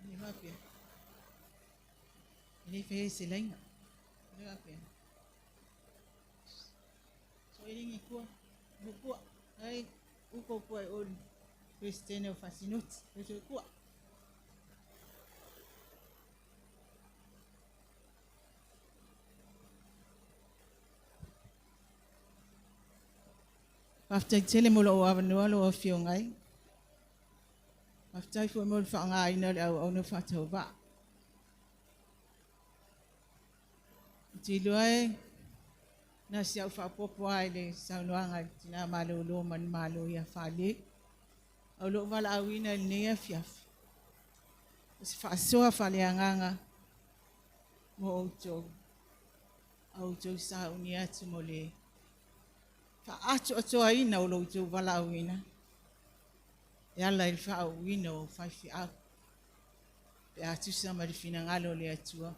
Ni mapia. Ni fe silenga. Ni mapia. So ini ko ko ai uko ko o Cristiano fascinut. Eso ko. After tele mo lo avanua lo fiongai. After fu mo fa nga ina au no fa toba. Tiloi na sia fa popo ai le sa noanga tina malo lo man malo ya fale. Au lo vala awina ne fiaf. Si fa so fa le nganga mo auto sa unia tumole. Fa ato aina o lo tu vala wina. Ya la il fa wina o fa fi a. Pe atu sa ma fina ngalo le atua.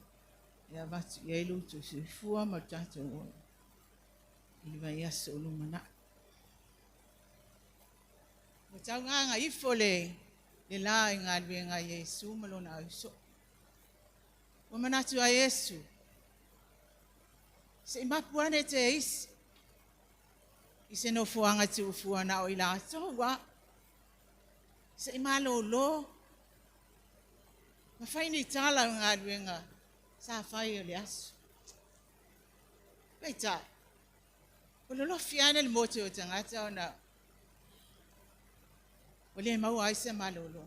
Ya batu ya lo tu se fua ma tato o. Il va ya solo mana. Mo tau nga ifole le la nga nga Yesu malo na so. O mana tu a Yesu. Se mapuane te is. Ise no fuanga tu fuana o ila so wa se malo lo ma fai ni tala nga sa fai o lias peita o lo fiana il moto o tangata ona o le mau ai se malo lo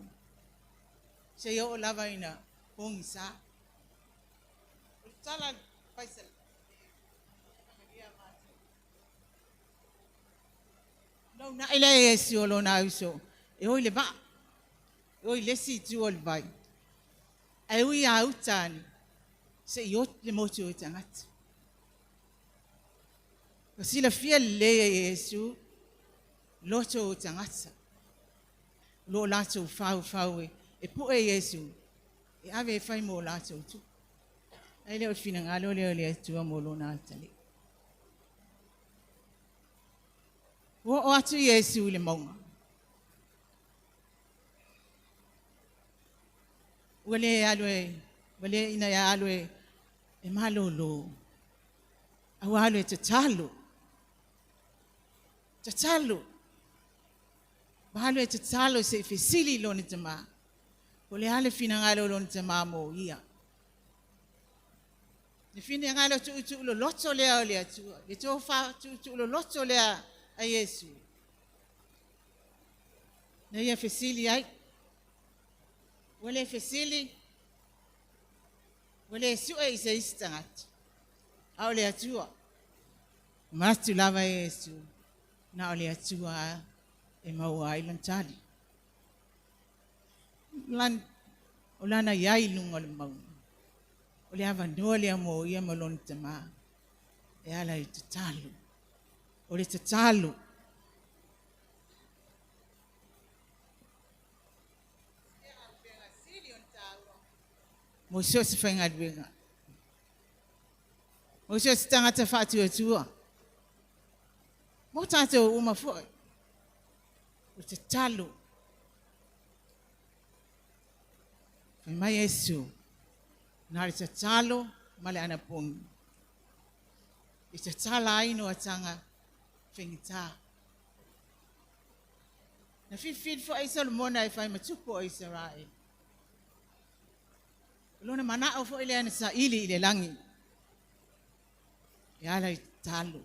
se yo lava ina pongisa o tala paisa no na ile Yesu lo na uso e o le ba o le si tu ol vai ai ui autan se yo le moto tangat o si la fia le Yesu lo to tangat lo la to fau e pu e Yesu e ave fai mo la to tu ai le o fina ngalo le tu mo lo na tali o atu Yesu le maunga. Wale ina ya alwe e malolo. Au alwe tatalo. Balwe tatalo se fisili lo ni tama. Wale ale fina ngalo lo ni tama mo ia. Ni fina ngalo tu lo loto le tu. Le tofa tu lo loto le a Yesu. Na ia fisili ai. Wale fisili. Wale su e se istangat. Au le atua. Mas tu lava Yesu. na o le atua e mau ai lan tali. Lan o lana iai lunga le mau. O le ava noa le amo ia maloni te maa. E ala i te talo. O le te talo. Mo sio se whainga duenga. Mo sio se tangata whātua tua. Mo tātou uma foi. O te talo. Whai mai Yesu. Nāre te talo male ana pongi. I te tala aino atanga whengita. Na whiwhid fo aisa le mona e whai matuko aisa rai. Lona mana o fo ile ana sa ili ile langi. E ala i talo.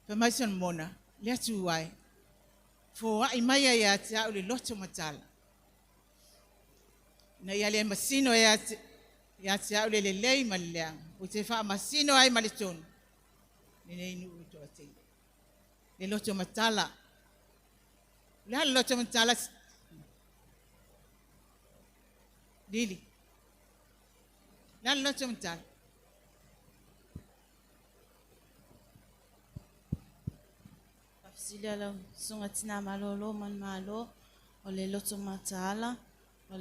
Whai mai son mona, le atu wai. Fo ai mai ai ati au le loto matala. Na ia le masino e ati au le lei maleang. O te wha masino ai malitonu. Nene inu uto ati. Le loto matala. Le hala loto matala. Lili. Le hala loto matala. Silia lau sunga tina malolo man malo o le loto matala o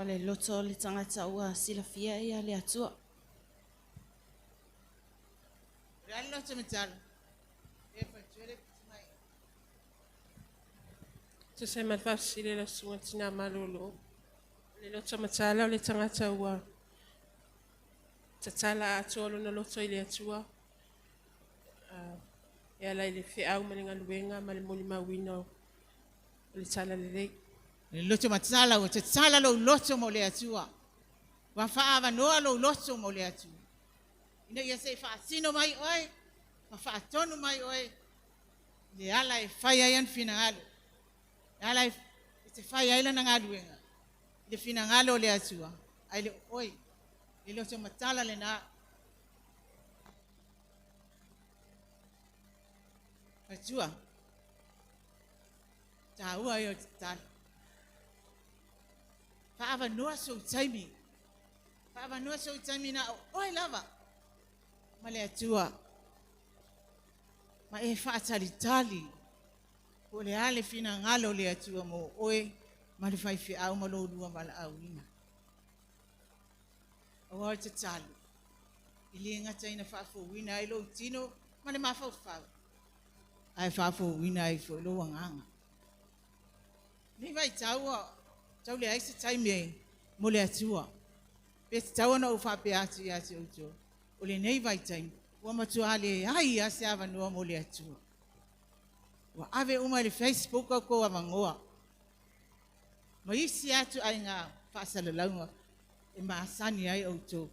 le loto le tangata ua sila fia ia le atua. Le hala loto matala. E whatuere mai. Se sai malfasile la sunga tina malolo. Le loto matala o le tangata ua. Tatala atolo na loto ile atua. E ala i le whiau ma le ngaluenga ma le moli mawina o le tala le rei. Le loto matala o te tala lo loto mo le atua. Wa whaava noa lo loto mo le atua. Ina ia se whaasino mai oe. Ma whaatonu mai oe. Le ala e whai aian fina alo. Le ala e te whai aila na ngaluenga. Le fina ngalo le atua. Ai le oe. Le loto matala le na. Atua. Ta ua yo tala. Whaava noa so taimi. Whaava noa so taimi na oi lava. Ma le atua. Ma e whaatali tali. O le ale fina ngalo le atua mo oe. Ma le whaifi au ma lo lua ma la au ina. Awa te talo. Ili ngata ina whaafo wina ai lo tino. Ma le mawhau whau. Ai whaafo wina ai fo lo wanganga. Ni vai taua. Tau le aise taime mo le atua. Pe taua na uwhape ati ati uto. O le nei vai taime. Ua matua ale ai ase awa noa mo le atua. Ua ave uma le Facebook au ko awangoa. Ma isi atu ai ngā whaasala launga. E maasani ai uto.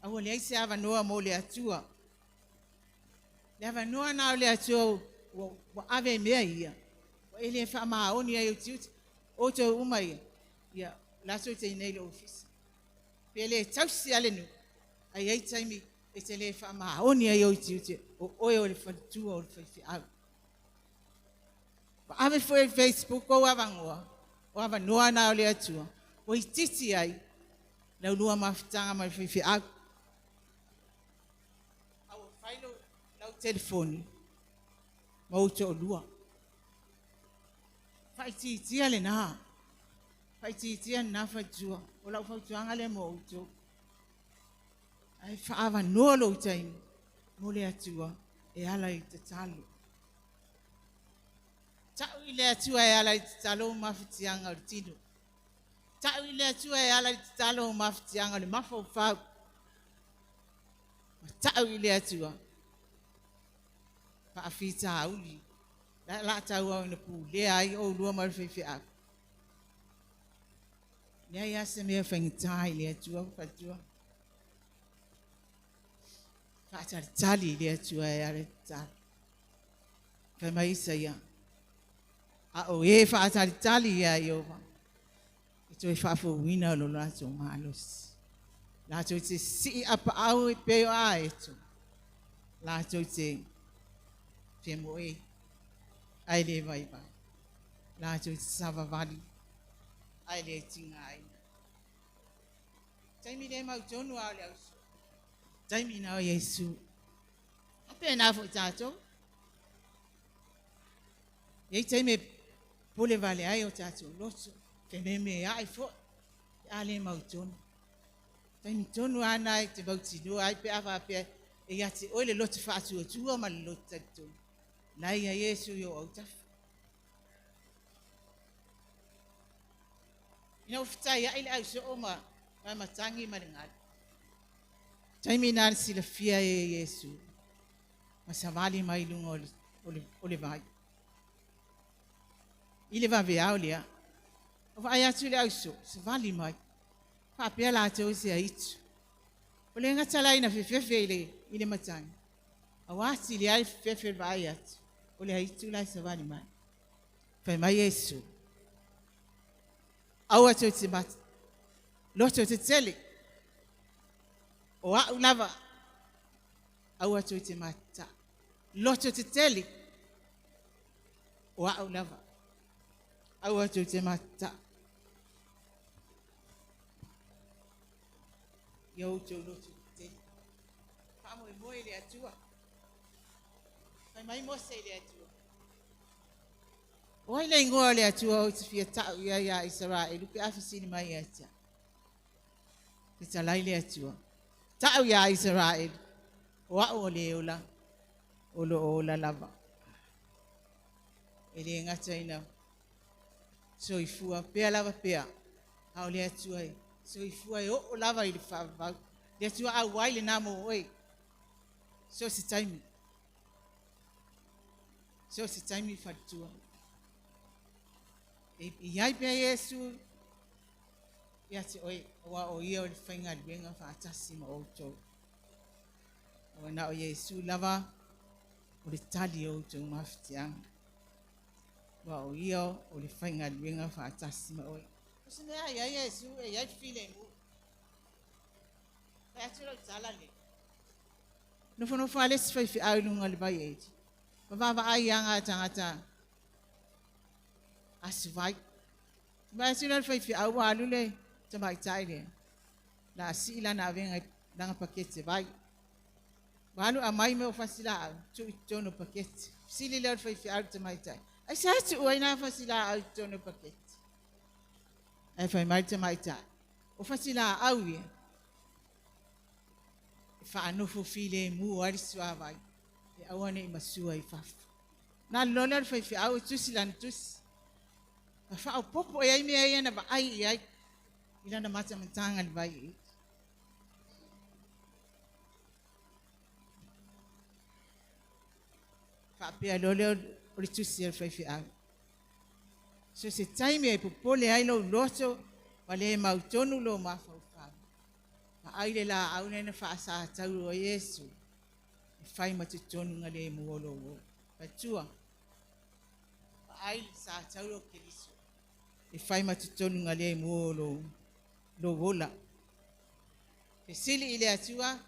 Awa le aise awa noa mo le atua. Le awa noa na le atua. Ua ave mea ia. Ua ele wha maoni ai utiuti. O te umai, ia, laso te inei le ofisi. Pe le tausi ale nu, ai ei taimi, e te le wha maoni ai oti uti, o oe o le whatua o le whaifi au. Pa ave fwe Facebook o awangoa, o awa noa na o le atua, o i titi ai, lau lua mawhitanga mai whaifi au. Au o whailo, lau telefoni, mauto o lua. Whaititia le nā. Whaititia nā whaitua. O lau whautuanga le mo uto. Ai whaawa noa lo taimi. Mo le atua e ala i te talo. Tau i le atua e ala i te talo o mawhitianga o tino. Tau i le atua e ala i te talo o mawhitianga o le mawhau whau. Tau i le atua. Whaafita auli. La tau au na pu le ai o lua mar fe a. Le ai ase me whengitai le atua patua. Whaatari tali le atua e are tali. Kai mai isa ia. A o e whaatari tali ia i owa. I toi whaafo wina lo lato maalos. Lātou te si apa au e peo a e tu. Lātou te te mo e. Ai le vai vai. Lātou te sava vali. Ai le tinga ai. Taimi le mau tonu au le au su. Taimi na o Yesu. Ape na fo tātou. Yei taimi pole vale ai o tātou loso. Ke me ai fo. Ale mau tonu. Taimi tonu ana e te bauti no ai pe awa pe. E ati oile lote whaatu o tua ma le lote tatu. Lai a Yesu yo au tafu. Ina ufitai ya ile au so oma. Mai matangi ma le ngari. Taimi nani sila fia e Yesu. Masavali mai lunga ole vai. Ile va ve au lea. Ova ai atu le au so. Savali mai. Papea la te o se a itu. O le ngata lai na fefefe ile matangi. Awasi le ai fefefe vai atu. O le haitu lai savani mai. Fai mai Yesu. Au atu te mata. Loto te tele. O au lava. Au atu te mata. Loto te tele. O au lava. Au atu te mata. Yo to loto te. Pamo e moe le atua. Fai mai mo se le atua. O ile ingoa le atua o te fia tau ia Israel. Lupe afisini mai atia. Ke talai le atua. Tau ia Israel. O au o le ola. Olo ola lava. Ele ngata ina. So ifua pea lava pea. Au le atua e. So ifua e o lava ili whaavau. Le atua au waile namo oe. So si taimi. So si taimi wharitua. E iai pia Yesu. Ia te oe. Oa o ia o le whainga luenga whaatasi ma outou. O na o Yesu lava. O le tali outou mawhitianga. Oa o ia o le whainga luenga whaatasi ma oe. Kasi mea ia Yesu e iai file mu. Kai atu lau tala le. Nofo alesi whaifi au lunga le vai eiti. Wawawa ai anga tangata. Asu vai. Mai atu lau whaifi au walu le. Tamai tai le. La si ila na avenga nanga pakete vai. Walu a mai me o fasila au. Tu itono pakete. Sili lau whaifi au tamai tai. Ai sa atu ua ina fasila au itono pakete. Ai fai mai tamai tai. O fasila au ia. Whaanofo file mu arisua vai. E awane I masua I fafu. Nā lona whai au tusi lan tusi. Ma wha au popo e ai mea ia na ba ai I ai. Ila na mata mantanga ni vai I. Wha pia lole o li tusi al whai au. So se taime e popole ai lo loto. Ma le mautonu lo mawhau whau. Ma aile la au nena whaasa tauru o Yesu. I whai matutonu nga le muolo o. Patua. Ma aile sa tauru o Keriso. I whai matutonu nga le muolo lo wola. Ke sili ile atua.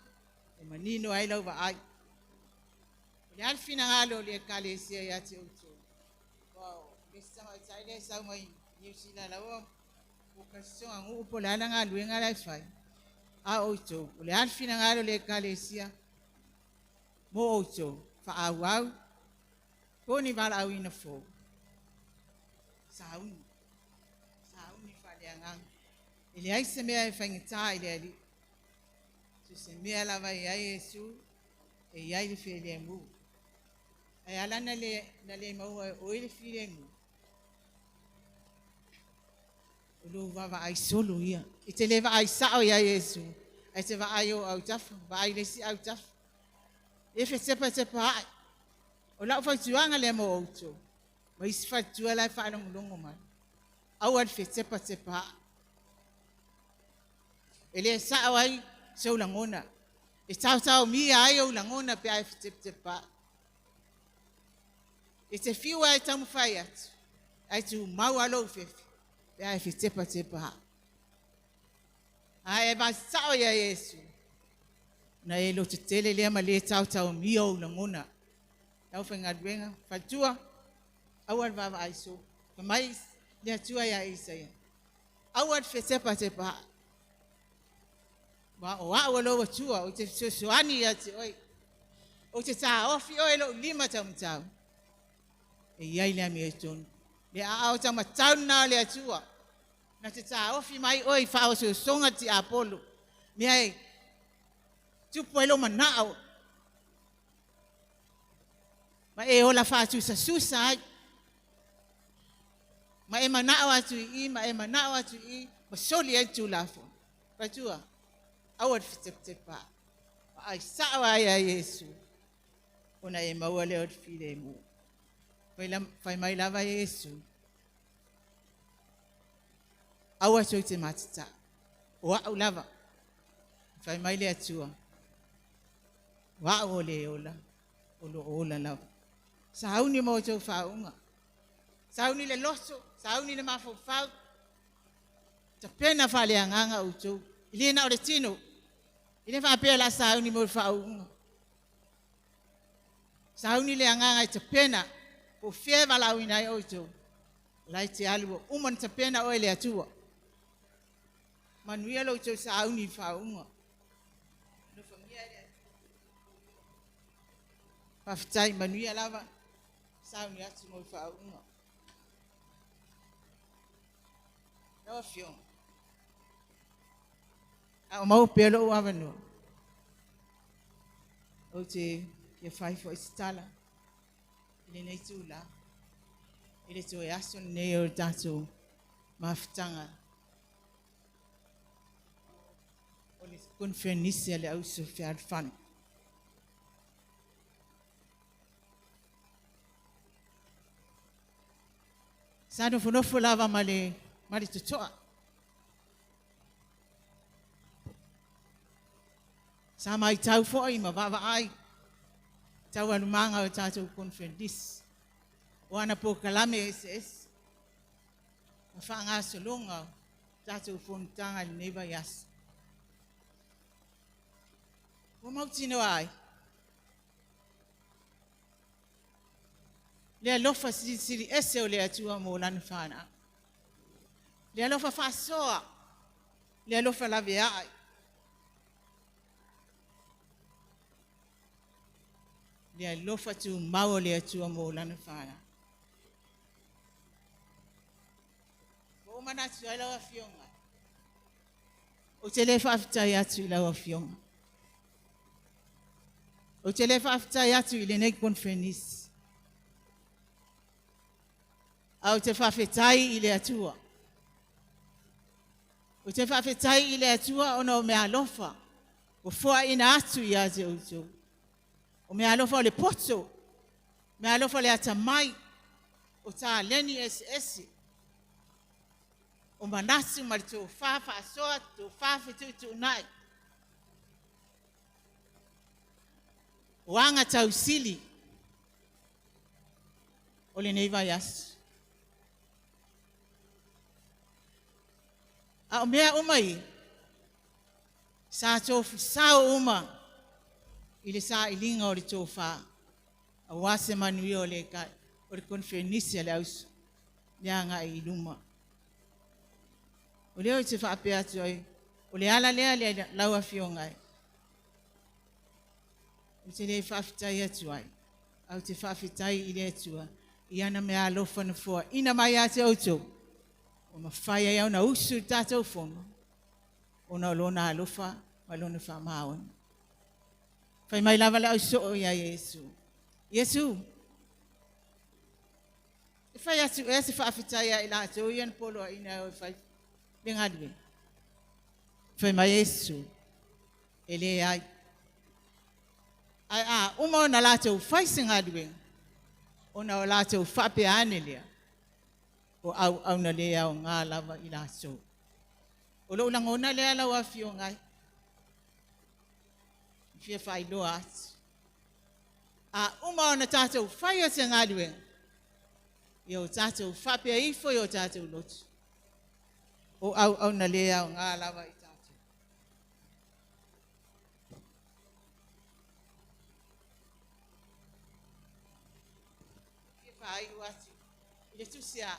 E manino ai lau wa ai. Le alfina ngalo le kalesia ya te uto. Wow. Kesa mai taile sa mai. Niusila lau. Ukasong ang uupola na nga luwe nga laifay. Oito. Le alfina nga le kalesia. Mo oito. Faawaw. Koni vala awin na fo. Saun. Saun ni faliangang. Ili ay se mea fangita ili ali. So se mea lava ya Yesu. E ya ili fili mu. Ay ala na le maua o ili fili mu. Ulu va ai solo ia. I te leva ai sao ia Yesu. Ai te va ai o au tafu. Va ai lesi au tafu. E fe sepa ai. O lau whaituanga le mo outo. Ma isi whaitua lai whaanong longo mai. Au al fe sepa ai. E le sao ai sau langona. E tau mi ai o langona pe ai fe sepa. E te fiu ai tamu whai atu. Ai tu mau alo fefi. Pe ai fe sepa ai. Ai ba sao ya Yesu. Na e lo te tele lea ma le tau tau mio la ngona. Tau whengadwenga, whatua, awar vava aiso. Mai lea tua ya Isaia. Awar whetepa te pa. Wa o awa loa tua, o te suani ya te oi. O te tā ofi oi lo lima tau mtau. E iai lea mi e tonu. Lea au tau matau na lea tua. Na te tā ofi mai oi whao se songa ti Apollo. Mea e, tupu e lo manao. Ma e ola whātu sa susa ai. Ma e manao atu I, ma e manao atu I, ma soli e tu lafo. Patua, awad fitep-tepa. Ma ai sawa ai a Yesu. Ona e maua leo te file mu. Whai mai lava Yesu. Awa tau te matata. O au lava. Whai mai le atua. Wa o le ola. Olo ola lava. Sauni mo tau whaunga. Sauni le loso. Sauni le mafau. Ta pena whale anganga o tau. Ili na o le tino. Ili whapea la sauni mo whaunga. Sauni le anganga I te pena. Po fie walau inai o tau. Lai te alua. Uman te pena o le atua. Manuia lo tau sauni whaunga. Pafitai manuia lava. Sauni atu mo whaunga. Nawa fiong. A mau pelo o avano. O te kia whaifo I stala. Ile nei tūla. Ile tō e aso nei o tātou mawhitanga. O le konferenisia le Uso Fealofani. Sa nofo lava ma le totoa. Sa mai tau fo'i ma vava ai. Tau alumanga o tātou konferenisi. O ana Polokalame SS. Ma whaanga solonga o tātou whonutanga le neiva yas. O mautino ai. Le alofa siri ese o le atua mo lana whana. Le alofa whasoa. Le alofa lawe ai. Le alofa tu mau le atua mo lana whana. O manatu ai lawa fionga. O te le whaafitai atu I lawa fionga. O te le whaafitai atu I le nei konferenisi. Au te whawhetai I le atua. O te whawhetai I le atua ona o mea alofa. O fua ina atu I a te uto. O mea alofa o le poto. Mea alofa le atamai. O tā leni SS. O manatu ma le tō whawha asoa, tō whawhetu tu nai. O anga tau sili. O le neiva yasu. A o mea umai, sa tofu sao uma, I le sa ilinga o le tofa, a wase manui o le kai, o le konferenisia le ausu, leanga I luma. O leo I te whaapea atu ai, o le ala lea le laua fiongai. O te le whaafitai atu ai, au te whaafitai I le atua, I ana mea alofa na fua, ina mai a te auto. O mawhai ai au na usu tātou whonga. O na lona alofa, ma lona whamaon. Whai mai lava le au so ia Yesu. Yesu. E whai atu e se whaafitai ai la atu ian polo a ina o whai. Lengadwe. Whai mai Yesu. E le ai. Ai a, uma o na lātou whai singadwe. O na o lātou whape anelea. O au na lea o ngā lava I la so. O lo langona lea lawa fio ngai. Fia whai loa atu. A uma o na tātou whai o te ngādue. I o tātou whapea ifo I o tātou lotu. O au na lea o ngā lava I tātou. whai wati. Ile tusia.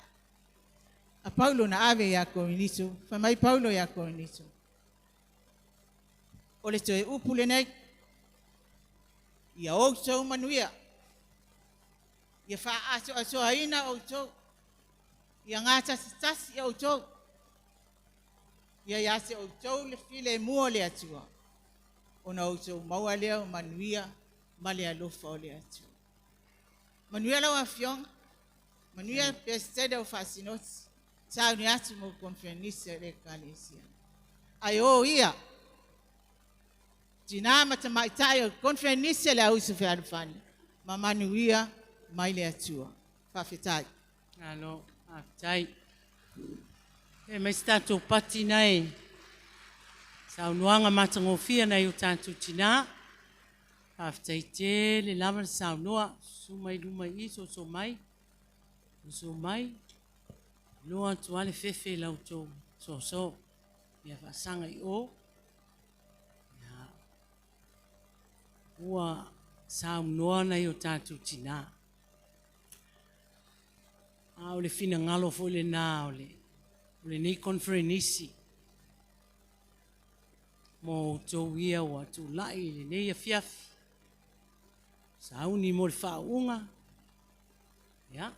A Paulo na ave ya koinitu. Whamai Paulo ya koinitu. Ole toe upule nei. Ia o tau manuia. Ia wha aso haina o tau. Ia ngata tasi o tau. Ia yase o tau le file mua le atua. Ona o tau maua lea o manuia ma le alofa o le atua. Manuia lau a fionga. Manuia pesteda o fasinoti. Tau ni atu mo konfenisia le kalesia. Ai o ia. Tina mata maitai o konfenisia le Uso Fealofani. Ma manuia mai le atua. Whawhetai. Alo, whawhetai. E mai tātou pati nei. Sau nuanga matangofia nei o tātou tina. Whawhetai te le lama le sau noa. Sumai luma iso so mai. So mai. Noa tuale fefe lau tō so. Ia whasanga I o. Ua sau noa nei o tātou tina. A o le fina ngalo fo le nā o le nei konferenisi. Mo tō ia o atu lai le nei a fiafi. Sau ni mo le whaunga. Ia.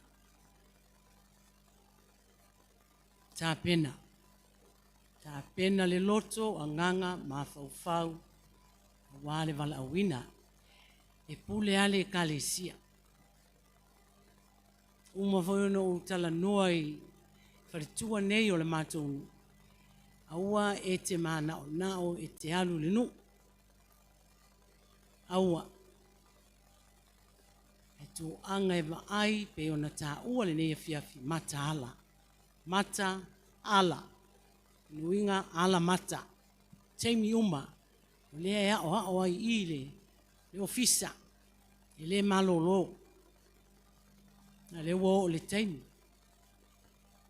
Tā pena. Tā pena le loto a nganga ma whau. Wale wala awina. E pule ale kalesia. Uma whaono o tala noa I wharitua nei o le mātou. Aua e te mana o nao e te alu le nu. Aua. E tō anga e maai pe o na tā ua le nei a fiafi mata ala. Mata ala. Nuinga ala mata. Teimi uma. Lea ea o ai I le ofisa. E le malolo. Na le wo o le taimi.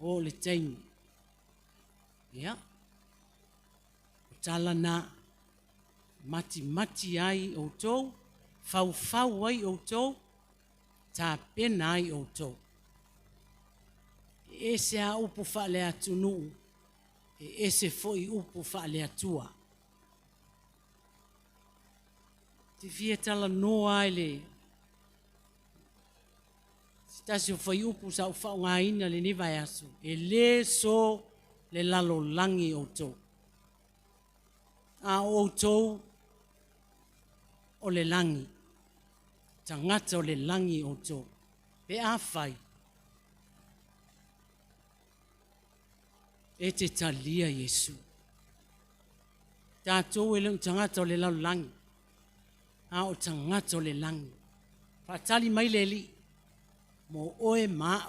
O le taimi. Ia. O tala na mati ai o tau. Fau ai o tau. Tā pena ai o tau. E se a upu wha le atunu. E se foi upu wha le atua. Te fia tala noa ai le. Tasi o whai upu sa o whao ngā ina le ni vai aso. E le so le lalo langi o tau. A o tau o le langi. Tangata o le langi o tau. Pe a whai. E te talia Yesu. Tātou e le tangata o le lalo langi. A o tangata o le langi. Whatali mai le li. Mo oe maa.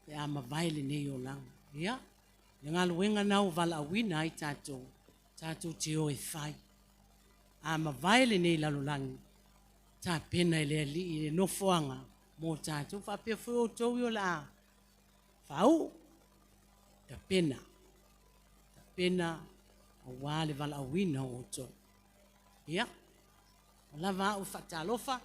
Pe a mawai nei o langi. Ia. Le ngā luenga nau wala awina ai tātou. Tātou te oe whai. A mawai nei lalo langi. Tā pena le li I le nofoanga. Mo tātou whapea fui o tau I o la. Whau. Ta pena. Ta pena. O wale wala awina o tau. Ia. Lava o whatalofa.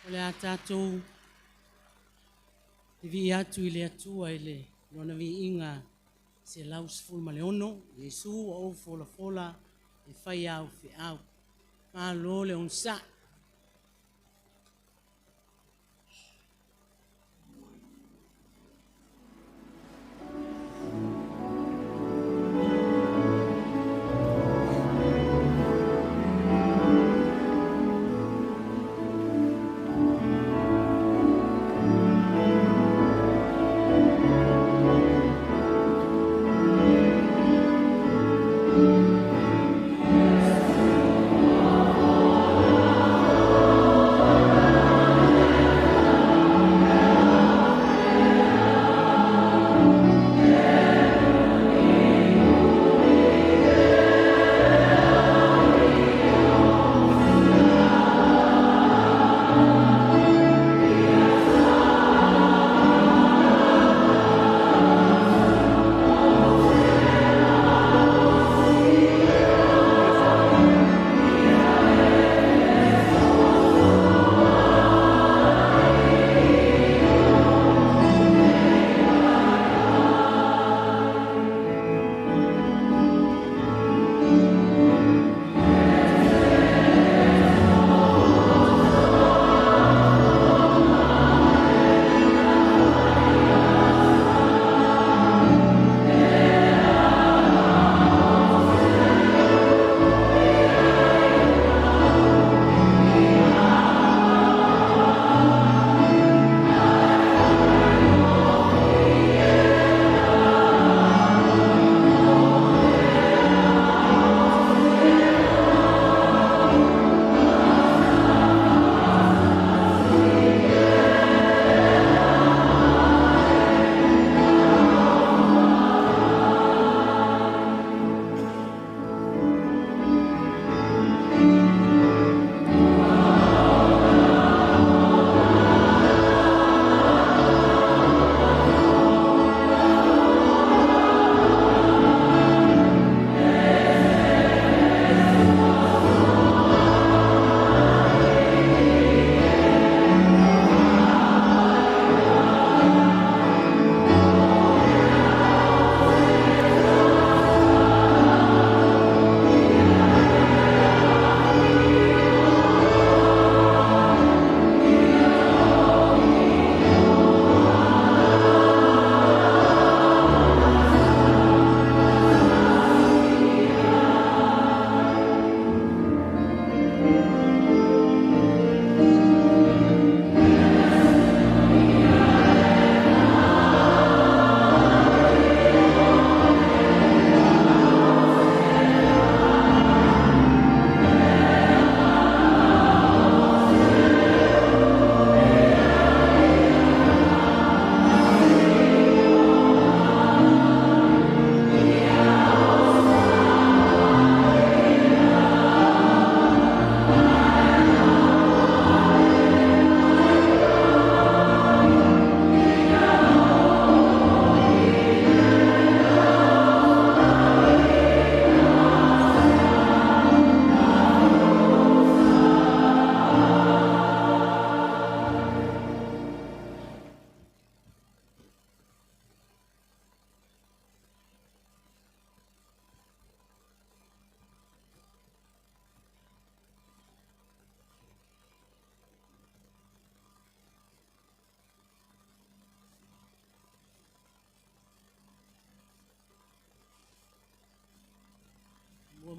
Ole a tātou. Te vi atu I le atua I le lona vi inga se laus ful ma le ono. Yesu o fola e whai au fi au. Ka lo le on sa. Yes.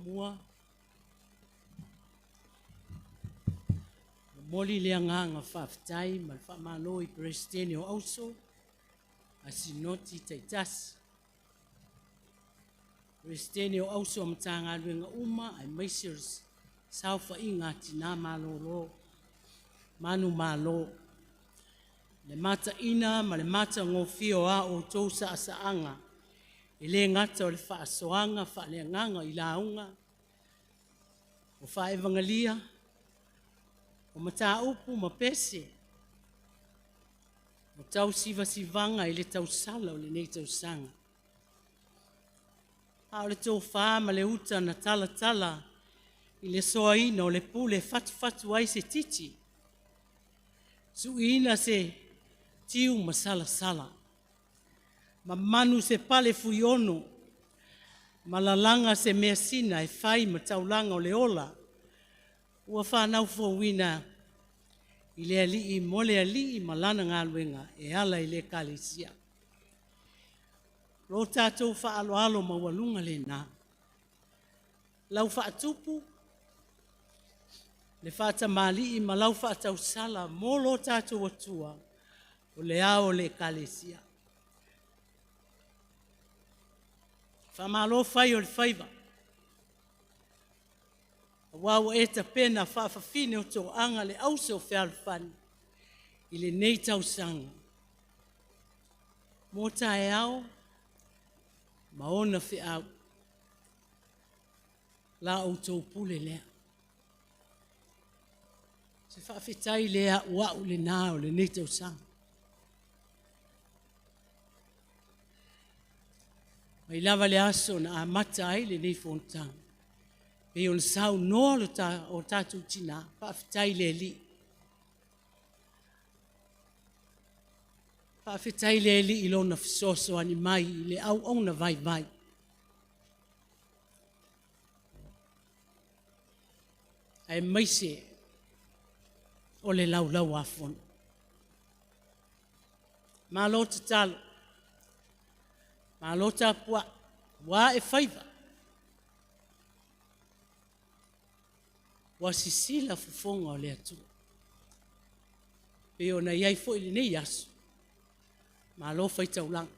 mua. Moli le nganga whaftai, ma whamalo I Presidente o Auso, a sinoti taitas. Presidente o Auso amtanga luenga uma, ai maisirs, saufa inga tina malolo, manu malo. Le mata ina, ma le mata ngofio a o tousa asaanga, ile ngata o le whaasoanga, whaale nganga I launga, o wha evangelia, o mata upu ma pese, o tau siva sivanga I le tau sala o le nei tau sanga. A o le tau wha ma le uta na tala tala, I le soa ina o le pule fatu fatu ai se titi. Su ina se tiu ma sala sala. Ma manu se pale fuiono, ma lalanga se mea sina e whai ma taulanga o le ola. Ua whanau fōwina I le alii, mo le alii ma lana ngā luenga e ala I le kalisia. Lo tātou whaalo alo ma walunga le nā. Lau whaatupu, le whaata mali ma lau whaatau sala mo lo tātou atua o le ao le kalisia. Whamalo whai o le whaiva. Wau e ta pena whaafafine o tō anga le Uso Fealofani I le nei tausanga. Mō tae ao, ma ona whi au. La o tō pule lea. Se whaafetai lea ua u le nā o le nei tausanga. Mai lava le aso na a mata ai le nei fontanga. E on sau no o tātou tina, whaafetai le li. Whaafetai le li I lona fisoso ani mai I le au ona vai vai. Ai maise o le lau lau afon. Malo te talo. Malo ta pua. Wa e whaiva. Wa sisila fufonga o le atu. Pe ona iai fo ili nei aso. Ma alo whaita ulang.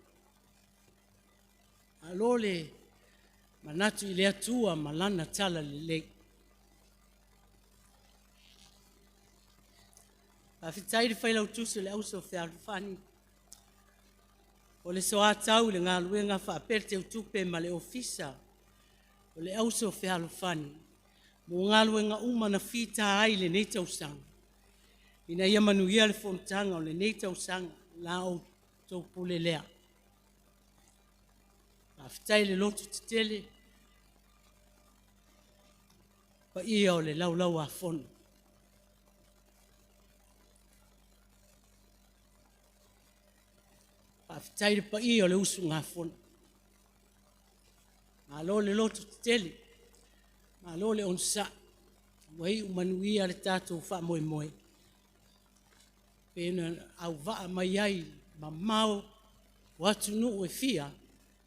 Alo le manatu I le atua ma lana tala le lei. A fitai le whailau tusu le Uso Fealofani. O le soa tau le ngā luenga whaaperte utupe ma le ofisa. O le Uso Fealofani. Mo ngā luenga umana whita ai le nei tausanga. Ina ia manuia le fontanga o le nei tausanga la o tau pule lea. A fitai le lotu titele. Pa ia o le lau lau a fono. A fitai le pa ia o le usu ngā fono. Ma lo le lotu titele. Ma lo le onsa, wai umanuia le tātou wha moe moe. Pena au waa mai ai, ma mau, watu nu e fia,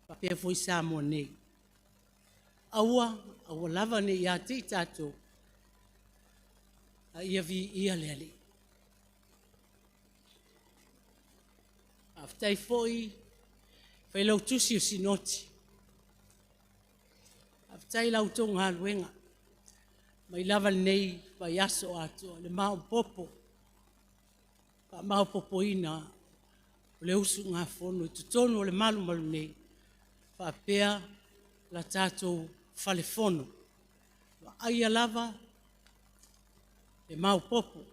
pa pia foi sa mo nei. Aua lava ne ia te tātou, a ia vi ia le ali. Aftai foi, fai lau tusi o sinoti. Tai lau tōng ngā luenga. Mai lava nei pa yaso atua. Le mao popo. Pa mao popo ina. Le usu ngā whono. Tutono le malu malu nei. Pa pea la tātou whale whono. Wa aia lava. Le mao popo.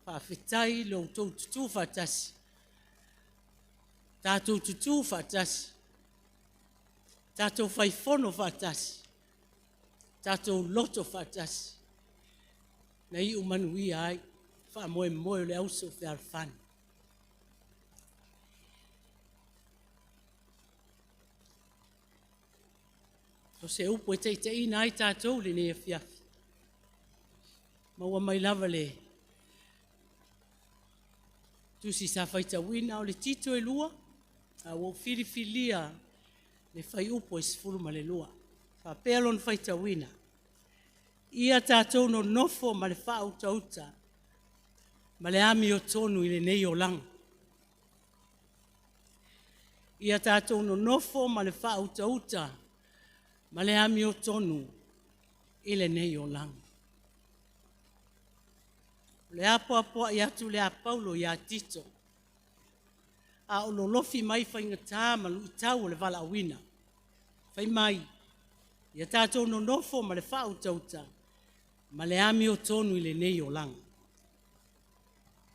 Pa whetai le tō tutu whatasi. Tātou tutu whatasi. Tātou whai whono whatasi. Tātou loto whatasi. Nei umanui ai, wha moe moe le Uso Fealofani. O se upo e te ina ai tātou le ne fiafi. Maua mai lava le. Tusi sa whaita wina o le tito e lua. A o filifilia le whai upo e sifuru ma le lua. Whapea lon whaitawina. Ia tātou no nofo ma le whautauta. Ma le ami o tonu i le nei o langa. Ia tātou no nofo ma le whautauta. Ma le ami o tonu i le nei o langa. Le apoa i atu le a Paulo i a Tito. A o lo lofi mai whaingatā ma lu tau le vala awina. Whai mai. Ia tātou no nofo ma le whautauta. Ma le ami o tonu i le nei o langa.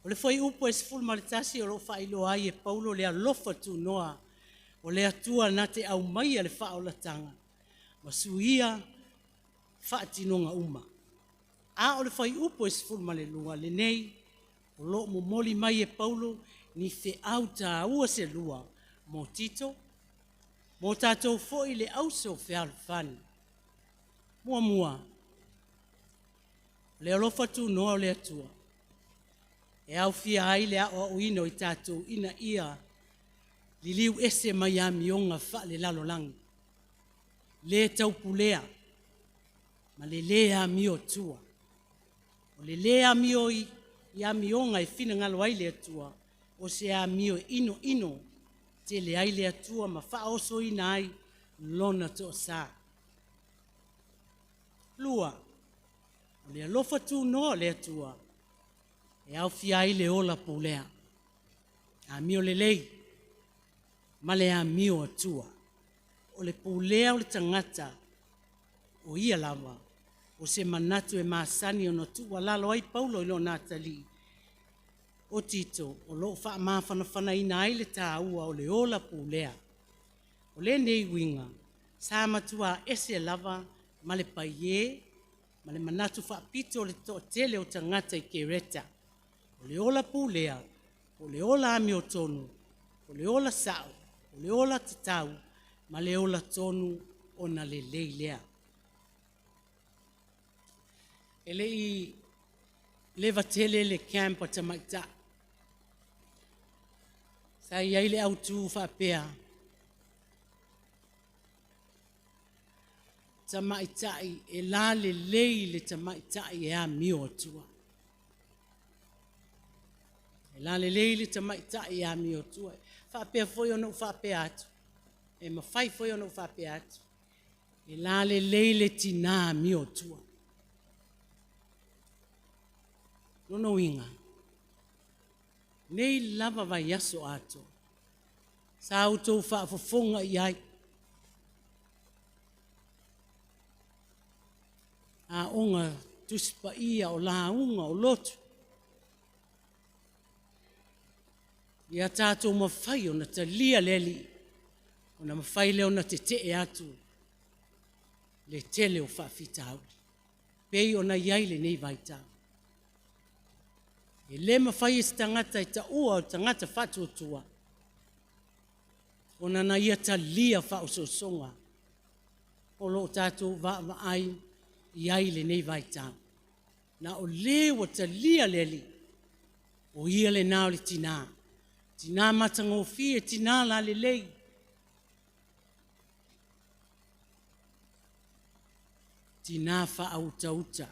O le whai upo e sifuru ma le tasi o lo whailo ai e Paulo le alofa tu noa. O le atua na te au mai a le whaolatanga. Ma suia whaatinonga uma. A o le whai upo e sifuru ma le lua le nei. O lo mo moli mai e Paulo ni fe au ta ua se lua. Mo Tito. Mo tātou foi le Uso Fealofani. Mua. Le alofa tu noa le atua. E au fia ai le o uino i tātou ina ia li liu ese mai a mionga wha le lalo langi. Le taupulea, ma le lea mio tua. O le lea mio i a mionga e fina ngalo ai le atua, o se a mio ino te le ai le atua ma wha oso ina ai lona to sa. Lua, o le alofa tu no le atua, e au fia ai le ola pulea. A mio le lei, ma le a mio atua. O le pulea o le tangata, o ia lava, o se manatu e maasani o no tua lalo ai Paulo ilo Natali. O Tito, o lo wha mawhanawhana ina ai le tā ua o le ola pulea. O le nei winga, sa matua ese lava, ma le paie, ma le manatu wha pito o le to tele o tangata i kereta. O le ola pulea, o le ola ami o tonu, o le ola sao, o le ola tatau, ma le ola tonu o na le leilea. E le i leva tele le campa tamaita. Sa iai le autu whapea. Tamaitai e la le lei le tamaitai e a mio atua. E la le lei le tamaitai e a mio atua. Whapea foi o no whapea atu. E mawhai foi o no whapea atu. E la le lei le tina mio atua. Nono inga. Nei lava vai aso ato. Sa auto whaafofonga i ai. A onga tuspa ia o la unga o lotu. Ia tātou mawhai o na ta lia leli. O na mawhai leo na te te atu. Le tele o whaafitau. Pei o na iaile nei vaitau. E le mawhai e tangata i ta ua o tangata whatuatua. O na ia ta lia whaososonga. O lo tātou wa ai i aile nei vaitau. Na o lewa ta lia leli. O ia le nao le tina. Tina matangofi e tina la le lei. Tina whaauta.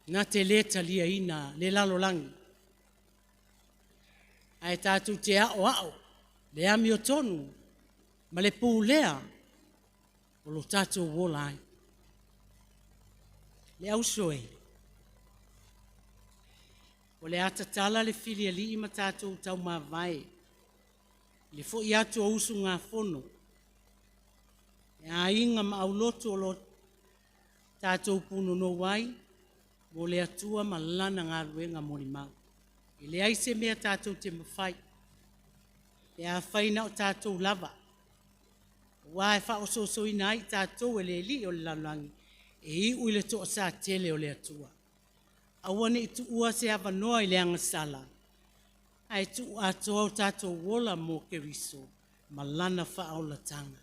Na te leta lia ina le lalolangi. Ai tātou te ao, le ami o tonu, ma le pūlea, o lo tātou wolai. Le ausoe. O le atatala le filia li ima tātou tau mawai. Le fo i atu o usu ngā fono. E a inga ma au loto o lo tātou puno no wai, mo le atua ma lana ngā ruenga mori mau. I le aise mea tātou te mawhai. E a whaina o tātou lava. Wae wha oso ina ai tātou e le li o le lalangi. E i ui le toa sa tele o le atua. Awane i tu ua se hava noa i le angasala. Ai tu atoa o tātou wola mo ke riso. Ma lana wha au la tanga.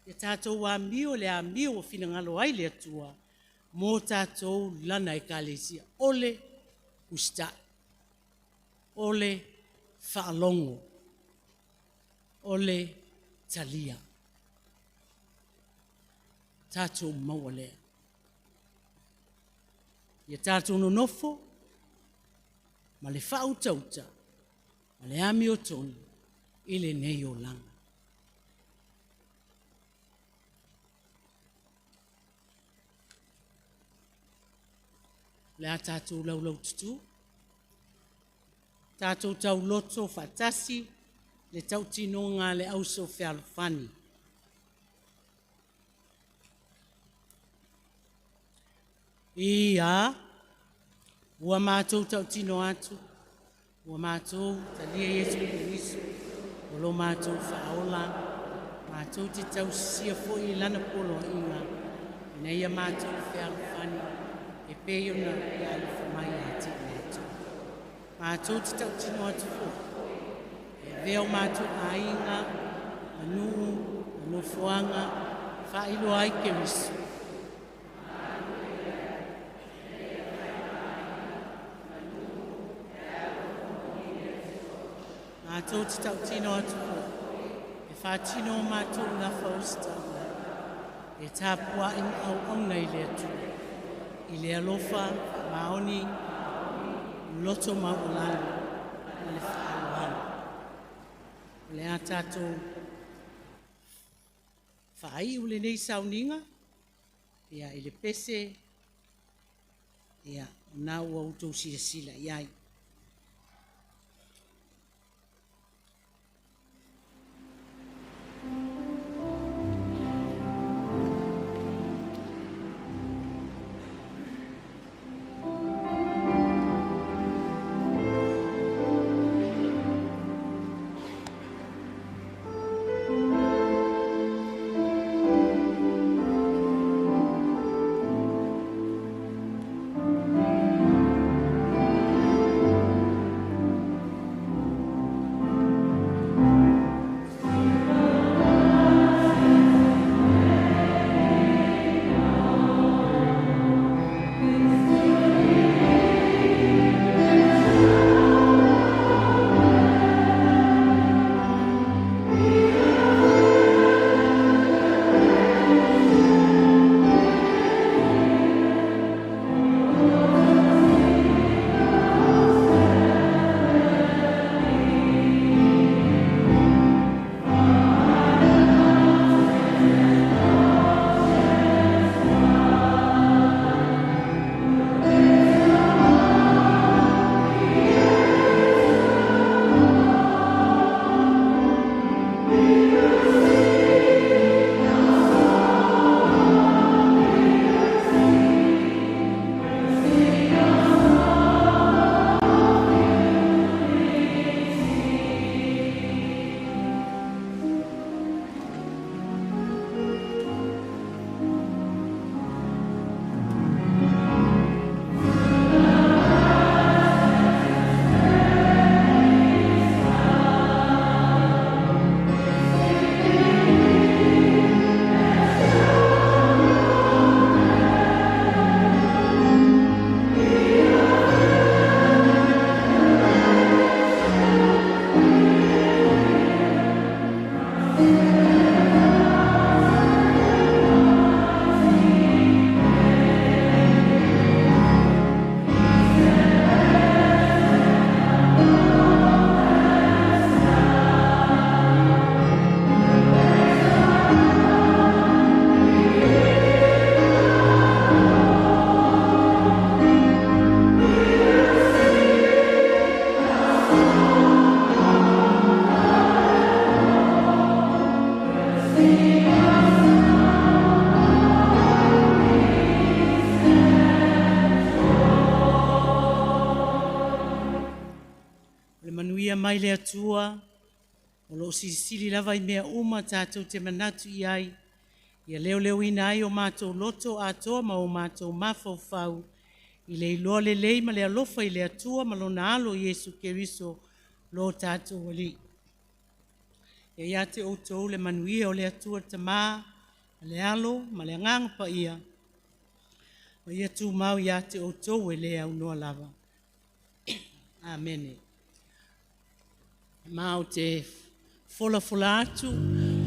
E tātou wa mio le a mio o fina ngalo ai le atua. Mo tātou lana e kālesia. Ole usta. Ole whaalongo. Ole talia. tātou maua lea. Ia tātou no nofo, ma le whautauta, ma le ami o tonu, i le nei o langa. Le a tātou laulau tutu, tātou tau loto whatasi, le tau tino ngā le Uso Fealofani. Ia, ua mātou tau tino atu, ua mātou talia Yesu Kristo, o lo mātou whaola, mātou te tau sia fo i lana polo inga, nei a mātou Fealofani, e peo na i alifa mai a te neto. Mātou te tau tino atu fo, e veo mātou a inga, anu fuanga, whailo ai ke risu. Mātou te tau tino atu fo, e whātino mātou na whaustanga, e tāpua in au nei le atu, i le alofa, maoni, loto maulani, le whaauana. Le a tātou whaai ule nei sauninga, ia i le pese, ia nā ua utou sila iai. Mai le atua, o lo sisili lava I mea uma tātou te manatu I ai, ia leo ina ai o mātou loto atoa ma o mātou mawhauwhau, I le iloa le lei ma le alofa I le atua ma lo na alo Yesu Keriso lo tātou ali. Ia ia te outou le manuia o le atua tamā, le alo ma le ngang pa ia, ma ia tu mau ia te outou e le au noa lava. Amene. Mau te fola atu,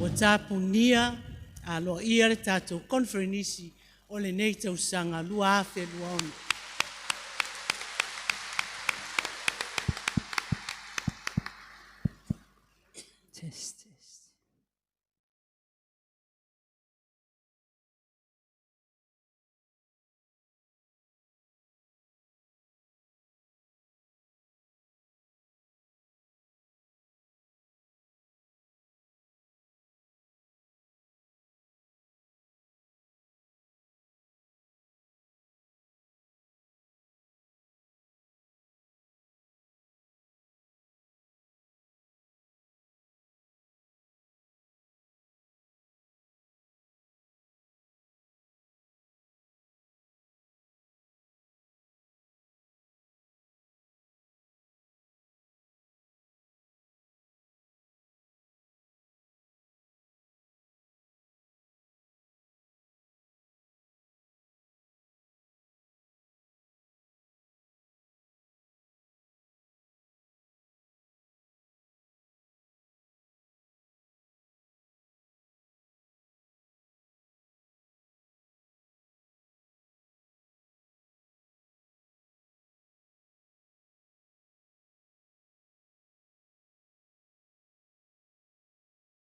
o tāpunia, A lo ia le tātou konferenisi o le nei tau sanga lua afe lua ona.